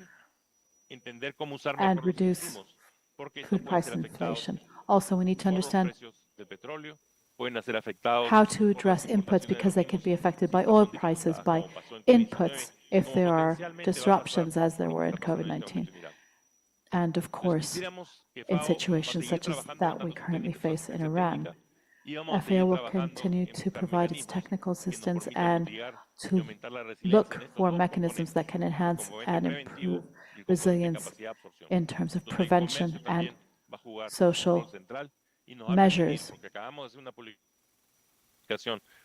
E: and reduce food price inflation. Also, we need to understand how to address inputs because they could be affected by oil prices, by inputs if there are disruptions as there were in COVID-19. And of course, in situations such as that we currently face in Iran. FAO will continue to provide its technical assistance and to look for mechanisms that can enhance and improve resilience in terms of prevention and social measures.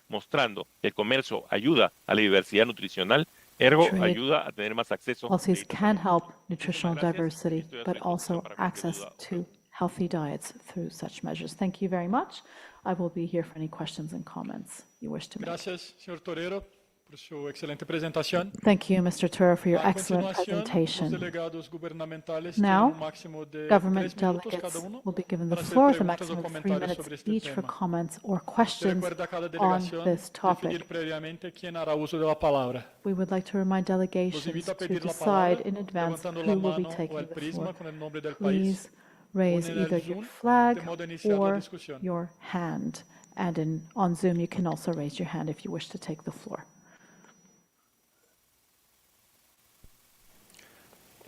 K: Mostrando que el comercio ayuda a la diversidad nutricional, ergo ayuda a tener más acceso.
E: Policies can help nutritional diversity, but also access to healthy diets through such measures. Thank you very much. I will be here for any questions and comments you wish to make.
F: Gracias, señor Torero. por su excelente presentación.
T: Thank you, Mr. Tura, for your
F: A
T: excellent
F: continuación, los
T: presentation.
F: delegados gubernamentales
T: Now,
F: tienen un máximo de
T: government
F: 3 minutos cada
T: delegates
F: uno
T: will be given the
F: para hacer
T: floor with a
F: preguntas o
T: maximum of 3
F: comentarios
T: minutes
F: sobre este
T: each for
F: tema.
T: comments or
F: Se
T: questions
F: recuerda a cada
T: on
F: delegación
T: this topic.
F: definir previamente quién hará uso de la palabra.
T: We would like to remind
F: Los
T: delegations
F: invito a
T: to
F: pedir la
T: decide
F: palabra
T: in advance
F: levantando
T: who
F: la
T: will be
F: mano o
T: taking
F: el
T: the
F: prisma
T: floor.
F: con el nombre del
T: Please
F: país.
T: raise
F: Ponen el
T: either your
F: Zoom
T: flag
F: de modo a iniciar la
T: or
F: discusión.
T: your hand. And on Zoom, you can also raise your hand if you wish to take the floor.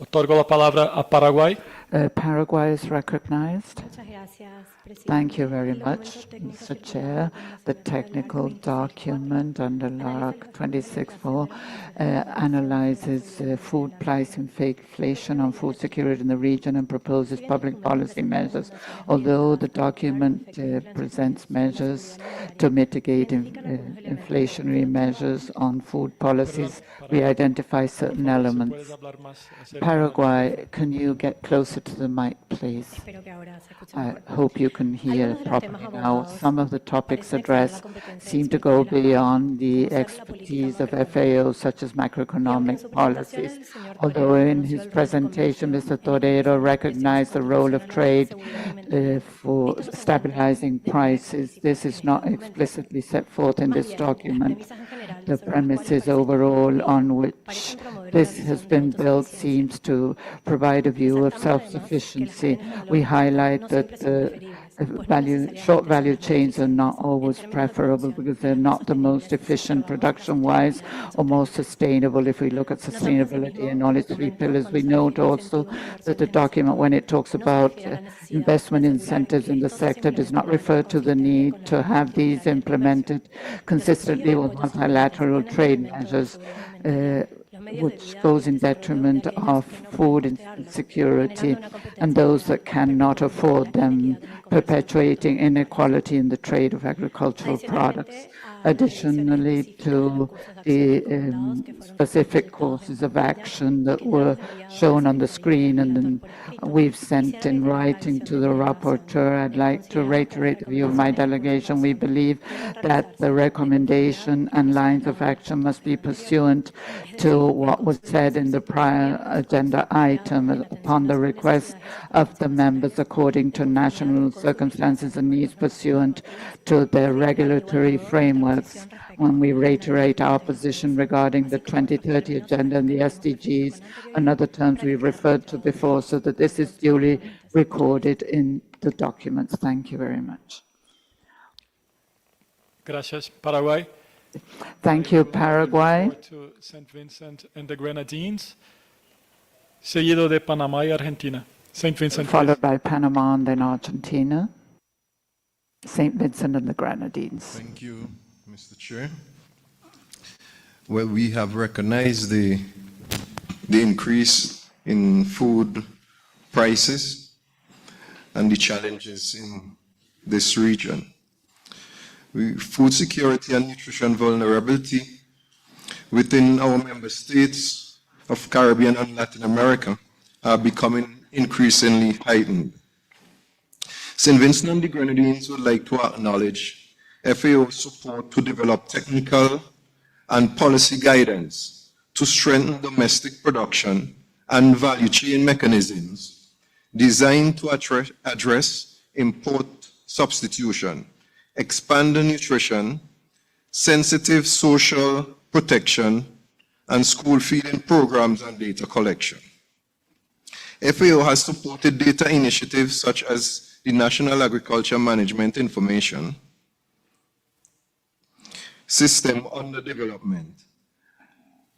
F: Otorgo la palabra a Paraguay.
D: Paraguay is recognized. Thank you very much, Mr. Chair. The technical document under LARC 26.4 analyzes food price inflation on food security in the region and proposes public policy measures. Although the document presents measures to mitigate inflationary measures on food policies, we identify certain elements. Paraguay, can you get closer to the mic, please? I hope you can hear properly now. Some of the topics addressed seem to go beyond the expertise of FAO, such as macroeconomic policies. Although in his presentation, Mr. Torero recognized the role of trade for stabilizing prices, this is not explicitly set forth in this document. The premises overall on which this has been built seems to provide a view of self-sufficiency. We highlight that short value chains are not always preferable because they're not the most efficient production-wise or most sustainable. If we look at sustainability in all its 3 pillars, we note also that the document, when it talks about investment incentives in the sector, does not refer to the need to have these implemented consistently with multilateral trade measures, which goes in detriment of food insecurity and those that cannot afford them, perpetuating inequality in the trade of agricultural products. Additionally to the specific courses of action that were shown on the screen and then we've sent in writing to the rapporteur, I'd like to reiterate the view of my delegation. We believe that the recommendation and lines of action must be pursuant to what was said in the prior agenda item upon the request of the members according to national circumstances and needs pursuant to their regulatory frameworks. When we reiterate our position regarding the 2030 agenda and the SDGs and other terms we referred to before, so that this is duly recorded in the documents. Thank you very much.
F: Gracias, Paraguay.
D: Thank you, Paraguay.
F: To St. Vincent and the Grenadines, seguido de Panamá y Argentina. St. Vincent.
D: Followed by Panama and then Argentina. St. Vincent and the Grenadines.
U: Thank you, Mr. Chair. Well, we have recognized the increase in food prices and the challenges in this region. Food security and nutrition vulnerability within our member states of Caribbean and Latin America are becoming increasingly heightened. St. Vincent and the Grenadines would like to acknowledge FAO's support to develop technical and policy guidance to strengthen domestic production and value chain mechanisms designed to address import substitution, expand the nutrition, sensitive social protection, and school feeding programs and data collection. FAO has supported data initiatives such as the National Agriculture Management Information System under development,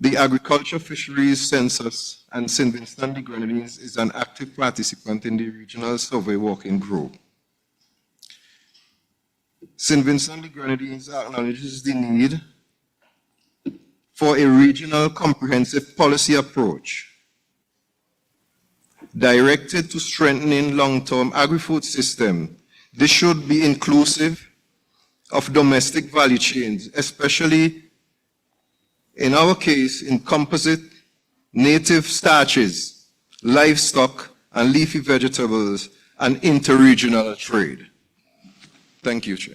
U: the Agriculture Fisheries Census, and St. Vincent and the Grenadines is an active participant in the Regional Survey Working Group. St. Vincent and the Grenadines acknowledges the need for a regional comprehensive policy approach directed to strengthening long-term agri-food system. This should be inclusive of domestic value chains, especially in our case, in composite, native starches, livestock, and leafy vegetables, and interregional trade. Thank you, Chair.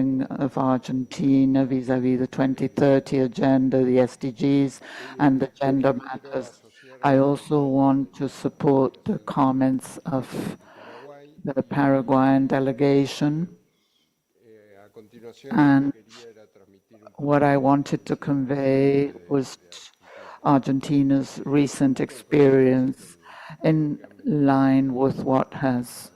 D: standing of Argentina vis-à-vis the 2030 agenda, the SDGs, and the gender matters. I also want to support the comments of the Paraguayan delegation. And what I wanted to convey was Argentina's recent experience in line with what has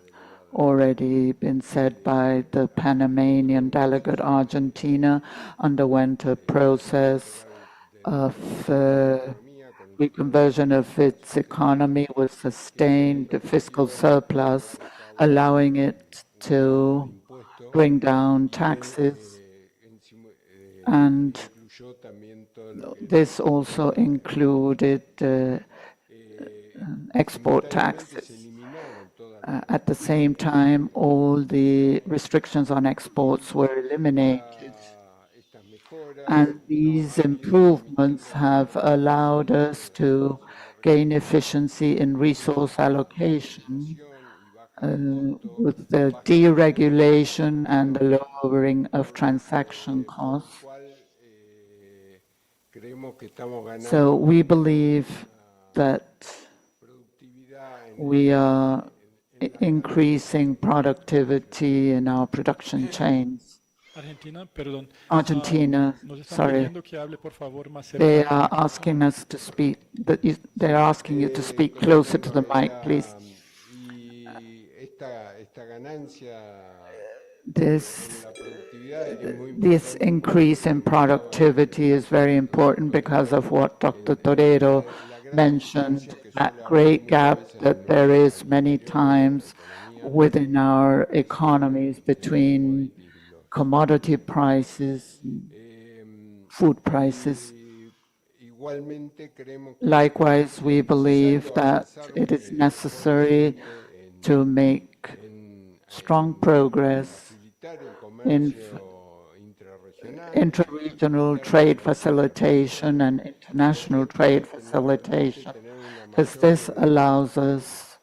D: already been said by the Panamanian delegate. Argentina underwent a process of reconversion of its economy with sustained fiscal surplus, allowing it to bring down taxes, and this also included export taxes. At the same time, all the restrictions on exports were eliminated, and these improvements have allowed us to gain efficiency in resource allocation with the deregulation and the lowering of transaction costs. So we believe that we are increasing productivity in our production chains. Argentina, sorry, they are asking us to speak, they are asking you to speak closer to the mic, please. This increase in productivity is very important because of what Dr. Torero mentioned, that great gap that there is many times within our economies between commodity prices, food prices. Likewise, we believe that it is necessary to make strong progress in interregional trade facilitation and international trade facilitation, because this allows us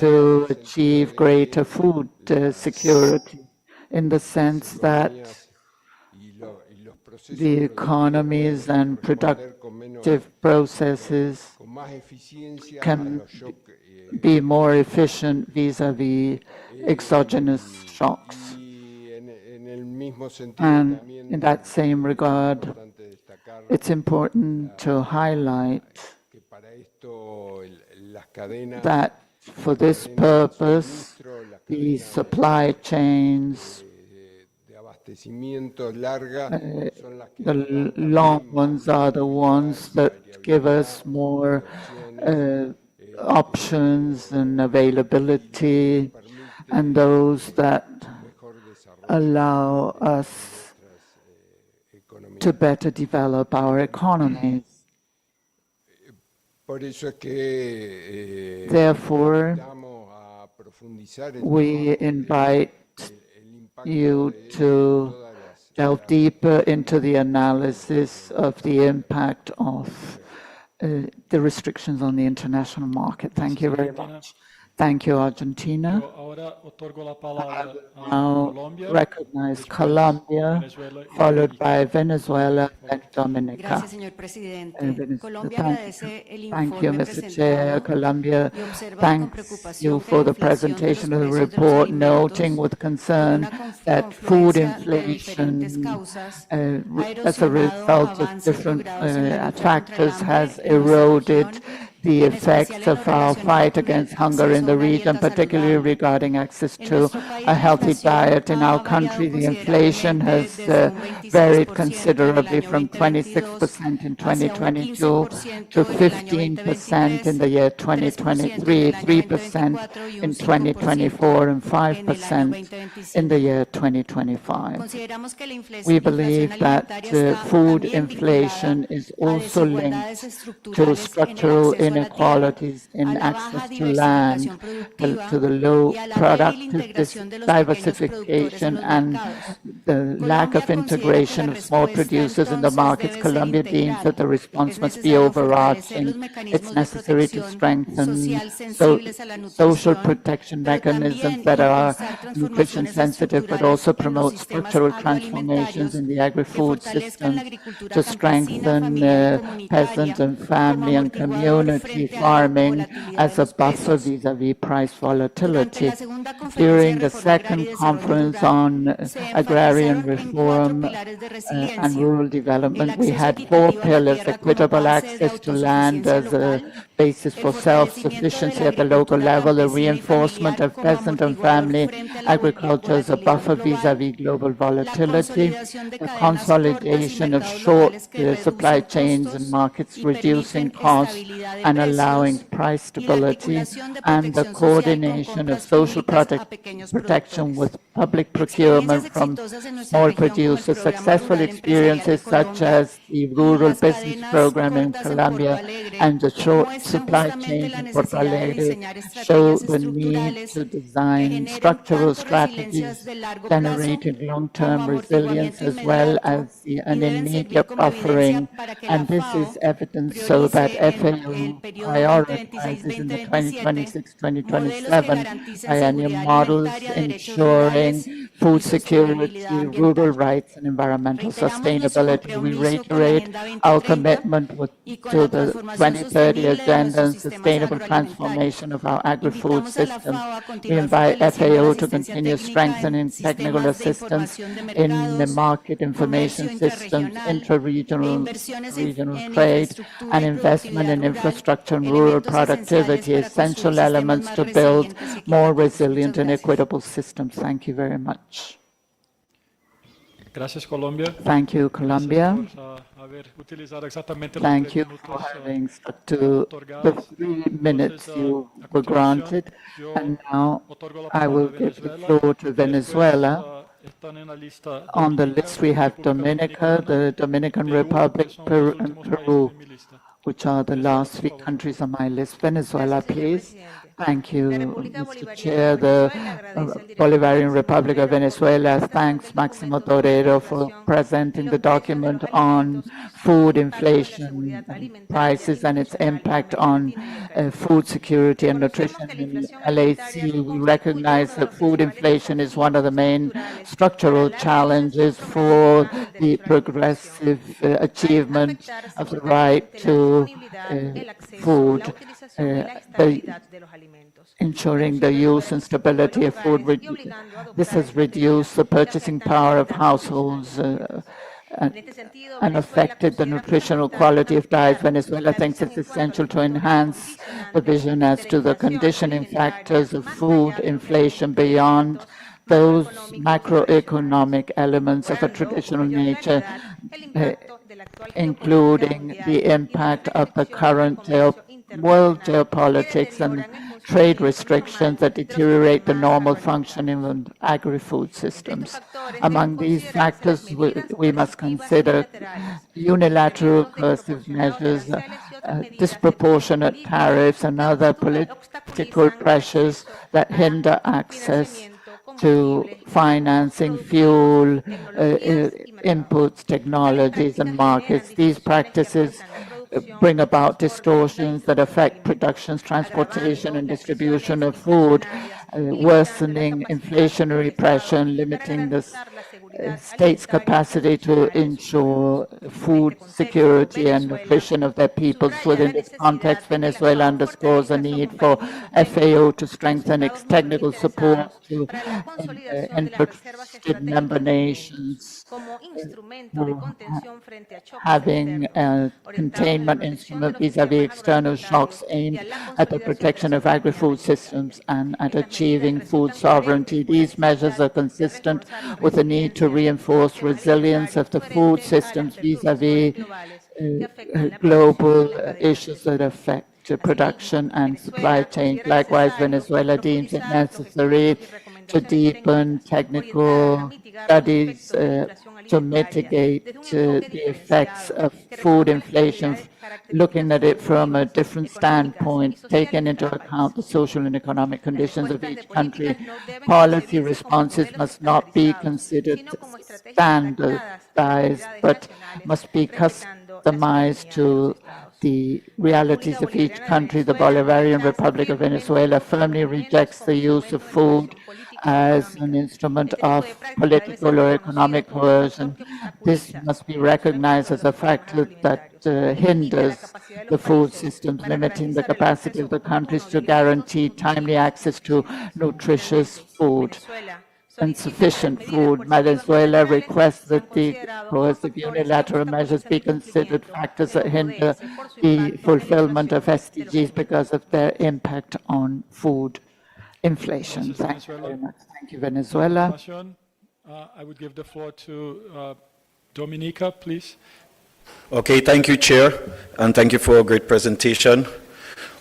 D: to achieve greater food security, in the sense that the economies and productive processes can be more efficient vis-à-vis exogenous shocks. And in that same regard, it's important to highlight that for this purpose, the supply chains, the long ones are the ones that give us more options and availability, and those that allow us to better develop our economies. Therefore, we invite you to delve deeper into the analysis of the impact of the restrictions on the international market. Thank you very much. Thank you, Argentina. I now recognize Colombia, followed by Venezuela and Dominica. Thank you, Mr. Chair. Colombia thanks you for the presentation of the report, noting with concern that food inflation, as a result of different factors, has eroded the effects of our fight against hunger in the region, particularly regarding access to a healthy diet. In our country, the inflation has varied considerably from 26% in 2022 to 15% in the year 2023, 3% in 2024, and 5% in the year 2025. We believe that food inflation is also linked to structural inequalities in access to land, to the low productive diversification, and the lack of integration of small producers in the markets. Colombia deems that the response must be overarching. It's necessary to strengthen social protection mechanisms that are nutrition sensitive, but also promote structural transformations in the agri-food system to strengthen peasant and family and community farming as a buffer vis-à-vis price volatility. During the second conference on agrarian reform and rural development, we had 4 pillars: equitable access to land as a basis for self-sufficiency at the local level, the reinforcement of peasant and family agriculture as a buffer vis-à-vis global volatility, the consolidation of short supply chains and markets, reducing costs and allowing price stability, and the coordination of social protection with public procurement from small producers. Successful experiences such as the Rural Business Program in Colombia and the short supply chain in Porto Alegre show the need to design structural strategies generating long-term resilience as well as an immediate buffering. And this is evidence so that FAO prioritizes in the 2026-2027 biennial models ensuring food security, rural rights, and environmental sustainability. We reiterate our commitment to the 2030 agenda and sustainable transformation of our agri-food system. We invite FAO to continue strengthening technical assistance in the market information systems, intra-regional regional trade, and investment in infrastructure and rural productivity, essential elements to build more resilient and equitable systems. Thank you very much.
F: Gracias, Colombia.
D: Thank you, Colombia. Thank you for having stuck to the 3 minutes you were granted. And now I will give the floor to Venezuela. On the list we have Dominica, the Dominican Republic, Peru, and Peru, which are the last 3 countries on my list. Venezuela, please. Thank you, Mr. Chair. The Bolivarian Republic of Venezuela thanks Máximo Torero for presenting the document on food inflation prices and its impact on food security and nutrition. In LAC, we recognize that food inflation is one of the main structural challenges for the progressive achievement of the right to food. Ensuring the use and stability of food. This has reduced the purchasing power of households and affected the nutritional quality of diet. Venezuela thinks it's essential to enhance the vision as to the conditioning factors of food inflation beyond those macroeconomic elements of a traditional nature, including the impact of the current world geopolitics and trade restrictions that deteriorate the normal functioning of agri-food systems. Among these factors, we must consider unilateral coercive measures, disproportionate tariffs, and other political pressures that hinder access to financing, fuel, inputs, technologies, and markets. These practices bring about distortions that affect production, transportation, and distribution of food, worsening inflationary pressure and limiting the state's capacity to ensure food security and nutrition of their peoples. Within this context, Venezuela underscores the need for FAO to strengthen its technical support to interested member nations, having a containment instrument vis-à-vis external shocks aimed at the protection of agri-food systems and at achieving food sovereignty. These measures are consistent with the need to reinforce resilience of the food systems vis-à-vis global issues that affect production and supply chain. Likewise, Venezuela deems it necessary to deepen technical studies to mitigate the effects of food inflation, looking at it from a different standpoint, taking into account the social and economic conditions of each country. Policy responses must not be considered standardized, but must be customized to the realities of each country. The Bolivarian Republic of Venezuela firmly rejects the use of food as an instrument of political or economic coercion. This must be recognized as a factor that hinders the food systems, limiting the capacity of the countries to guarantee timely access to nutritious food. insufficient food. Venezuela requests that the coercive unilateral measures be considered factors that hinder the fulfillment of SDGs because of their impact on food inflation. Thank you very much. Thank you, Venezuela.
F: I would give the floor to Dominica, please.
G: Okay, thank you, Chair, and thank you for a great presentation.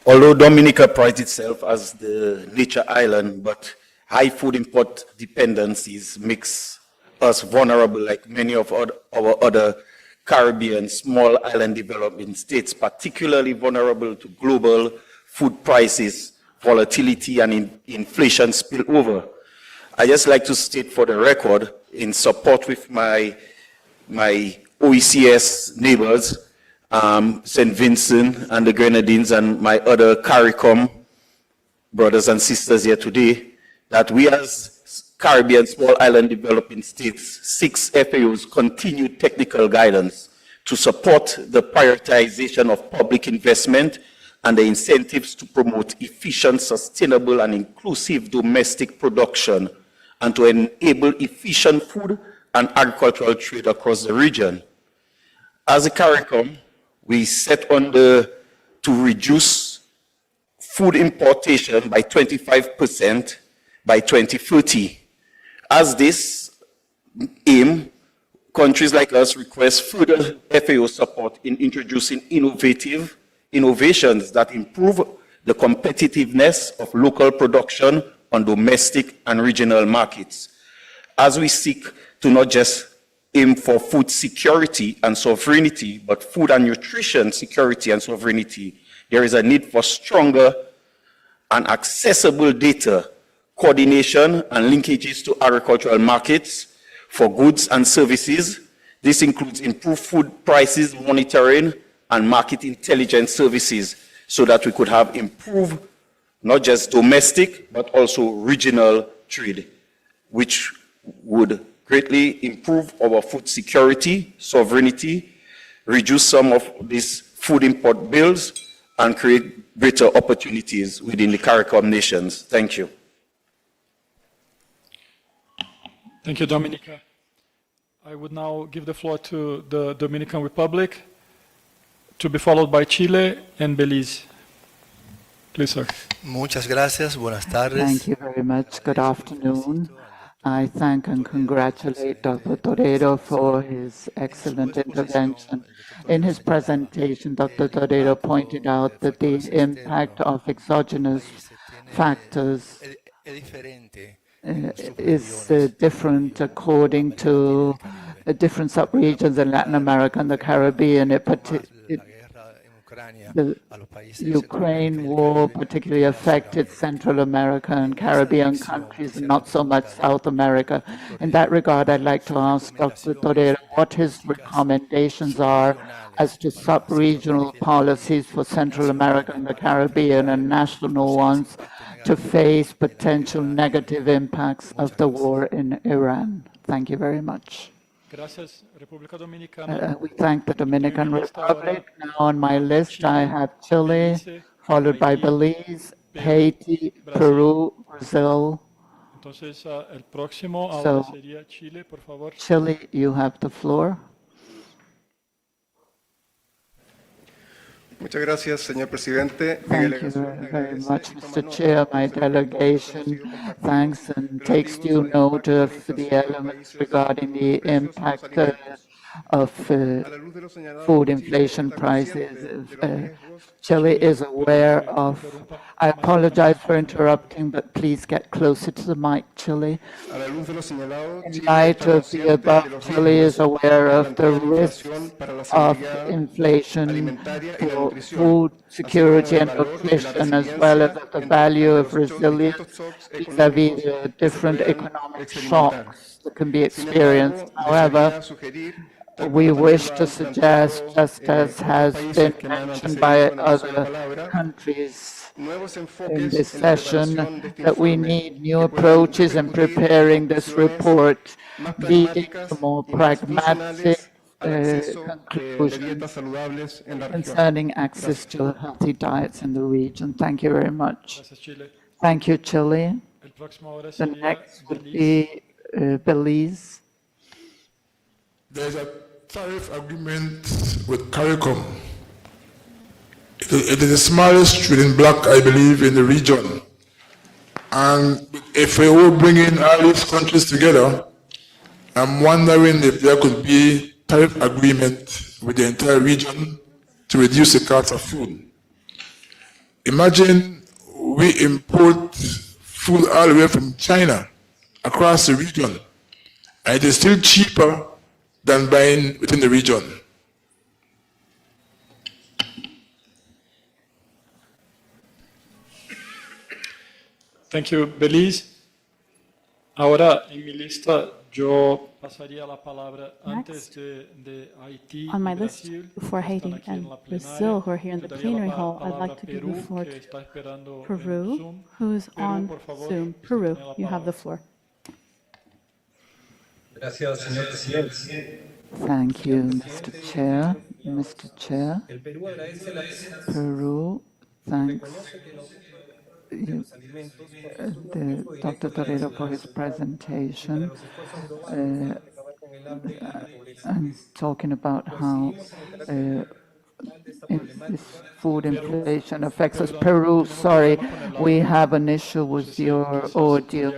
G: Although Dominica prides itself as the nature island, but high food import dependencies makes us vulnerable, like many of our other Caribbean small island developing states, particularly vulnerable to global food prices, volatility, and inflation spillover. I just like to state for the record, in support with my OECS neighbors, St. Vincent and the Grenadines and my other CARICOM brothers and sisters here today, that we as Caribbean small island developing states, 6 FAO's continued technical guidance to support the prioritization of public investment and the incentives to promote efficient, sustainable, and inclusive domestic production and to enable efficient food and agricultural trade across the region. As a CARICOM, we set on to reduce food importation by 25% by 2030. As this aim, countries like us request further FAO support in introducing innovations that improve the competitiveness of local production on domestic and regional markets. As we seek to not just aim for food security and sovereignty, but food and nutrition security and sovereignty, there is a need for stronger and accessible data, coordination and linkages to agricultural markets for goods and services. This includes improved food prices monitoring and market intelligence services so that we could have improved not just domestic, but also regional trade, which would greatly improve our food security, sovereignty, reduce some of these food import bills, and create greater opportunities within the CARICOM nations. Thank you.
F: Thank you, Dominica. I would now give the floor to the Dominican Republic, to be followed by Chile and Belize. Please, sir.
H: Muchas gracias. Buenas tardes.
D: Thank you very much. Good afternoon. I thank and congratulate Dr. Torero for his excellent intervention. In his presentation, Dr. Torero pointed out that the impact of exogenous factors is different according to different subregions in Latin America and the Caribbean. The Ukraine war particularly affected Central America and Caribbean countries, and not so much South America. In that regard, I'd like to ask Dr. Torero what his recommendations are as to sub-regional policies for Central America and the Caribbean and national ones to face potential negative impacts of the war in Iran. Thank you very much. We thank the Dominican Republic. Now on my list I have Chile, followed by Belize, Haiti, Peru, Brazil. So, Chile, you have the floor.
H: Muchas gracias, señor presidente.
D: Thank you very much, Mr. Chair. My delegation thanks and takes due note of the elements regarding the impact of food inflation prices. Chile is aware of. I apologize for interrupting, but please get closer to the mic, Chile. In light of the above, Chile is aware of the risks of inflation for food security and nutrition, as well as of the value of resilience vis-à-vis the different economic shocks that can be experienced. However, we wish to suggest, just as has been mentioned by other countries in this session, that we need new approaches in preparing this report, leading to more pragmatic conclusions concerning access to healthy diets in the region. Thank you very much. Thank you, Chile. The next would be Belize.
B: There's a tariff agreement with CARICOM. It is the smallest trading bloc, I believe, in the region. And with FAO bringing all these countries together, I'm wondering if there could be tariff agreement with the entire region to reduce the cost of food. Imagine we import food all the way from China across the region, and it is still cheaper than buying within the region.
F: Thank you, Belize. Ahora, en mi lista, yo pasaría la palabra antes de Haití
T: On my
F: y
T: list,
F: Brasil,
T: before
F: que
T: Haiti
F: están aquí en
T: and
F: la plenaria.
T: Brazil, who are here in the
F: Yo daría
T: plenary
F: la
T: hall, I'd
F: palabra
T: like to
F: a
T: give the
F: Perú,
T: floor
F: que
T: to
F: está esperando en
T: Peru,
F: Zoom.
T: who's
F: Perú,
T: on
F: por favor,
T: Zoom.
F: usted
T: Peru,
F: tiene la
T: you have
F: palabra.
T: the floor.
H: Gracias, señor presidente.
D: Thank you, Mr. Chair. Mr. Chair,
H: El Perú agradece la
D: Peru thanks Dr. Torero for his presentation and talking about how this food inflation affects us. Peru, sorry, we have an issue with your audio.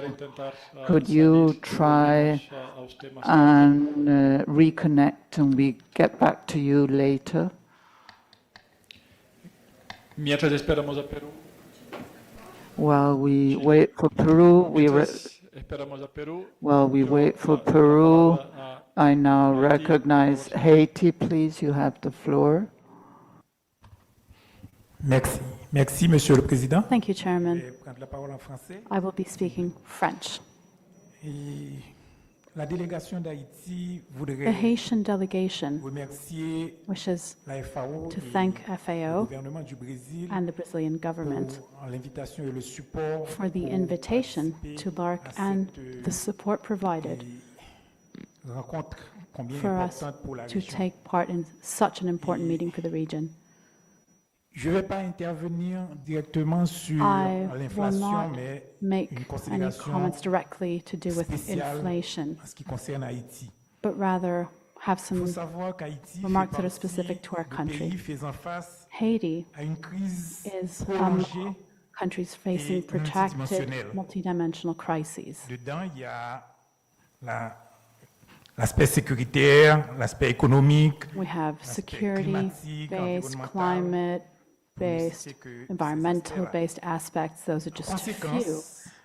D: Could you try and reconnect and we get back to you later?
F: Mientras esperamos a Perú.
D: While we wait for Peru, I now recognize Haiti. Please, you have the floor.
A: Merci. Merci, Monsieur le Président.
T: Thank you, Chairman.
A: Je vais prendre la parole en français.
T: I will be speaking French.
A: Et la délégation d'Haïti
T: The
A: voudrait
T: Haitian delegation
A: remercier
T: wishes
A: la FAO
T: to
A: et
T: thank
A: le
T: FAO
A: gouvernement du Brésil
T: and the Brazilian government
A: pour l'invitation et le support
T: for the
A: pour
T: invitation
A: participer
T: to LARC
A: à
T: and
A: cette
T: the support provided
A: rencontre combien
T: for us
A: importante pour la
T: to
A: région.
T: take part in such an important meeting for the region.
A: Je ne vais pas intervenir directement sur
T: I will
A: l'inflation,
T: not
A: mais
T: make
A: une
T: any
A: considération
T: comments directly to do with
A: spéciale
T: inflation,
A: en ce qui concerne Haïti.
T: but rather have
A: Il
T: some
A: faut savoir qu'Haïti fait
T: remarks that are
A: partie
T: specific to our
A: des
T: country.
A: pays faisant face
T: Haiti
A: à une crise
T: is
A: prolongée
T: among countries facing
A: et
T: protracted
A: multidimensionnelle.
T: multidimensional crises.
A: Dedans, il y a l'aspect sécuritaire, l'aspect économique,
T: We have
A: l'aspect
T: security-based,
A: climatique, environnemental.
T: climate-based, environmental-based aspects. Those are just a few.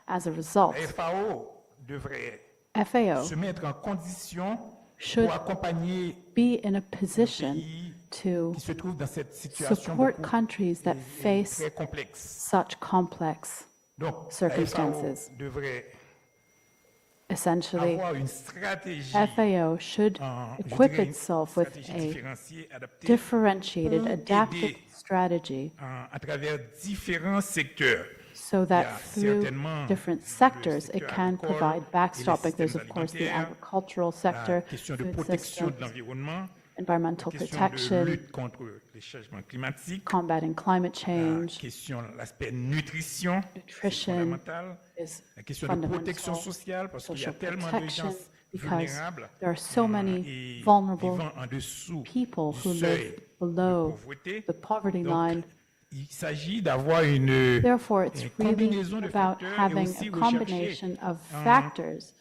T: As a result,
A: La FAO devrait
T: FAO
A: se mettre en condition
T: should
A: pour accompagner
T: be in a position to
A: qui se trouvent dans cette situation
T: support
A: beaucoup
T: countries that face
A: très complexe.
T: such complex
A: Donc, la
T: circumstances.
A: FAO devrait
T: Essentially,
A: avoir une stratégie
T: FAO should
A: je
T: equip
A: dirais une
T: itself with
A: stratégie
T: a
A: différenciée, adaptée
T: differentiated,
A: pour
T: adapted
A: aider
T: strategy
A: à travers différents secteurs.
T: so
A: Il y
T: that
A: a
T: through
A: certainement
T: different
A: le
T: sectors it
A: secteur
T: can
A: agricole
T: provide
A: et les
T: backstopping. There's
A: systèmes
T: of course the
A: alimentaires,
T: agricultural
A: la
T: sector,
A: question de
T: food
A: protection de
T: systems,
A: l'environnement,
T: environmental
A: la question de
T: protection,
A: lutte contre les changements climatiques,
T: combating climate
A: la
T: change,
A: question, l'aspect nutrition, c'est
T: nutrition
A: fondamental,
T: is
A: la question de protection
T: fundamental,
A: sociale, parce qu'il y a
T: social
A: tellement de
T: protection,
A: gens
T: because
A: vulnérables
T: there are so many
A: et
T: vulnerable
A: vivant en dessous
T: people
A: du
T: who
A: seuil
T: live
A: de
T: below
A: pauvreté.
T: the poverty
A: Donc,
T: line.
A: il s'agit d'avoir une
T: Therefore, it's really
A: combinaison de
T: about
A: facteurs et
T: having
A: aussi
T: a
A: rechercher
T: combination of factors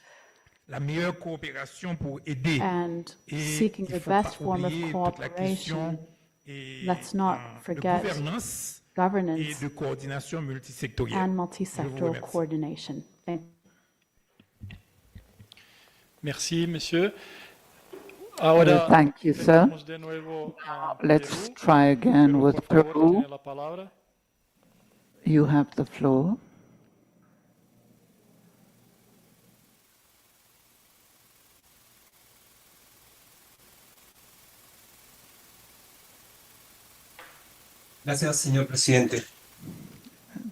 A: la meilleure coopération pour aider.
T: and
A: Et
T: seeking
A: il
T: the
A: faut pas
T: best form of
A: oublier toute la
T: cooperation.
A: question et,
T: Let's not
A: de
T: forget
A: gouvernance et
T: governance
A: de coordination multisectorielle.
T: and
A: Je vous
T: multi-sectoral
A: remercie.
T: coordination.
F: Merci, monsieur. Ahora,
D: Thank you, sir.
F: tentamos de nuevo a
D: Let's
F: Perú.
D: try again
F: Perú,
D: with
F: por favor,
D: Peru.
F: tiene la palabra.
D: You have the floor.
H: Gracias, señor presidente.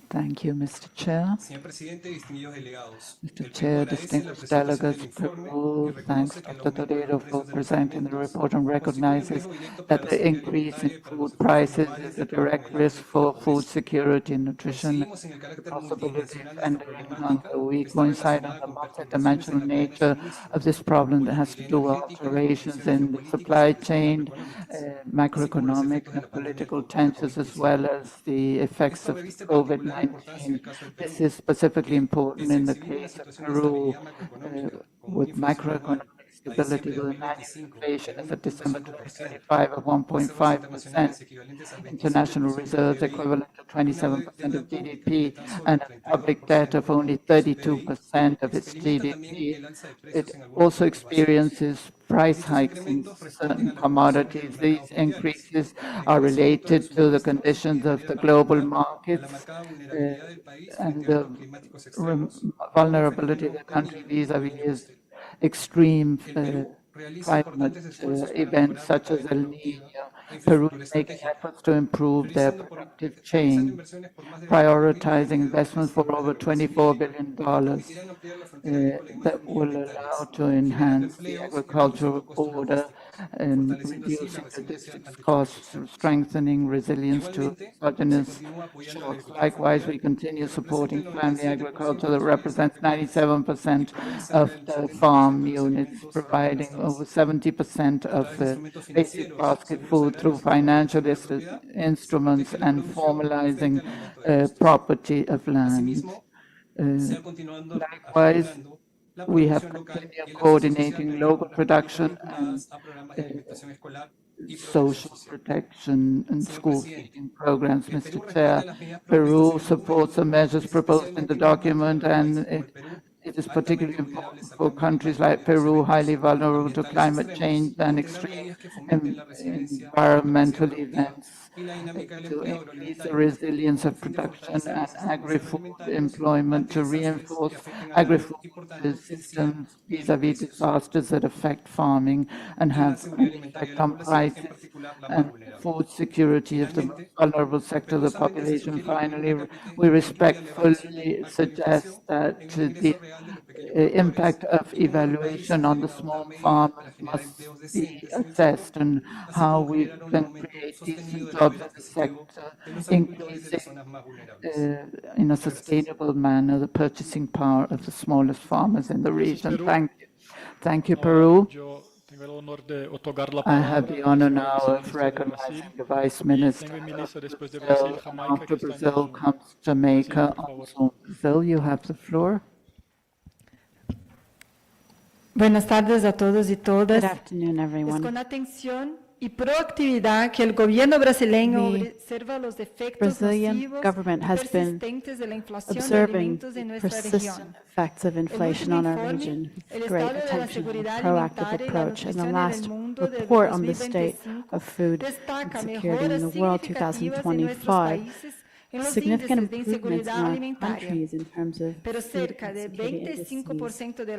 D: Thank you, Mr. Chair.
H: Señor presidente, distinguidos delegados,
D: Mr. Chair, distinguished delegates, Peru thanks Dr. Toledo for presenting the report and recognizes that the increase in food prices is a direct risk for food security and nutrition, the possibility of ending hunger. We coincide on the multidimensional nature of this problem that has to do with alterations in the supply chain, macroeconomic and political tensions, as well as the effects of COVID-19. This is specifically important in the case of Peru, with macroeconomic stability with an annual inflation as of December 2025 of 1.5%, international reserves equivalent to 27% of GDP, and a public debt of only 32% of its GDP. It also experiences price hikes in certain commodities. These increases are related to the conditions of the global markets and the vulnerability of the country vis-à-vis extreme climate events such as El Niño. Peru is making efforts to improve their productive chain, prioritizing investments for over $24 billion that will allow to enhance the agricultural border and reducing logistics costs, strengthening resilience to exogenous shocks. Likewise, we continue supporting family agriculture that represents 97% of the farm units, providing over 70% of the basic basket food through financial instruments and formalizing property of land. Likewise, we have continued coordinating local production and social protection and school feeding programs. Mr. Chair, Peru supports the measures proposed in the document, and it is particularly important for countries like Peru, highly vulnerable to climate change and extreme environmental events, to increase the resilience of production and agri-food employment, to reinforce agri-food systems vis-à-vis disasters that affect farming and have an effect on prices and food security of the most vulnerable sector of the population. Finally, we respectfully suggest that the impact of evaluation on the small farmers must be assessed, and how we can create decent jobs in the sector, increasing in a sustainable manner the purchasing power of the smallest farmers in the region. Thank you. Thank you, Peru. I have the honor now of recognizing the Vice Minister of Brazil. After Brazil comes Jamaica. Also, Brazil, you have the floor.
I: Buenas tardes a todos y todas.
E: Good afternoon, everyone.
I: Es con atención y proactividad que el gobierno brasileño observa los efectos nocivos y persistentes de la inflación de alimentos en nuestra región.
E: Effects of inflation on our region. Great attention and proactive approach. In the last report on the state of food and security in the world 2025, significant improvements in our countries in terms of food security indices were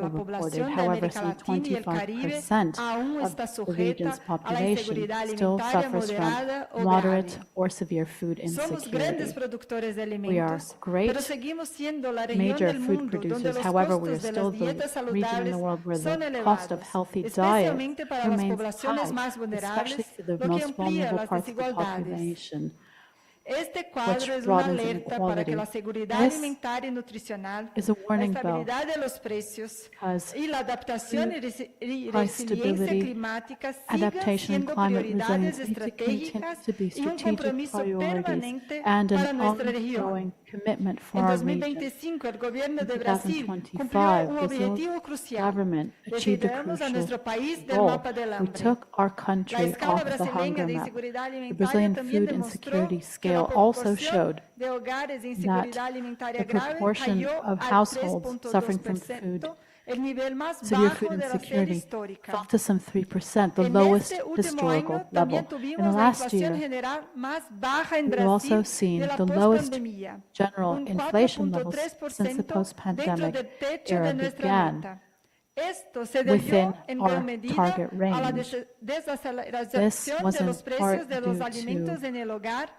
E: reported. However, some 25% of the region's population still suffers from moderate or severe food insecurity. We are great major food producers. However, we are still the region in the world where the cost of healthy diet remains high, especially for the most vulnerable parts of the population.
I: Este cuadro es una alerta para que la seguridad alimentaria y nutricional, la estabilidad de los precios y la adaptación y resiliencia climática sigan siendo prioridades estratégicas y un compromiso permanente para nuestra región. En 2025, el gobierno de Brasil cumplió un objetivo crucial. Retiramos a nuestro país del mapa del hambre. La escala brasileña de inseguridad alimentaria también demostró que la
E: also showed
I: de hogares en
E: that
I: seguridad alimentaria
E: the
I: grave
E: proportion
I: cayó
E: of
I: al
E: households suffering from
I: 3.2%, el nivel más
E: severe
I: bajo
E: food
I: de la serie
E: insecurity
I: histórica.
E: fell to some 3%, the
I: En
E: lowest
I: este último
E: historical
I: año
E: level.
I: también
E: In the
I: tuvimos la
E: last
I: inflación
E: year,
I: general más baja en
E: we've also
I: Brasil
E: seen
I: de la
E: the lowest
I: pospandemia,
E: general
I: un
E: inflation levels since the
I: 4.3% dentro
E: post-pandemic
I: del techo
E: era
I: de nuestra
E: began.
I: meta. Esto se
E: Within
I: debió en
E: our
I: gran medida
E: target
I: a la
E: range. This
I: desaceleración
E: was
I: de
E: in
I: los precios
E: part
I: de los
E: due
I: alimentos
E: to
I: en el hogar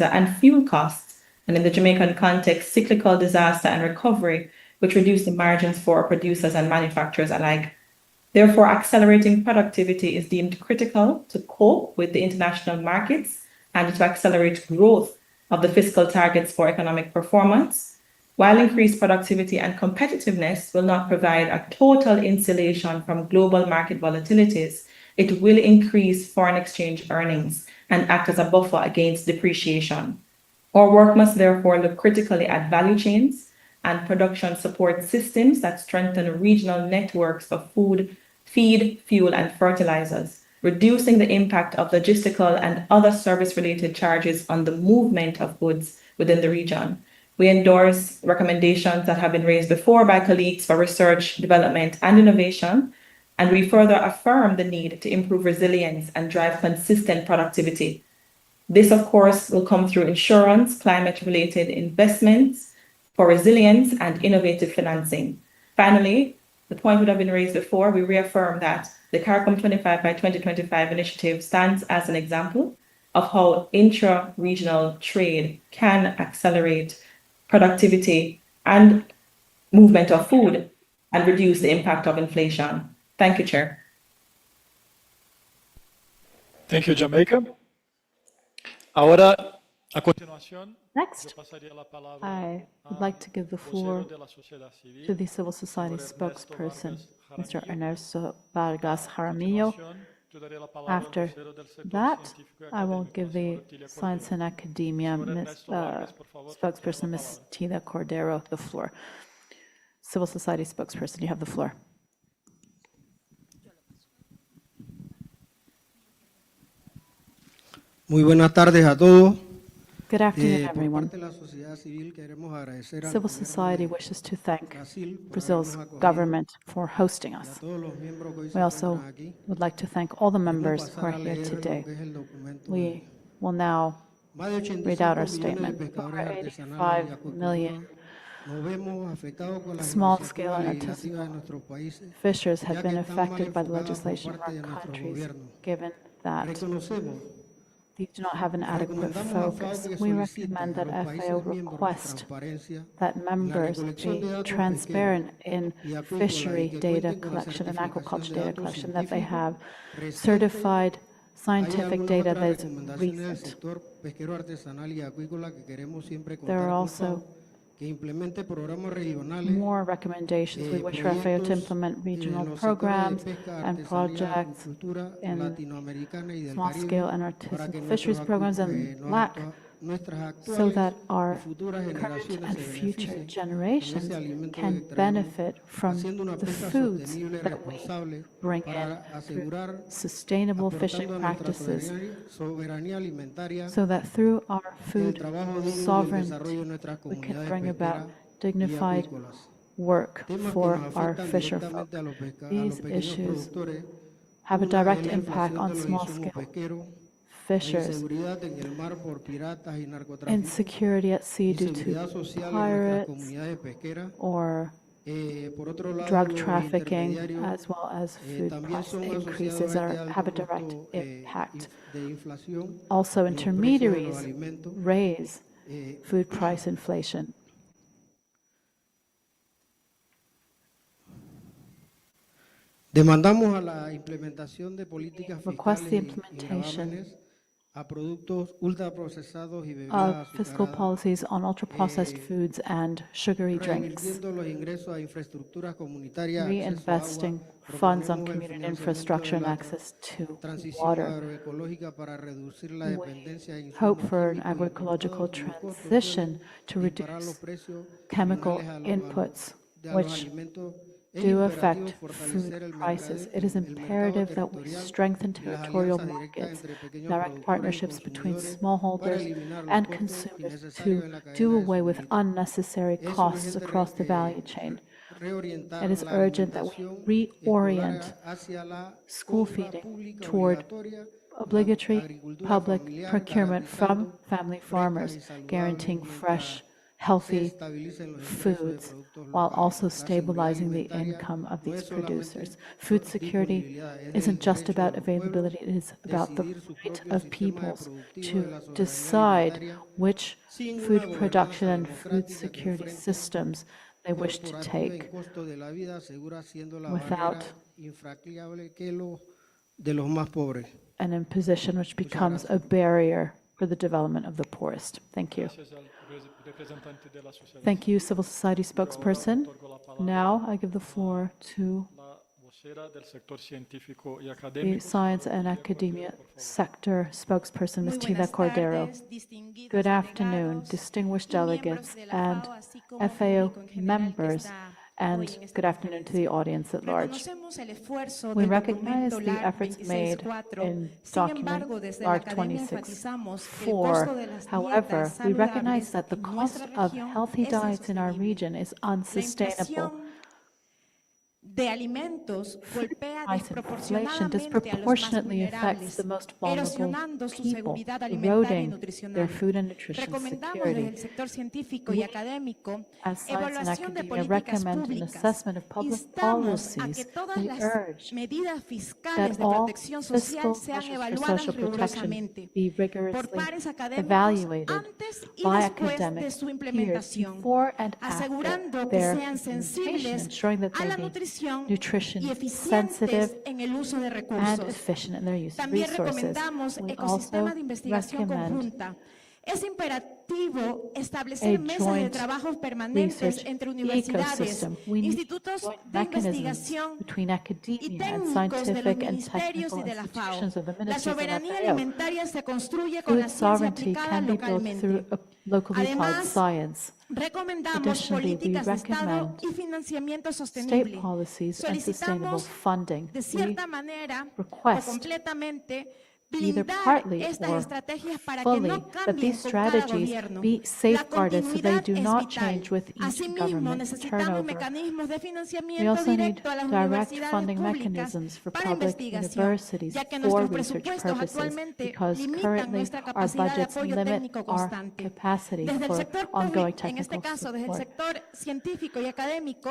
C: fertilizer and fuel costs and in the Jamaican context, cyclical disaster and recovery, which reduce the margins for producers and manufacturers alike. Therefore, accelerating productivity is deemed critical to cope with the international markets and to accelerate growth of the fiscal targets for economic performance. While increased productivity and competitiveness will not provide a total insulation from global market volatilities, it will increase foreign exchange earnings and act as a buffer against depreciation. Our work must therefore look critically at value chains and production support systems that strengthen regional networks of food, feed, fuel, and fertilizers, reducing the impact of logistical and other service-related charges on the movement of goods within the region. We endorse recommendations that have been raised before by colleagues for research, development, and innovation, and we further affirm the need to improve resilience and drive consistent productivity. This, of course, will come through insurance, climate-related investments for resilience, and innovative financing. Finally, the point would have been raised before, we reaffirm that the CARICOM 25 by 2025 initiative stands as an example of how intra-regional trade can accelerate productivity and movement of food and reduce the impact of inflation. Thank you, Chair.
F: Thank you, Jamaica. Ahora, a continuación,
T: Next, I would like to give the floor to the civil society spokesperson, Mr. Ernesto Vargas Jaramillo. After that, I will give the Science and Academia spokesperson, Ms. Tida Cordero, the floor. Civil society spokesperson, you have the floor.
M: Muy buenas tardes a todos.
T: Good afternoon, everyone. Civil society wishes to thank Brazil's government for hosting us. We also would like to thank all the members who are here today. We will now read out our statement. Over 85 million small-scale and artisanal fishers have been affected by the legislation of our countries, given that these do not have an adequate focus. We recommend that FAO request that members be transparent in fishery data collection and aquaculture data collection, that they have certified scientific data that is recent. There are also more recommendations. We wish for FAO to implement regional programs and projects in small-scale and artisanal fisheries programs and LAC, so that our current and future generations can benefit from the foods that we bring in through sustainable fishing practices, so that through our food sovereignty, we can bring about dignified work for our fisherfolk. These issues have a direct impact on small-scale fishers, insecurity at sea due to pirates or drug trafficking, as well as food price increases have a direct impact. Also, intermediaries raise food price inflation.
M: Demandamos a la implementación de políticas
T: Request the
M: fiscales implementation a productos ultraprocesados y bebidas
T: of fiscal
M: azucaradas,
T: policies on ultra-processed foods and sugary drinks,
M: revirtiendo los ingresos a infraestructuras comunitarias,
T: reinvesting funds on community infrastructure and access to water. We hope for an agroecological transition to reduce chemical inputs, which do affect food prices. It is imperative that we strengthen territorial markets, direct partnerships between smallholders and consumers to do away with unnecessary costs across the value chain. It is urgent that we reorient school feeding toward obligatory public procurement from family farmers, guaranteeing fresh, healthy foods while also stabilizing the income of these producers. Food security isn't just about availability, it is about the right of peoples to decide which food production and food security systems they wish to take without an imposition which becomes a barrier for the development of the poorest. Thank you. Thank you, civil society spokesperson. Now I give the floor to the science and academia sector spokesperson, Ms. Tila Cordero. Good afternoon, distinguished delegates and FAO members, and good afternoon to the audience at large. We recognize the efforts made in document LARC 26.4. However, we recognize that the cost of healthy diets in our region is unsustainable. Food price inflation disproportionately affects the most vulnerable people, eroding their food and nutrition security. We, as science and academia, recommend an assessment of public policies. We urge that all fiscal measures for social protection be rigorously evaluated by academic peers before and after their implementation, ensuring that they be nutrition sensitive and efficient in their use of resources. We also recommend a joint research ecosystem. We need joint mechanisms between academia and scientific and technical institutions of the ministries and FAO. Food sovereignty can be built through locally applied science. Additionally, we recommend state policies and sustainable funding. We request either partly or fully that these strategies be safeguarded so they do not change with each government turnover. We also need direct funding mechanisms for public universities for research purposes, because currently our budgets limit our capacity for ongoing technical support.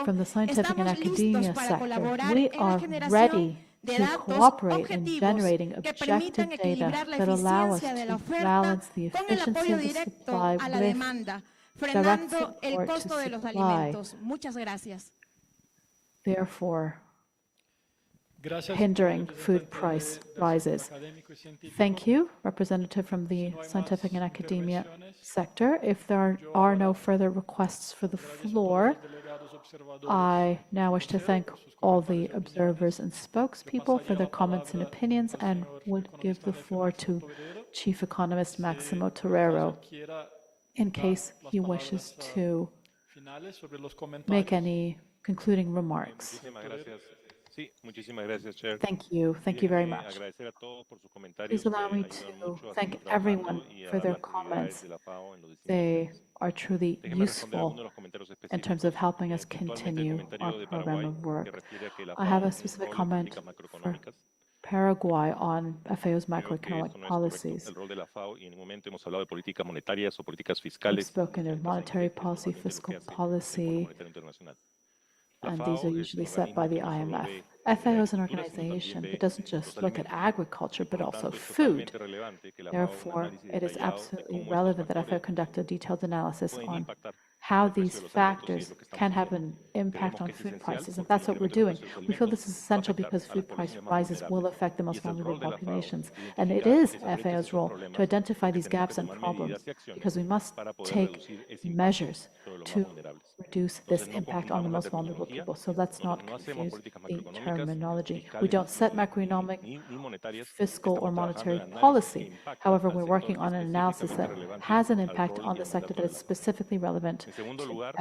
T: From the scientific and academia sector, we are ready to cooperate in generating objective data that allow us to balance the efficiency of the supply with direct support to supply, therefore hindering food price rises. Thank you, representative from the scientific and academia sector. If there are no further requests for the floor, I now wish to thank all the observers and spokespeople for their comments and opinions, and would give the floor to Chief Economist Maximo Torrero in case he wishes to make any concluding remarks. Thank you. Thank you very much. Please allow me to thank everyone for their comments. They are truly useful in terms of helping us continue our program of work. I have a specific comment for Paraguay on FAO's macroeconomic policies. We've spoken of monetary policy, fiscal policy, and these are usually set by the IMF. FAO is an organization that doesn't just look at agriculture, but also food. Therefore, it is absolutely relevant that FAO conduct a detailed analysis on how these factors can have an impact on food prices. And that's what we're doing. We feel this is essential because food price rises will affect the most vulnerable populations. And it is FAO's role to identify these gaps and problems, because we must take measures to reduce this impact on the most vulnerable people. So let's not confuse the terminology. We don't set macroeconomic, fiscal, or monetary policy. However, we're working on an analysis that has an impact on the sector that is specifically relevant to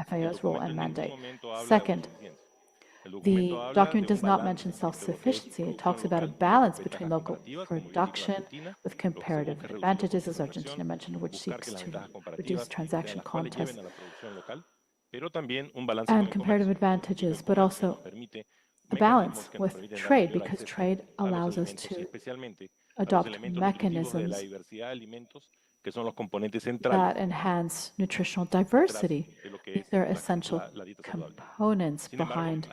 T: FAO's role and mandate. Second, the document does not mention self-sufficiency. It talks about a balance between local production with comparative advantages, as Argentina mentioned, which seeks to reduce transaction contests and comparative advantages, but also a balance with trade, because trade allows us to adopt mechanisms
K: que son los componentes centrales
T: that enhance nutritional diversity. These are essential components behind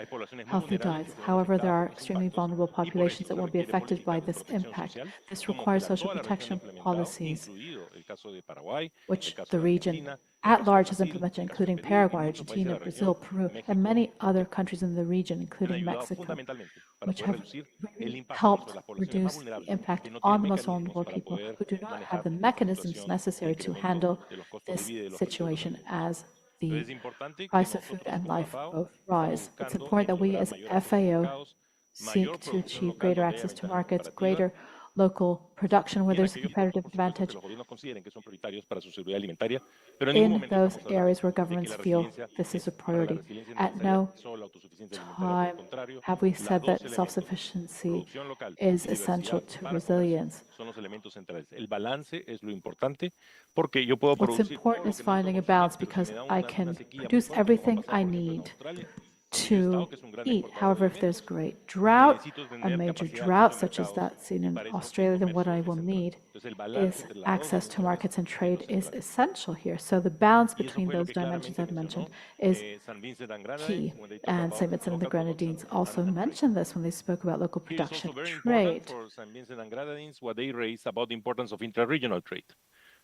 T: healthy diets. However, there are extremely vulnerable populations that will be affected by this impact. This requires social protection policies, which the region at large has implemented, including Paraguay, Argentina, Brazil, Peru, and many other countries in the region, including Mexico, which have helped reduce the impact on the most vulnerable people who do not have the mechanisms necessary to handle this situation as the price of food and life both rise. It's important that we as FAO seek to achieve greater access to markets, greater local production where there's a competitive advantage in those areas where governments feel this is a priority. At no time have we said that self-sufficiency is essential to resilience. What's important is finding a balance because I can produce everything I need to eat. However, if there's great drought, a major drought such as that seen in Australia, then what I will need is access to markets, and trade is essential here. So the balance between those dimensions I've mentioned is key. And St. Vincent and the Grenadines also mentioned this when they spoke about local production trade.
K: For St. Vincent and Grenadines, what they raised about the importance of intra-regional trade.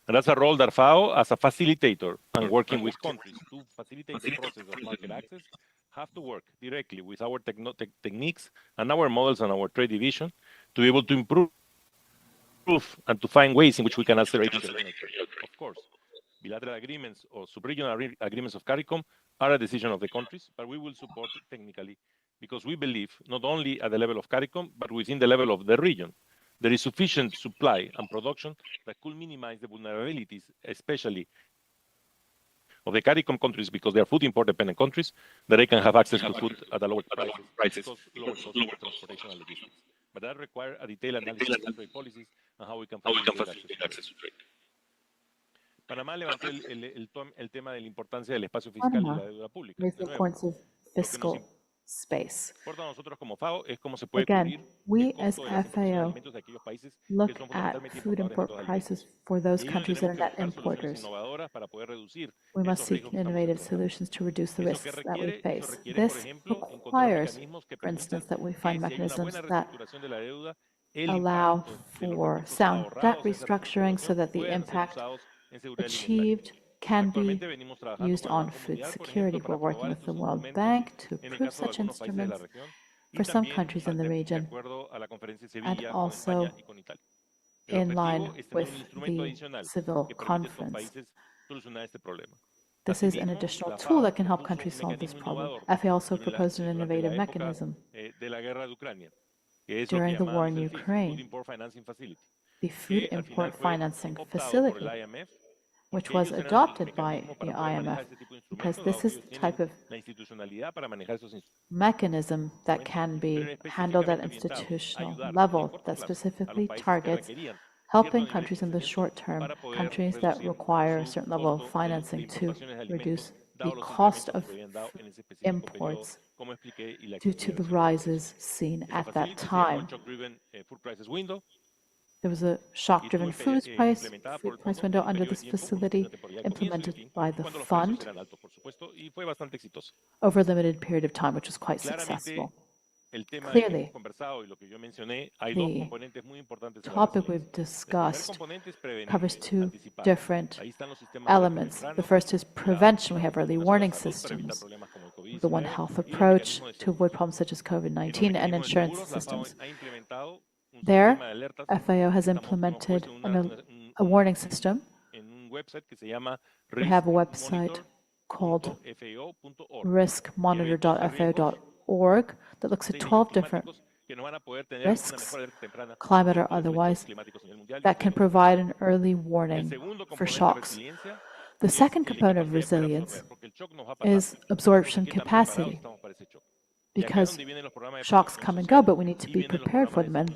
K: And that's a role that FAO, as a facilitator and working with countries to facilitate the process of market access, have to work directly with our techniques and our models and our trade division to be able to improve and to find ways in which we can accelerate international trade. Of course, bilateral agreements or sub-regional agreements of CARICOM are a decision of the countries, but we will support it technically because we believe not only at the level of CARICOM, but within the level of the region, there is sufficient supply and production that could minimize the vulnerabilities, especially of the CARICOM countries, because they are food import-dependent countries, that they can have access to food at a lower prices because lower cost of transportation and logistics. But that requires a detailed analysis of trade policies and how we can facilitate access to trade. Panamá levantó el tema de la importancia del espacio fiscal y la deuda pública.
T: The importance of fiscal space.
K: Again,
T: we as FAO look at food import prices for those countries that are net importers. We must seek innovative solutions to reduce the risks that we face. This requires, for instance, that we find mechanisms that allow for sound debt restructuring so that the impact achieved can be used on food security. We're working with the World Bank to approve such instruments for some countries in the region and also in line with the civil conference. This is an additional tool that can help countries solve this problem. FAO also proposed an innovative mechanism during the war in Ukraine, the Food Import Financing Facility, which was adopted by the IMF, because this is the type of mechanism that can be handled at institutional level that specifically targets helping countries in the short term, countries that require a certain level of financing to reduce the cost of imports due to the rises seen at that time. There was a shock-driven food price window under this facility implemented by the fund over a limited period of time, which was quite successful. Clearly, the topic we've discussed covers two different elements. The first is prevention. We have early warning systems, the One Health approach to avoid problems such as COVID-19, and insurance systems. There, FAO has implemented a warning system. We have a website called riskmonitor.fao.org that looks at 12 different risks, climate or otherwise, that can provide an early warning for shocks. The second component of resilience is absorption capacity, because shocks come and go, but we need to be prepared for them. And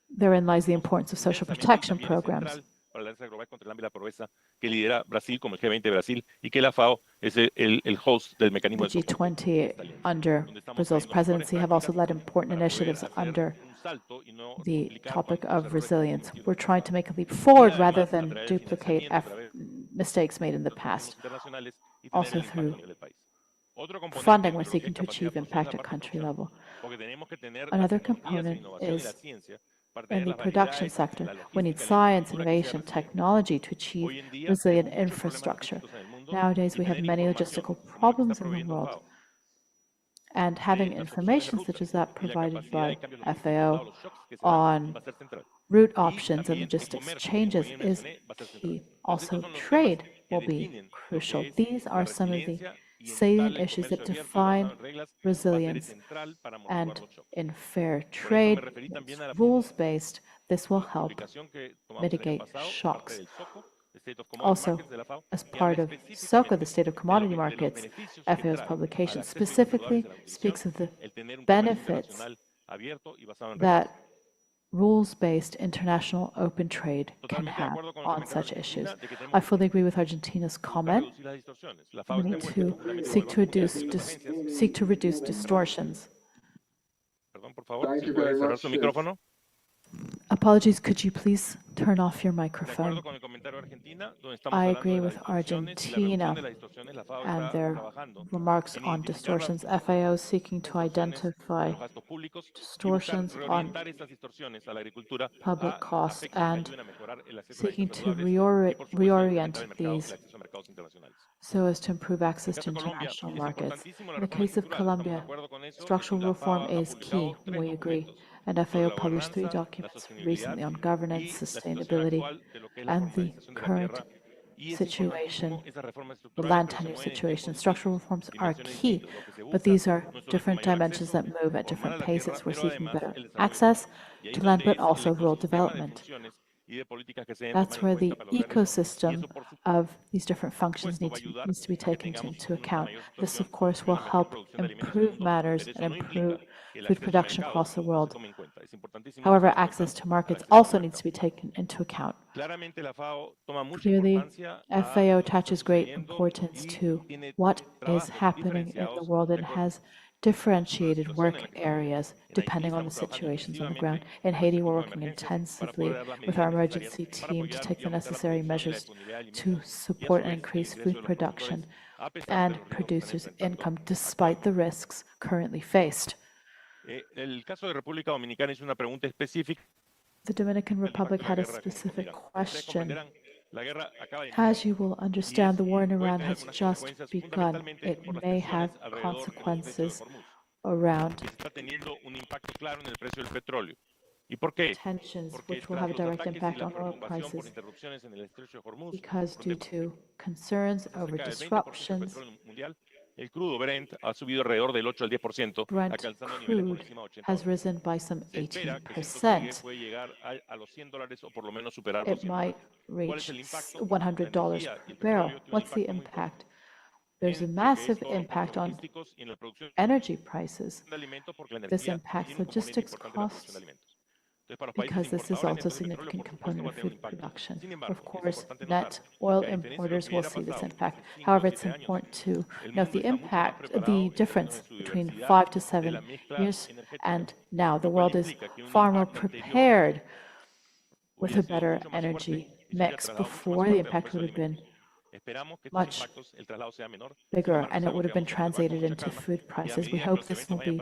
T: therein lies the importance of social protection programs. The G20 under Brazil's presidency have also led important initiatives under the topic of resilience. We're trying to make a leap forward rather than duplicate mistakes made in the past. Also through funding, we're seeking to achieve impact at country level. Another component is in the production sector. We need science, innovation, technology to achieve resilient infrastructure. Nowadays, we have many logistical problems in the world. And having information such as that provided by FAO on route options and logistics changes is key. Also, trade will be crucial. These are some of the salient issues that define resilience. And in fair trade, rules-based, this will help mitigate shocks. Also, as part of SOCO, the State of Commodity Markets, FAO's publication specifically speaks of the benefits that rules-based international open trade can have on such issues. I fully agree with Argentina's comment. We need to seek to reduce distortions.
B: Thank you very much.
T: Apologies, could you please turn off your microphone? I agree with Argentina and their remarks on distortions. FAO is seeking to identify distortions on public costs and seeking to reorient these so as to improve access to international markets. In the case of Colombia, structural reform is key, we agree, and FAO published 3 documents recently on governance, sustainability, and the current situation, the land tenure situation. Structural reforms are key, but these are different dimensions that move at different paces. We're seeking better access to land, but also rural development. That's where the ecosystem of these different functions needs to be taken into account. This, of course, will help improve matters and improve food production across the world. However, access to markets also needs to be taken into account. Clearly, FAO attaches great importance to what is happening in the world and has differentiated work areas depending on the situations on the ground. In Haiti, we're working intensively with our emergency team to take the necessary measures to support and increase food production and producers' income despite the risks currently faced. The Dominican Republic had a specific question. As you will understand, the war in Iran has just begun. It may have consequences around tensions, which will have a direct impact on oil prices. Because due to concerns over disruptions, Brent crude has risen by some 18%. It might reach $100 per barrel. What's the impact? There's a massive impact on energy prices. This impacts logistics costs because this is also a significant component of food production. Of course, net oil importers will see this impact. However, it's important to note the difference between 5 to 7 years and now. The world is far more prepared with a better energy mix. Before, the impact would have been much bigger, and it would have been translated into food prices. We hope this will be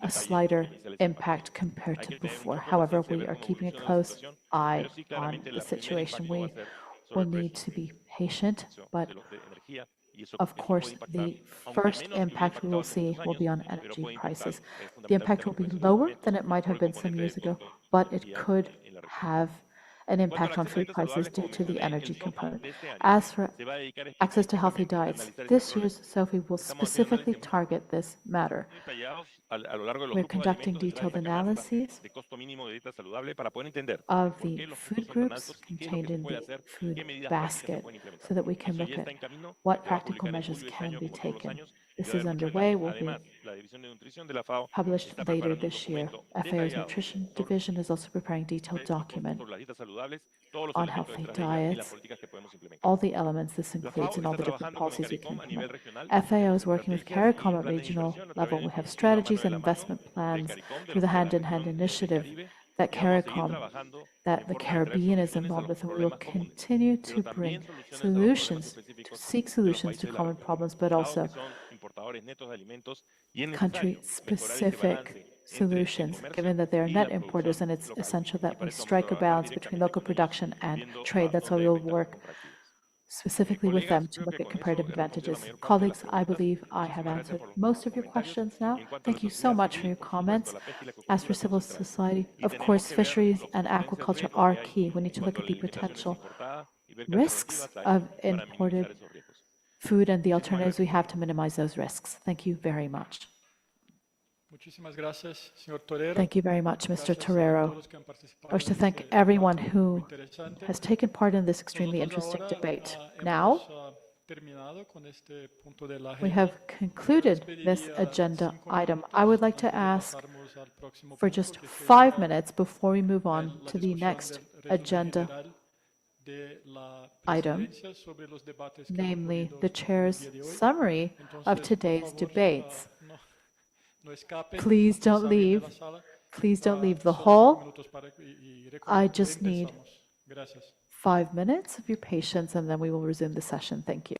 T: a slighter impact compared to before. However, we are keeping a close eye on the situation. We will need to be patient, but of course, the first impact we will see will be on energy prices. The impact will be lower than it might have been some years ago, but it could have an impact on food prices due to the energy component. As for access to healthy diets, this year's SOFI will specifically target this matter. We're conducting detailed analyses of the food groups contained in the food basket so that we can look at what practical measures can be taken. This is underway, will be published later this year. FAO's Nutrition Division is also preparing a detailed document on healthy diets, all the elements this includes and all the different policies we can implement. FAO is working with CARICOM at regional level. We have strategies and investment plans through the hand-in-hand initiative that CARICOM, that the Caribbean is involved with, and we will continue to bring solutions, to seek solutions to common problems, but also country-specific solutions, given that they are net importers, and it's essential that we strike a balance between local production and trade. That's why we will work specifically with them to look at comparative advantages. Colleagues, I believe I have answered most of your questions now. Thank you so much for your comments. As for civil society, of course, fisheries and aquaculture are key. We need to look at the potential risks of imported food and the alternatives we have to minimize those risks. Thank you very much. Thank you very much, Mr. Torero. I wish to thank everyone who has taken part in this extremely interesting debate. Now, we have concluded this agenda item. I would like to ask for just 5 minutes before we move on to the next agenda item, namely the chair's summary of today's debates. Please don't leave. Please don't leave the hall. I just need 5 minutes of your patience, and then we will resume the session. Thank you.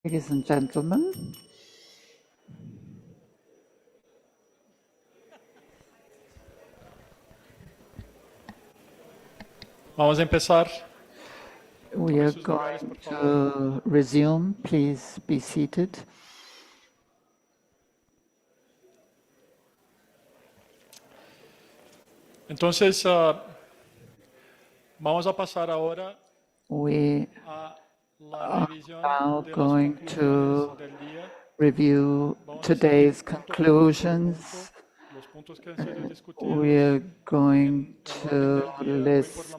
D: Ladies and gentlemen,
F: vamos a empezar.
D: We are going to resume. Please be seated.
F: Entonces, vamos a pasar ahora
D: We
F: a la
D: are
F: revisión
D: now
F: de las
D: going
F: conclusiones
D: to
F: del día.
D: review today's conclusions.
F: Los puntos que han sido discutidos
D: We are going to list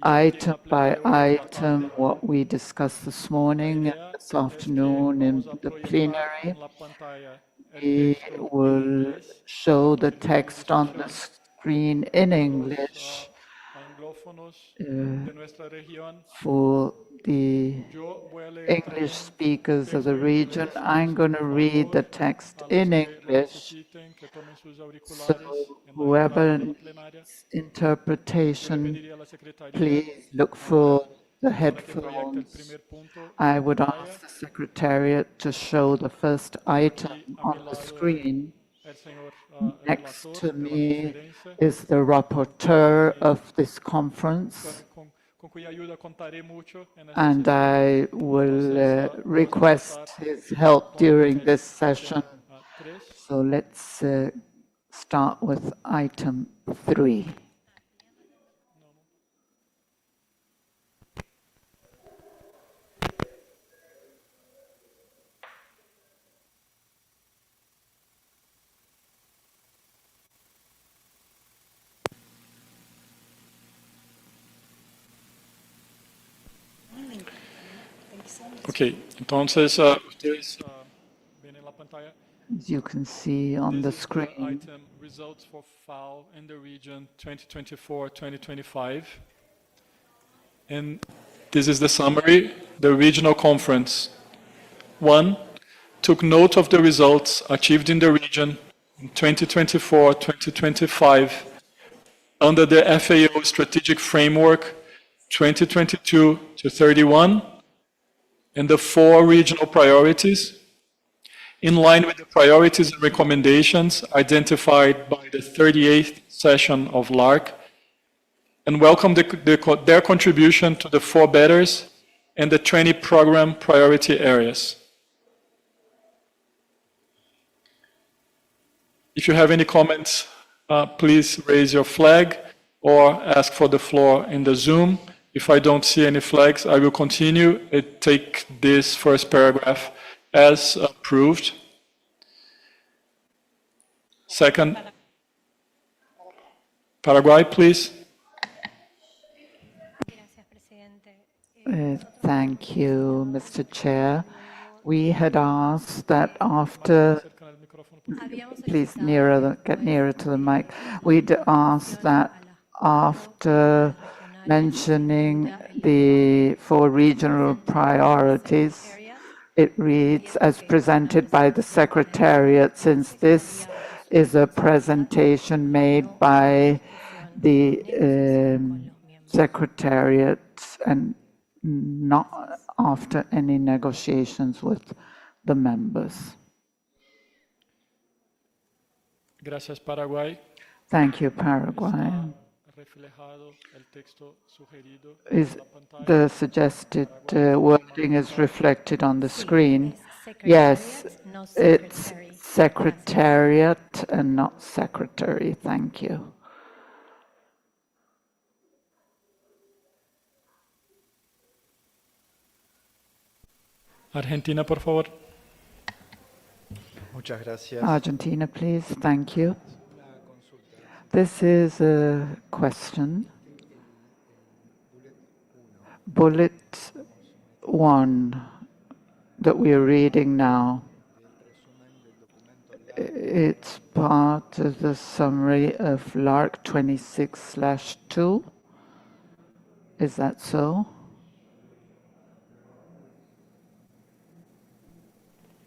D: item by item what we discussed this morning and this afternoon in the plenary.
F: en la pantalla el
D: We
F: texto
D: will show the text on the screen in English
F: anglófonos de nuestra región.
D: for the
F: Yo voy a leer
D: English speakers of the region. I'm going to read the text in English,
F: que tomen sus
D: so
F: auriculares en la
D: whoever
F: entrada de la plenaria.
D: needs interpretation,
F: Pediría a la secretaría
D: please look for the
F: para que proyecte el
D: headphones.
F: primer punto en
D: I
F: la
D: would
F: pantalla.
D: ask the Secretariat to show the first item
F: Aquí a mi
D: on the
F: lado
D: screen.
F: el señor
D: Next
F: relator
D: to
F: de la
D: me
F: conferencia,
D: is the rapporteur of this conference,
F: con cuya ayuda contaré mucho en esta
D: and
F: sesión.
D: I will
F: Entonces, vamos a
D: request
F: pasar
D: his help
F: con
D: during
F: el
D: this
F: item
D: session.
F: 3.
D: So let's start with item 3.
F: Ok, entonces ustedes ven en la pantalla.
D: As you can see on the
F: This is the
D: screen,
F: item results for FAO in the region 2024-2025. And this is the summary, the regional conference. 1. Took note of the results achieved in the region in 2024-2025 under the FAO Strategic Framework 2022 to 31 and the 4 regional priorities, in line with the priorities and recommendations identified by the 38th session of LARC, and welcome their contribution to the 4 betters and the 20 program priority areas. If you have any comments, please raise your flag or ask for the floor in the Zoom. If I don't see any flags, I will continue and take this first paragraph as approved. Second, Paraguay, please.
D: Thank you, Mr. Chair. We had asked that after, please get nearer to the mic. We'd asked that after mentioning the 4 regional priorities, it reads as presented by the Secretariat, since this is a presentation made by the Secretariat and not after any negotiations with the members.
F: Gracias, Paraguay.
D: Thank you, Paraguay.
F: Reflejado el texto sugerido
D: Is
F: en la pantalla.
D: the suggested wording is reflected on the screen? Yes, it's Secretariat and not Secretary. Thank you.
F: Argentina, por favor.
P: Muchas gracias.
D: Argentina, please. Thank you. This is a question. Bullet 1 that we are reading now. It's part of the summary of LARC 26/2. Is that so?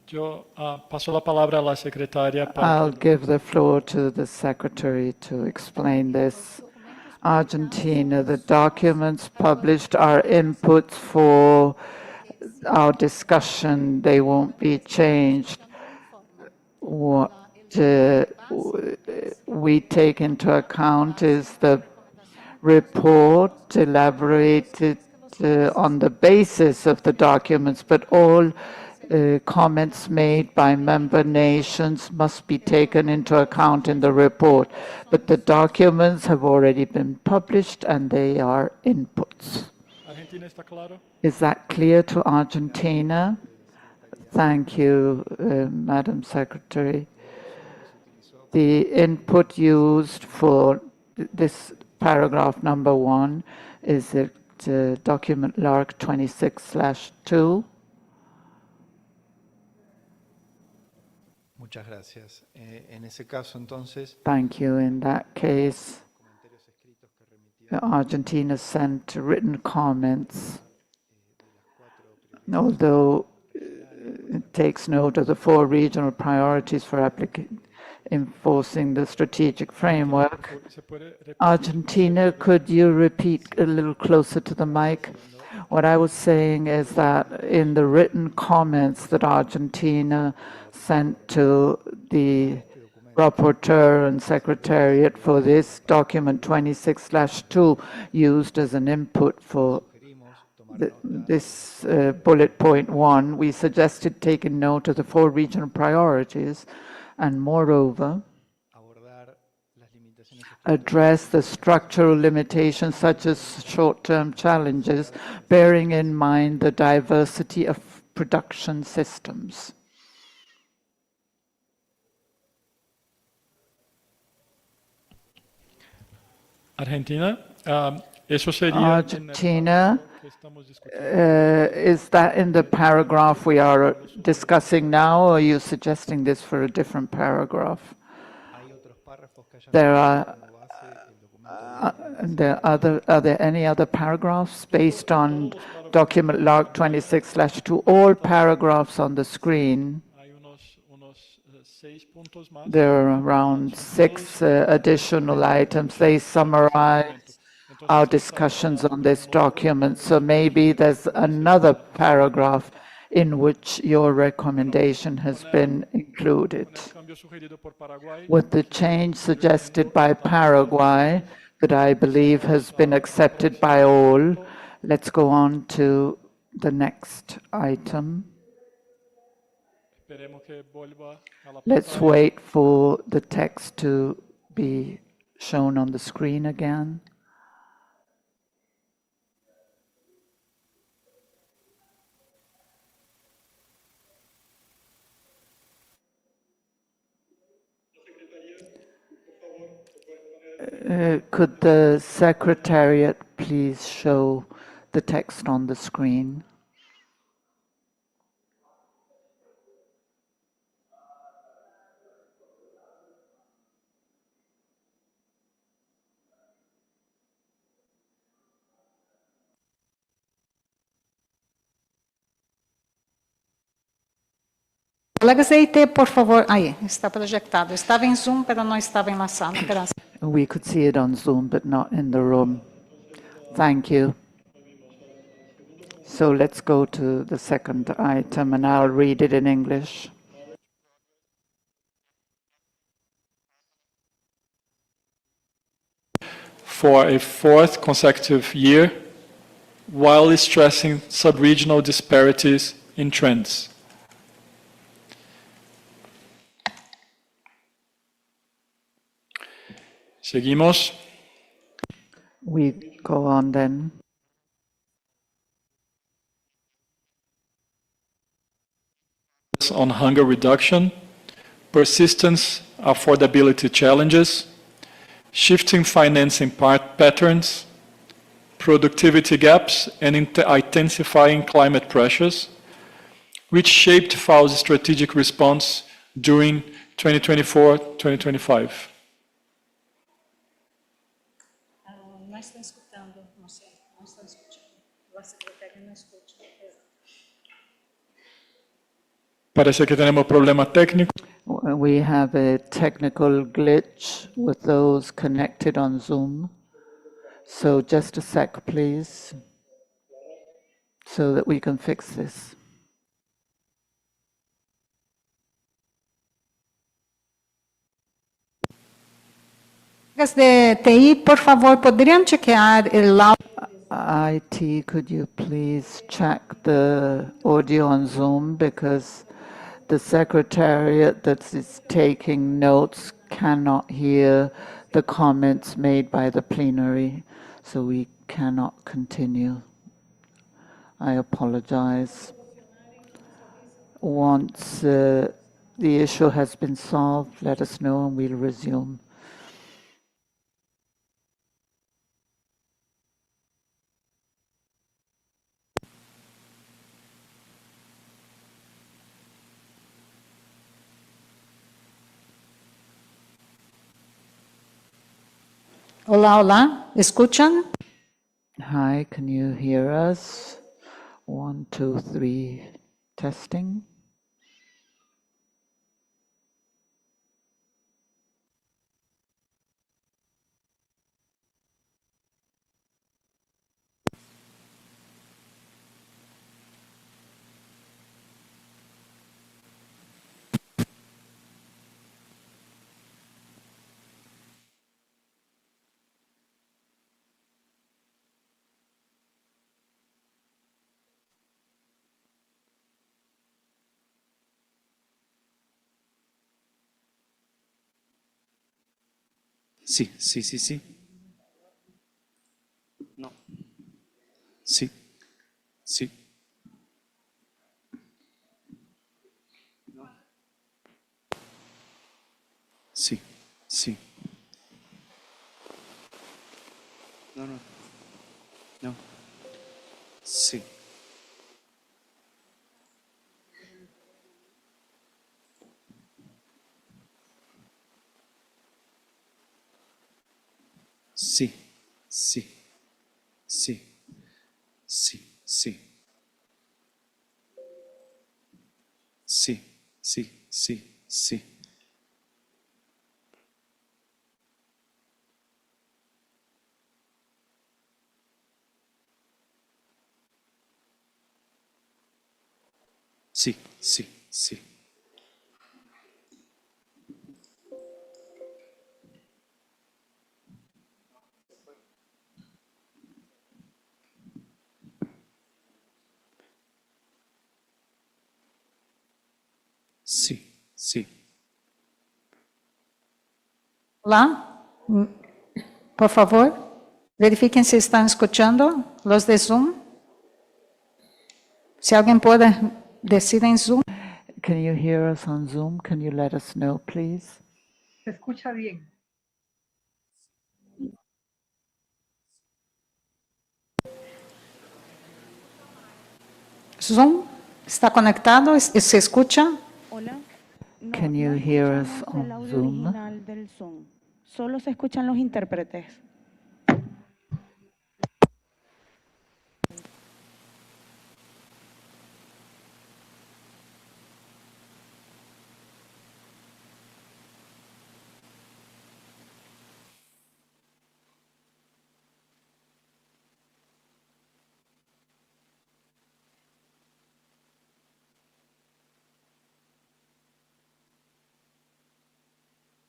F: Yo paso la palabra a la secretaria para
D: I'll give the floor to the secretary to explain this. Argentina, the documents published are inputs for our discussion, they won't be changed. What we take into account is the report elaborated on the basis of the documents, but all comments made by member nations must be taken into account in the report. But the documents have already been published and they are inputs. Is that clear to Argentina? Thank you, Madam Secretary. The input used for this paragraph number 1 is it document LARC 26/2.
P: Muchas gracias. En ese caso, entonces,
D: Thank you. In that case, Argentina sent written comments, although it takes note of the 4 regional priorities for enforcing the strategic framework. Argentina, could you repeat a little closer to the mic? What I was saying is that in the written comments that Argentina sent to the rapporteur and secretariat for this document 26/2 used as an input for this bullet point 1, we suggested taking note of the 4 regional priorities and moreover address the structural limitations such as short-term challenges, bearing in mind the diversity of production systems.
F: Argentina, eso sería
D: Argentina, is that in the paragraph we are discussing now, or are you suggesting this for a different paragraph? There are there any other paragraphs based on document LARC 26/2? All paragraphs on the screen. There are around 6 additional items. They summarize our discussions on this document. So maybe there's another paragraph in which your recommendation has been included. With the change suggested by Paraguay, that I believe has been accepted by all, let's go on to the next item. Let's wait for the text to be shown on the screen again. Could the Secretariat please show the text on the screen?
Q: Colega CIT, por favor. Aí, está projetado. Estava em Zoom, mas não estava na sala. Graças.
D: We could see it on Zoom, but not in the room. Thank you. So let's go to the second item, and I'll read it in English.
F: For a 4th consecutive year, while stressing sub-regional disparities in trends. Seguimos.
D: We go on then.
F: On hunger reduction, persistence, affordability challenges, shifting financing patterns, productivity gaps, and intensifying climate pressures, which shaped FAO's strategic response during 2024-2025. Parece que tenemos problema técnico.
D: We have a technical glitch with those connected on Zoom. So just a sec, please. so that we can fix this.
Q: De TI, por favor, podrían chequear el audio.
D: IT, could you please check the audio on Zoom, because the secretariat that is taking notes cannot hear the comments made by the plenary, so we cannot continue. I apologize. Once the issue has been solved, let us know and we'll resume.
Q: Hola, hola, ¿escuchan?
D: Hi, can you hear us? 1, 2, 3, testing.
R: Sí, sí, sí, sí. No. Sí, sí. No. Sí, sí. No, no. No. Sí. Sí, sí, sí, sí, sí. Sí, sí, sí, sí. Sí, sí, sí. Sí, sí.
Q: Hola, por favor, verifiquen si están escuchando los de Zoom. Si alguien puede decir en Zoom.
D: Can you hear us on Zoom? Can you let us know, please?
V: Se escucha bien.
Q: Zoom, ¿está conectado? ¿Se escucha?
W: Hola. No,
D: Can you
W: no
D: hear us
W: escuchamos el
D: on
W: audio
D: Zoom?
W: original del Zoom. Solo se escuchan los intérpretes.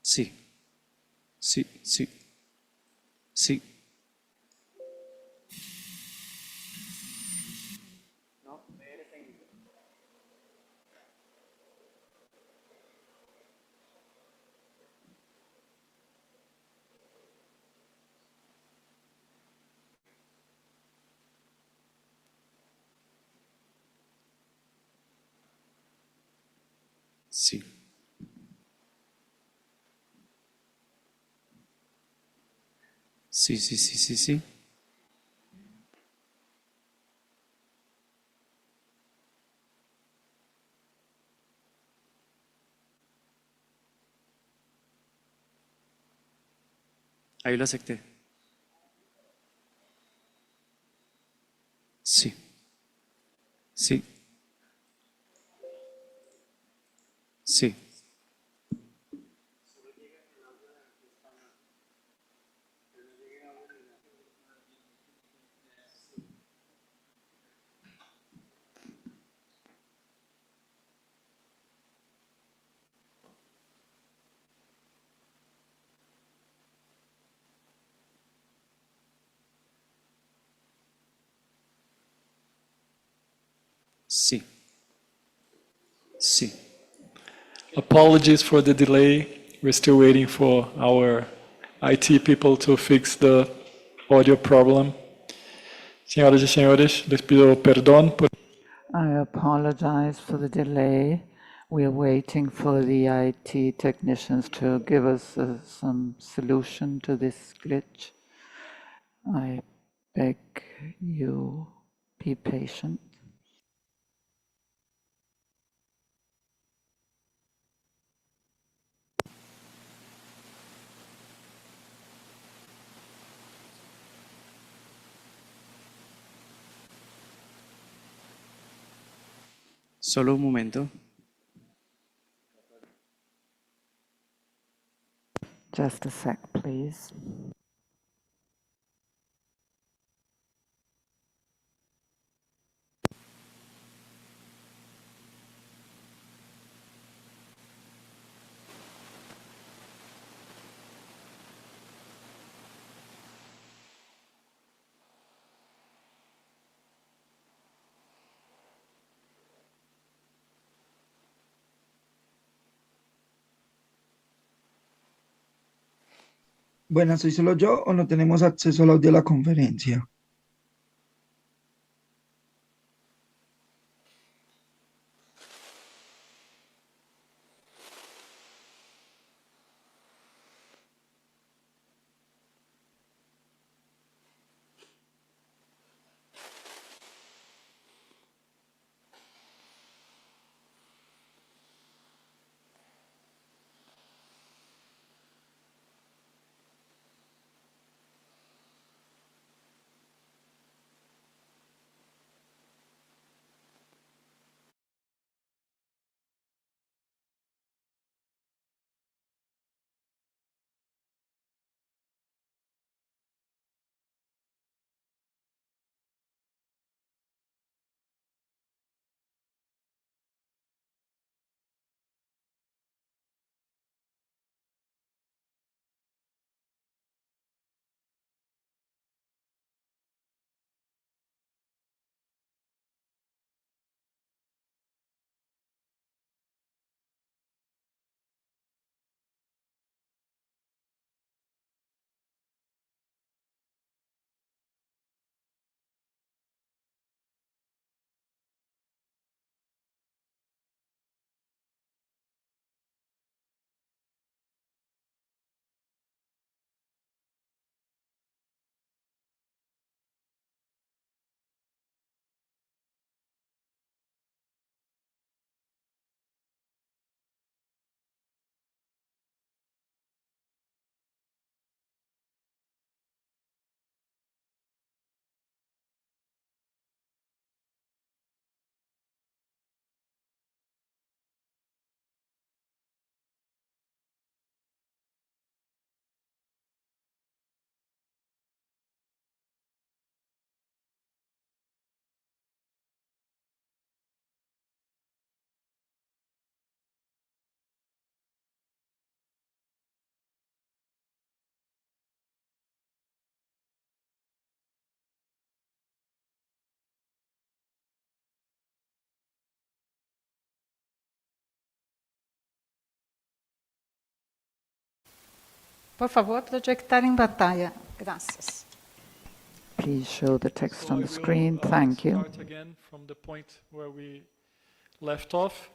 R: Sí, sí, sí, sí. Sí. Sí, sí, sí, sí, sí. Ahí lo acepté. Sí, sí, sí. Sí. Sí.
F: Apologies for the delay. We're still waiting for our IT people to fix the audio problem. Senhoras e senhores, les pido perdón por...
D: I apologize for the delay. We are waiting for the IT technicians to give us some solution to this glitch. I beg you, be patient.
R: Solo un momento.
D: Just a sec, please.
N: Bueno, ¿soy solo yo o no tenemos acceso al audio de la conferencia?
Q: Por favor, projetar em pantalla. Graças.
D: Please show the text on the screen. Thank you.
F: Start again from the point where we left off.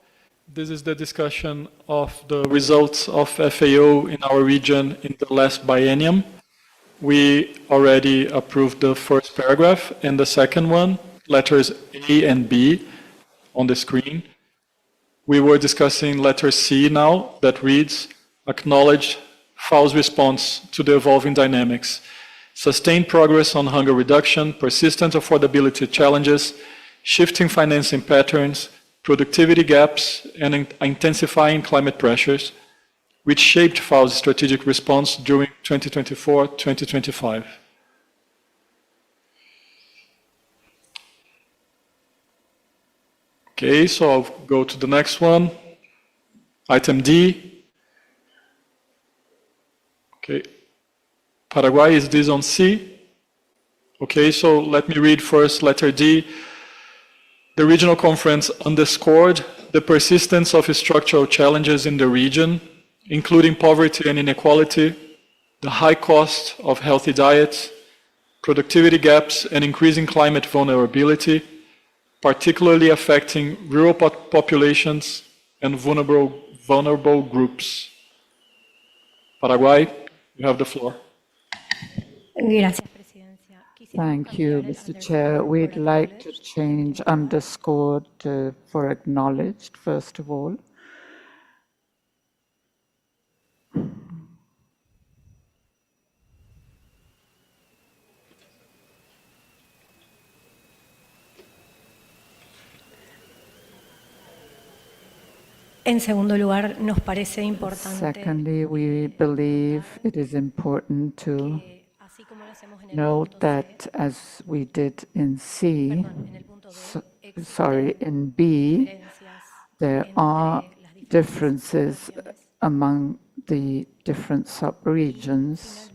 F: This is the discussion of the results of FAO in our region in the last biennium. We already approved the first paragraph and the second one, letters A and B on the screen. We were discussing letter C now that reads, acknowledge FAO's response to the evolving dynamics, sustained progress on hunger reduction, persistent affordability challenges, shifting financing patterns, productivity gaps, and intensifying climate pressures, which shaped FAO's strategic response during 2024-2025. Okay, so I'll go to the next one. Item D. Okay. Paraguay, is this on C? Okay, so let me read first letter D. The regional conference underscored the persistence of structural challenges in the region, including poverty and inequality, the high cost of healthy diets, productivity gaps, and increasing climate vulnerability, particularly affecting rural populations and vulnerable groups. Paraguay, you have the floor.
D: Thank you, Mr. Chair. We'd like to change underscored for acknowledged, first of all.
E: En segundo lugar, nos parece importante.
D: Secondly, we believe it is important to note that as we did in in B, there are differences among the different sub-regions.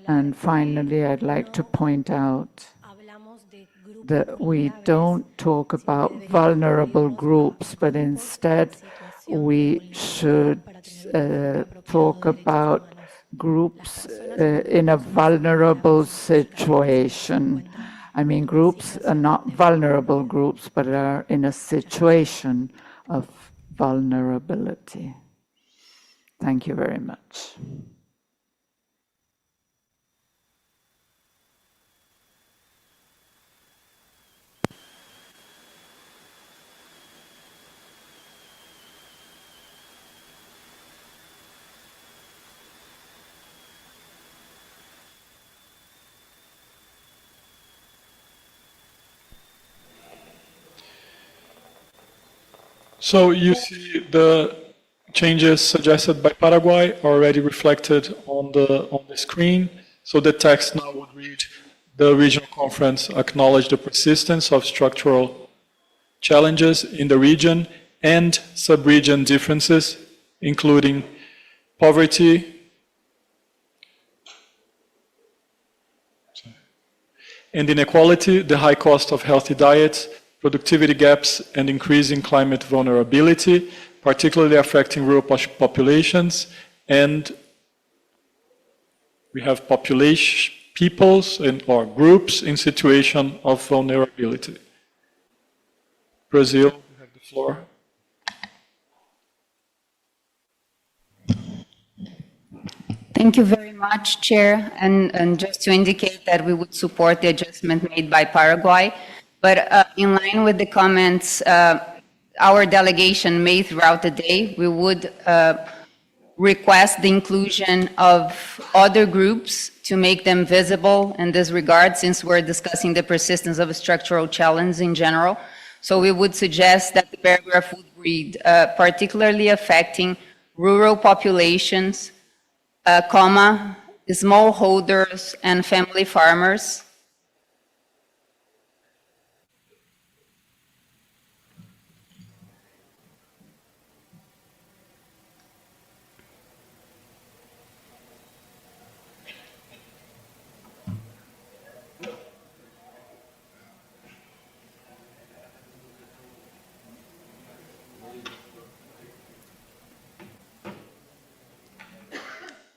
D: And finally, I'd like to point out that we don't talk about vulnerable groups, but instead we should talk about groups in a vulnerable situation. I mean, groups are not vulnerable groups, but are in a situation of vulnerability. Thank you very much.
F: So you see the changes suggested by Paraguay are already reflected on the screen. So the text now would read, the regional conference acknowledged the persistence of structural challenges in the region and sub-region differences, including poverty, and inequality, the high cost of healthy diets, productivity gaps, and increasing climate vulnerability, particularly affecting rural populations. And we have peoples or groups in situation of vulnerability. Brazil, you have the floor.
J: Thank you very much, Chair. And just to indicate that we would support the adjustment made by Paraguay. But in line with the comments our delegation made throughout the day, we would request the inclusion of other groups to make them visible in this regard, since we're discussing the persistence of a structural challenge in general. So we would suggest that the paragraph would read, particularly affecting rural populations, smallholders and family farmers,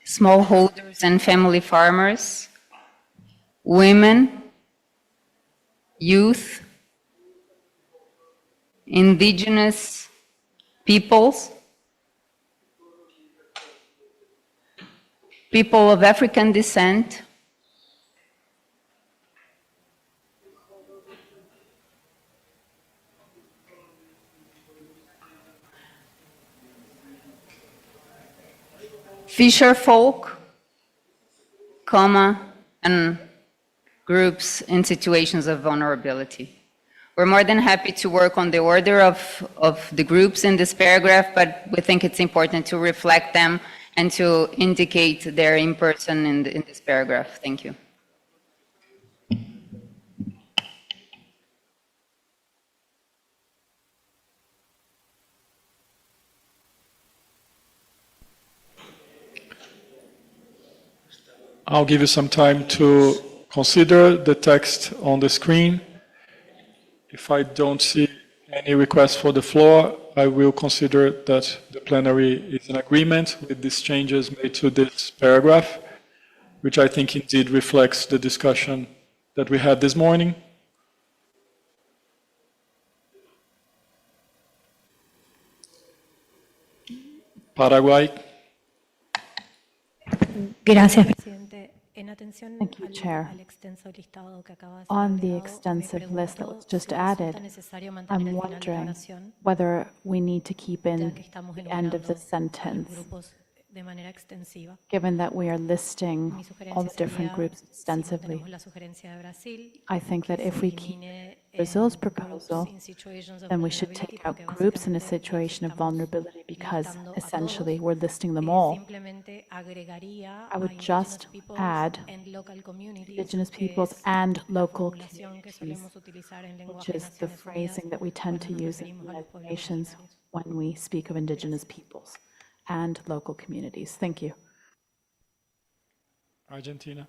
J: smallholders and family farmers, women, youth, indigenous peoples, people of African descent, fisher folk, and groups in situations of vulnerability. We're more than happy to work on the order of the groups in this paragraph, but we think it's important to reflect them and to indicate their in-person in this paragraph. Thank you.
F: I'll give you some time to consider the text on the screen. If I don't see any requests for the floor, I will consider that the plenary is in agreement with these changes made to this paragraph, which I think indeed reflects the discussion that we had this morning. Paraguay.
O: Gracias, presidente.
T: Thank you, Chair. On the extensive list that was just added, I'm wondering whether we need to keep in the end of the sentence, given that we are listing all the different groups extensively. I think that if we keep Brazil's proposal, then we should take out groups in a situation of vulnerability because essentially we're listing them all. I would just add indigenous peoples and local communities, which is the phrasing that we tend to use in United Nations when we speak of indigenous peoples and local communities. Thank you.
F: Argentina.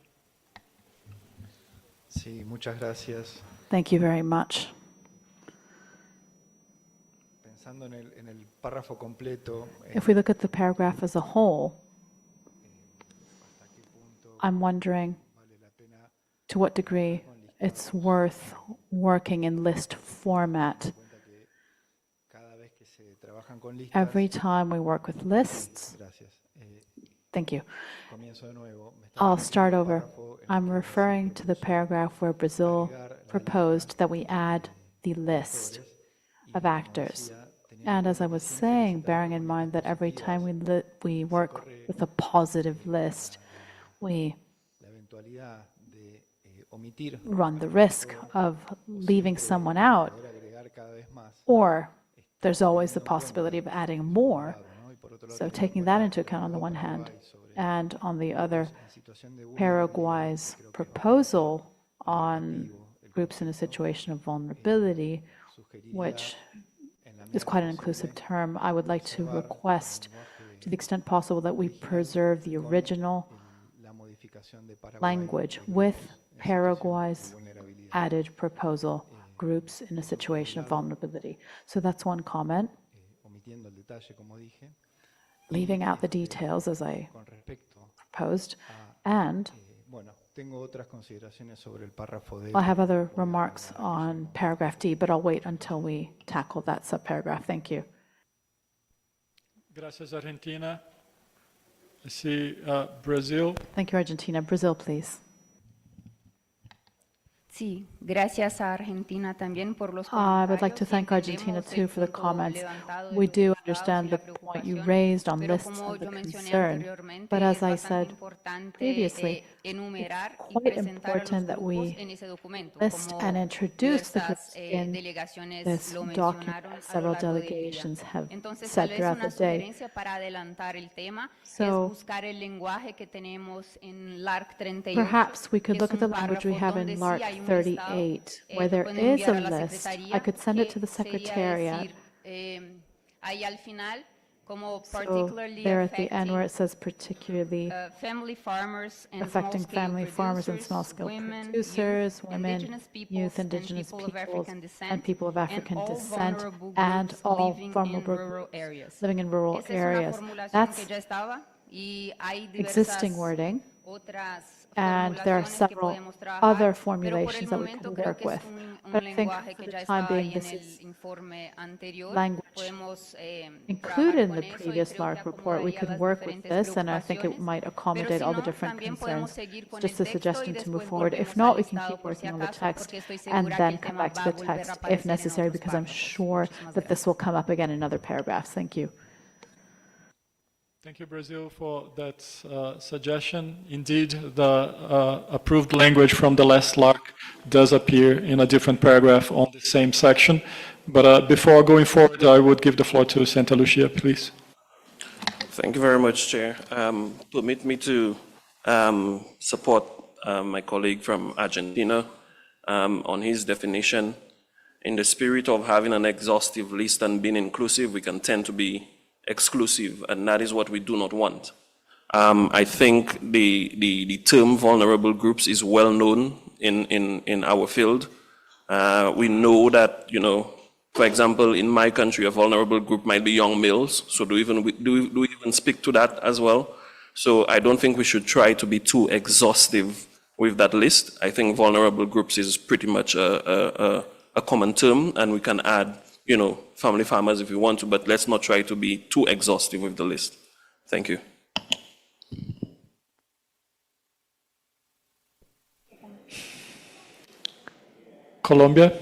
P: Sí, muchas gracias.
T: Thank you very much.
P: Pensando en el párrafo completo,
T: if we look at the paragraph as a whole, I'm wondering to what degree it's worth working in list format. Every time we work with lists, thank you. I'll start over. I'm referring to the paragraph where Brazil proposed that we add the list of actors. And as I was saying, bearing in mind that every time we work with a positive list, we run the risk of leaving someone out, or there's always the possibility of adding more. So taking that into account on the one hand, and on the other, Paraguay's proposal on groups in a situation of vulnerability, which is quite an inclusive term, I would like to request, to the extent possible, that we preserve the original language with Paraguay's added proposal, groups in a situation of vulnerability. So that's one comment. Leaving out the details as I proposed, and I have other remarks on paragraph D, but I'll wait until we tackle that subparagraph. Thank you.
F: Gracias, Argentina. I see Brazil.
T: Thank you, Argentina. Brazil, please.
J: Sí, gracias a Argentina también por los
T: I would like to thank Argentina too for the comments. We do understand the point you raised on lists and the concern, but as I said previously, it's quite important that we list and introduce the groups in this document, as several delegations have said throughout the day. So perhaps we could look at the language we have in LARC 38, where there is a list. I could send it to the Secretariat. So there at the end where it says particularly affecting family farmers and small-scale producers, women, youth, indigenous peoples, and people of African descent, and all vulnerable groups living in rural areas. That's existing wording. And there are several other formulations that we can work with. But I think for the time being, this is language included in the previous LARC report. We could work with this, and I think it might accommodate all the different concerns. It's just a suggestion to move forward. If not, we can keep working on the text and then come back to the text if necessary, because I'm sure that this will come up again in other paragraphs. Thank you.
F: Thank you, Brazil, for that suggestion. Indeed, the approved language from the last LARC does appear in a different paragraph on the same section. But before going forward, I would give the floor to Santa Lucia, please.
S: Thank you very much, Chair. Permit me to support my colleague from Argentina on his definition. In the spirit of having an exhaustive list and being inclusive, we can tend to be exclusive, and that is what we do not want. I think the term vulnerable groups is well known in our field. We know that, for example, in my country, a vulnerable group might be young males. So do we even speak to that as well? So I don't think we should try to be too exhaustive with that list. I think vulnerable groups is pretty much a common term, and we can add, family farmers if we want to, but let's not try to be too exhaustive with the list. Thank you.
F: Colombia.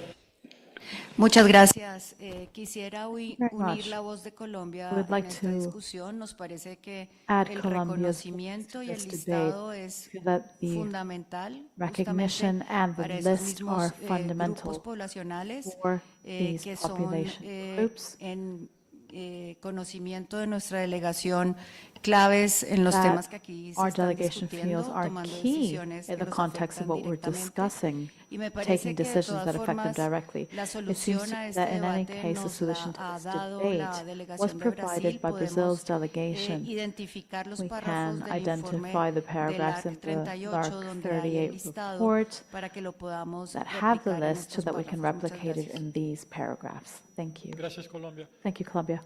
G: Muchas gracias. Quisiera unir
T: much.
G: la voz de Colombia
T: I would like
G: en esta
T: to
G: discusión. Nos parece que
T: add
G: el
T: Colombia's
G: reconocimiento y el
T: this
G: listado
T: debate.
G: es
T: Feel that the
G: fundamental
T: recognition and the
G: para esos
T: list
G: mismos
T: are fundamental
G: grupos poblacionales
T: for these
G: que son
T: population groups
G: en conocimiento de nuestra delegación claves en los
T: that
G: temas que aquí se
T: our
G: están
T: delegation
G: discutiendo,
T: feels are
G: tomando
T: key
G: decisiones
T: in
G: que
T: the
G: los
T: context of
G: afectan
T: what we're
G: directamente.
T: discussing,
G: Y me parece
T: taking
G: que de
T: decisions
G: todas
T: that affect them
G: formas
T: directly.
G: la
T: It seems
G: solución a este
T: that in any
G: debate
T: case, the
G: nos
T: solution to
G: la ha
T: this
G: dado la
T: debate was
G: delegación de
T: provided
G: Brasil.
T: by Brazil's
G: Podemos
T: delegation.
G: identificar los
T: We
G: párrafos
T: can
G: del
T: identify the
G: informe
T: paragraphs
G: del
T: in the
G: 38
T: LARC
G: donde hay el
T: 38
G: listado
T: report
G: para que lo podamos
T: that have the
G: replicar en
T: list so
G: estos
T: that we can
G: párrafos. Muchas
T: replicate it
G: gracias.
T: in these paragraphs. Thank you.
F: Gracias, Colombia.
T: Thank you, Colombia.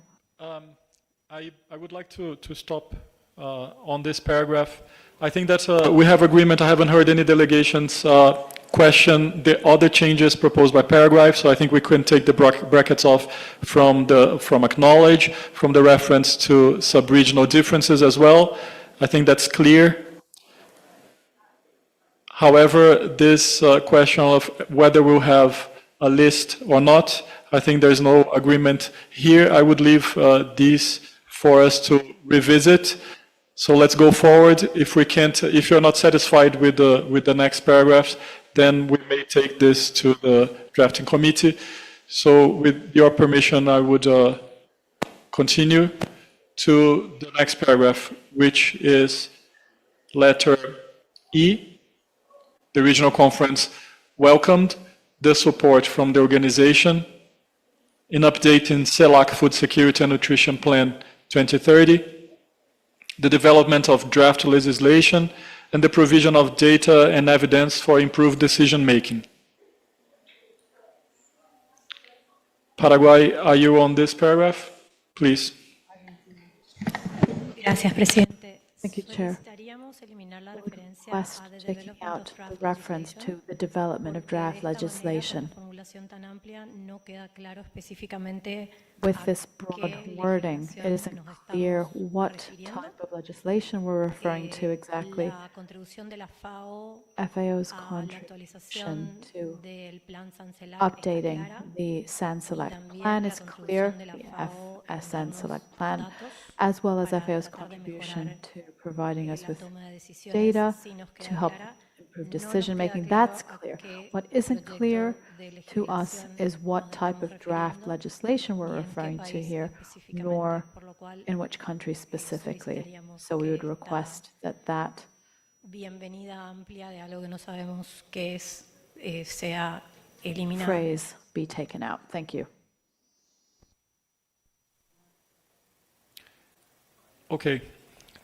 F: I would like to stop on this paragraph. I think that we have agreement. I haven't heard any delegations question the other changes proposed by paragraph, so I think we can take the brackets off from acknowledge, from the reference to sub-regional differences as well. I think that's clear. However, this question of whether we'll have a list or not, I think there's no agreement here. I would leave these for us to revisit. So let's go forward. If we can't, if you're not satisfied with the next paragraphs, then we may take this to the drafting committee. So with your permission, I would continue to the next paragraph, which is letter E. The regional conference welcomed the support from the organization in updating CELAC Food Security and Nutrition Plan 2030, the development of draft legislation, and the provision of data and evidence for improved decision-making. Paraguay, are you on this paragraph? Please.
O: Gracias, presidente.
T: Thank you, Chair. Request taking out the reference to the development of draft legislation. With this broad wording, it isn't clear what type of legislation we're referring to exactly. FAO's contribution to updating the SAN-SELECT plan is clear, the FSN-SELECT plan, as well as FAO's contribution to providing us with data to help improve decision-making. That's clear. What isn't clear to us is what type of draft legislation we're referring to here, nor in which country specifically. So we would request that that phrase be taken out. Thank you.
F: Okay.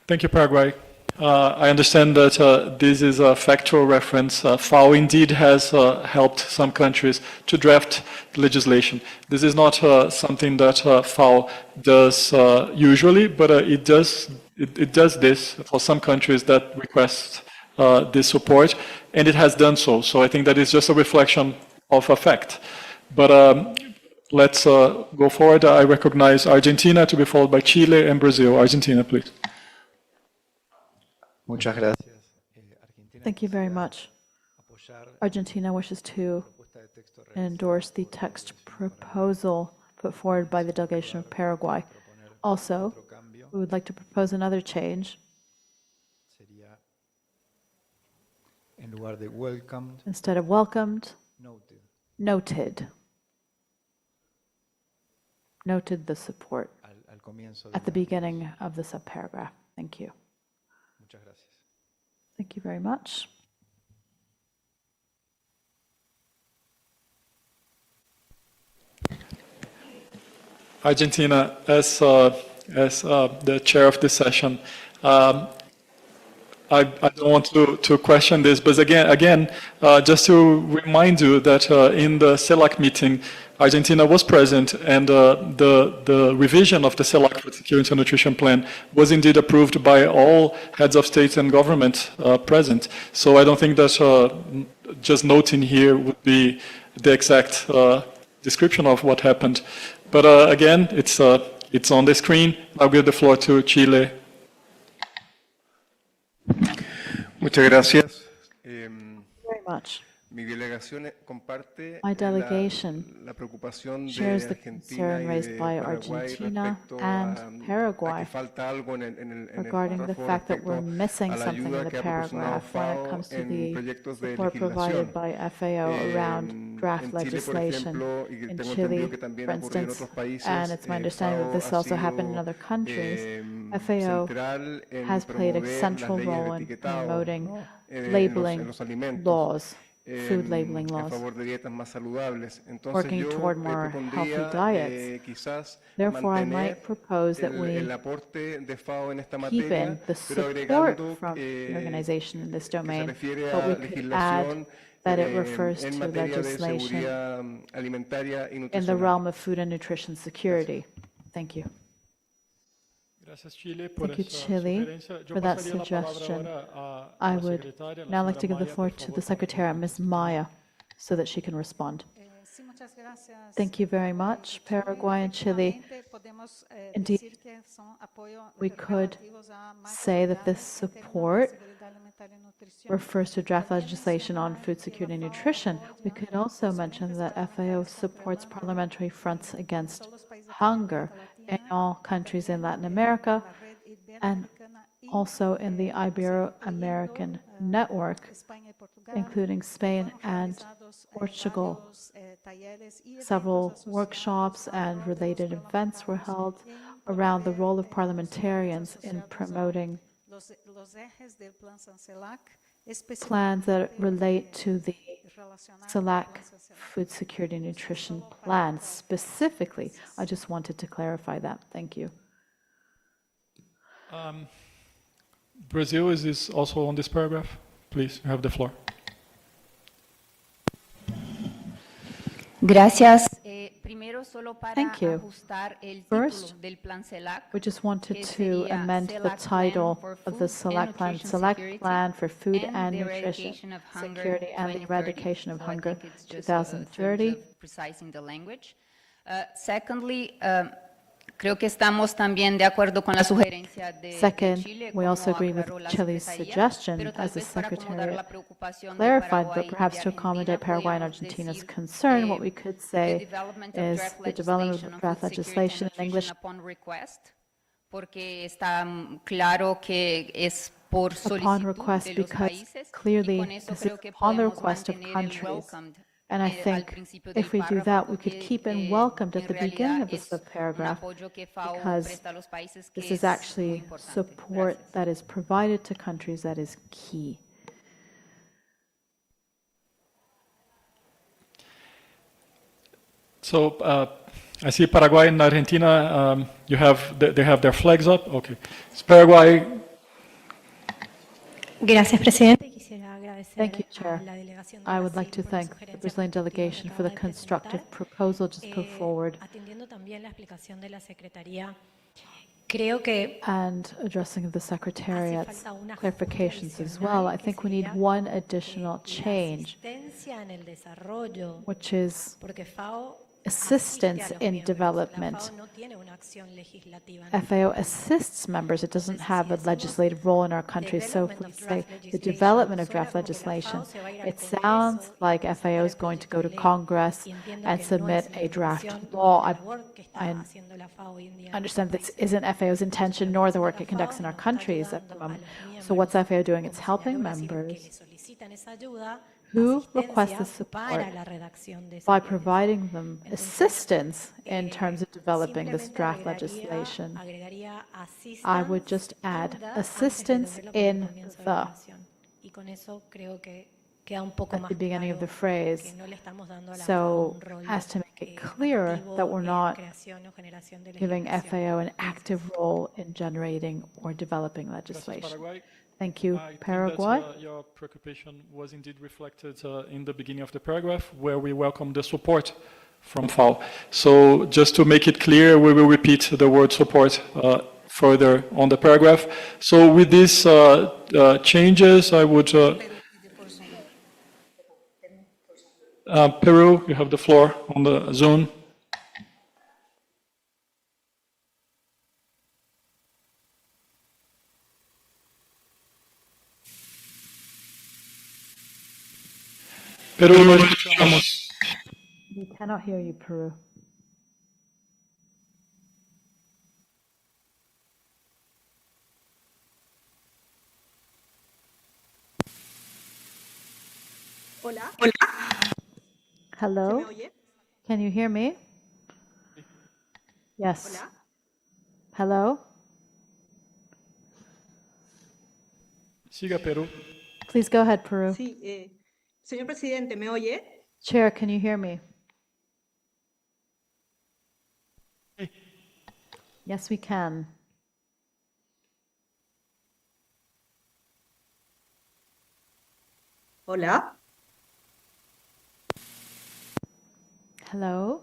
F: Thank you, Paraguay. I understand that this is a factual reference. FAO indeed has helped some countries to draft legislation. This is not something that FAO does usually, but it does this for some countries that request this support, and it has done so. So I think that is just a reflection of a fact. But let's go forward. I recognize Argentina to be followed by Chile and Brazil. Argentina, please.
P: Muchas gracias.
T: Thank you very much. Argentina wishes to endorse the text proposal put forward by the delegation of Paraguay. Also, we would like to propose another change. Instead of welcomed, noted. Noted the support at the beginning of the subparagraph. Thank you. Thank you very much.
F: Argentina, as the chair of this session, I don't want to question this, but again, just to remind you that in the CELAC meeting, Argentina was present, and the revision of the CELAC Food Security and Nutrition Plan was indeed approved by all heads of state and government present. So I don't think that just noting here would be the exact description of what happened. But again, it's on the screen. I'll give the floor to Chile.
P: Muchas gracias.
T: Very much.
P: Mi delegación comparte
T: My delegation
P: la preocupación de
T: shares the
P: Argentina
T: concern
P: y
T: raised
P: de
T: by
P: Paraguay
T: Argentina
P: respecto
T: and
P: a
T: Paraguay
P: que falta algo en el
T: regarding the
P: párrafo
T: fact that
P: respecto
T: we're missing
P: a la
T: something in
P: ayuda
T: the
P: que ha proporcionado
T: paragraph when it
P: FAO
T: comes to
P: en
T: the
P: proyectos de
T: support provided
P: legislación.
T: by FAO around draft
P: En Chile, por
T: legislation.
P: ejemplo, y
T: In
P: tengo
T: Chile,
P: entendido que también
T: for
P: ha ocurrido en
T: instance,
P: otros países,
T: and it's my understanding that
P: FAO
T: this
P: ha
T: also happened in
P: sido
T: other countries, FAO
P: central en
T: has played a
P: promover las
T: central
P: leyes de
T: role in
P: etiquetado,
T: promoting
P: ¿no? en
T: labeling
P: los alimentos.
T: laws, food labeling
P: En
T: laws,
P: favor de dietas más saludables. Entonces
T: working
P: yo
T: toward more healthy
P: propondría
T: diets.
P: quizás
T: Therefore, I
P: mantener
T: might propose that we
P: el aporte de FAO en esta
T: keep
P: materia,
T: in the
P: pero
T: support
P: agregando
T: from the organization in this
P: que se
T: domain,
P: refiere
T: but we
P: a
T: could add
P: legislación
T: that it refers
P: en
T: to
P: materia de
T: legislation
P: seguridad alimentaria y
T: in the
P: nutricional.
T: realm of food and nutrition security. Thank you.
F: Gracias, Chile, por
T: Thank you,
F: esa
T: Chile,
F: sugerencia. Yo
T: for that
F: pasaría la palabra
T: suggestion.
F: ahora
T: I
F: la
T: would
F: secretaria, la
T: now like
F: señora
T: to give the
F: Maya,
T: floor
F: por
T: to
F: favor,
T: the Secretary, Ms. Maya, so that she can respond.
Q: Sí, muchas gracias.
T: Thank you very much. Paraguay and Chile,
Q: Podemos
T: indeed,
Q: decir que son apoyos
T: we could
Q: relativos a más
T: say that this
Q: seguridad en términos de
T: support
Q: seguridad alimentaria y nutrición.
T: refers to draft legislation on food security and nutrition. We could also mention that FAO supports parliamentary fronts against hunger in all countries in Latin America and also in the Ibero-American network, including Spain and Portugal. Several workshops and related events were held around the role of parliamentarians in promoting plans that relate to the CELAC food security and nutrition plan specifically. I just wanted to clarify that. Thank you.
F: Brazil, is this also on this paragraph? Please, you have the floor.
J: Gracias.
T: Thank you. First, we just wanted to amend the title of the SELECT Plan for Food and Nutrition Security and the Eradication of Hunger 2030.
J: Secondly, creo que estamos también de acuerdo con la sugerencia de
T: Second,
J: Chile
T: we also
J: como
T: agree with
J: aclaró la
T: Chile's
J: secretaría,
T: suggestion,
J: pero tal
T: as the
J: vez para acomodar
T: Secretary
J: la preocupación de
T: clarified,
J: Paraguay
T: but
J: y
T: perhaps
J: de
T: to accommodate
J: Argentina,
T: Paraguay and
J: podríamos
T: Argentina's
J: decir,
T: concern, what we could say
J: development
T: is
J: of
T: the development of draft
J: food security
T: legislation
J: and
T: in English
J: nutrition upon request, porque está claro que es por
T: upon
J: solicitud
T: request,
J: de los
T: because
J: países,
T: clearly
J: y con eso
T: this is
J: creo que
T: upon the
J: podemos
T: request of
J: mantener el
T: countries.
J: welcomed
T: And I
J: al
T: think
J: principio del
T: if we do
J: párrafo,
T: that, we could
J: porque,
T: keep in welcomed at
J: en
T: the beginning
J: realidad
T: of the
J: es un
T: subparagraph,
J: apoyo que FAO
T: because
J: presta a los países que
T: this is
J: es muy
T: actually
J: importante.
T: support
J: Gracias.
T: that is provided to countries that is key.
F: So I see Paraguay and Argentina, they have their flags up. Okay. It's Paraguay.
O: Gracias, presidente. Quisiera agradecer
T: Thank you,
O: a
T: Chair.
O: la delegación de
T: I would
O: Brasil
T: like to
O: por la
T: thank the
O: sugerencia
T: Brazilian
O: constructiva que
T: delegation for the
O: acaba de
T: constructive
O: presentar.
T: proposal just put forward.
O: Atendiendo también la explicación de la Secretaría, creo que
T: And addressing the Secretariat's
O: falta un ajuste
T: clarifications as
O: adicional
T: well, I
O: que
T: think we need
O: sería
T: one additional
O: la
T: change,
O: asistencia en el desarrollo,
T: which is
O: porque FAO
T: assistance
O: asiste a los
T: in
O: miembros.
T: development.
O: La FAO no tiene una acción legislativa en el
T: FAO assists members. It doesn't have a legislative role in our country. So if we say the development of draft legislation, it sounds like FAO is going to go to Congress and submit a draft law. I understand this isn't FAO's intention nor the work it conducts in our countries at the moment. So what's FAO doing? It's helping members who request the support by providing them assistance in terms of developing this draft legislation. I would just add assistance in the at the beginning of the phrase, so as to make it clear that we're not giving FAO an active role in generating or developing legislation. Thank you,
F: I think
T: Paraguay.
F: that your preoccupation was indeed reflected in the beginning of the paragraph, where we welcome the support from FAO. So just to make it clear, we will repeat the word support further on the paragraph. So with these changes, I would... Peru, you have the floor on the Zoom. Peru, no escuchamos.
T: We cannot hear you, Peru.
A: Hola.
T: Hello? Can you hear me? Yes.
A: Hola.
T: Hello?
F: Siga, Peru.
T: Please go ahead, Peru.
A: Sí, señor presidente, ¿me oye?
T: Chair, can you hear me? Yes, we can.
A: Hola.
T: Hello?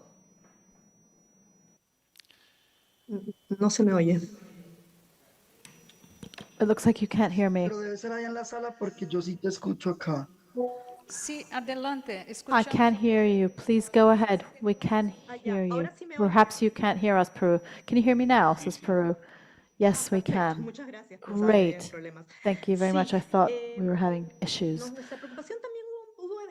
A: No se me oye.
T: It looks like you can't hear me.
N: Pero debe ser ahí en la sala porque yo sí te escucho acá.
Q: Sí, adelante.
T: I can't hear you. Please go ahead. We can hear you.
A: Ahora sí me oye.
T: Perhaps you can't hear us, Peru. Can you hear me now? Says Peru. Yes, we can.
A: Muchas gracias. Pensaba que
T: Great.
A: habían problemas.
T: Thank you very much. I thought we were having issues.
A: Nuestra preocupación también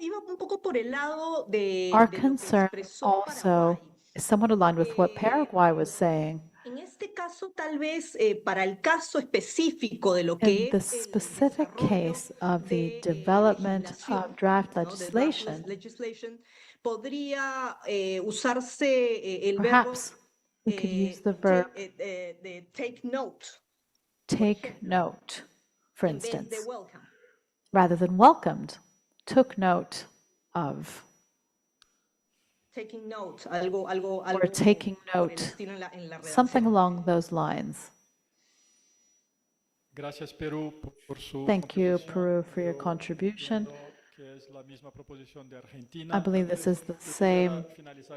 A: iba un poco por el lado de
T: Our
A: lo que
T: concern
A: expresó
T: also is somewhat aligned with what Paraguay was saying.
A: En este caso, tal vez para el caso específico de lo
T: In
A: que
T: the
A: es el
T: specific case of the development of draft legislation,
A: podría usarse el verbo
T: perhaps we could use the verb
A: de take note
T: take note, for
A: en vez de
T: instance,
A: welcome.
T: rather than welcomed, took note of,
A: Taking note, algo
T: or taking
A: por el
T: note,
A: estilo en la
T: something
A: redacción.
T: along those lines.
F: Gracias, Perú, por su
T: Thank you,
F: contribución.
T: Peru, for your contribution.
F: Que es la misma proposición de Argentina.
T: I believe this is the same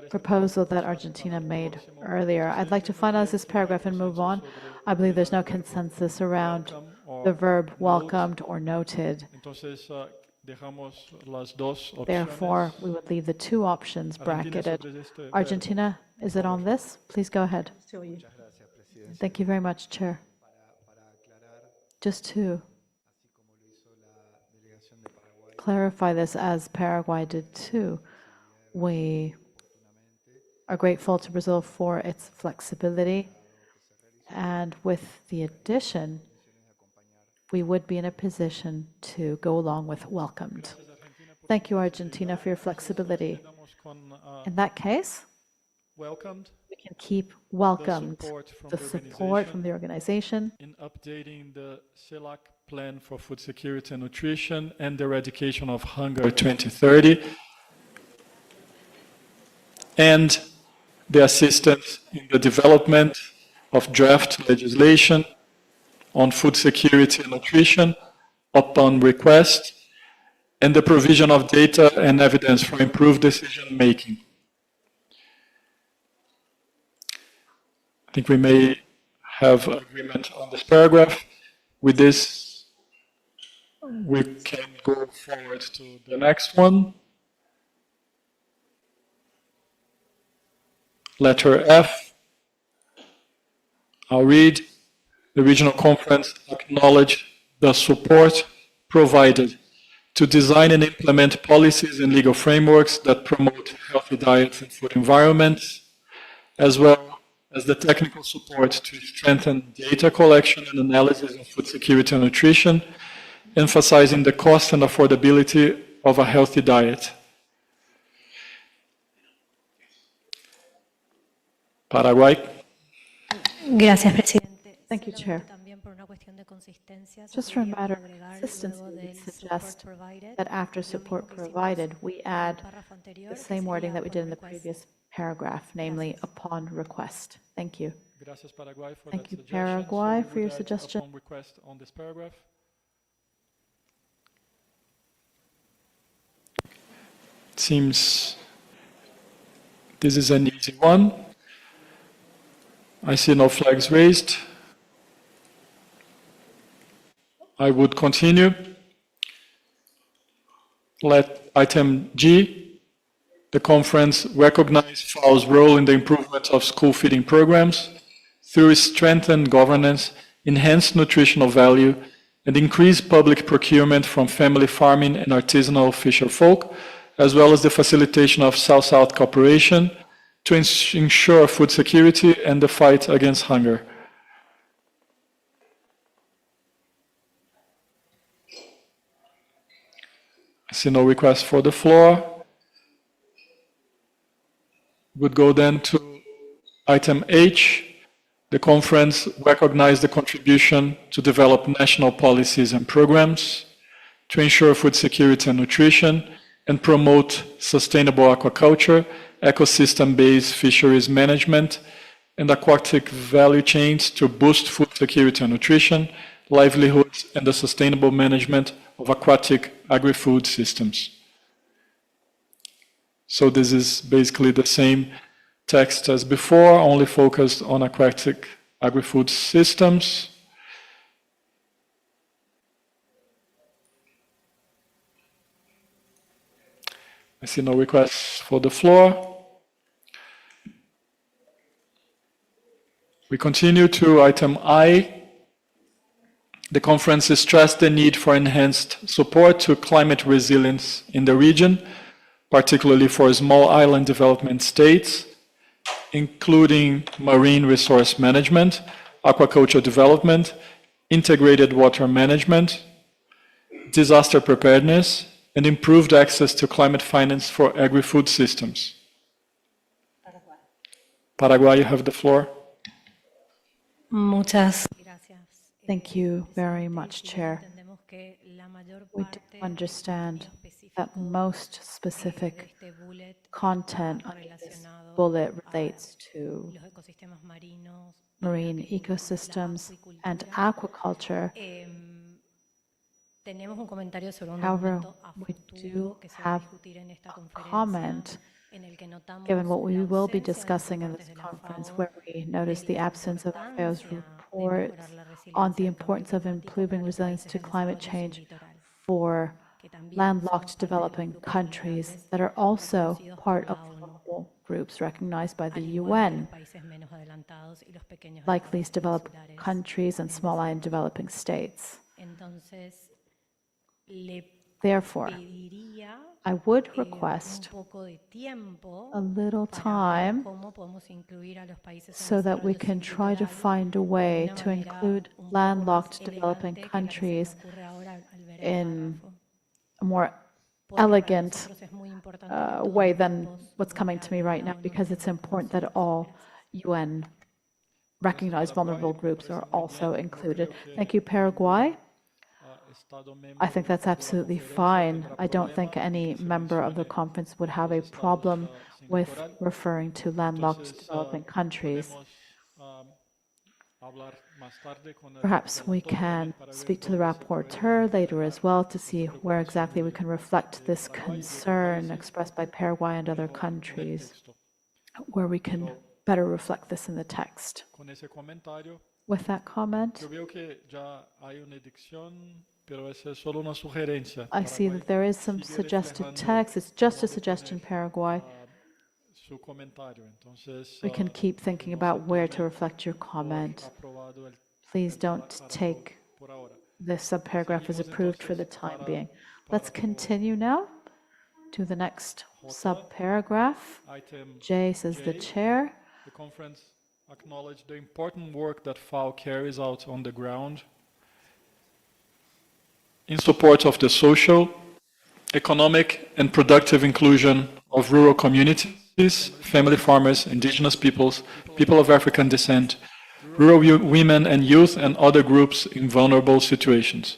T: proposal that Argentina made earlier. I'd like to finalize this paragraph and move on. I believe there's no consensus around the verb welcomed or noted.
F: Entonces, dejamos las dos opciones.
T: Therefore, we would leave the two options bracketed. Argentina, is it on this? Please go ahead. Thank you very much, Chair. Just to clarify this, as Paraguay did too, we are grateful to Brazil for its flexibility, and with the addition, we would be in a position to go along with welcomed. Thank you, Argentina, for your flexibility. In that case,
F: Welcomed.
T: we can keep welcomed the support from the organization
F: in updating the CELAC Plan for Food Security and Nutrition and the Eradication of Hunger 2030, and the assistance in the development of draft legislation on food security and nutrition upon request, and the provision of data and evidence for improved decision-making. I think we may have agreement on this paragraph. With this, we can go forward to the next one. Letter F. I'll read. The Regional Conference acknowledged the support provided to design and implement policies and legal frameworks that promote healthy diets and food environments, as well as the technical support to strengthen data collection and analysis of food security and nutrition, emphasizing the cost and affordability of a healthy diet. Paraguay.
O: Gracias, presidente.
T: Thank you, Chair. Just for a matter of consistency, we suggest that after support provided, we add the same wording that we did in the previous paragraph, namely upon request. Thank you.
F: Gracias, Paraguay, for
T: Thank
F: that
T: you,
F: suggestion.
T: Paraguay,
F: So
T: for your
F: we would add
T: suggestion.
F: upon request on this paragraph. Seems this is an easy one. I see no flags raised. I would continue. Let item G, the conference recognize FAO's role in the improvement of school feeding programs through strengthened governance, enhanced nutritional value, and increased public procurement from family farming and artisanal fisher folk, as well as the facilitation of South-South cooperation to ensure food security and the fight against hunger. I see no request for the floor. Would go then to item H. The conference recognized the contribution to develop national policies and programs to ensure food security and nutrition and promote sustainable aquaculture, ecosystem-based fisheries management, and aquatic value chains to boost food security and nutrition, livelihoods, and the sustainable management of aquatic agri-food systems. So this is basically the same text as before, only focused on aquatic agri-food systems. I see no requests for the floor. We continue to item I. The conference stressed the need for enhanced support to climate resilience in the region, particularly for small island development states, including marine resource management, aquaculture development, integrated water management, disaster preparedness, and improved access to climate finance for agri-food systems. Paraguay, you have the floor.
O: Muchas gracias.
T: Thank you very much, Chair. We do understand that most specific content on this bullet relates to marine ecosystems and aquaculture. However, we do have a comment, given what we will be discussing in this conference, where we notice the absence of FAO's reports on the importance of improving resilience to climate change for landlocked developing countries that are also part of vulnerable groups recognized by the UN, like least developed countries and small island developing states. Therefore, I would request a little time so that we can try to find a way to include landlocked developing countries in a more elegant way than what's coming to me right now, because it's important that all UN recognized vulnerable groups are also included. Thank you, Paraguay. I think that's absolutely fine. I don't think any member of the conference would have a problem with referring to landlocked developing countries. Perhaps we can speak to the rapporteur later as well to see where exactly we can reflect this concern expressed by Paraguay and other countries, where we can better reflect this in the text. With that comment, I see that there is some suggested text. It's just a suggestion, Paraguay. We can keep thinking about where to reflect your comment. Please don't take this subparagraph as approved for the time being. Let's continue now to the next subparagraph. J, says the chair.
F: The conference acknowledged the important work that FAO carries out on the ground in support of the social, economic, and productive inclusion of rural communities, family farmers, indigenous peoples, people of African descent, rural women and youth, and other groups in vulnerable situations.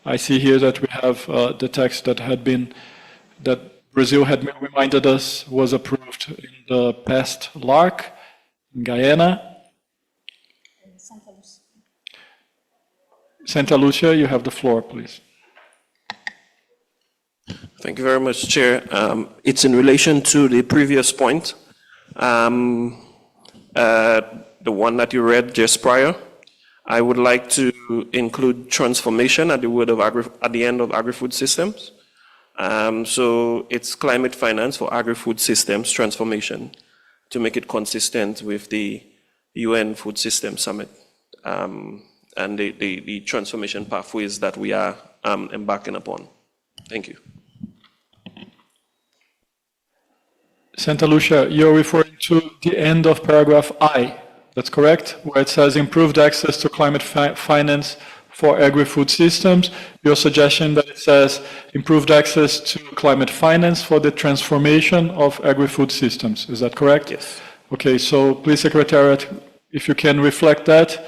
F: I see here that we have the text that Brazil had reminded us was approved in the past LARC in Guyana. Santa Lucia, you have the floor, please.
S: Thank you very much, Chair. It's in relation to the previous point, the one that you read just prior. I would like to include transformation at the end of agri-food systems. So it's climate finance for agri-food systems transformation to make it consistent with the UN Food System Summit and the transformation pathways that we are embarking upon. Thank you.
F: Santa Lucia, you're referring to the end of paragraph I, that's correct? Where it says improved access to climate finance for agri-food systems. Your suggestion that it says improved access to climate finance for the transformation of agri-food systems. Is that correct?
S: Yes.
F: Okay, so please, Secretariat, if you can reflect that.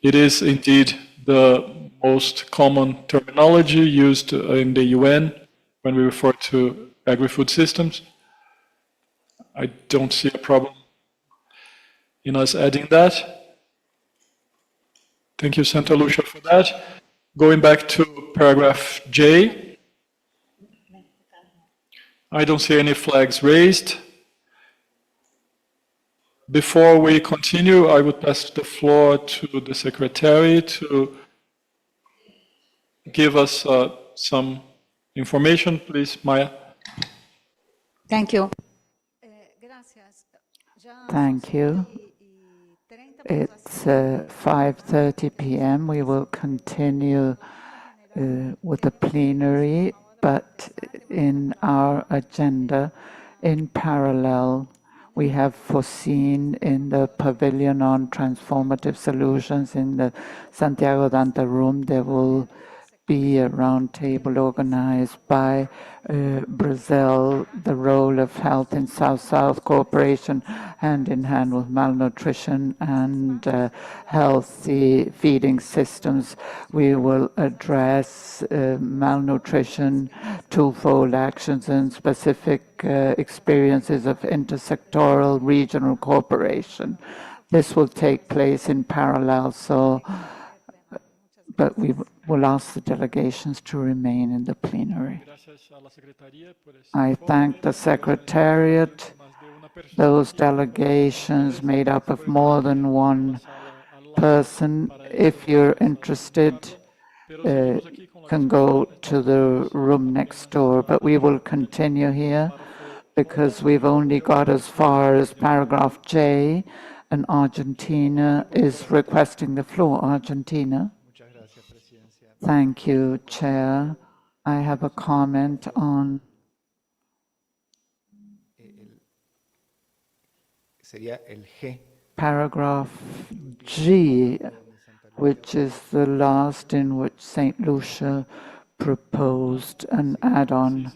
F: It is indeed the most common terminology used in the UN when we refer to agri-food systems. I don't see a problem in us adding that. Thank you, Santa Lucia, for that. Going back to paragraph J. I don't see any flags raised. Before we continue, I would pass the floor to the Secretary to give us some information, please, Maya.
Q: Thank you.
D: Thank you. It's 5:30 p.m. We will continue with the plenary, but in our agenda, in parallel, we have foreseen in the pavilion on transformative solutions in the Santiago Danta room, there will be a roundtable organized by Brazil, the role of health in South-South cooperation, hand in hand with malnutrition and healthy feeding systems. We will address malnutrition, twofold actions, and specific experiences of intersectoral regional cooperation. This will take place in parallel, but we will ask the delegations to remain in the plenary. I thank the Secretariat, those delegations made up of more than one person. If you're interested, can go to the room next door, but we will continue here because we've only got as far as paragraph J, and Argentina is requesting the floor. Argentina. Thank you, Chair. I have a comment on paragraph G, which is the last in which St. Lucia proposed an add-on.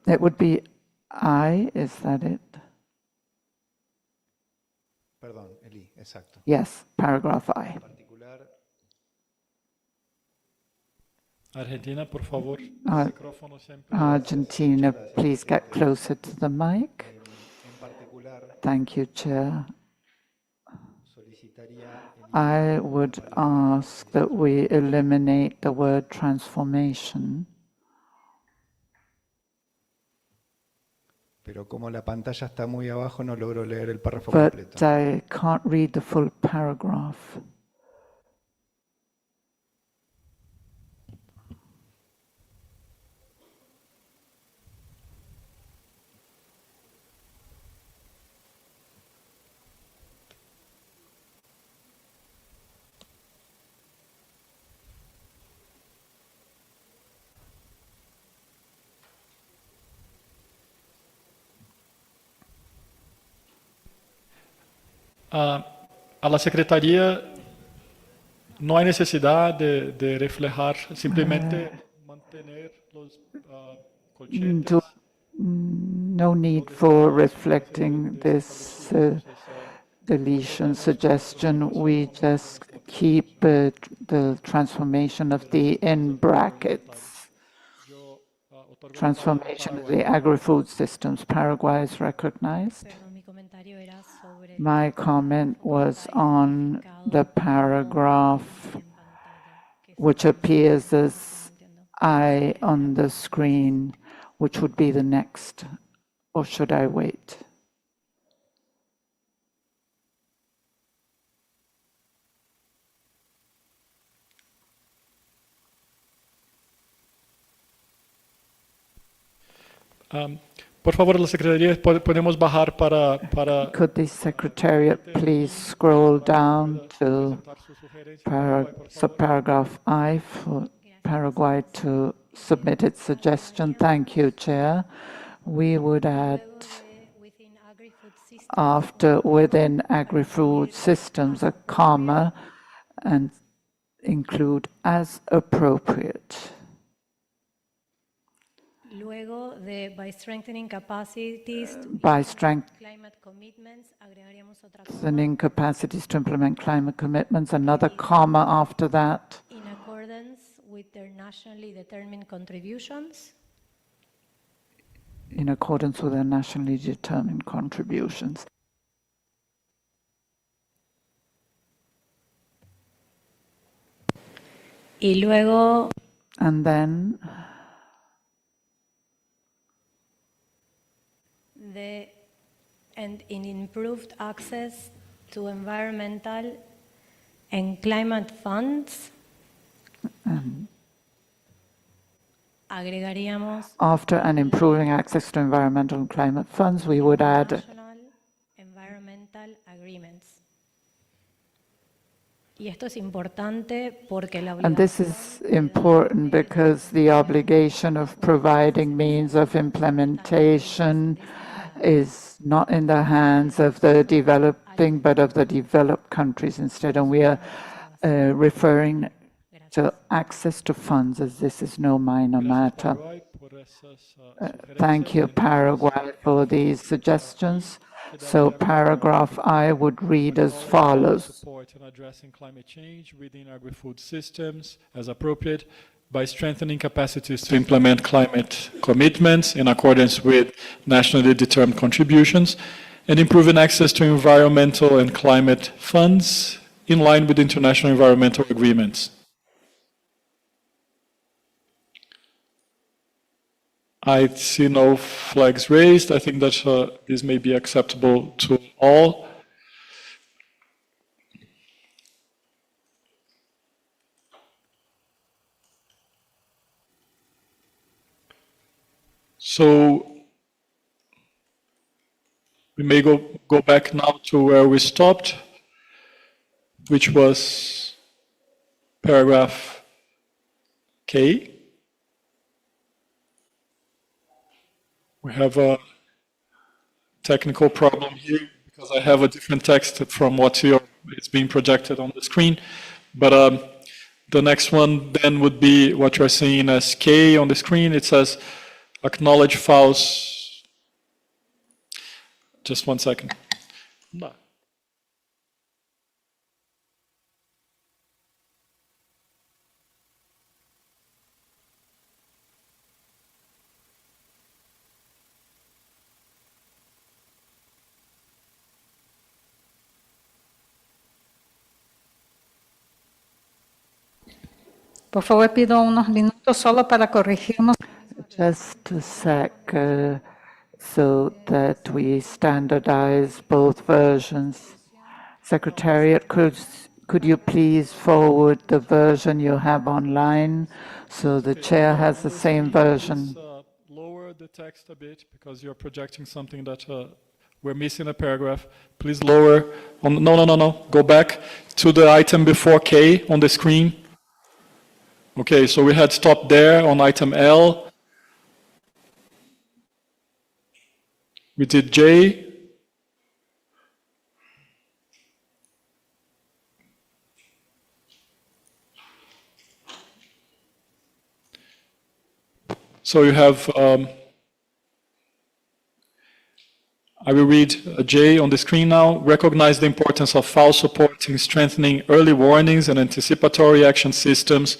D: It would be I, is that it? Yes, paragraph I.
F: Argentina, por favor.
D: Argentina, please get closer to the mic. Thank you, Chair. I would ask that we eliminate the word transformation.
P: Pero como la pantalla está muy abajo, no logro leer el párrafo completo.
D: But I can't read the full paragraph.
F: A la Secretaría no hay necesidad de reflejar, simplemente mantener los colchetes.
D: No need for reflecting this deletion suggestion. We just keep the transformation of the in brackets. Transformation of the agri-food systems. Paraguay is recognized. My comment was on the paragraph which appears as I on the screen, which would be the next, or should I wait?
F: Por favor, la Secretaría, podemos bajar para...
D: Could the Secretariat please scroll down to subparagraph I for Paraguay to submit its suggestion? Thank you, Chair. We would add after within agri-food systems a comma and include as appropriate.
O: Luego de by strengthening capacities
D: By
O: climate commitments, agregaríamos otra
D: strengthening capacities to implement climate commitments, another comma after that.
O: in accordance with their nationally determined contributions.
D: In accordance with their nationally determined contributions.
O: Y luego
D: and then
O: and in improved access to environmental and climate funds. Agregaríamos
D: after and improving access to environmental and climate funds, we would add
O: national environmental agreements. Y esto es importante porque la
D: and this is important because the obligation of providing means of implementation is not in the hands of the developing, but of the developed countries instead. And we are referring to access to funds, as this is no minor matter. Thank you, Paraguay, for these suggestions. So paragraph I would read as follows.
F: Support in addressing climate change within agri-food systems as appropriate by strengthening capacities to implement climate commitments in accordance with nationally determined contributions and improving access to environmental and climate funds in line with international environmental agreements. I see no flags raised. I think that this may be acceptable to all. So we may go back now to where we stopped, which was paragraph K. We have a technical problem here because I have a different text from what it's being projected on the screen. But the next one then would be what you're seeing as K on the screen. It says acknowledge FAO's. Just 1 second. No.
Q: Por favor, pido unos minutos solo para corregirnos.
D: Just a sec, so that we standardize both versions. Secretariat, could you please forward the version you have online so the chair has the same version?
F: Lower the text a bit because you're projecting something that we're missing a paragraph. Please lower. No. Go back to the item before K on the screen. Okay, so we had stopped there on item L. We did J. So you have, I will read a J on the screen now. Recognize the importance of FAO supporting strengthening early warnings and anticipatory action systems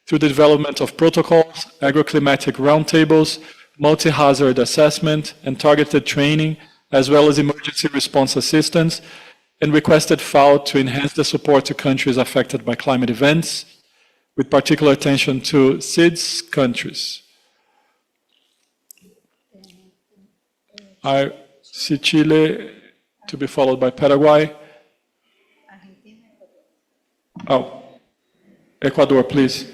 F: through the development of protocols, agroclimatic roundtables, multi-hazard assessment, and targeted training, as well as emergency response assistance, and requested FAO to enhance the support to countries affected by climate events. with particular attention to seeds countries. I see Chile to be followed by Paraguay. Oh, Ecuador, please.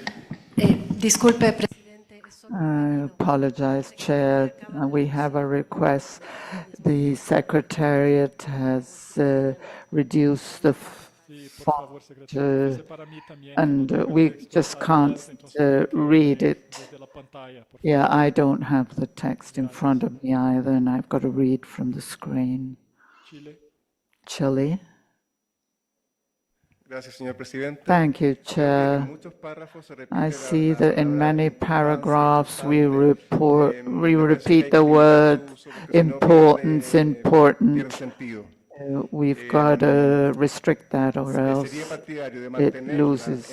O: Disculpe, presidente.
D: I apologize, Chair. We have a request. The Secretariat has reduced the font, and we just can't read it. Yeah, I don't have the text in front of me either, and I've got to read from the screen. Chile. Thank you, Chair. I see that in many paragraphs we repeat the word importance, important. We've got to restrict that or else it loses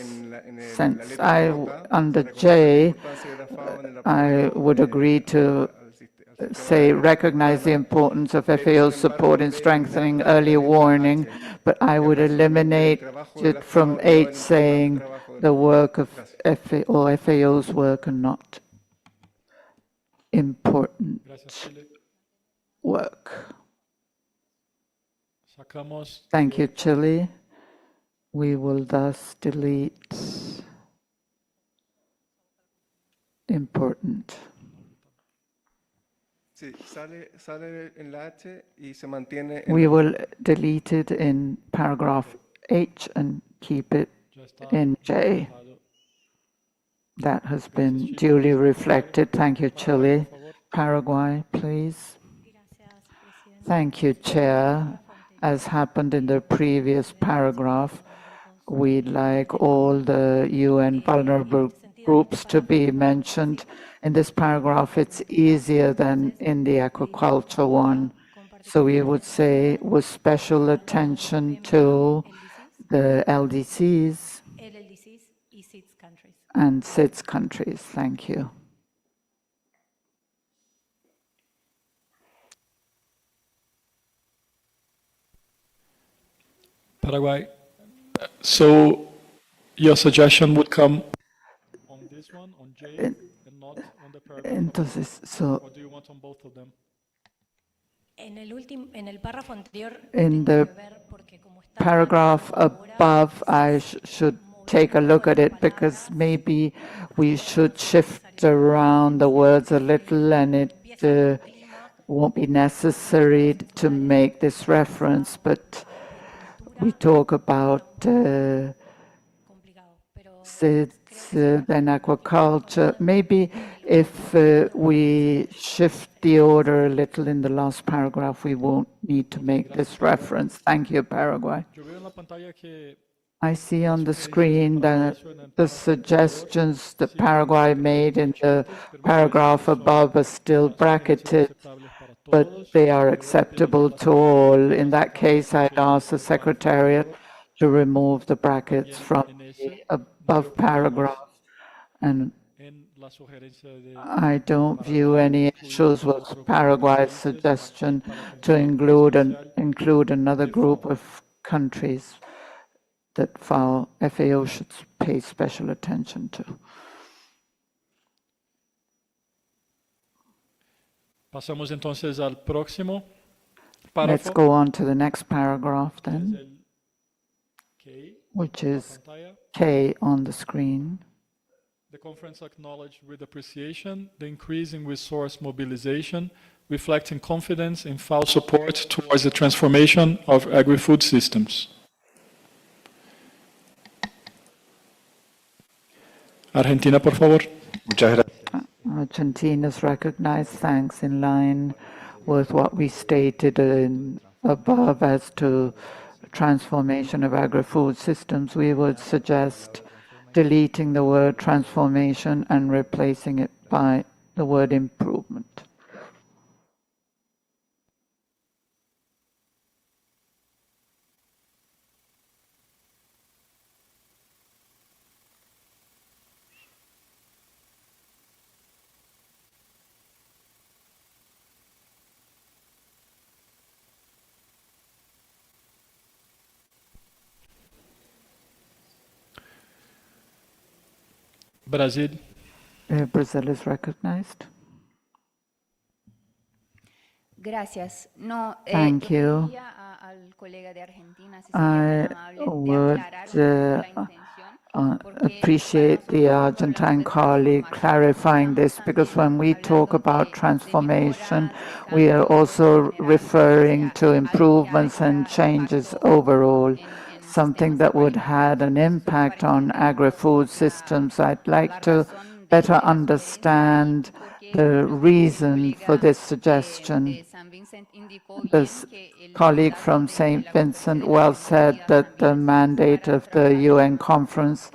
D: sense. Under J, I would agree to say recognize the importance of FAO support in strengthening early warning, but I would eliminate it from H saying the work of FAO's work and not important work. Thank you, Chile. We will thus delete important. We will delete it in paragraph H and keep it in J. That has been duly reflected. Thank you, Chile. Paraguay, please. Thank you, Chair. As happened in the previous paragraph, we'd like all the UN vulnerable groups to be mentioned. In this paragraph, it's easier than in the aquaculture one. So we would say with special attention to the LDCs and SIDS countries. Thank you.
F: Paraguay. So your suggestion would come on this one, on J, and not on the paragraph?
D: Entonces,
F: or do you want on both of them?
O: En el párrafo anterior,
D: in the paragraph above, I should take a look at it because maybe we should shift around the words a little and it won't be necessary to make this reference, but we talk about SIDS, then aquaculture. Maybe if we shift the order a little in the last paragraph, we won't need to make this reference. Thank you, Paraguay. I see on the screen that the suggestions that Paraguay made in the paragraph above are still bracketed, but they are acceptable to all. In that case, I'd ask the Secretariat to remove the brackets from the above paragraph. And I don't view any issues with Paraguay's suggestion to include another group of countries that FAO should pay special attention to.
F: Pasamos entonces al próximo párrafo.
D: Let's go on to the next paragraph then, which is K on the screen.
F: The conference acknowledged with appreciation the increase in resource mobilization, reflecting confidence in FAO support towards the transformation of agri-food systems. Argentina, por favor.
H: Muchas gracias.
D: Argentina is recognized. Thanks. In line with what we stated above as to transformation of agri-food systems, we would suggest deleting the word transformation and replacing it by the word improvement.
F: Brazil.
D: Brazil is recognized.
J: Gracias. No,
D: Thank you.
J: al colega de Argentina, si
D: I
J: sería tan amable de
D: would
J: aclarar un poco la intención, porque
D: appreciate the
J: para nosotros cuando
D: Argentine
J: hablamos de
D: colleague
J: transformación,
D: clarifying this, because when we talk about transformation, we are also referring to improvements and changes overall, something that would have an impact on agri-food systems. I'd like to better understand the reason for this suggestion. This colleague from St. Vincent well said that the mandate of the UN conference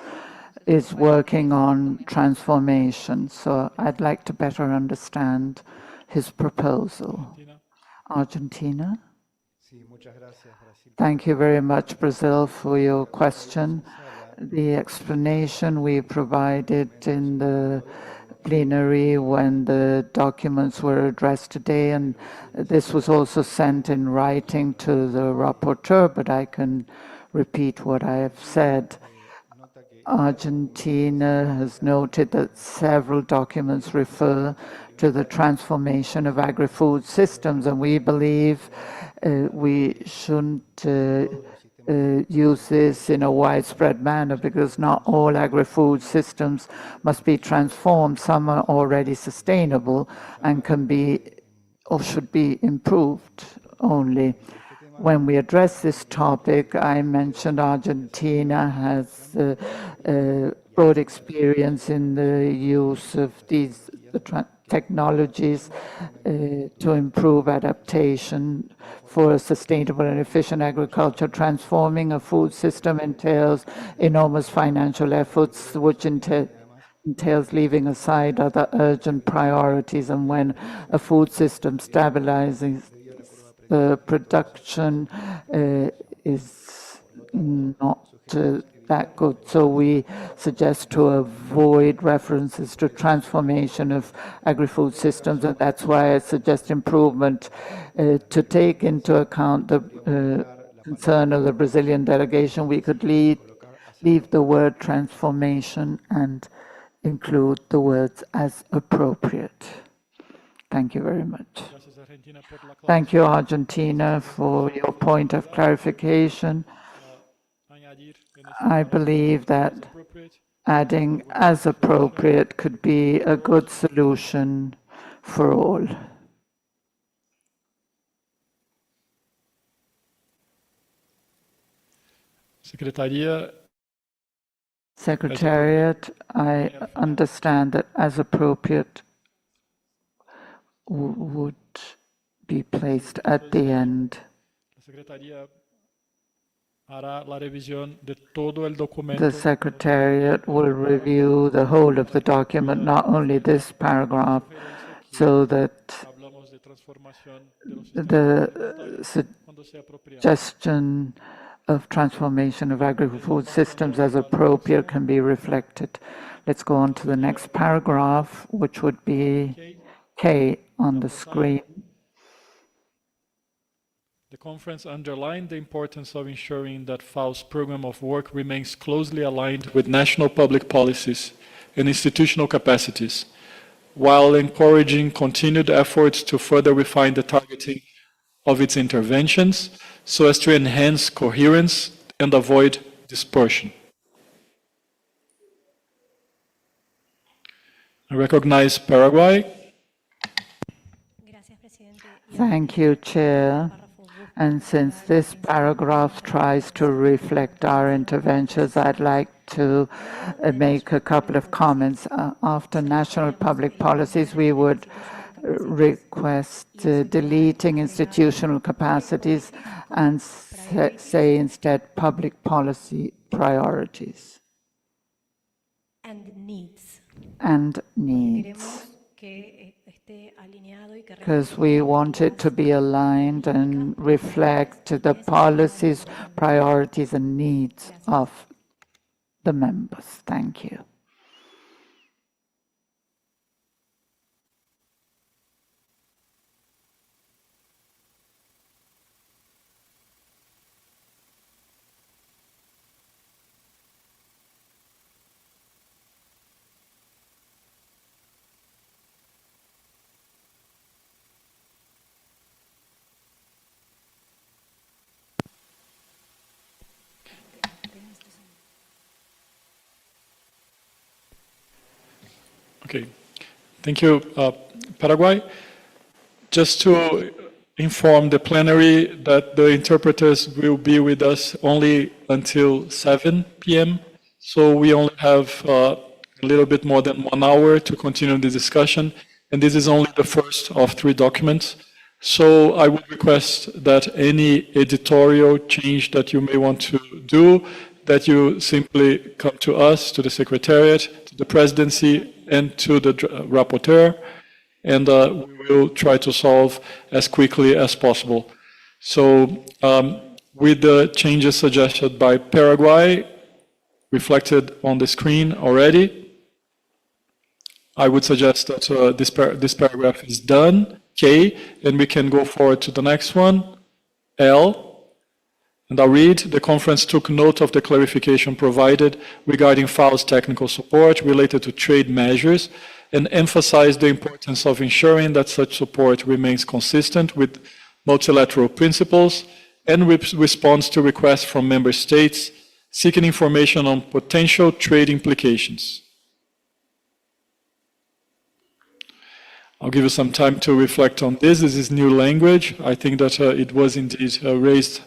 D: is working on transformation, so I'd like to better understand his proposal. Argentina. Thank you very much, Brazil, for your question. The explanation we provided in the plenary when the documents were addressed today, and this was also sent in writing to the rapporteur, but I can repeat what I have said. Argentina has noted that several documents refer to the transformation of agri-food systems, and we believe we shouldn't use this in a widespread manner, because not all agri-food systems must be transformed. Some are already sustainable and can be or should be improved only. When we address this topic, I mentioned Argentina has broad experience in the use of these technologies to improve adaptation for sustainable and efficient agriculture. Transforming a food system entails enormous financial efforts, which entails leaving aside other urgent priorities. And when a food system stabilizes, the production is not that good. So we suggest to avoid references to transformation of agri-food systems, and that's why I suggest improvement to take into account the concern of the Brazilian delegation. We could leave the word transformation and include the words as appropriate. Thank you very much. Thank you, Argentina, for your point of clarification. I believe that adding as appropriate could be a good solution for all. Secretariat, I understand that as appropriate would be placed at the end. The Secretariat will review the whole of the document, not only this paragraph, so that the suggestion of transformation of agri-food systems as appropriate can be reflected. Let's go on to the next paragraph, which would be K on the screen.
F: The conference underlined the importance of ensuring that FAO's program of work remains closely aligned with national public policies and institutional capacities, while encouraging continued efforts to further refine the targeting of its interventions so as to enhance coherence and avoid dispersion. I recognize Paraguay.
D: Thank you, Chair. And since this paragraph tries to reflect our interventions, I'd like to make a couple of comments. After national public policies, we would request deleting institutional capacities and say instead public policy priorities.
O: And needs.
D: And needs. Because we want it to be aligned and reflect the policies, priorities, and needs of the members. Thank you.
F: Okay. Thank you, Paraguay. Just to inform the plenary that the interpreters will be with us only until 7 p.m. So we only have a little bit more than 1 hour to continue the discussion. And this is only the first of 3 documents. So I would request that any editorial change that you may want to do, that you simply come to us, to the Secretariat, to the Presidency, and to the Rapporteur, and we will try to solve as quickly as possible. So with the changes suggested by Paraguay, reflected on the screen already, I would suggest that this paragraph is done, K, and we can go forward to the next one, L. And I'll read, the conference took note of the clarification provided regarding FAO's technical support related to trade measures and emphasized the importance of ensuring that such support remains consistent with multilateral principles and responds to requests from member states seeking information on potential trade implications. I'll give you some time to reflect on this. This is new language. I think that it was indeed raised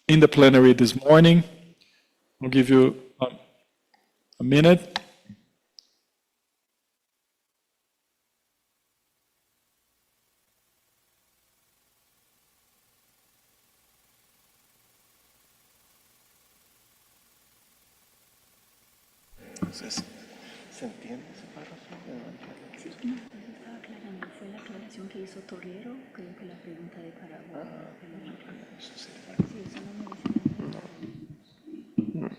F: in the plenary this morning. I'll give you a minute.
H: ¿Se entiende ese párrafo? Sí, estaba aclarando, fue la aclaración que hizo Torero, creo que la pregunta de Paraguay. Sí, eso no merece la pena.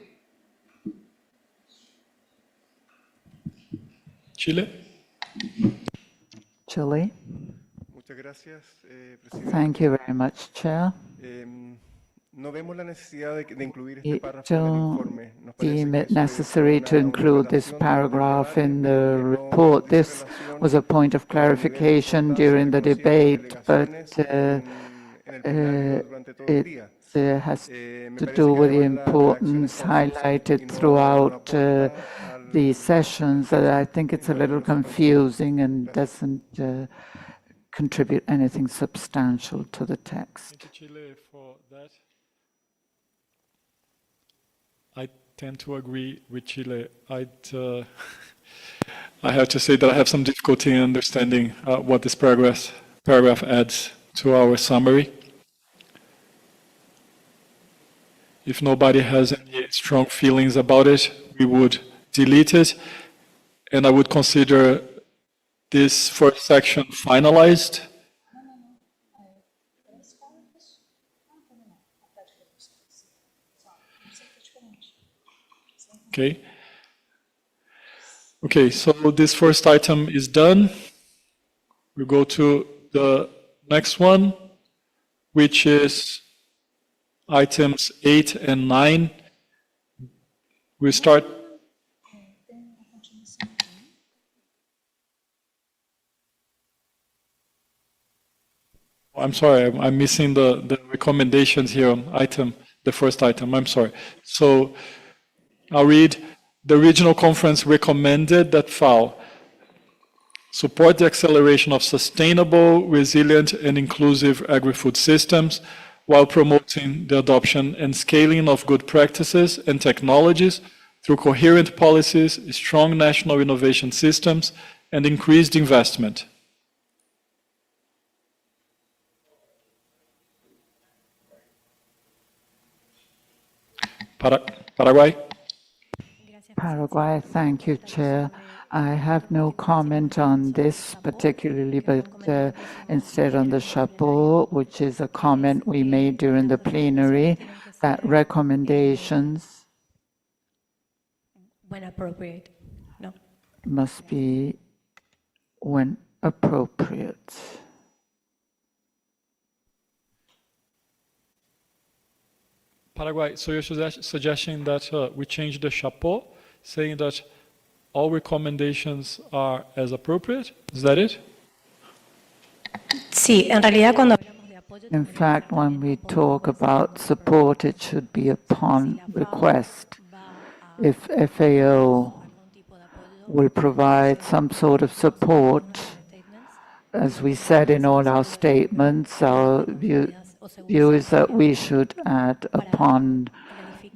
F: Chile?
P: Chile. Muchas gracias, presidente.
D: Thank you very much, Chair.
P: No vemos la necesidad de incluir este
D: We
P: párrafo en el informe.
D: don't deem it necessary to include this paragraph in the report. This was a point of clarification during the debate, but it has to do with the importance highlighted throughout the sessions. I think it's a little confusing and doesn't contribute anything substantial to the text.
F: Thank you, Chile, for that. I tend to agree with Chile. I have to say that I have some difficulty in understanding what this paragraph adds to our summary. If nobody has any strong feelings about it, we would delete it, and I would consider this first section finalized. Okay, so this first item is done. We go to the next one, which is items 8 and 9. We start. I'm sorry, I'm missing the recommendations here on the first item. I'm sorry. So I'll read. The Regional Conference recommended that FAO support the acceleration of sustainable, resilient, and inclusive agri-food systems while promoting the adoption and scaling of good practices and technologies through coherent policies, strong national innovation systems, and increased investment. Paraguay?
D: Paraguay, thank you, Chair. I have no comment on this particularly, but instead on the chapeau, which is a comment we made during the plenary, that recommendations
O: when appropriate. No.
D: Must be when appropriate.
F: Paraguay, so you're suggesting that we change the chapeau, saying that all recommendations are as appropriate? Is that it?
O: Sí, en realidad cuando
D: In fact, when we talk about support, it should be upon request. If FAO will provide some sort of support. As we said in all our statements, our view is that we should add upon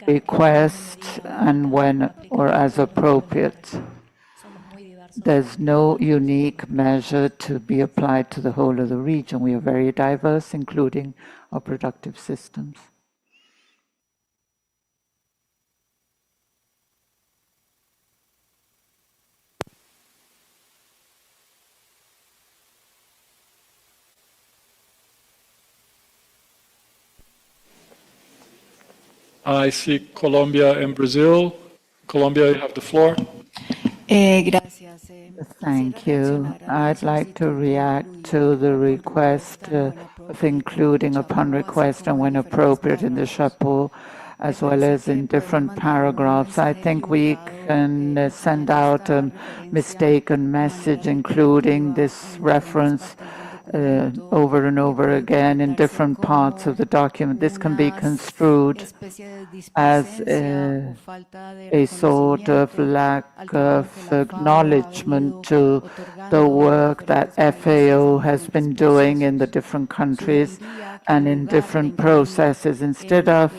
D: request and when or as appropriate. There's no unique measure to be applied to the whole of the region. We are very diverse, including our productive systems.
F: I see Colombia and Brazil. Colombia, you have the floor.
D: Thank you. I'd like to react to the request of including upon request and when appropriate in the chapeau, as well as in different paragraphs. I think we can send out a mistaken message, including this reference over and over again in different parts of the document. This can be construed as a sort of lack of acknowledgement to the work that FAO has been doing in the different countries and in different processes. Instead of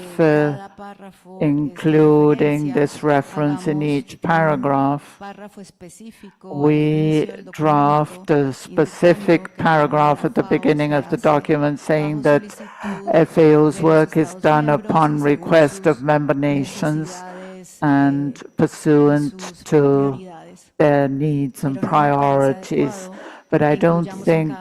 D: including this reference in each paragraph, we draft a specific paragraph at the beginning of the document saying that FAO's work is done upon request of member nations and pursuant to their needs and priorities. But I don't think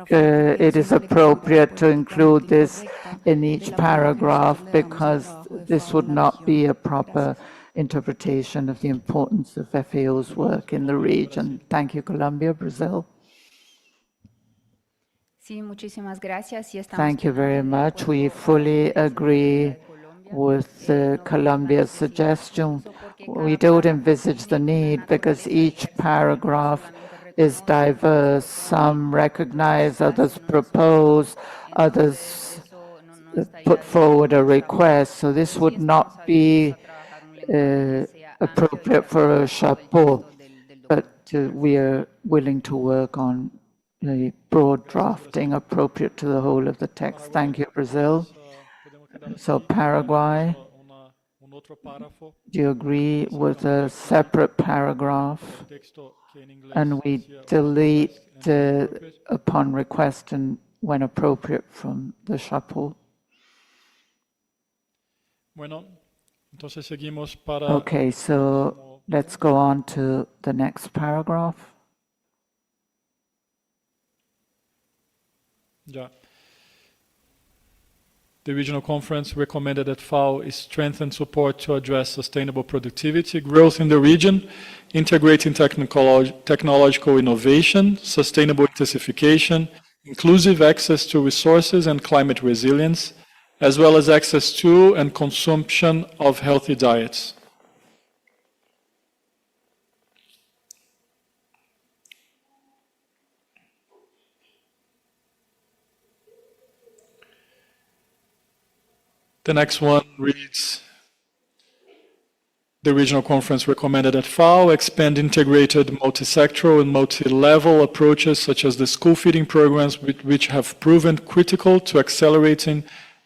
D: it is appropriate to include this in each paragraph because this would not be a proper interpretation of the importance of FAO's work in the region. Thank you, Colombia. Brazil. Thank you very much. We fully agree with Colombia's suggestion. We don't envisage the need because each paragraph is diverse. Some recognize, others propose, others put forward a request. So this would not be appropriate for a chapeau, but we are willing to work on the broad drafting appropriate to the whole of the text. Thank you, Brazil. So Paraguay, do you agree with a separate paragraph? And we delete upon request and when appropriate from the chapeau. Okay, so let's go on to the next paragraph.
F: Yeah. The regional conference recommended that FAO strengthen support to address sustainable productivity, growth in the region, integrating technological innovation, sustainable intensification, inclusive access to resources and climate resilience, as well as access to and consumption of healthy diets. The next one reads, the regional conference recommended that FAO expand integrated multi-sectoral and multi-level approaches such as the school feeding programs which have proven critical to accelerating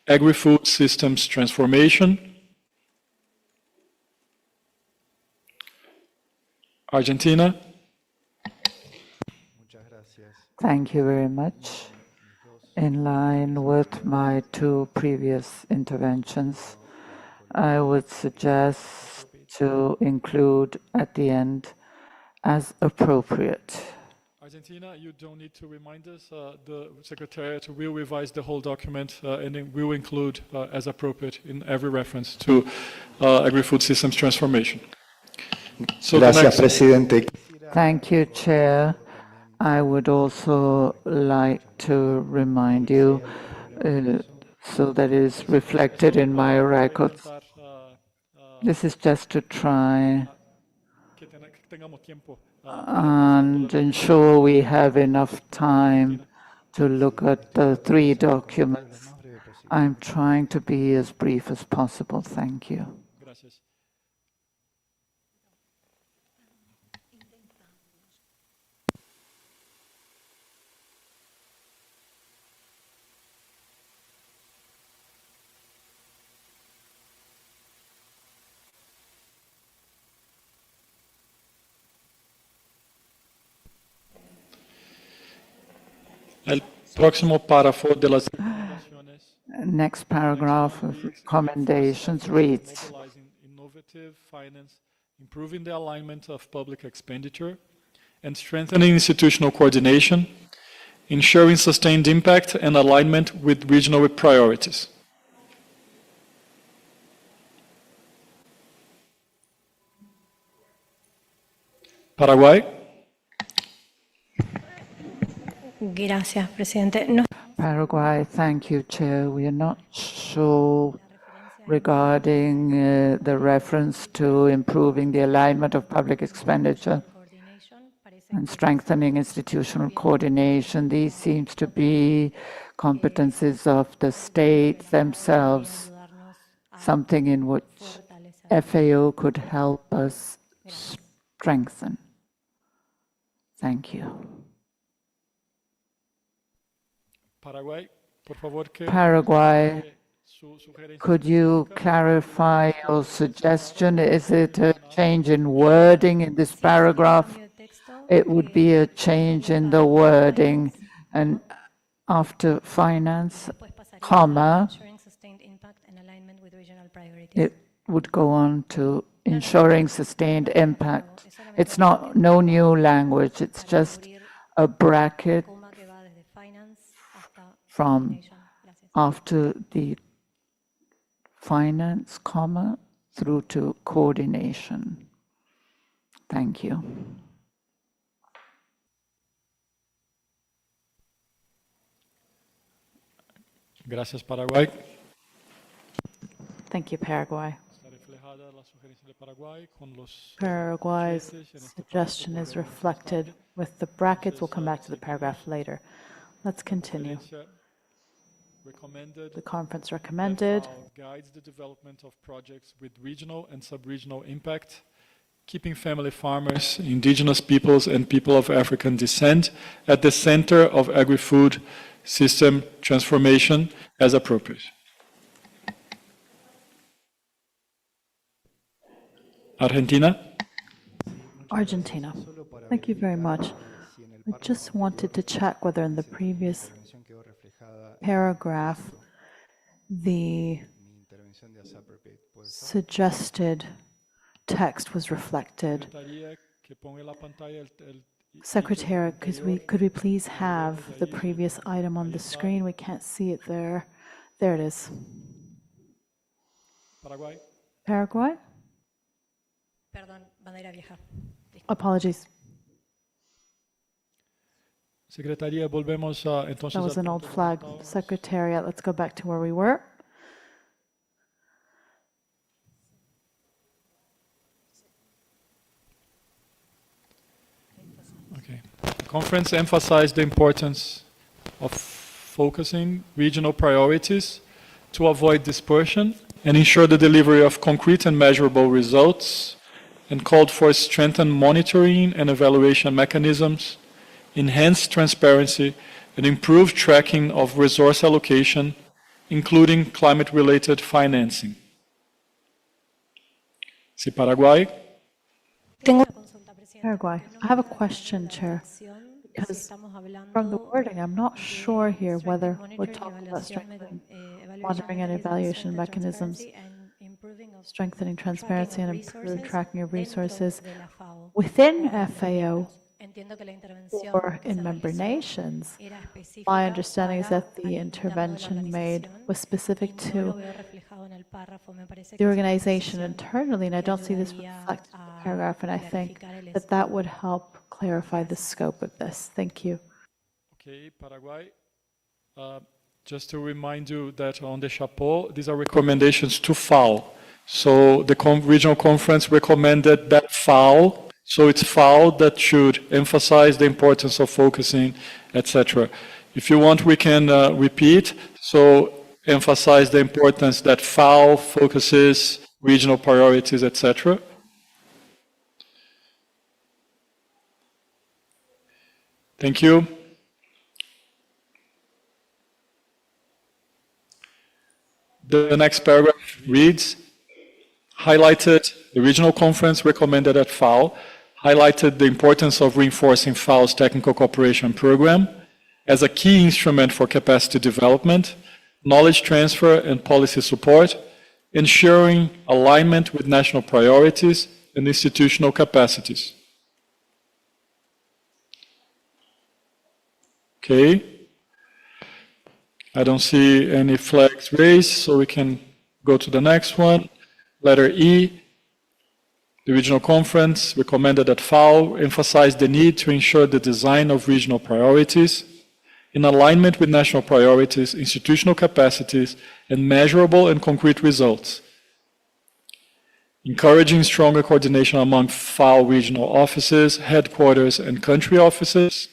F: agri-food systems transformation. Argentina.
D: Thank you very much. In line with my two previous interventions, I would suggest to include at the end as appropriate.
F: Argentina, you don't need to remind us. The Secretariat will revise the whole document and it will include as appropriate in every reference to agri-food systems transformation. So
P: Gracias, Presidente.
D: Thank you, Chair. I would also like to remind you, so that is reflected in my records. This is just to try and ensure we have enough time to look at the three documents. I'm trying to be as brief as possible. Thank you.
F: El próximo párrafo de las
D: Next paragraph of recommendations reads,
F: innovative finance, improving the alignment of public expenditure, and strengthening institutional coordination, ensuring sustained impact and alignment with regional priorities. Paraguay.
O: Gracias, presidente. No.
D: Paraguay, thank you, Chair. We are not sure regarding the reference to improving the alignment of public expenditure and strengthening institutional coordination. These seems to be competencies of the states themselves, something in which FAO could help us strengthen. Thank you. Paraguay, could you clarify your suggestion? Is it a change in wording in this paragraph? It would be a change in the wording, and after finance, comma, it would go on to ensuring sustained impact. It's no new language, it's just a bracket from after the finance, comma, through to coordination. Thank you.
F: Gracias, Paraguay.
T: Thank you, Paraguay. Paraguay's suggestion is reflected with the brackets. We'll come back to the paragraph later. Let's continue. The conference recommended
F: guides the development of projects with regional and sub-regional impact, keeping family farmers, indigenous peoples, and people of African descent at the center of agri-food system transformation as appropriate. Argentina.
T: Argentina. Thank you very much. I just wanted to check whether in the previous paragraph the suggested text was reflected. Secretary, could we please have the previous item on the screen? We can't see it there. There it is. Paraguay? Apologies. That was an old flag. Secretariat, let's go back to where we were.
F: Okay. The conference emphasized the importance of focusing regional priorities to avoid dispersion and ensure the delivery of concrete and measurable results, and called for strengthened monitoring and evaluation mechanisms, enhanced transparency, and improved tracking of resource allocation, including climate-related financing. Si Paraguay.
T: Paraguay. I have a question, Chair, because from the wording, I'm not sure here whether we're talking about strengthening monitoring and evaluation mechanisms, strengthening transparency and improved tracking of resources within FAO or in member nations. My understanding is that the intervention made was specific to the organization internally, and I don't see this reflected in the paragraph, and I think that that would help clarify the scope of this. Thank you.
F: Okay, Paraguay. Just to remind you that on the chapeau, these are recommendations to FAO. So the regional conference recommended that FAO, so it's FAO that should emphasize the importance of focusing, etc. If you want, we can repeat. So emphasize the importance that FAO focuses regional priorities, etc. Thank you. The next paragraph reads, highlighted the regional conference recommended at FAO, highlighted the importance of reinforcing FAO's technical cooperation program, as a key instrument for capacity development, knowledge transfer, and policy support, ensuring alignment with national priorities and institutional capacities. Okay. I don't see any flags raised, so we can go to the next one. Letter E, the regional conference recommended that FAO emphasize the need to ensure the design of regional priorities in alignment with national priorities, institutional capacities, and measurable and concrete results. Encouraging stronger coordination among FAO regional offices, headquarters, and country offices,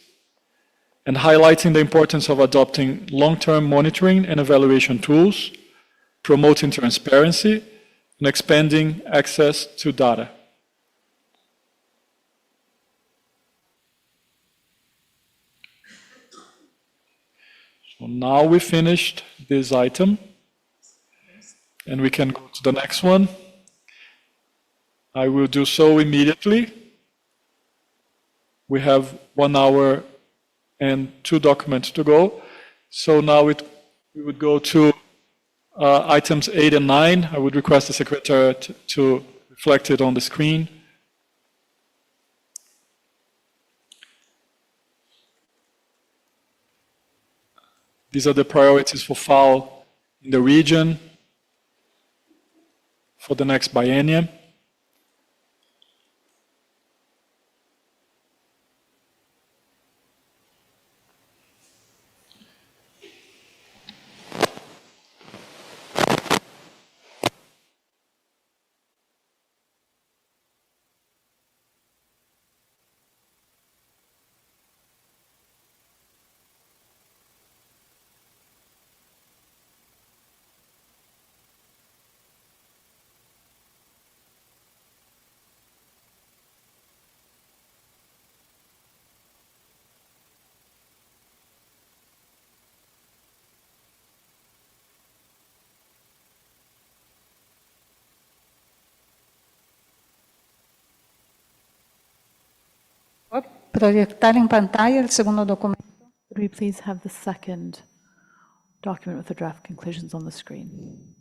F: and highlighting the importance of adopting long-term monitoring and evaluation tools, promoting transparency, and expanding access to data. So now we finished this item, and we can go to the next one. I will do so immediately. We have 1 hour and 2 documents to go. So now we would go to items 8 and 9. I would request the Secretariat to reflect it on the screen. These are the priorities for FAO in the region for the next biennium.
Q: Proyectar en pantalla el segundo documento.
T: Could we please have the second document with the draft conclusions on the screen?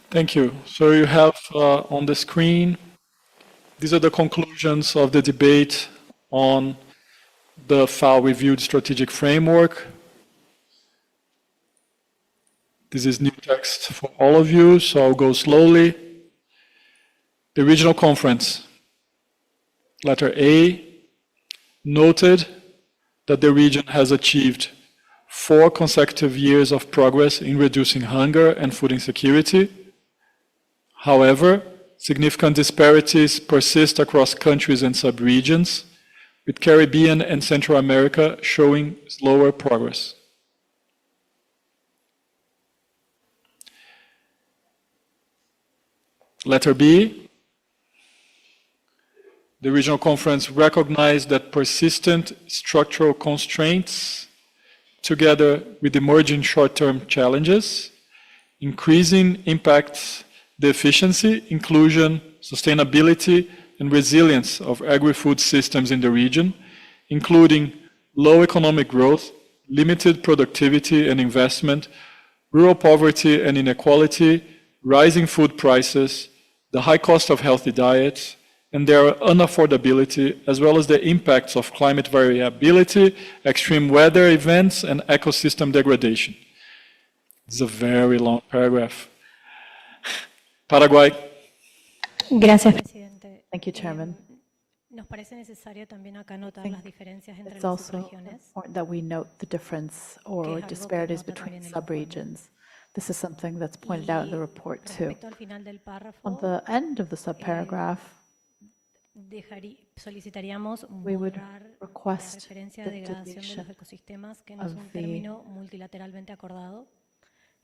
F: Thank you. So you have on the screen, these are the conclusions of the debate on the FAO reviewed strategic framework. This is new text for all of you, so I'll go slowly. The regional conference, letter A, noted that the region has achieved 4 consecutive years of progress in reducing hunger and food insecurity. However, significant disparities persist across countries and subregions, with Caribbean and Central America showing slower progress. Letter B, the regional conference recognized that persistent structural constraints, together with emerging short-term challenges, increasing impacts the efficiency, inclusion, sustainability, and resilience of agri-food systems in the region, including low economic growth, limited productivity and investment, rural poverty and inequality, rising food prices, the high cost of healthy diets, and their unaffordability, as well as the impacts of climate variability, extreme weather events, and ecosystem degradation. It's a very long paragraph. Paraguay.
O: Gracias, presidente.
T: Thank you, Chairman.
O: Nos parece necesario también acá notar las diferencias entre
T: It's
O: las
T: also
O: subregiones.
T: important that we note the difference or disparities between subregions. This is something that's pointed out in the report too.
O: Respecto al final del párrafo,
T: On the end of the subparagraph,
O: solicitaríamos
T: we would
O: borrar la
T: request
O: referencia
T: the
O: a degradación de
T: deletion
O: los ecosistemas, que no es
T: of
O: un
T: the
O: término multilateralmente acordado.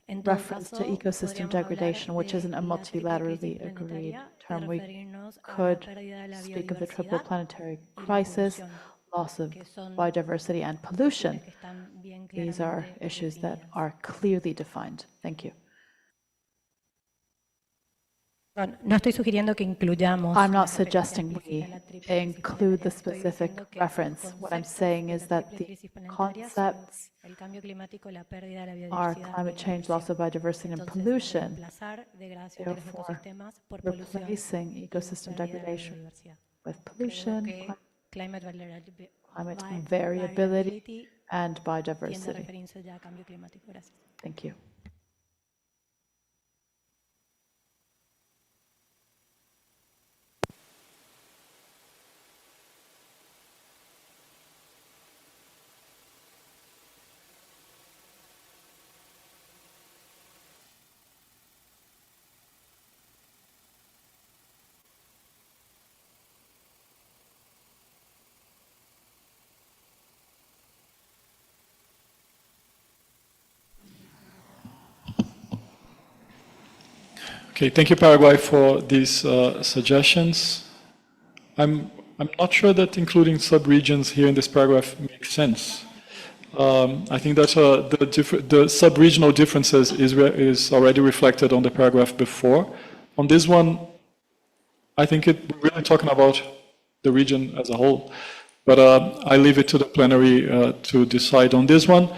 O: En todo
T: reference
O: caso,
T: to ecosystem
O: podríamos hablar
T: degradation, which
O: de
T: isn't a
O: la triple
T: multilaterally
O: crisis
T: agreed
O: planetaria,
T: term.
O: de
T: We
O: referirnos a la
T: could
O: pérdida de la
T: speak of the triple
O: biodiversidad
T: planetary
O: y la
T: crisis,
O: polución,
T: loss of
O: que son
T: biodiversity and pollution.
O: que están bien
T: These are
O: claramente
T: issues that
O: definidas.
T: are clearly defined. Thank you.
O: No estoy sugiriendo que incluyamos.
T: I'm not suggesting we include the specific reference. What I'm saying is that the concepts are climate change, loss of biodiversity, and pollution. Therefore, replacing ecosystem degradation with pollution, climate variability, and biodiversity. Thank you.
F: Okay, thank you, Paraguay, for these suggestions. I'm not sure that including sub-regions here in this paragraph makes sense. I think that the sub-regional differences is already reflected on the paragraph before. On this one, I think we're really talking about the region as a whole, but I leave it to the plenary to decide on this one.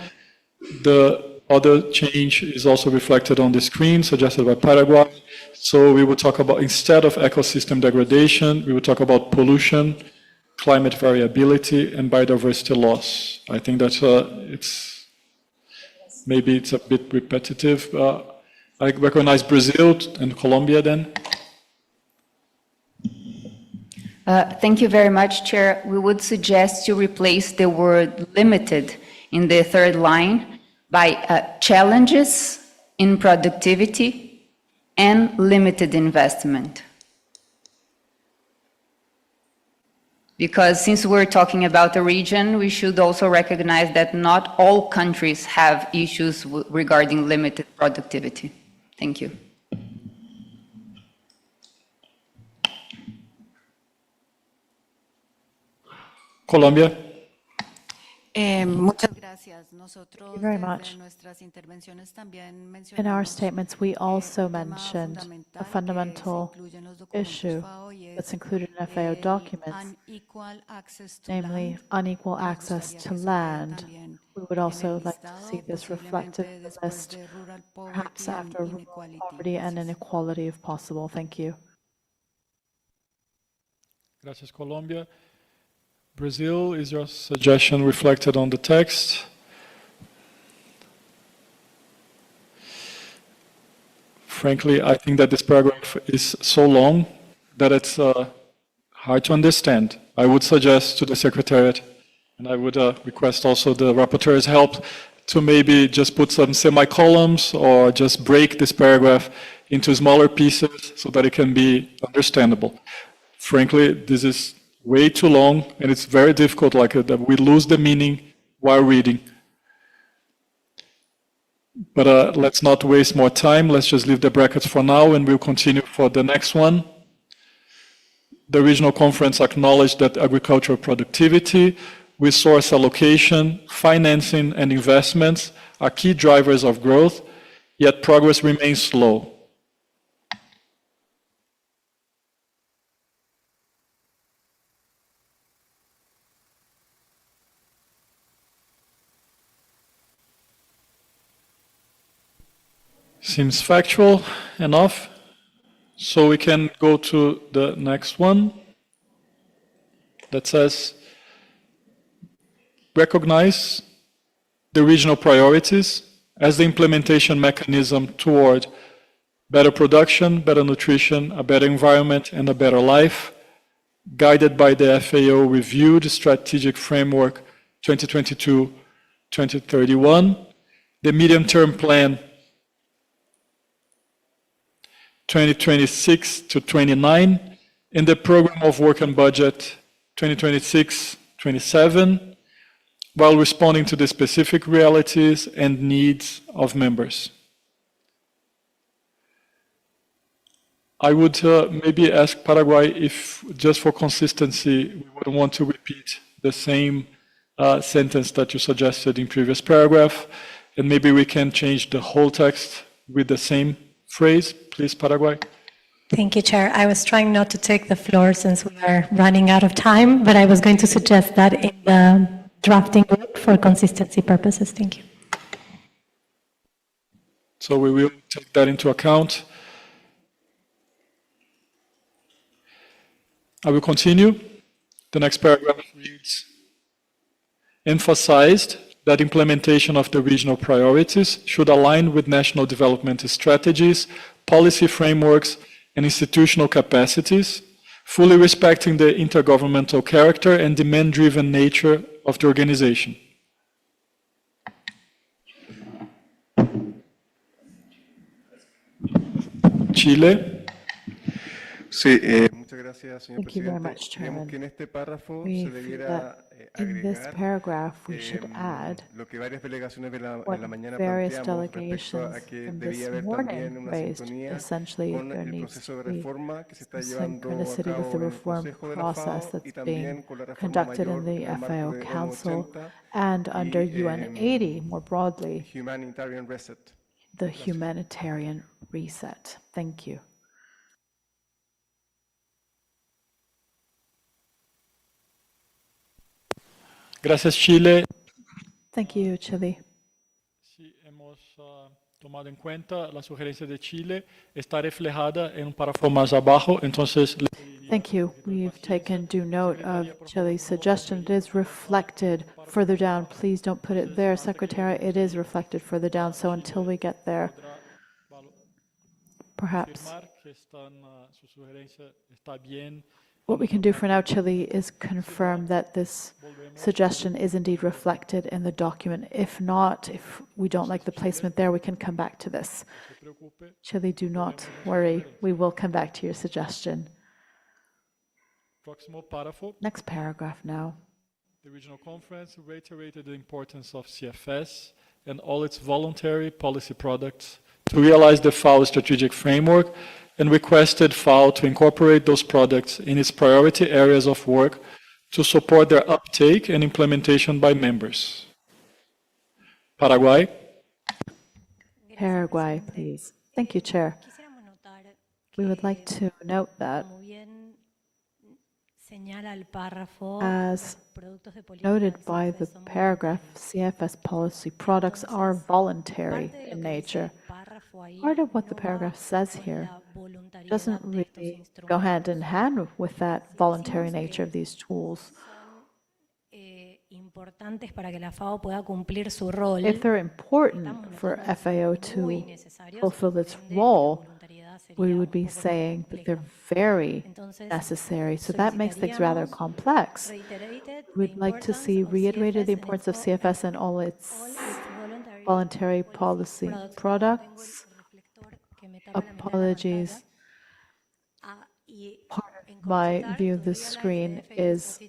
F: The other change is also reflected on the screen, suggested by Paraguay. So we would talk about, instead of ecosystem degradation, we would talk about pollution, climate variability, and biodiversity loss. I think that maybe it's a bit repetitive. I recognize Brazil and Colombia then.
J: Thank you very much, Chair. We would suggest to replace the word limited in the third line by challenges in productivity and limited investment. Because since we're talking about a region, we should also recognize that not all countries have issues regarding limited productivity. Thank you.
F: Colombia.
G: Muchas gracias. Nosotros,
T: Thank you very much. In our statements, we also mentioned a fundamental issue that's included in FAO documents, namely unequal access to land. We would also like to see this reflected in the list, perhaps after rural poverty and inequality if possible. Thank you.
F: Gracias, Colombia. Brazil, is your suggestion reflected on the text? Frankly, I think that this paragraph is so long that it's hard to understand. I would suggest to the Secretariat, and I would request also the rapporteur's help to maybe just put some semicolons or just break this paragraph into smaller pieces so that it can be understandable. Frankly, this is way too long, and it's very difficult, like that we lose the meaning while reading. But let's not waste more time. Let's just leave the brackets for now, and we'll continue for the next one. The regional conference acknowledged that agricultural productivity, resource allocation, financing, and investments are key drivers of growth, yet progress remains slow. Seems factual enough, so we can go to the next one that says, recognize the regional priorities as the implementation mechanism toward better production, better nutrition, a better environment, and a better life, guided by the FAO reviewed strategic framework 2022-2031, the medium-term plan 2026 to 29, in the program of work and budget 2026-27, while responding to the specific realities and needs of members. I would maybe ask Paraguay if, just for consistency, we wouldn't want to repeat the same sentence that you suggested in previous paragraph, and maybe we can change the whole text with the same phrase. Please, Paraguay.
O: Thank you, Chair. I was trying not to take the floor since we are running out of time, but I was going to suggest that in the drafting group for consistency purposes. Thank you.
F: So we will take that into account. I will continue. The next paragraph reads, emphasized that implementation of the regional priorities should align with national development strategies, policy frameworks, and institutional capacities, fully respecting the intergovernmental character and demand-driven nature of the organization.
I: Chile. Sí, muchas gracias, señor
T: Thank you very
I: presidente.
T: much,
I: Creemos
T: Chairman.
I: que en este párrafo
T: We
I: se
T: feel
I: debiera
T: that in this
I: agregar
T: paragraph we should add
I: lo que varias delegaciones en
T: what
I: la mañana
T: various
I: planteamos respecto
T: delegations
I: a que
T: from
I: debía
T: this
I: haber
T: morning
I: también una
T: raised.
I: sintonía
T: Essentially,
I: con
T: there
I: el
T: needs
I: proceso
T: to
I: de
T: be
I: reforma que se está llevando a
T: synchronicity with the
I: cabo en el
T: reform
I: Consejo de la
T: process
I: FAO y
T: that's
I: también
T: being
I: con la reforma
T: conducted
I: mayor
T: in the
I: en el marco
T: FAO
I: de ONU
T: Council
I: 80
T: and under
I: y
T: UN 80 more broadly,
I: Humanitarian Reset.
T: the humanitarian reset. Thank you.
F: Gracias, Chile.
T: Thank you, Chile.
F: Sí, hemos tomado en cuenta la sugerencia de Chile, está reflejada en un párrafo más abajo, entonces...
T: Thank you. We've taken due note of Chile's suggestion. It is reflected further down. Please don't put it there, Secretary. It is reflected further down, so until we get there, perhaps. What we can do for now, Chile, is confirm that this suggestion is indeed reflected in the document. If not, if we don't like the placement there, we can come back to this. Chile, do not worry. We will come back to your suggestion. Next paragraph now.
F: The Regional Conference reiterated the importance of CFS and all its voluntary policy products to realize the FAO strategic framework and requested FAO to incorporate those products in its priority areas of work to support their uptake and implementation by members. Paraguay.
T: Paraguay, please. Thank you, Chair. We would like to note that, as noted by the paragraph, CFS policy products are voluntary in nature. Part of what the paragraph says here doesn't really go hand in hand with that voluntary nature of these tools. If they're important for FAO to fulfill its role, we would be saying that they're very necessary. So that makes things rather complex. We'd like to see reiterated the importance of CFS and all its voluntary policy products. Apologies. Part of my view of the screen is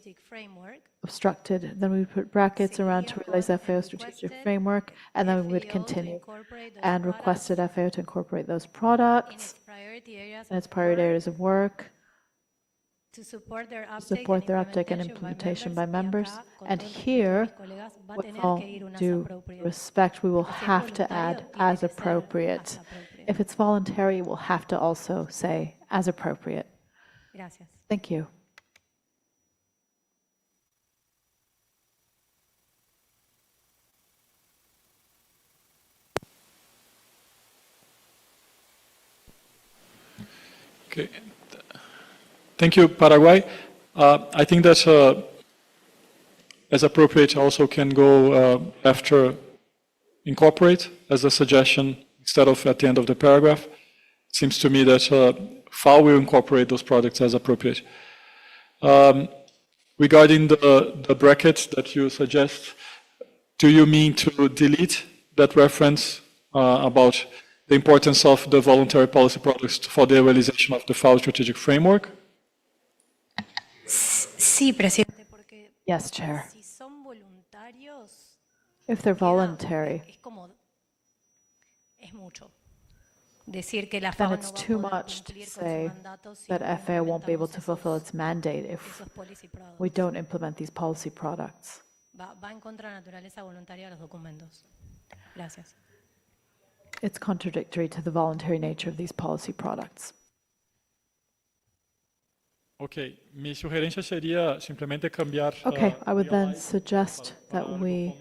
T: obstructed. Then we put brackets around to realize FAO strategic framework, and then we would continue and requested FAO to incorporate those products in its priority areas of work to support their uptake and implementation by members. And here, with all due respect, we will have to add as appropriate. If it's voluntary, we'll have to also say as appropriate. Thank you.
F: Okay. Thank you, Paraguay. I think that as appropriate also can go after incorporate as a suggestion instead of at the end of the paragraph. It seems to me that FAO will incorporate those products as appropriate. Regarding the brackets that you suggest, do you mean to delete that reference about the importance of the voluntary policy products for the realization of the FAO strategic framework?
T: Yes, Chair. If they're voluntary, then it's too much to say that FAO won't be able to fulfill its mandate if we don't implement these policy products. It's contradictory to the voluntary nature of these policy products.
F: Ok, mi sugerencia sería simplemente cambiar.
T: Okay, I would then suggest that we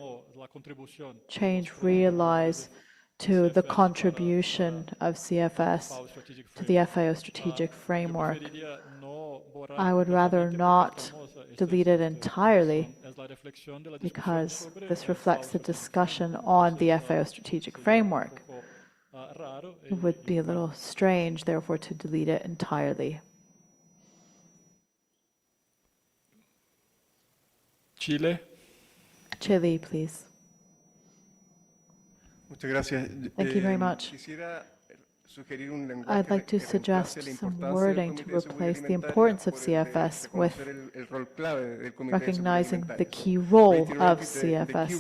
T: change realize to the contribution of CFS to the FAO strategic framework. I would rather not delete it entirely because this reflects the discussion on the FAO strategic framework. It would be a little strange, therefore, to delete it entirely.
F: Chile.
T: Chile, please.
I: Muchas gracias.
T: Thank you very much. I'd like to suggest some wording to replace the importance of CFS with recognizing the key role of CFS.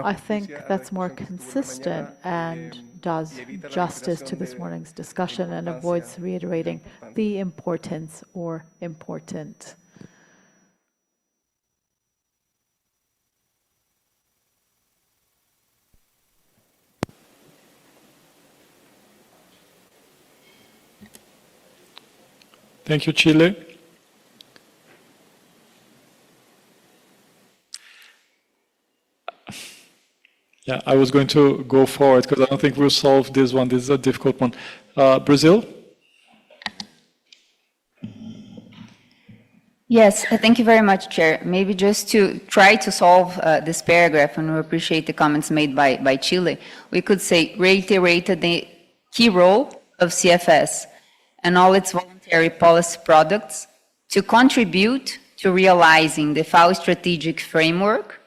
T: I think that's more consistent and does justice to this morning's discussion and avoids reiterating the importance or important.
F: Thank you, Chile. Yeah, I was going to go forward because I don't think we'll solve this one. This is a difficult one. Brazil?
J: Yes, thank you very much, Chair. Maybe just to try to solve this paragraph, and we appreciate the comments made by Chile, we could say reiterated the key role of CFS and all its voluntary policy products to contribute to realizing the FAO strategic framework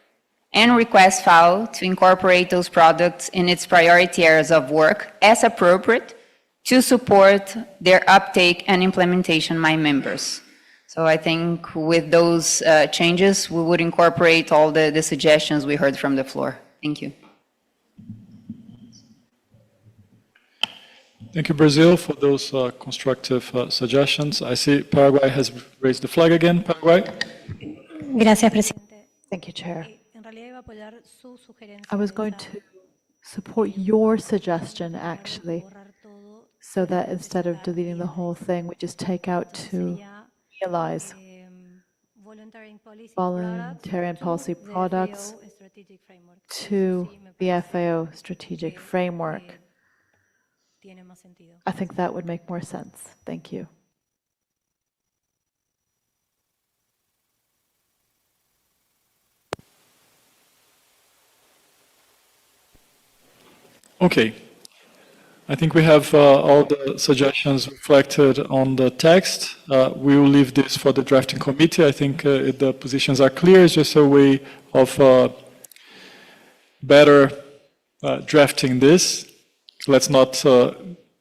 J: and request FAO to incorporate those products in its priority areas of work as appropriate to support their uptake and implementation by members. So I think with those changes, we would incorporate all the suggestions we heard from the floor. Thank you.
F: Thank you, Brazil, for those constructive suggestions. I see Paraguay has raised the flag again. Paraguay?
O: Gracias, presidente.
T: Thank you, Chair. I was going to support your suggestion, actually, so that instead of deleting the whole thing, we just take out to realize voluntary and policy products to the FAO strategic framework. I think that would make more sense. Thank you.
F: Okay. I think we have all the suggestions reflected on the text. We will leave this for the drafting committee. I think the positions are clear. It's just a way of better drafting this. Let's not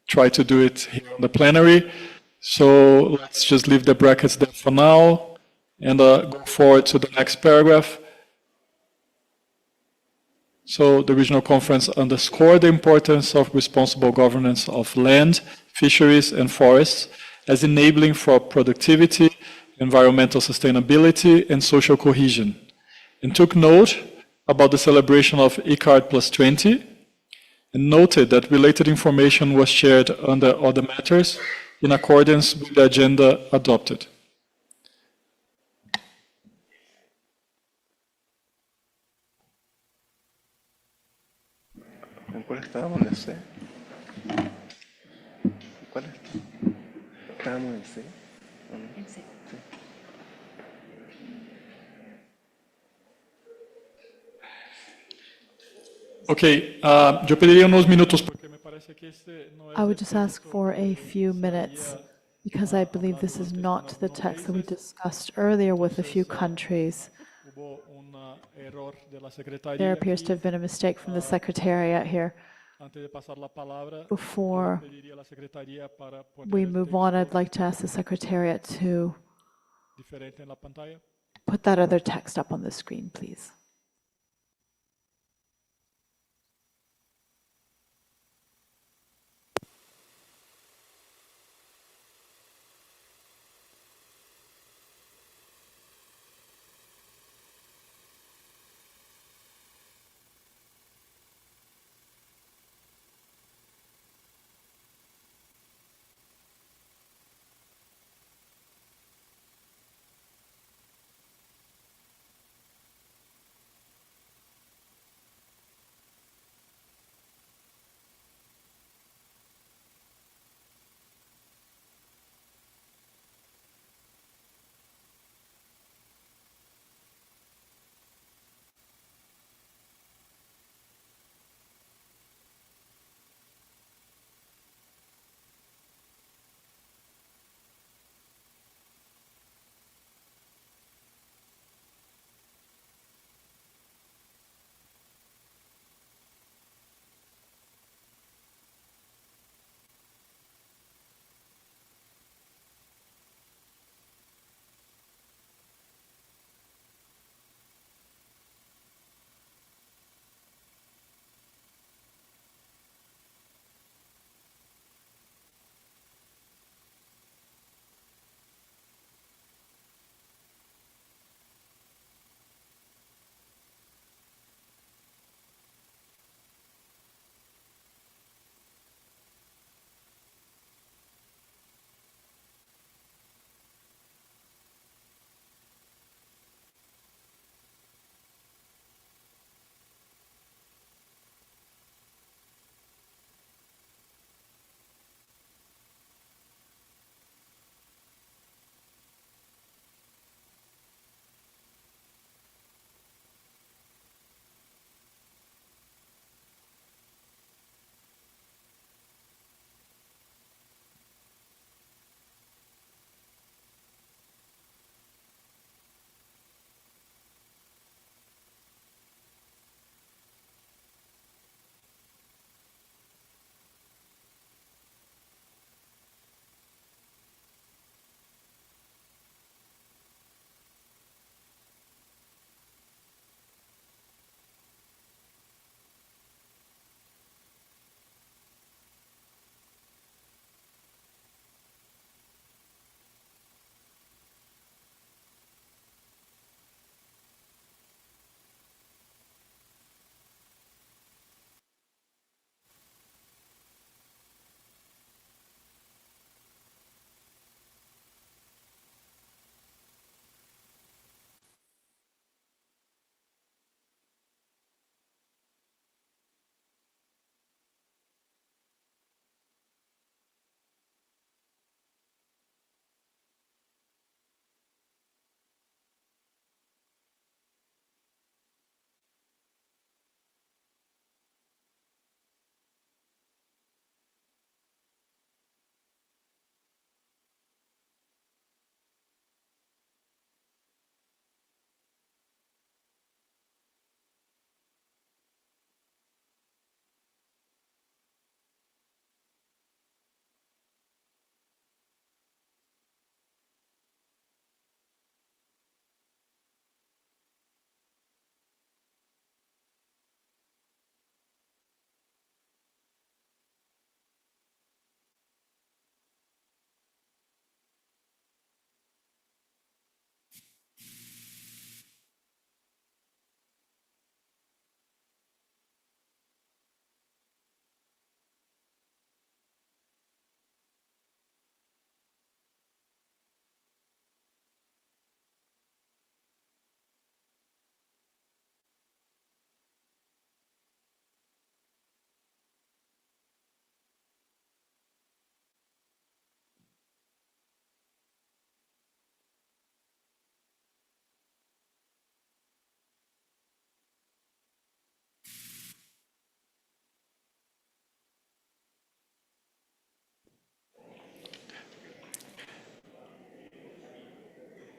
F: try to do it here on the plenary. So let's just leave the brackets there for now and go forward to the next paragraph. So the regional conference underscored the importance of responsible governance of land, fisheries, and forests as enabling for productivity, environmental sustainability, and social cohesion, and took note about the celebration of ICARD plus 20, and noted that related information was shared under other matters in accordance with the agenda adopted.
I: ¿En cuál estábamos? En C. ¿Cuál estábamos en C? En C. Sí.
F: Okay, yo pediría unos minutos porque me parece que este no es
T: I would just ask for a few minutes because I believe this is not the text that we discussed earlier with a few countries. There appears to have been a mistake from the Secretariat here. Before we move on, I'd like to ask the Secretariat to put that other text up on the screen, please.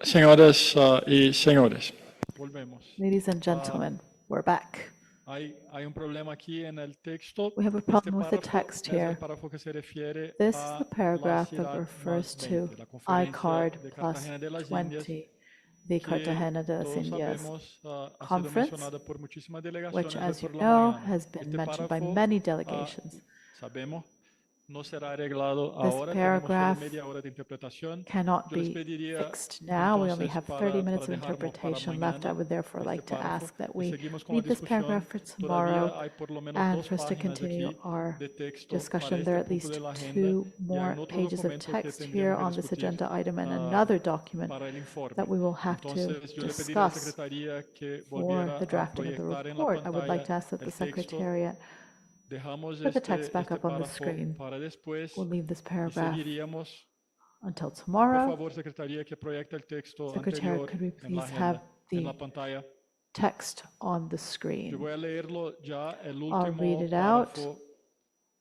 F: Señoras y señores,
T: Ladies and gentlemen, we're back.
F: hay un problema aquí en el texto.
T: We have a problem with the text here. This is the
F: a
T: paragraph
F: la
T: that
F: ciudad
T: refers
F: más
T: to
F: 20, la conferencia
T: ICARD
F: de
T: plus
F: Cartagena de las
T: 20, the Cartagena de las
F: todos
T: Indias
F: sabemos, ha sido
T: conference,
F: mencionada por muchísimas delegaciones
T: which,
F: hoy
T: as you
F: por la
T: know,
F: mañana.
T: has been
F: Este
T: mentioned by
F: párrafo,
T: many delegations.
F: sabemos, no será arreglado
T: This
F: ahora, tenemos solo
T: paragraph
F: media hora de interpretación.
T: cannot
F: Yo les
T: be
F: pediría
T: fixed now. We only
F: entonces
T: have 30 minutes of
F: para dejarnos para
T: interpretation left. I would therefore
F: este
T: like to
F: párrafo
T: ask that
F: y
T: we
F: seguimos con la
T: read this
F: discusión.
T: paragraph for
F: Todavía
T: tomorrow
F: hay por lo menos
T: and
F: dos
T: for us to
F: páginas
T: continue
F: aquí
T: our
F: de texto
T: discussion.
F: para
T: There are
F: este
T: at least
F: punto de la agenda
T: 2
F: y
T: more
F: hay otro
T: pages of
F: documento que
T: text
F: tendríamos
T: here
F: que
T: on this
F: discutir,
T: agenda item and another document
F: para el informe.
T: that we will have to
F: Entonces, yo le pediría a la
T: discuss
F: secretaría que
T: for
F: volviera
T: the
F: a
T: drafting of the
F: proyectar en la
T: report. I would like
F: pantalla
T: to ask that the
F: el texto.
T: Secretariat
F: Dejamos
T: put the text back
F: este
T: up on the
F: párrafo
T: screen.
F: para después
T: We'll leave this
F: y
T: paragraph
F: seguiríamos.
T: until
F: Por
T: tomorrow.
F: favor, secretaría, que proyecte el texto
T: Secretariat,
F: anterior
T: could we
F: en la
T: please have
F: agenda, en la
T: the
F: pantalla.
T: text on the
F: Yo
T: screen?
F: voy a leerlo ya, el
T: I'll read
F: último
T: it out.
F: párrafo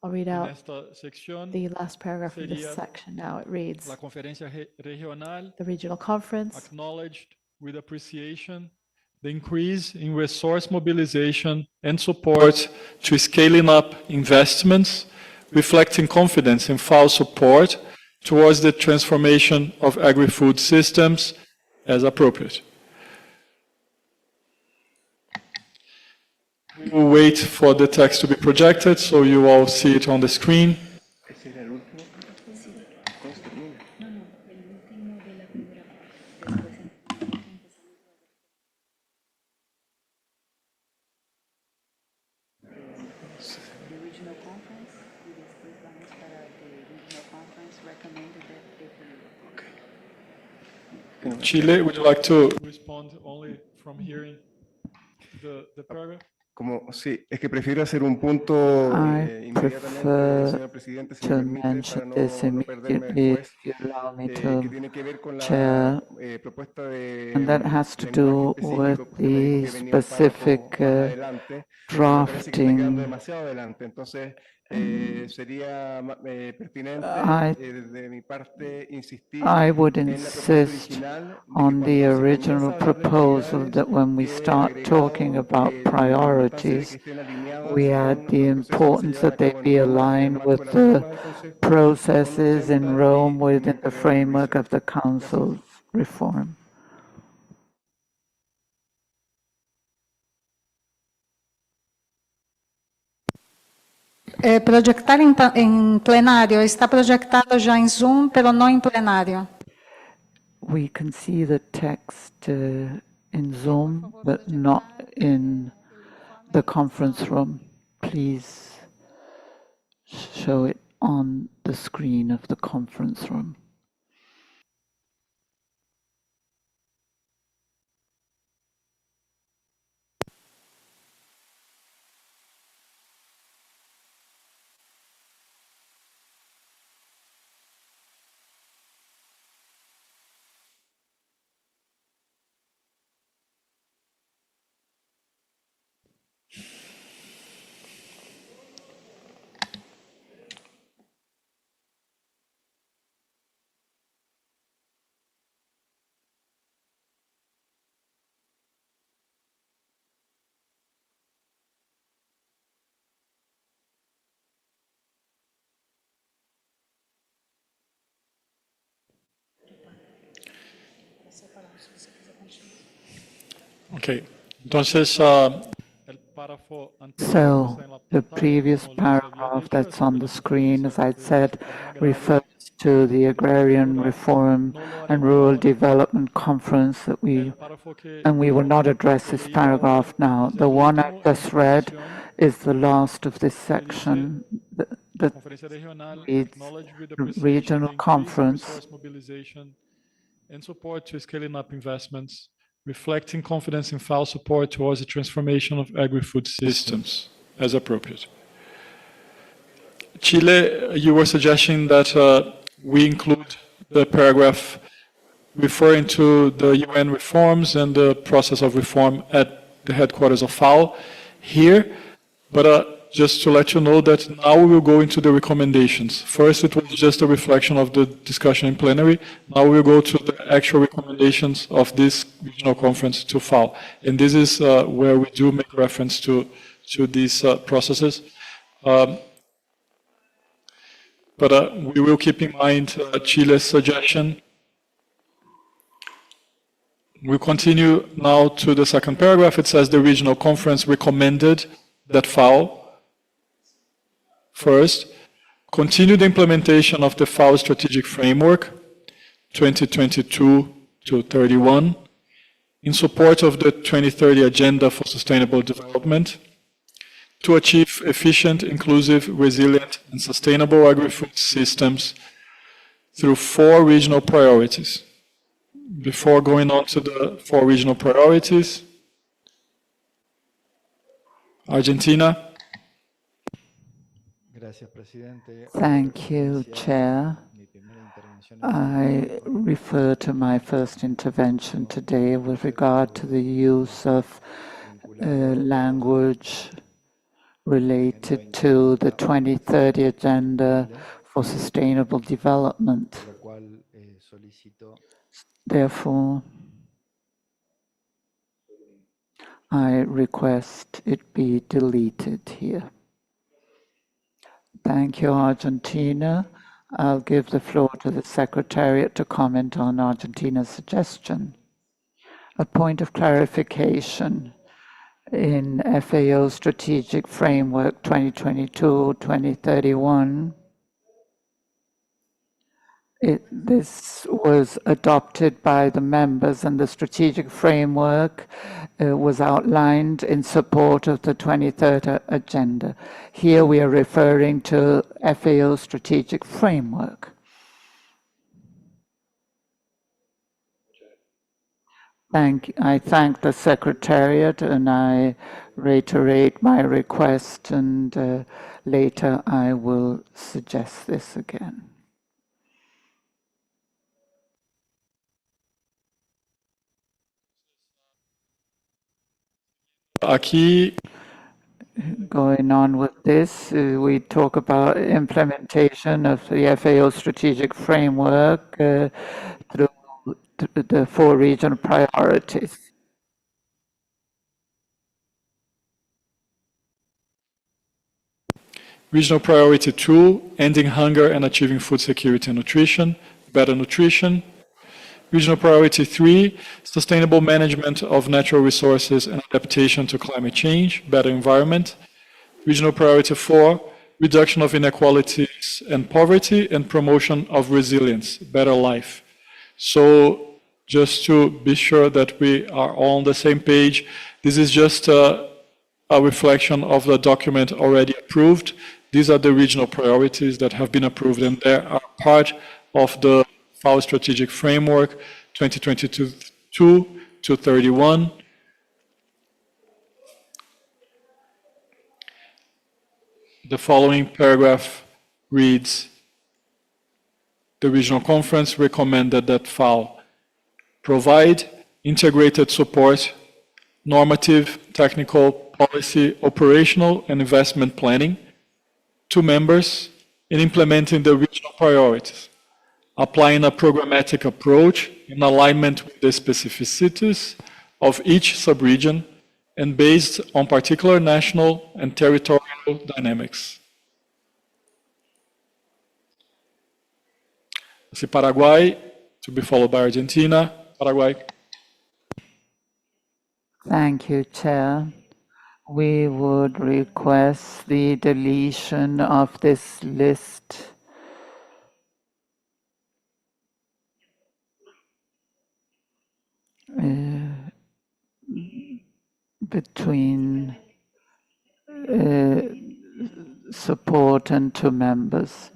T: I'll read
F: en
T: out
F: esta sección.
T: the last paragraph of this
F: Sería
T: section now. It reads,
F: la conferencia regional
T: the regional conference
F: acknowledged with appreciation the increase in resource mobilization and support to scaling up investments, reflecting confidence in FAO support towards the transformation of agri-food systems as appropriate. We will wait for the text to be projected so you all see it on the screen. Chile, would you like to respond only from hearing the paragraph?
I: Como sí, es que prefiero hacer un punto inmediatamente, señor presidente, si me permite, para no perderme después, que tiene que ver con la propuesta de
D: And that has to do with the specific drafting.
I: Demasiado adelante, entonces sería pertinente de mi parte insistir
D: I would insist on the original proposal that when we start talking about priorities, we add the importance that they be aligned with the processes in Rome within the framework of the Council's reform.
Q: Projetar em plenário, está projetado já em Zoom, pero não em plenário.
D: We can see the text in Zoom, but not in the conference room. Please show it on the screen of the conference room.
F: Okay. Entonces,
D: so the previous paragraph that's on the screen, as I said, refers to the Agrarian Reform and Rural Development Conference that we will not address this paragraph now. The one I just read is the last of this section that reads Regional Conference
F: and support to scaling up investments, reflecting confidence in FAO support towards the transformation of agri-food systems as appropriate. Chile, you were suggesting that we include the paragraph referring to the UN reforms and the process of reform at the headquarters of FAO here, but just to let you know that now we will go into the recommendations. First, it was just a reflection of the discussion in plenary. Now we'll go to the actual recommendations of this regional conference to FAO. And this is where we do make reference to these processes. But we will keep in mind Chile's suggestion. We continue now to the second paragraph. It says the regional conference recommended that FAO, first, continue the implementation of the FAO strategic framework 2022 to 31 in support of the 2030 Agenda for Sustainable Development to achieve efficient, inclusive, resilient, and sustainable agri-food systems through 4 regional priorities. Before going on to the 4 regional priorities, Argentina.
D: Thank you, Chair. I refer to my first intervention today with regard to the use of language related to the 2030 Agenda for Sustainable Development. Therefore, I request it be deleted here. Thank you, Argentina. I'll give the floor to the Secretariat to comment on Argentina's suggestion. A point of clarification. In FAO Strategic Framework 2022-2031, this was adopted by the members, and the strategic framework was outlined in support of the 2030 Agenda. Here we are referring to FAO Strategic Framework. I thank the Secretariat, and I reiterate my request, and later I will suggest this again. Going on with this, we talk about implementation of the FAO strategic framework through the 4 regional priorities.
F: Regional Priority 2, ending hunger and achieving food security and nutrition, better nutrition. Regional Priority 3, sustainable management of natural resources and adaptation to climate change, better environment. Regional Priority 4, reduction of inequalities and poverty and promotion of resilience, better life. So just to be sure that we are all on the same page, this is just a reflection of the document already approved. These are the regional priorities that have been approved, and they are part of the FAO Strategic Framework 2022 to 31. The following paragraph reads, the Regional Conference recommended that FAO provide integrated support, normative, technical, policy, operational, and investment planning to members in implementing the regional priorities, applying a programmatic approach in alignment with the specificities of each subregion and based on particular national and territorial dynamics. See Paraguay, to be followed by Argentina. Paraguay.
D: Thank you, Chair. We would request the deletion of this list. Between support and to members.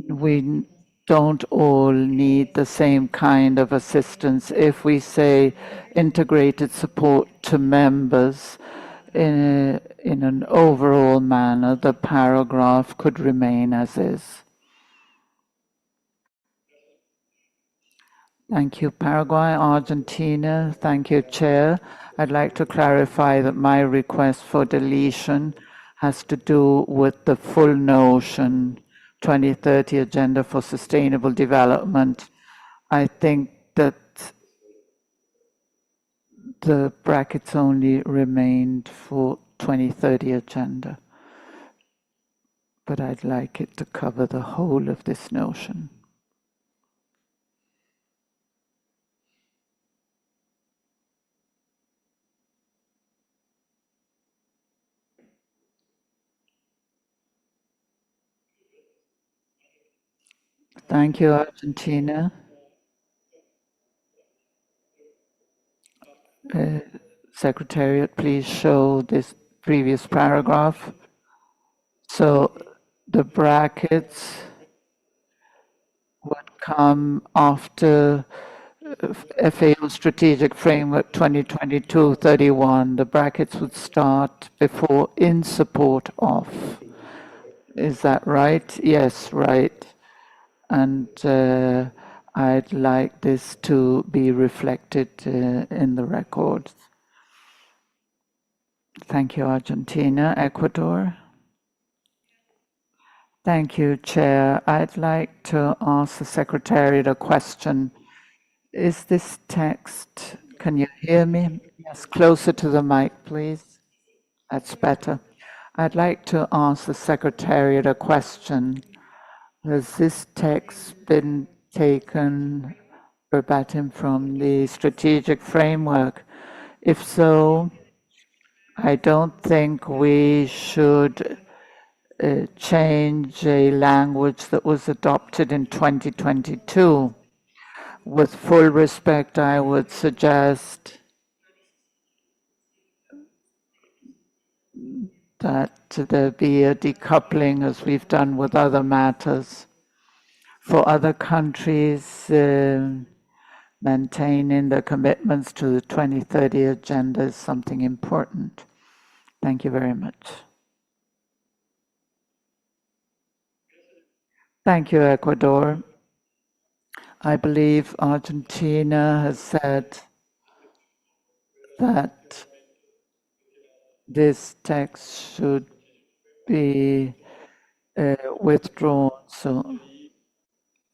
D: We don't all need the same kind of assistance. If we say integrated support to members in an overall manner, the paragraph could remain as is. Thank you, Paraguay. Argentina. Thank you, Chair. I'd like to clarify that my request for deletion has to do with the full notion, 2030 Agenda for Sustainable Development. I think that the brackets only remained for 2030 Agenda, but I'd like it to cover the whole of this notion. Thank you, Argentina. Secretariat, please show this previous paragraph. So the brackets would come after FAO Strategic Framework 2022-31. The brackets would start before in support of. Is that right? Yes, right. And I'd like this to be reflected in the records. Thank you, Argentina. Ecuador. Thank you, Chair. I'd like to ask the Secretariat a question. Is this text, can you hear me? Yes, closer to the mic, please. That's better. I'd like to ask the Secretariat a question. Has this text been taken verbatim from the strategic framework? If so, I don't think we should change a language that was adopted in 2022. With full respect, I would suggest that there be a decoupling, as we've done with other matters. For other countries, maintaining the commitments to the 2030 agenda is something important. Thank you very much. Thank you, Ecuador. I believe Argentina has said that this text should be withdrawn, so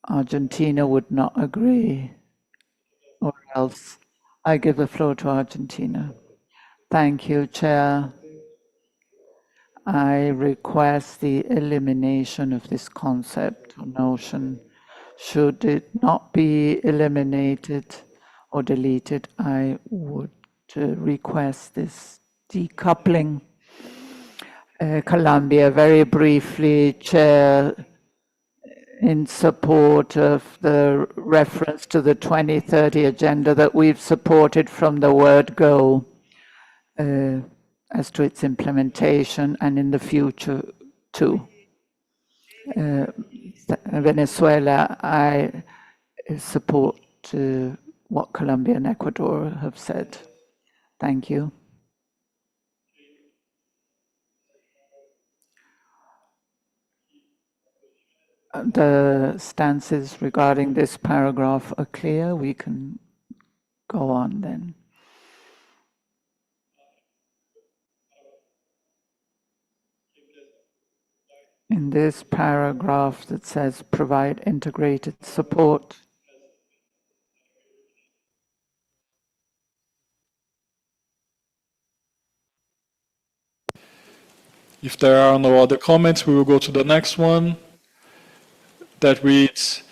D: Argentina would not agree, or else I give the floor to Argentina. Thank you, Chair. I request the elimination of this concept or notion. Should it not be eliminated or deleted, I would request this decoupling. Colombia, very briefly, Chair, in support of the reference to the 2030 agenda that we've supported from the word go. As to its implementation and in the future too. Venezuela, I support what Colombia and Ecuador have said. Thank you. The stances regarding this paragraph are clear. We can go on then. In this paragraph that says provide integrated support.
F: If there are no other comments, we will go to the next one that reads,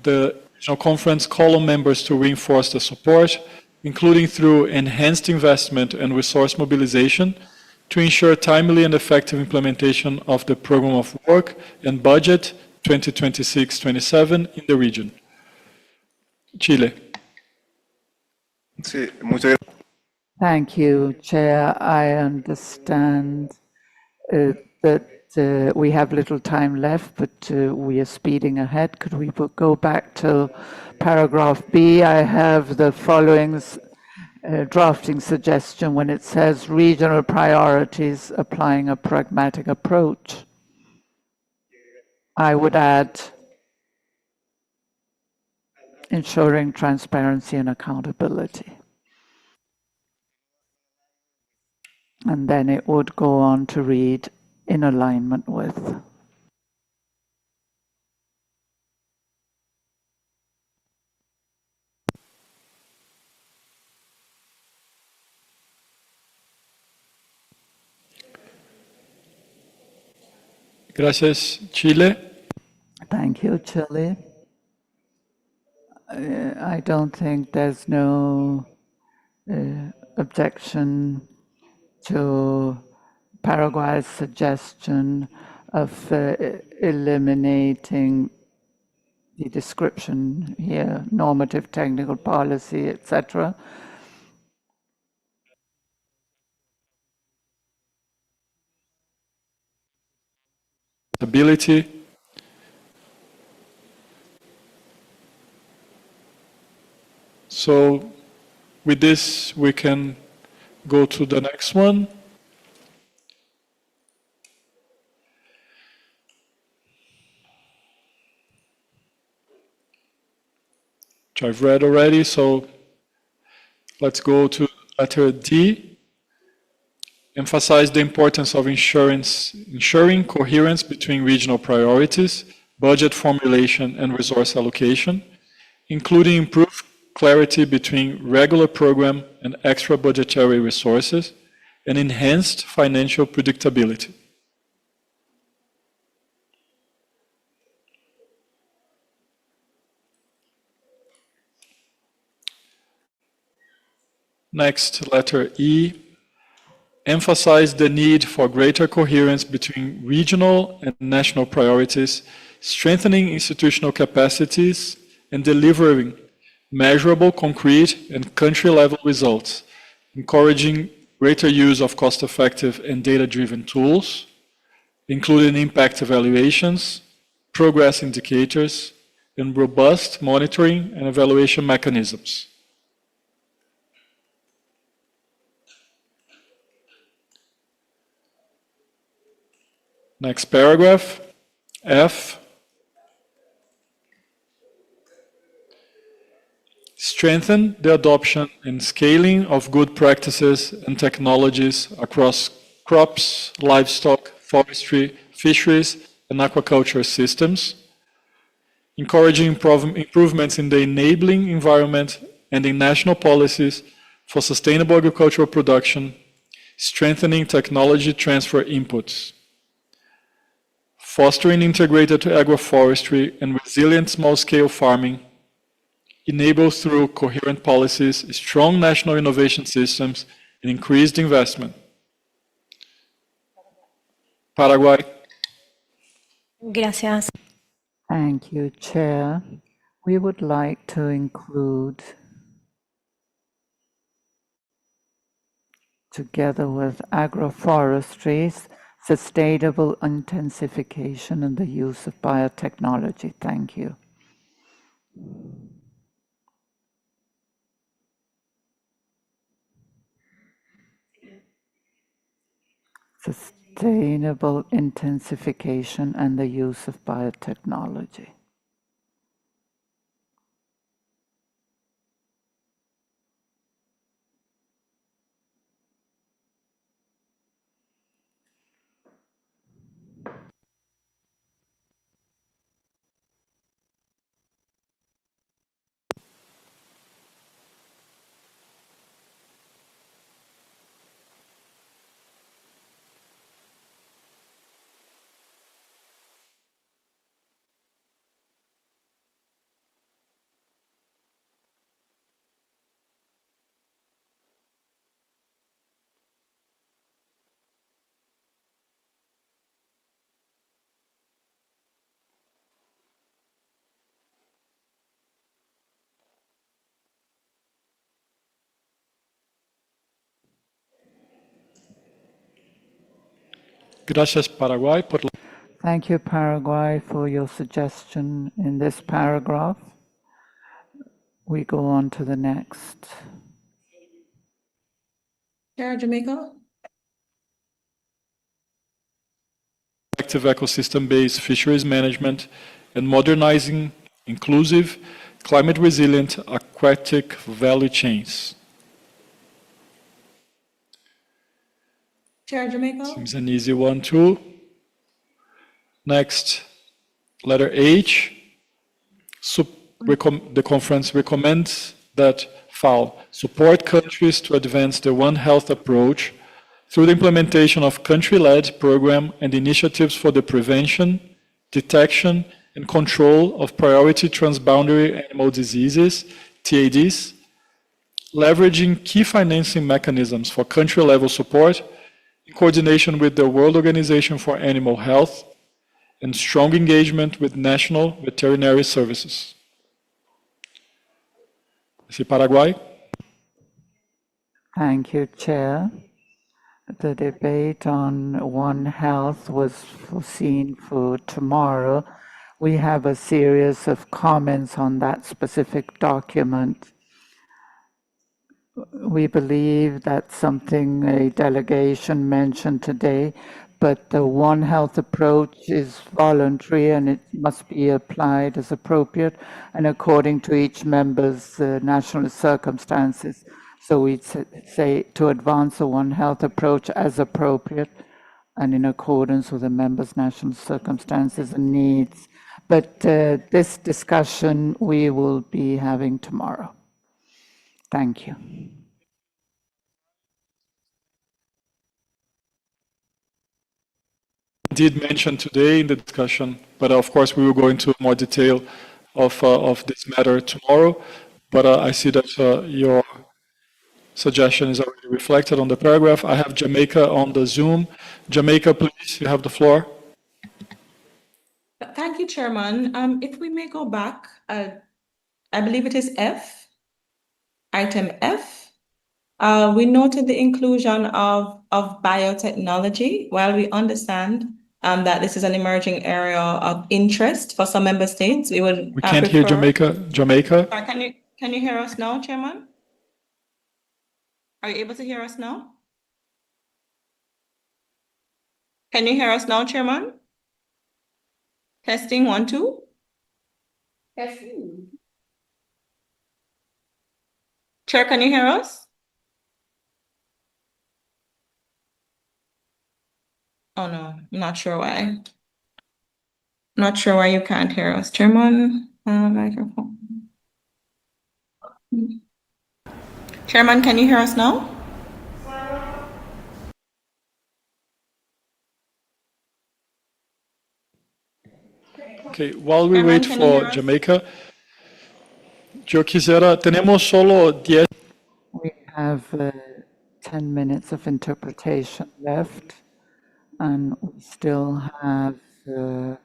F: the Regional Conference call on members to reinforce the support, including through enhanced investment and resource mobilization, to ensure timely and effective implementation of the Program of Work and Budget 2026-27 in the region. Chile.
D: Thank you, Chair. I understand that we have little time left, but we are speeding ahead. Could we go back to paragraph B? I have the following drafting suggestion when it says regional priorities applying a pragmatic approach. I would add ensuring transparency and accountability. And then it would go on to read in alignment with.
F: Gracias, Chile.
D: Thank you, Chile. I don't think there's no objection to Paraguay's suggestion of eliminating the description here, normative technical policy, etc.
F: Ability. So with this, we can go to the next one. Which I've read already, so let's go to letter D. Emphasize the importance of ensuring coherence between regional priorities, budget formulation, and resource allocation, including improved clarity between regular program and extra budgetary resources, and enhanced financial predictability. Next, letter E. Emphasize the need for greater coherence between regional and national priorities, strengthening institutional capacities, and delivering measurable, concrete, and country-level results, encouraging greater use of cost-effective and data-driven tools, including impact evaluations, progress indicators, and robust monitoring and evaluation mechanisms. Next paragraph, F. Strengthen the adoption and scaling of good practices and technologies across crops, livestock, forestry, fisheries, and aquaculture systems, encouraging improvements in the enabling environment and in national policies for sustainable agricultural production, strengthening technology transfer inputs, fostering integrated agroforestry and resilient small-scale farming, enables through coherent policies, strong national innovation systems, and increased investment. Paraguay.
O: Gracias.
D: Thank you, Chair. We would like to include, together with agroforestry, sustainable intensification and the use of biotechnology. Thank you. Sustainable intensification and the use of biotechnology.
F: Gracias, Paraguay.
D: Thank you, Paraguay, for your suggestion in this paragraph. We go on to the next.
C: Chair Jamaica.
F: Effective ecosystem-based fisheries management and modernizing inclusive, climate-resilient aquatic value chains.
C: Chair Jamaica.
F: Seems an easy one too. Next, letter H. The conference recommends that FAO support countries to advance the One Health approach through the implementation of country-led program and initiatives for the prevention, detection, and control of priority transboundary animal diseases, TADs, leveraging key financing mechanisms for country-level support in coordination with the World Organization for Animal Health and strong engagement with national veterinary services. Paraguay.
D: Thank you, Chair. The debate on One Health was foreseen for tomorrow. We have a series of comments on that specific document. We believe that's something a delegation mentioned today, but the One Health approach is voluntary and it must be applied as appropriate and according to each member's national circumstances. So we'd say to advance the One Health approach as appropriate and in accordance with the member's national circumstances and needs. But this discussion we will be having tomorrow. Thank you.
F: Did mention today in the discussion, but of course we will go into more detail of this matter tomorrow. But I see that your suggestion is already reflected on the paragraph. I have Jamaica on the Zoom. Jamaica, please, you have the floor.
C: Thank you, Chairman. If we may go back, I believe it is F, item F. We noted the inclusion of biotechnology. While we understand that this is an emerging area of interest for some member states, we would.
F: We can't hear Jamaica. Jamaica.
C: Can you hear us now, Chairman? Are you able to hear us now? Can you hear us now, Chairman? Testing 1, 2. Testing. Chair, can you hear us? Oh no, I'm not sure why. Not sure why you can't hear us, Chairman. Microphone. Chairman, can you hear us now?
F: Okay, while we wait for Jamaica, yo quisiera, tenemos solo 10.
D: We have 10 minutes of interpretation left, and we still have a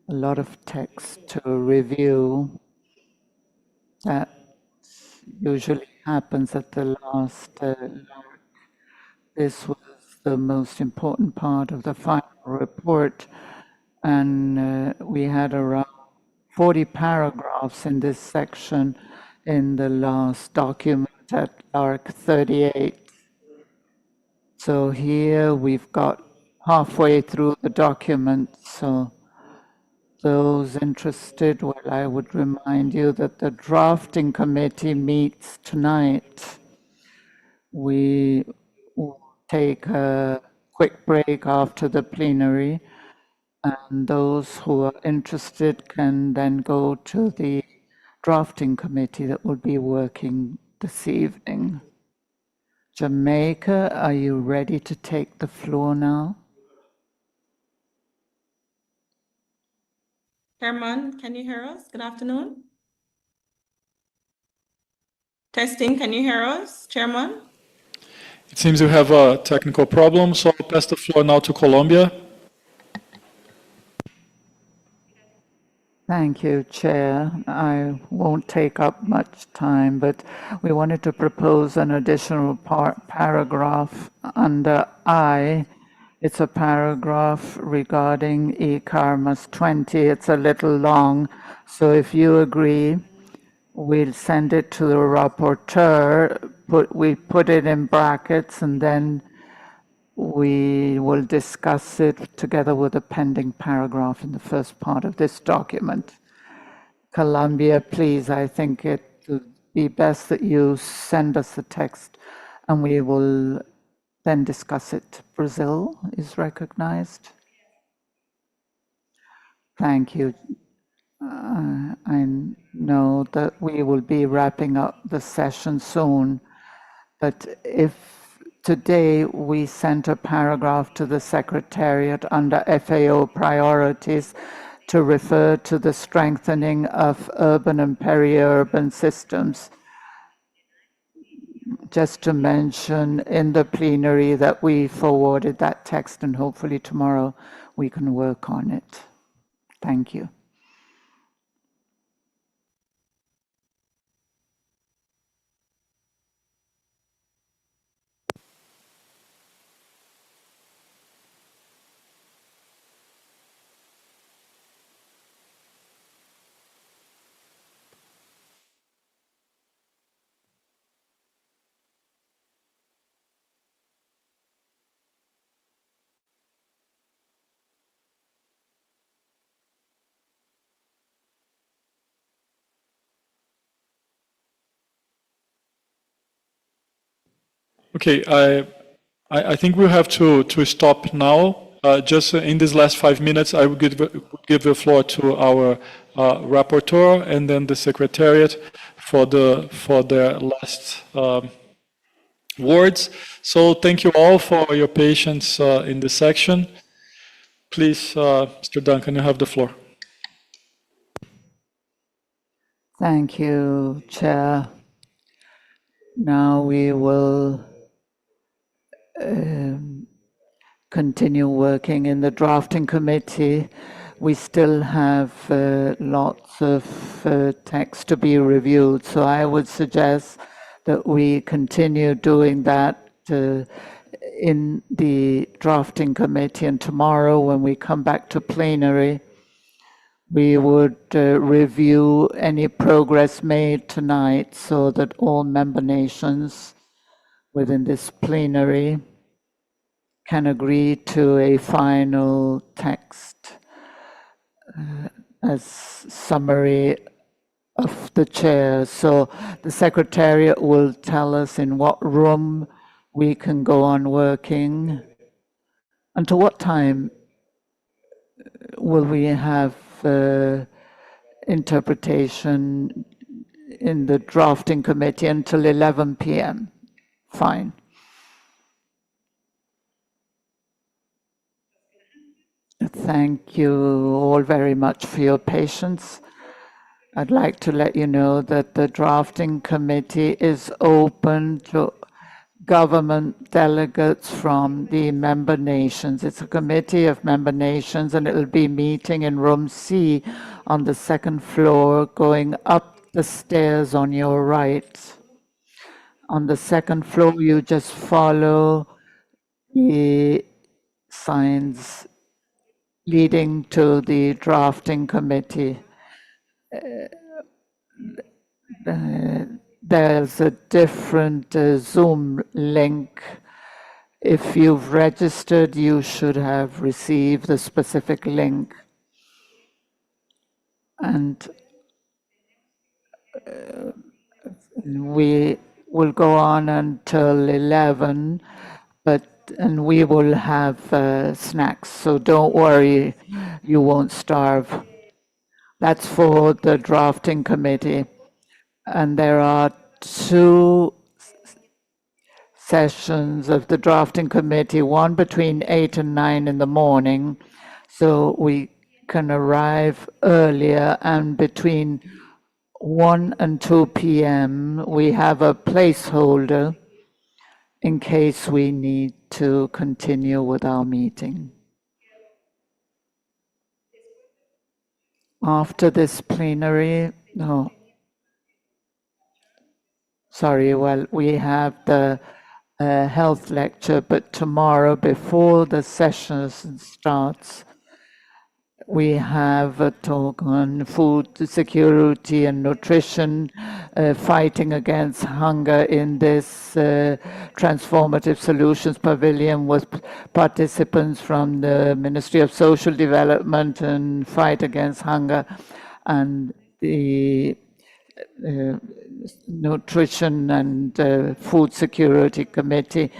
D: lot of text to review. That usually happens at the last. This was the most important part of the final report, and we had around 40 paragraphs in this section in the last document at ARC 38. So here we've got halfway through the document. So those interested, well, I would remind you that the drafting committee meets tonight. We will take a quick break after the plenary, and those who are interested can then go to the drafting committee that will be working this evening. Jamaica, are you ready to take the floor now?
C: Chairman, can you hear us? Good afternoon. Testing, can you hear us, Chairman?
F: It seems you have a technical problem, so I'll pass the floor now to Colombia.
D: Thank you, Chair. I won't take up much time, but we wanted to propose an additional paragraph under I. It's a paragraph regarding eCarmas 20. It's a little long, so if you agree, we'll send it to the rapporteur. We put it in brackets, and then we will discuss it together with a pending paragraph in the first part of this document. Colombia, please, I think it would be best that you send us the text and we will then discuss it. Brazil is recognized. Thank you. I know that we will be wrapping up the session soon, but if today we sent a paragraph to the Secretariat under FAO priorities to refer to the strengthening of urban and peri-urban systems, just to mention in the plenary that we forwarded that text and hopefully tomorrow we can work on it. Thank you.
F: Okay, I think we have to stop now. Just in these last 5 minutes, I will give the floor to our rapporteur and then the Secretariat for their last words. So thank you all for your patience in this section. Please, Mr. Duncan, you have the floor.
D: Thank you, Chair. Now we will continue working in the drafting committee. We still have lots of text to be reviewed, so I would suggest that we continue doing that in the drafting committee, and tomorrow when we come back to plenary, we would review any progress made tonight so that all member nations within this plenary can agree to a final text as summary of the chair. So the Secretariat will tell us in what room we can go on working. Until what time will we have interpretation in the drafting committee? Until 11 p.m. Fine. Thank you all very much for your patience. I'd like to let you know that the drafting committee is open to government delegates from the member nations. It's a committee of member nations, and it'll be meeting in room C on the second floor, going up the stairs on your right. On the second floor, you just follow the signs leading to the drafting committee. There's a different Zoom link. If you've registered, you should have received the specific link. And we will go on until 11, and we will have snacks, so don't worry, you won't starve. That's for the drafting committee. And there are 2 sessions of the drafting committee, one between 8 and 9 in the morning, so we can arrive earlier, and between 1 and 2 p.m. we have a placeholder in case we need to continue with our meeting. After this plenary, we have the health lecture, but tomorrow, before the session starts, we have a talk on food security and nutrition, fighting against hunger in this transformative solutions pavilion with participants from the Ministry of Social Development and Fight Against Hunger. And the Nutrition and Food Security Committee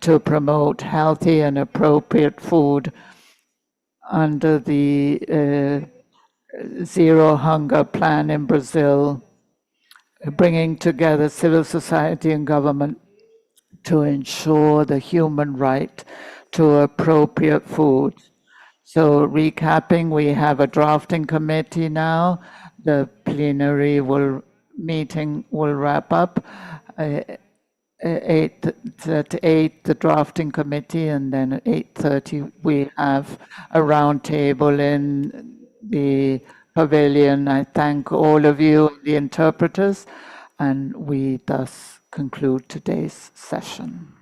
D: to promote healthy and appropriate food under the Zero Hunger Plan in Brazil, bringing together civil society and government to ensure the human right to appropriate food. So recapping, we have a drafting committee now. The plenary meeting will wrap up at 8, the drafting committee, and then at 8:30 we have a round table in the pavilion. I thank all of you, the interpreters, and we thus conclude today's session.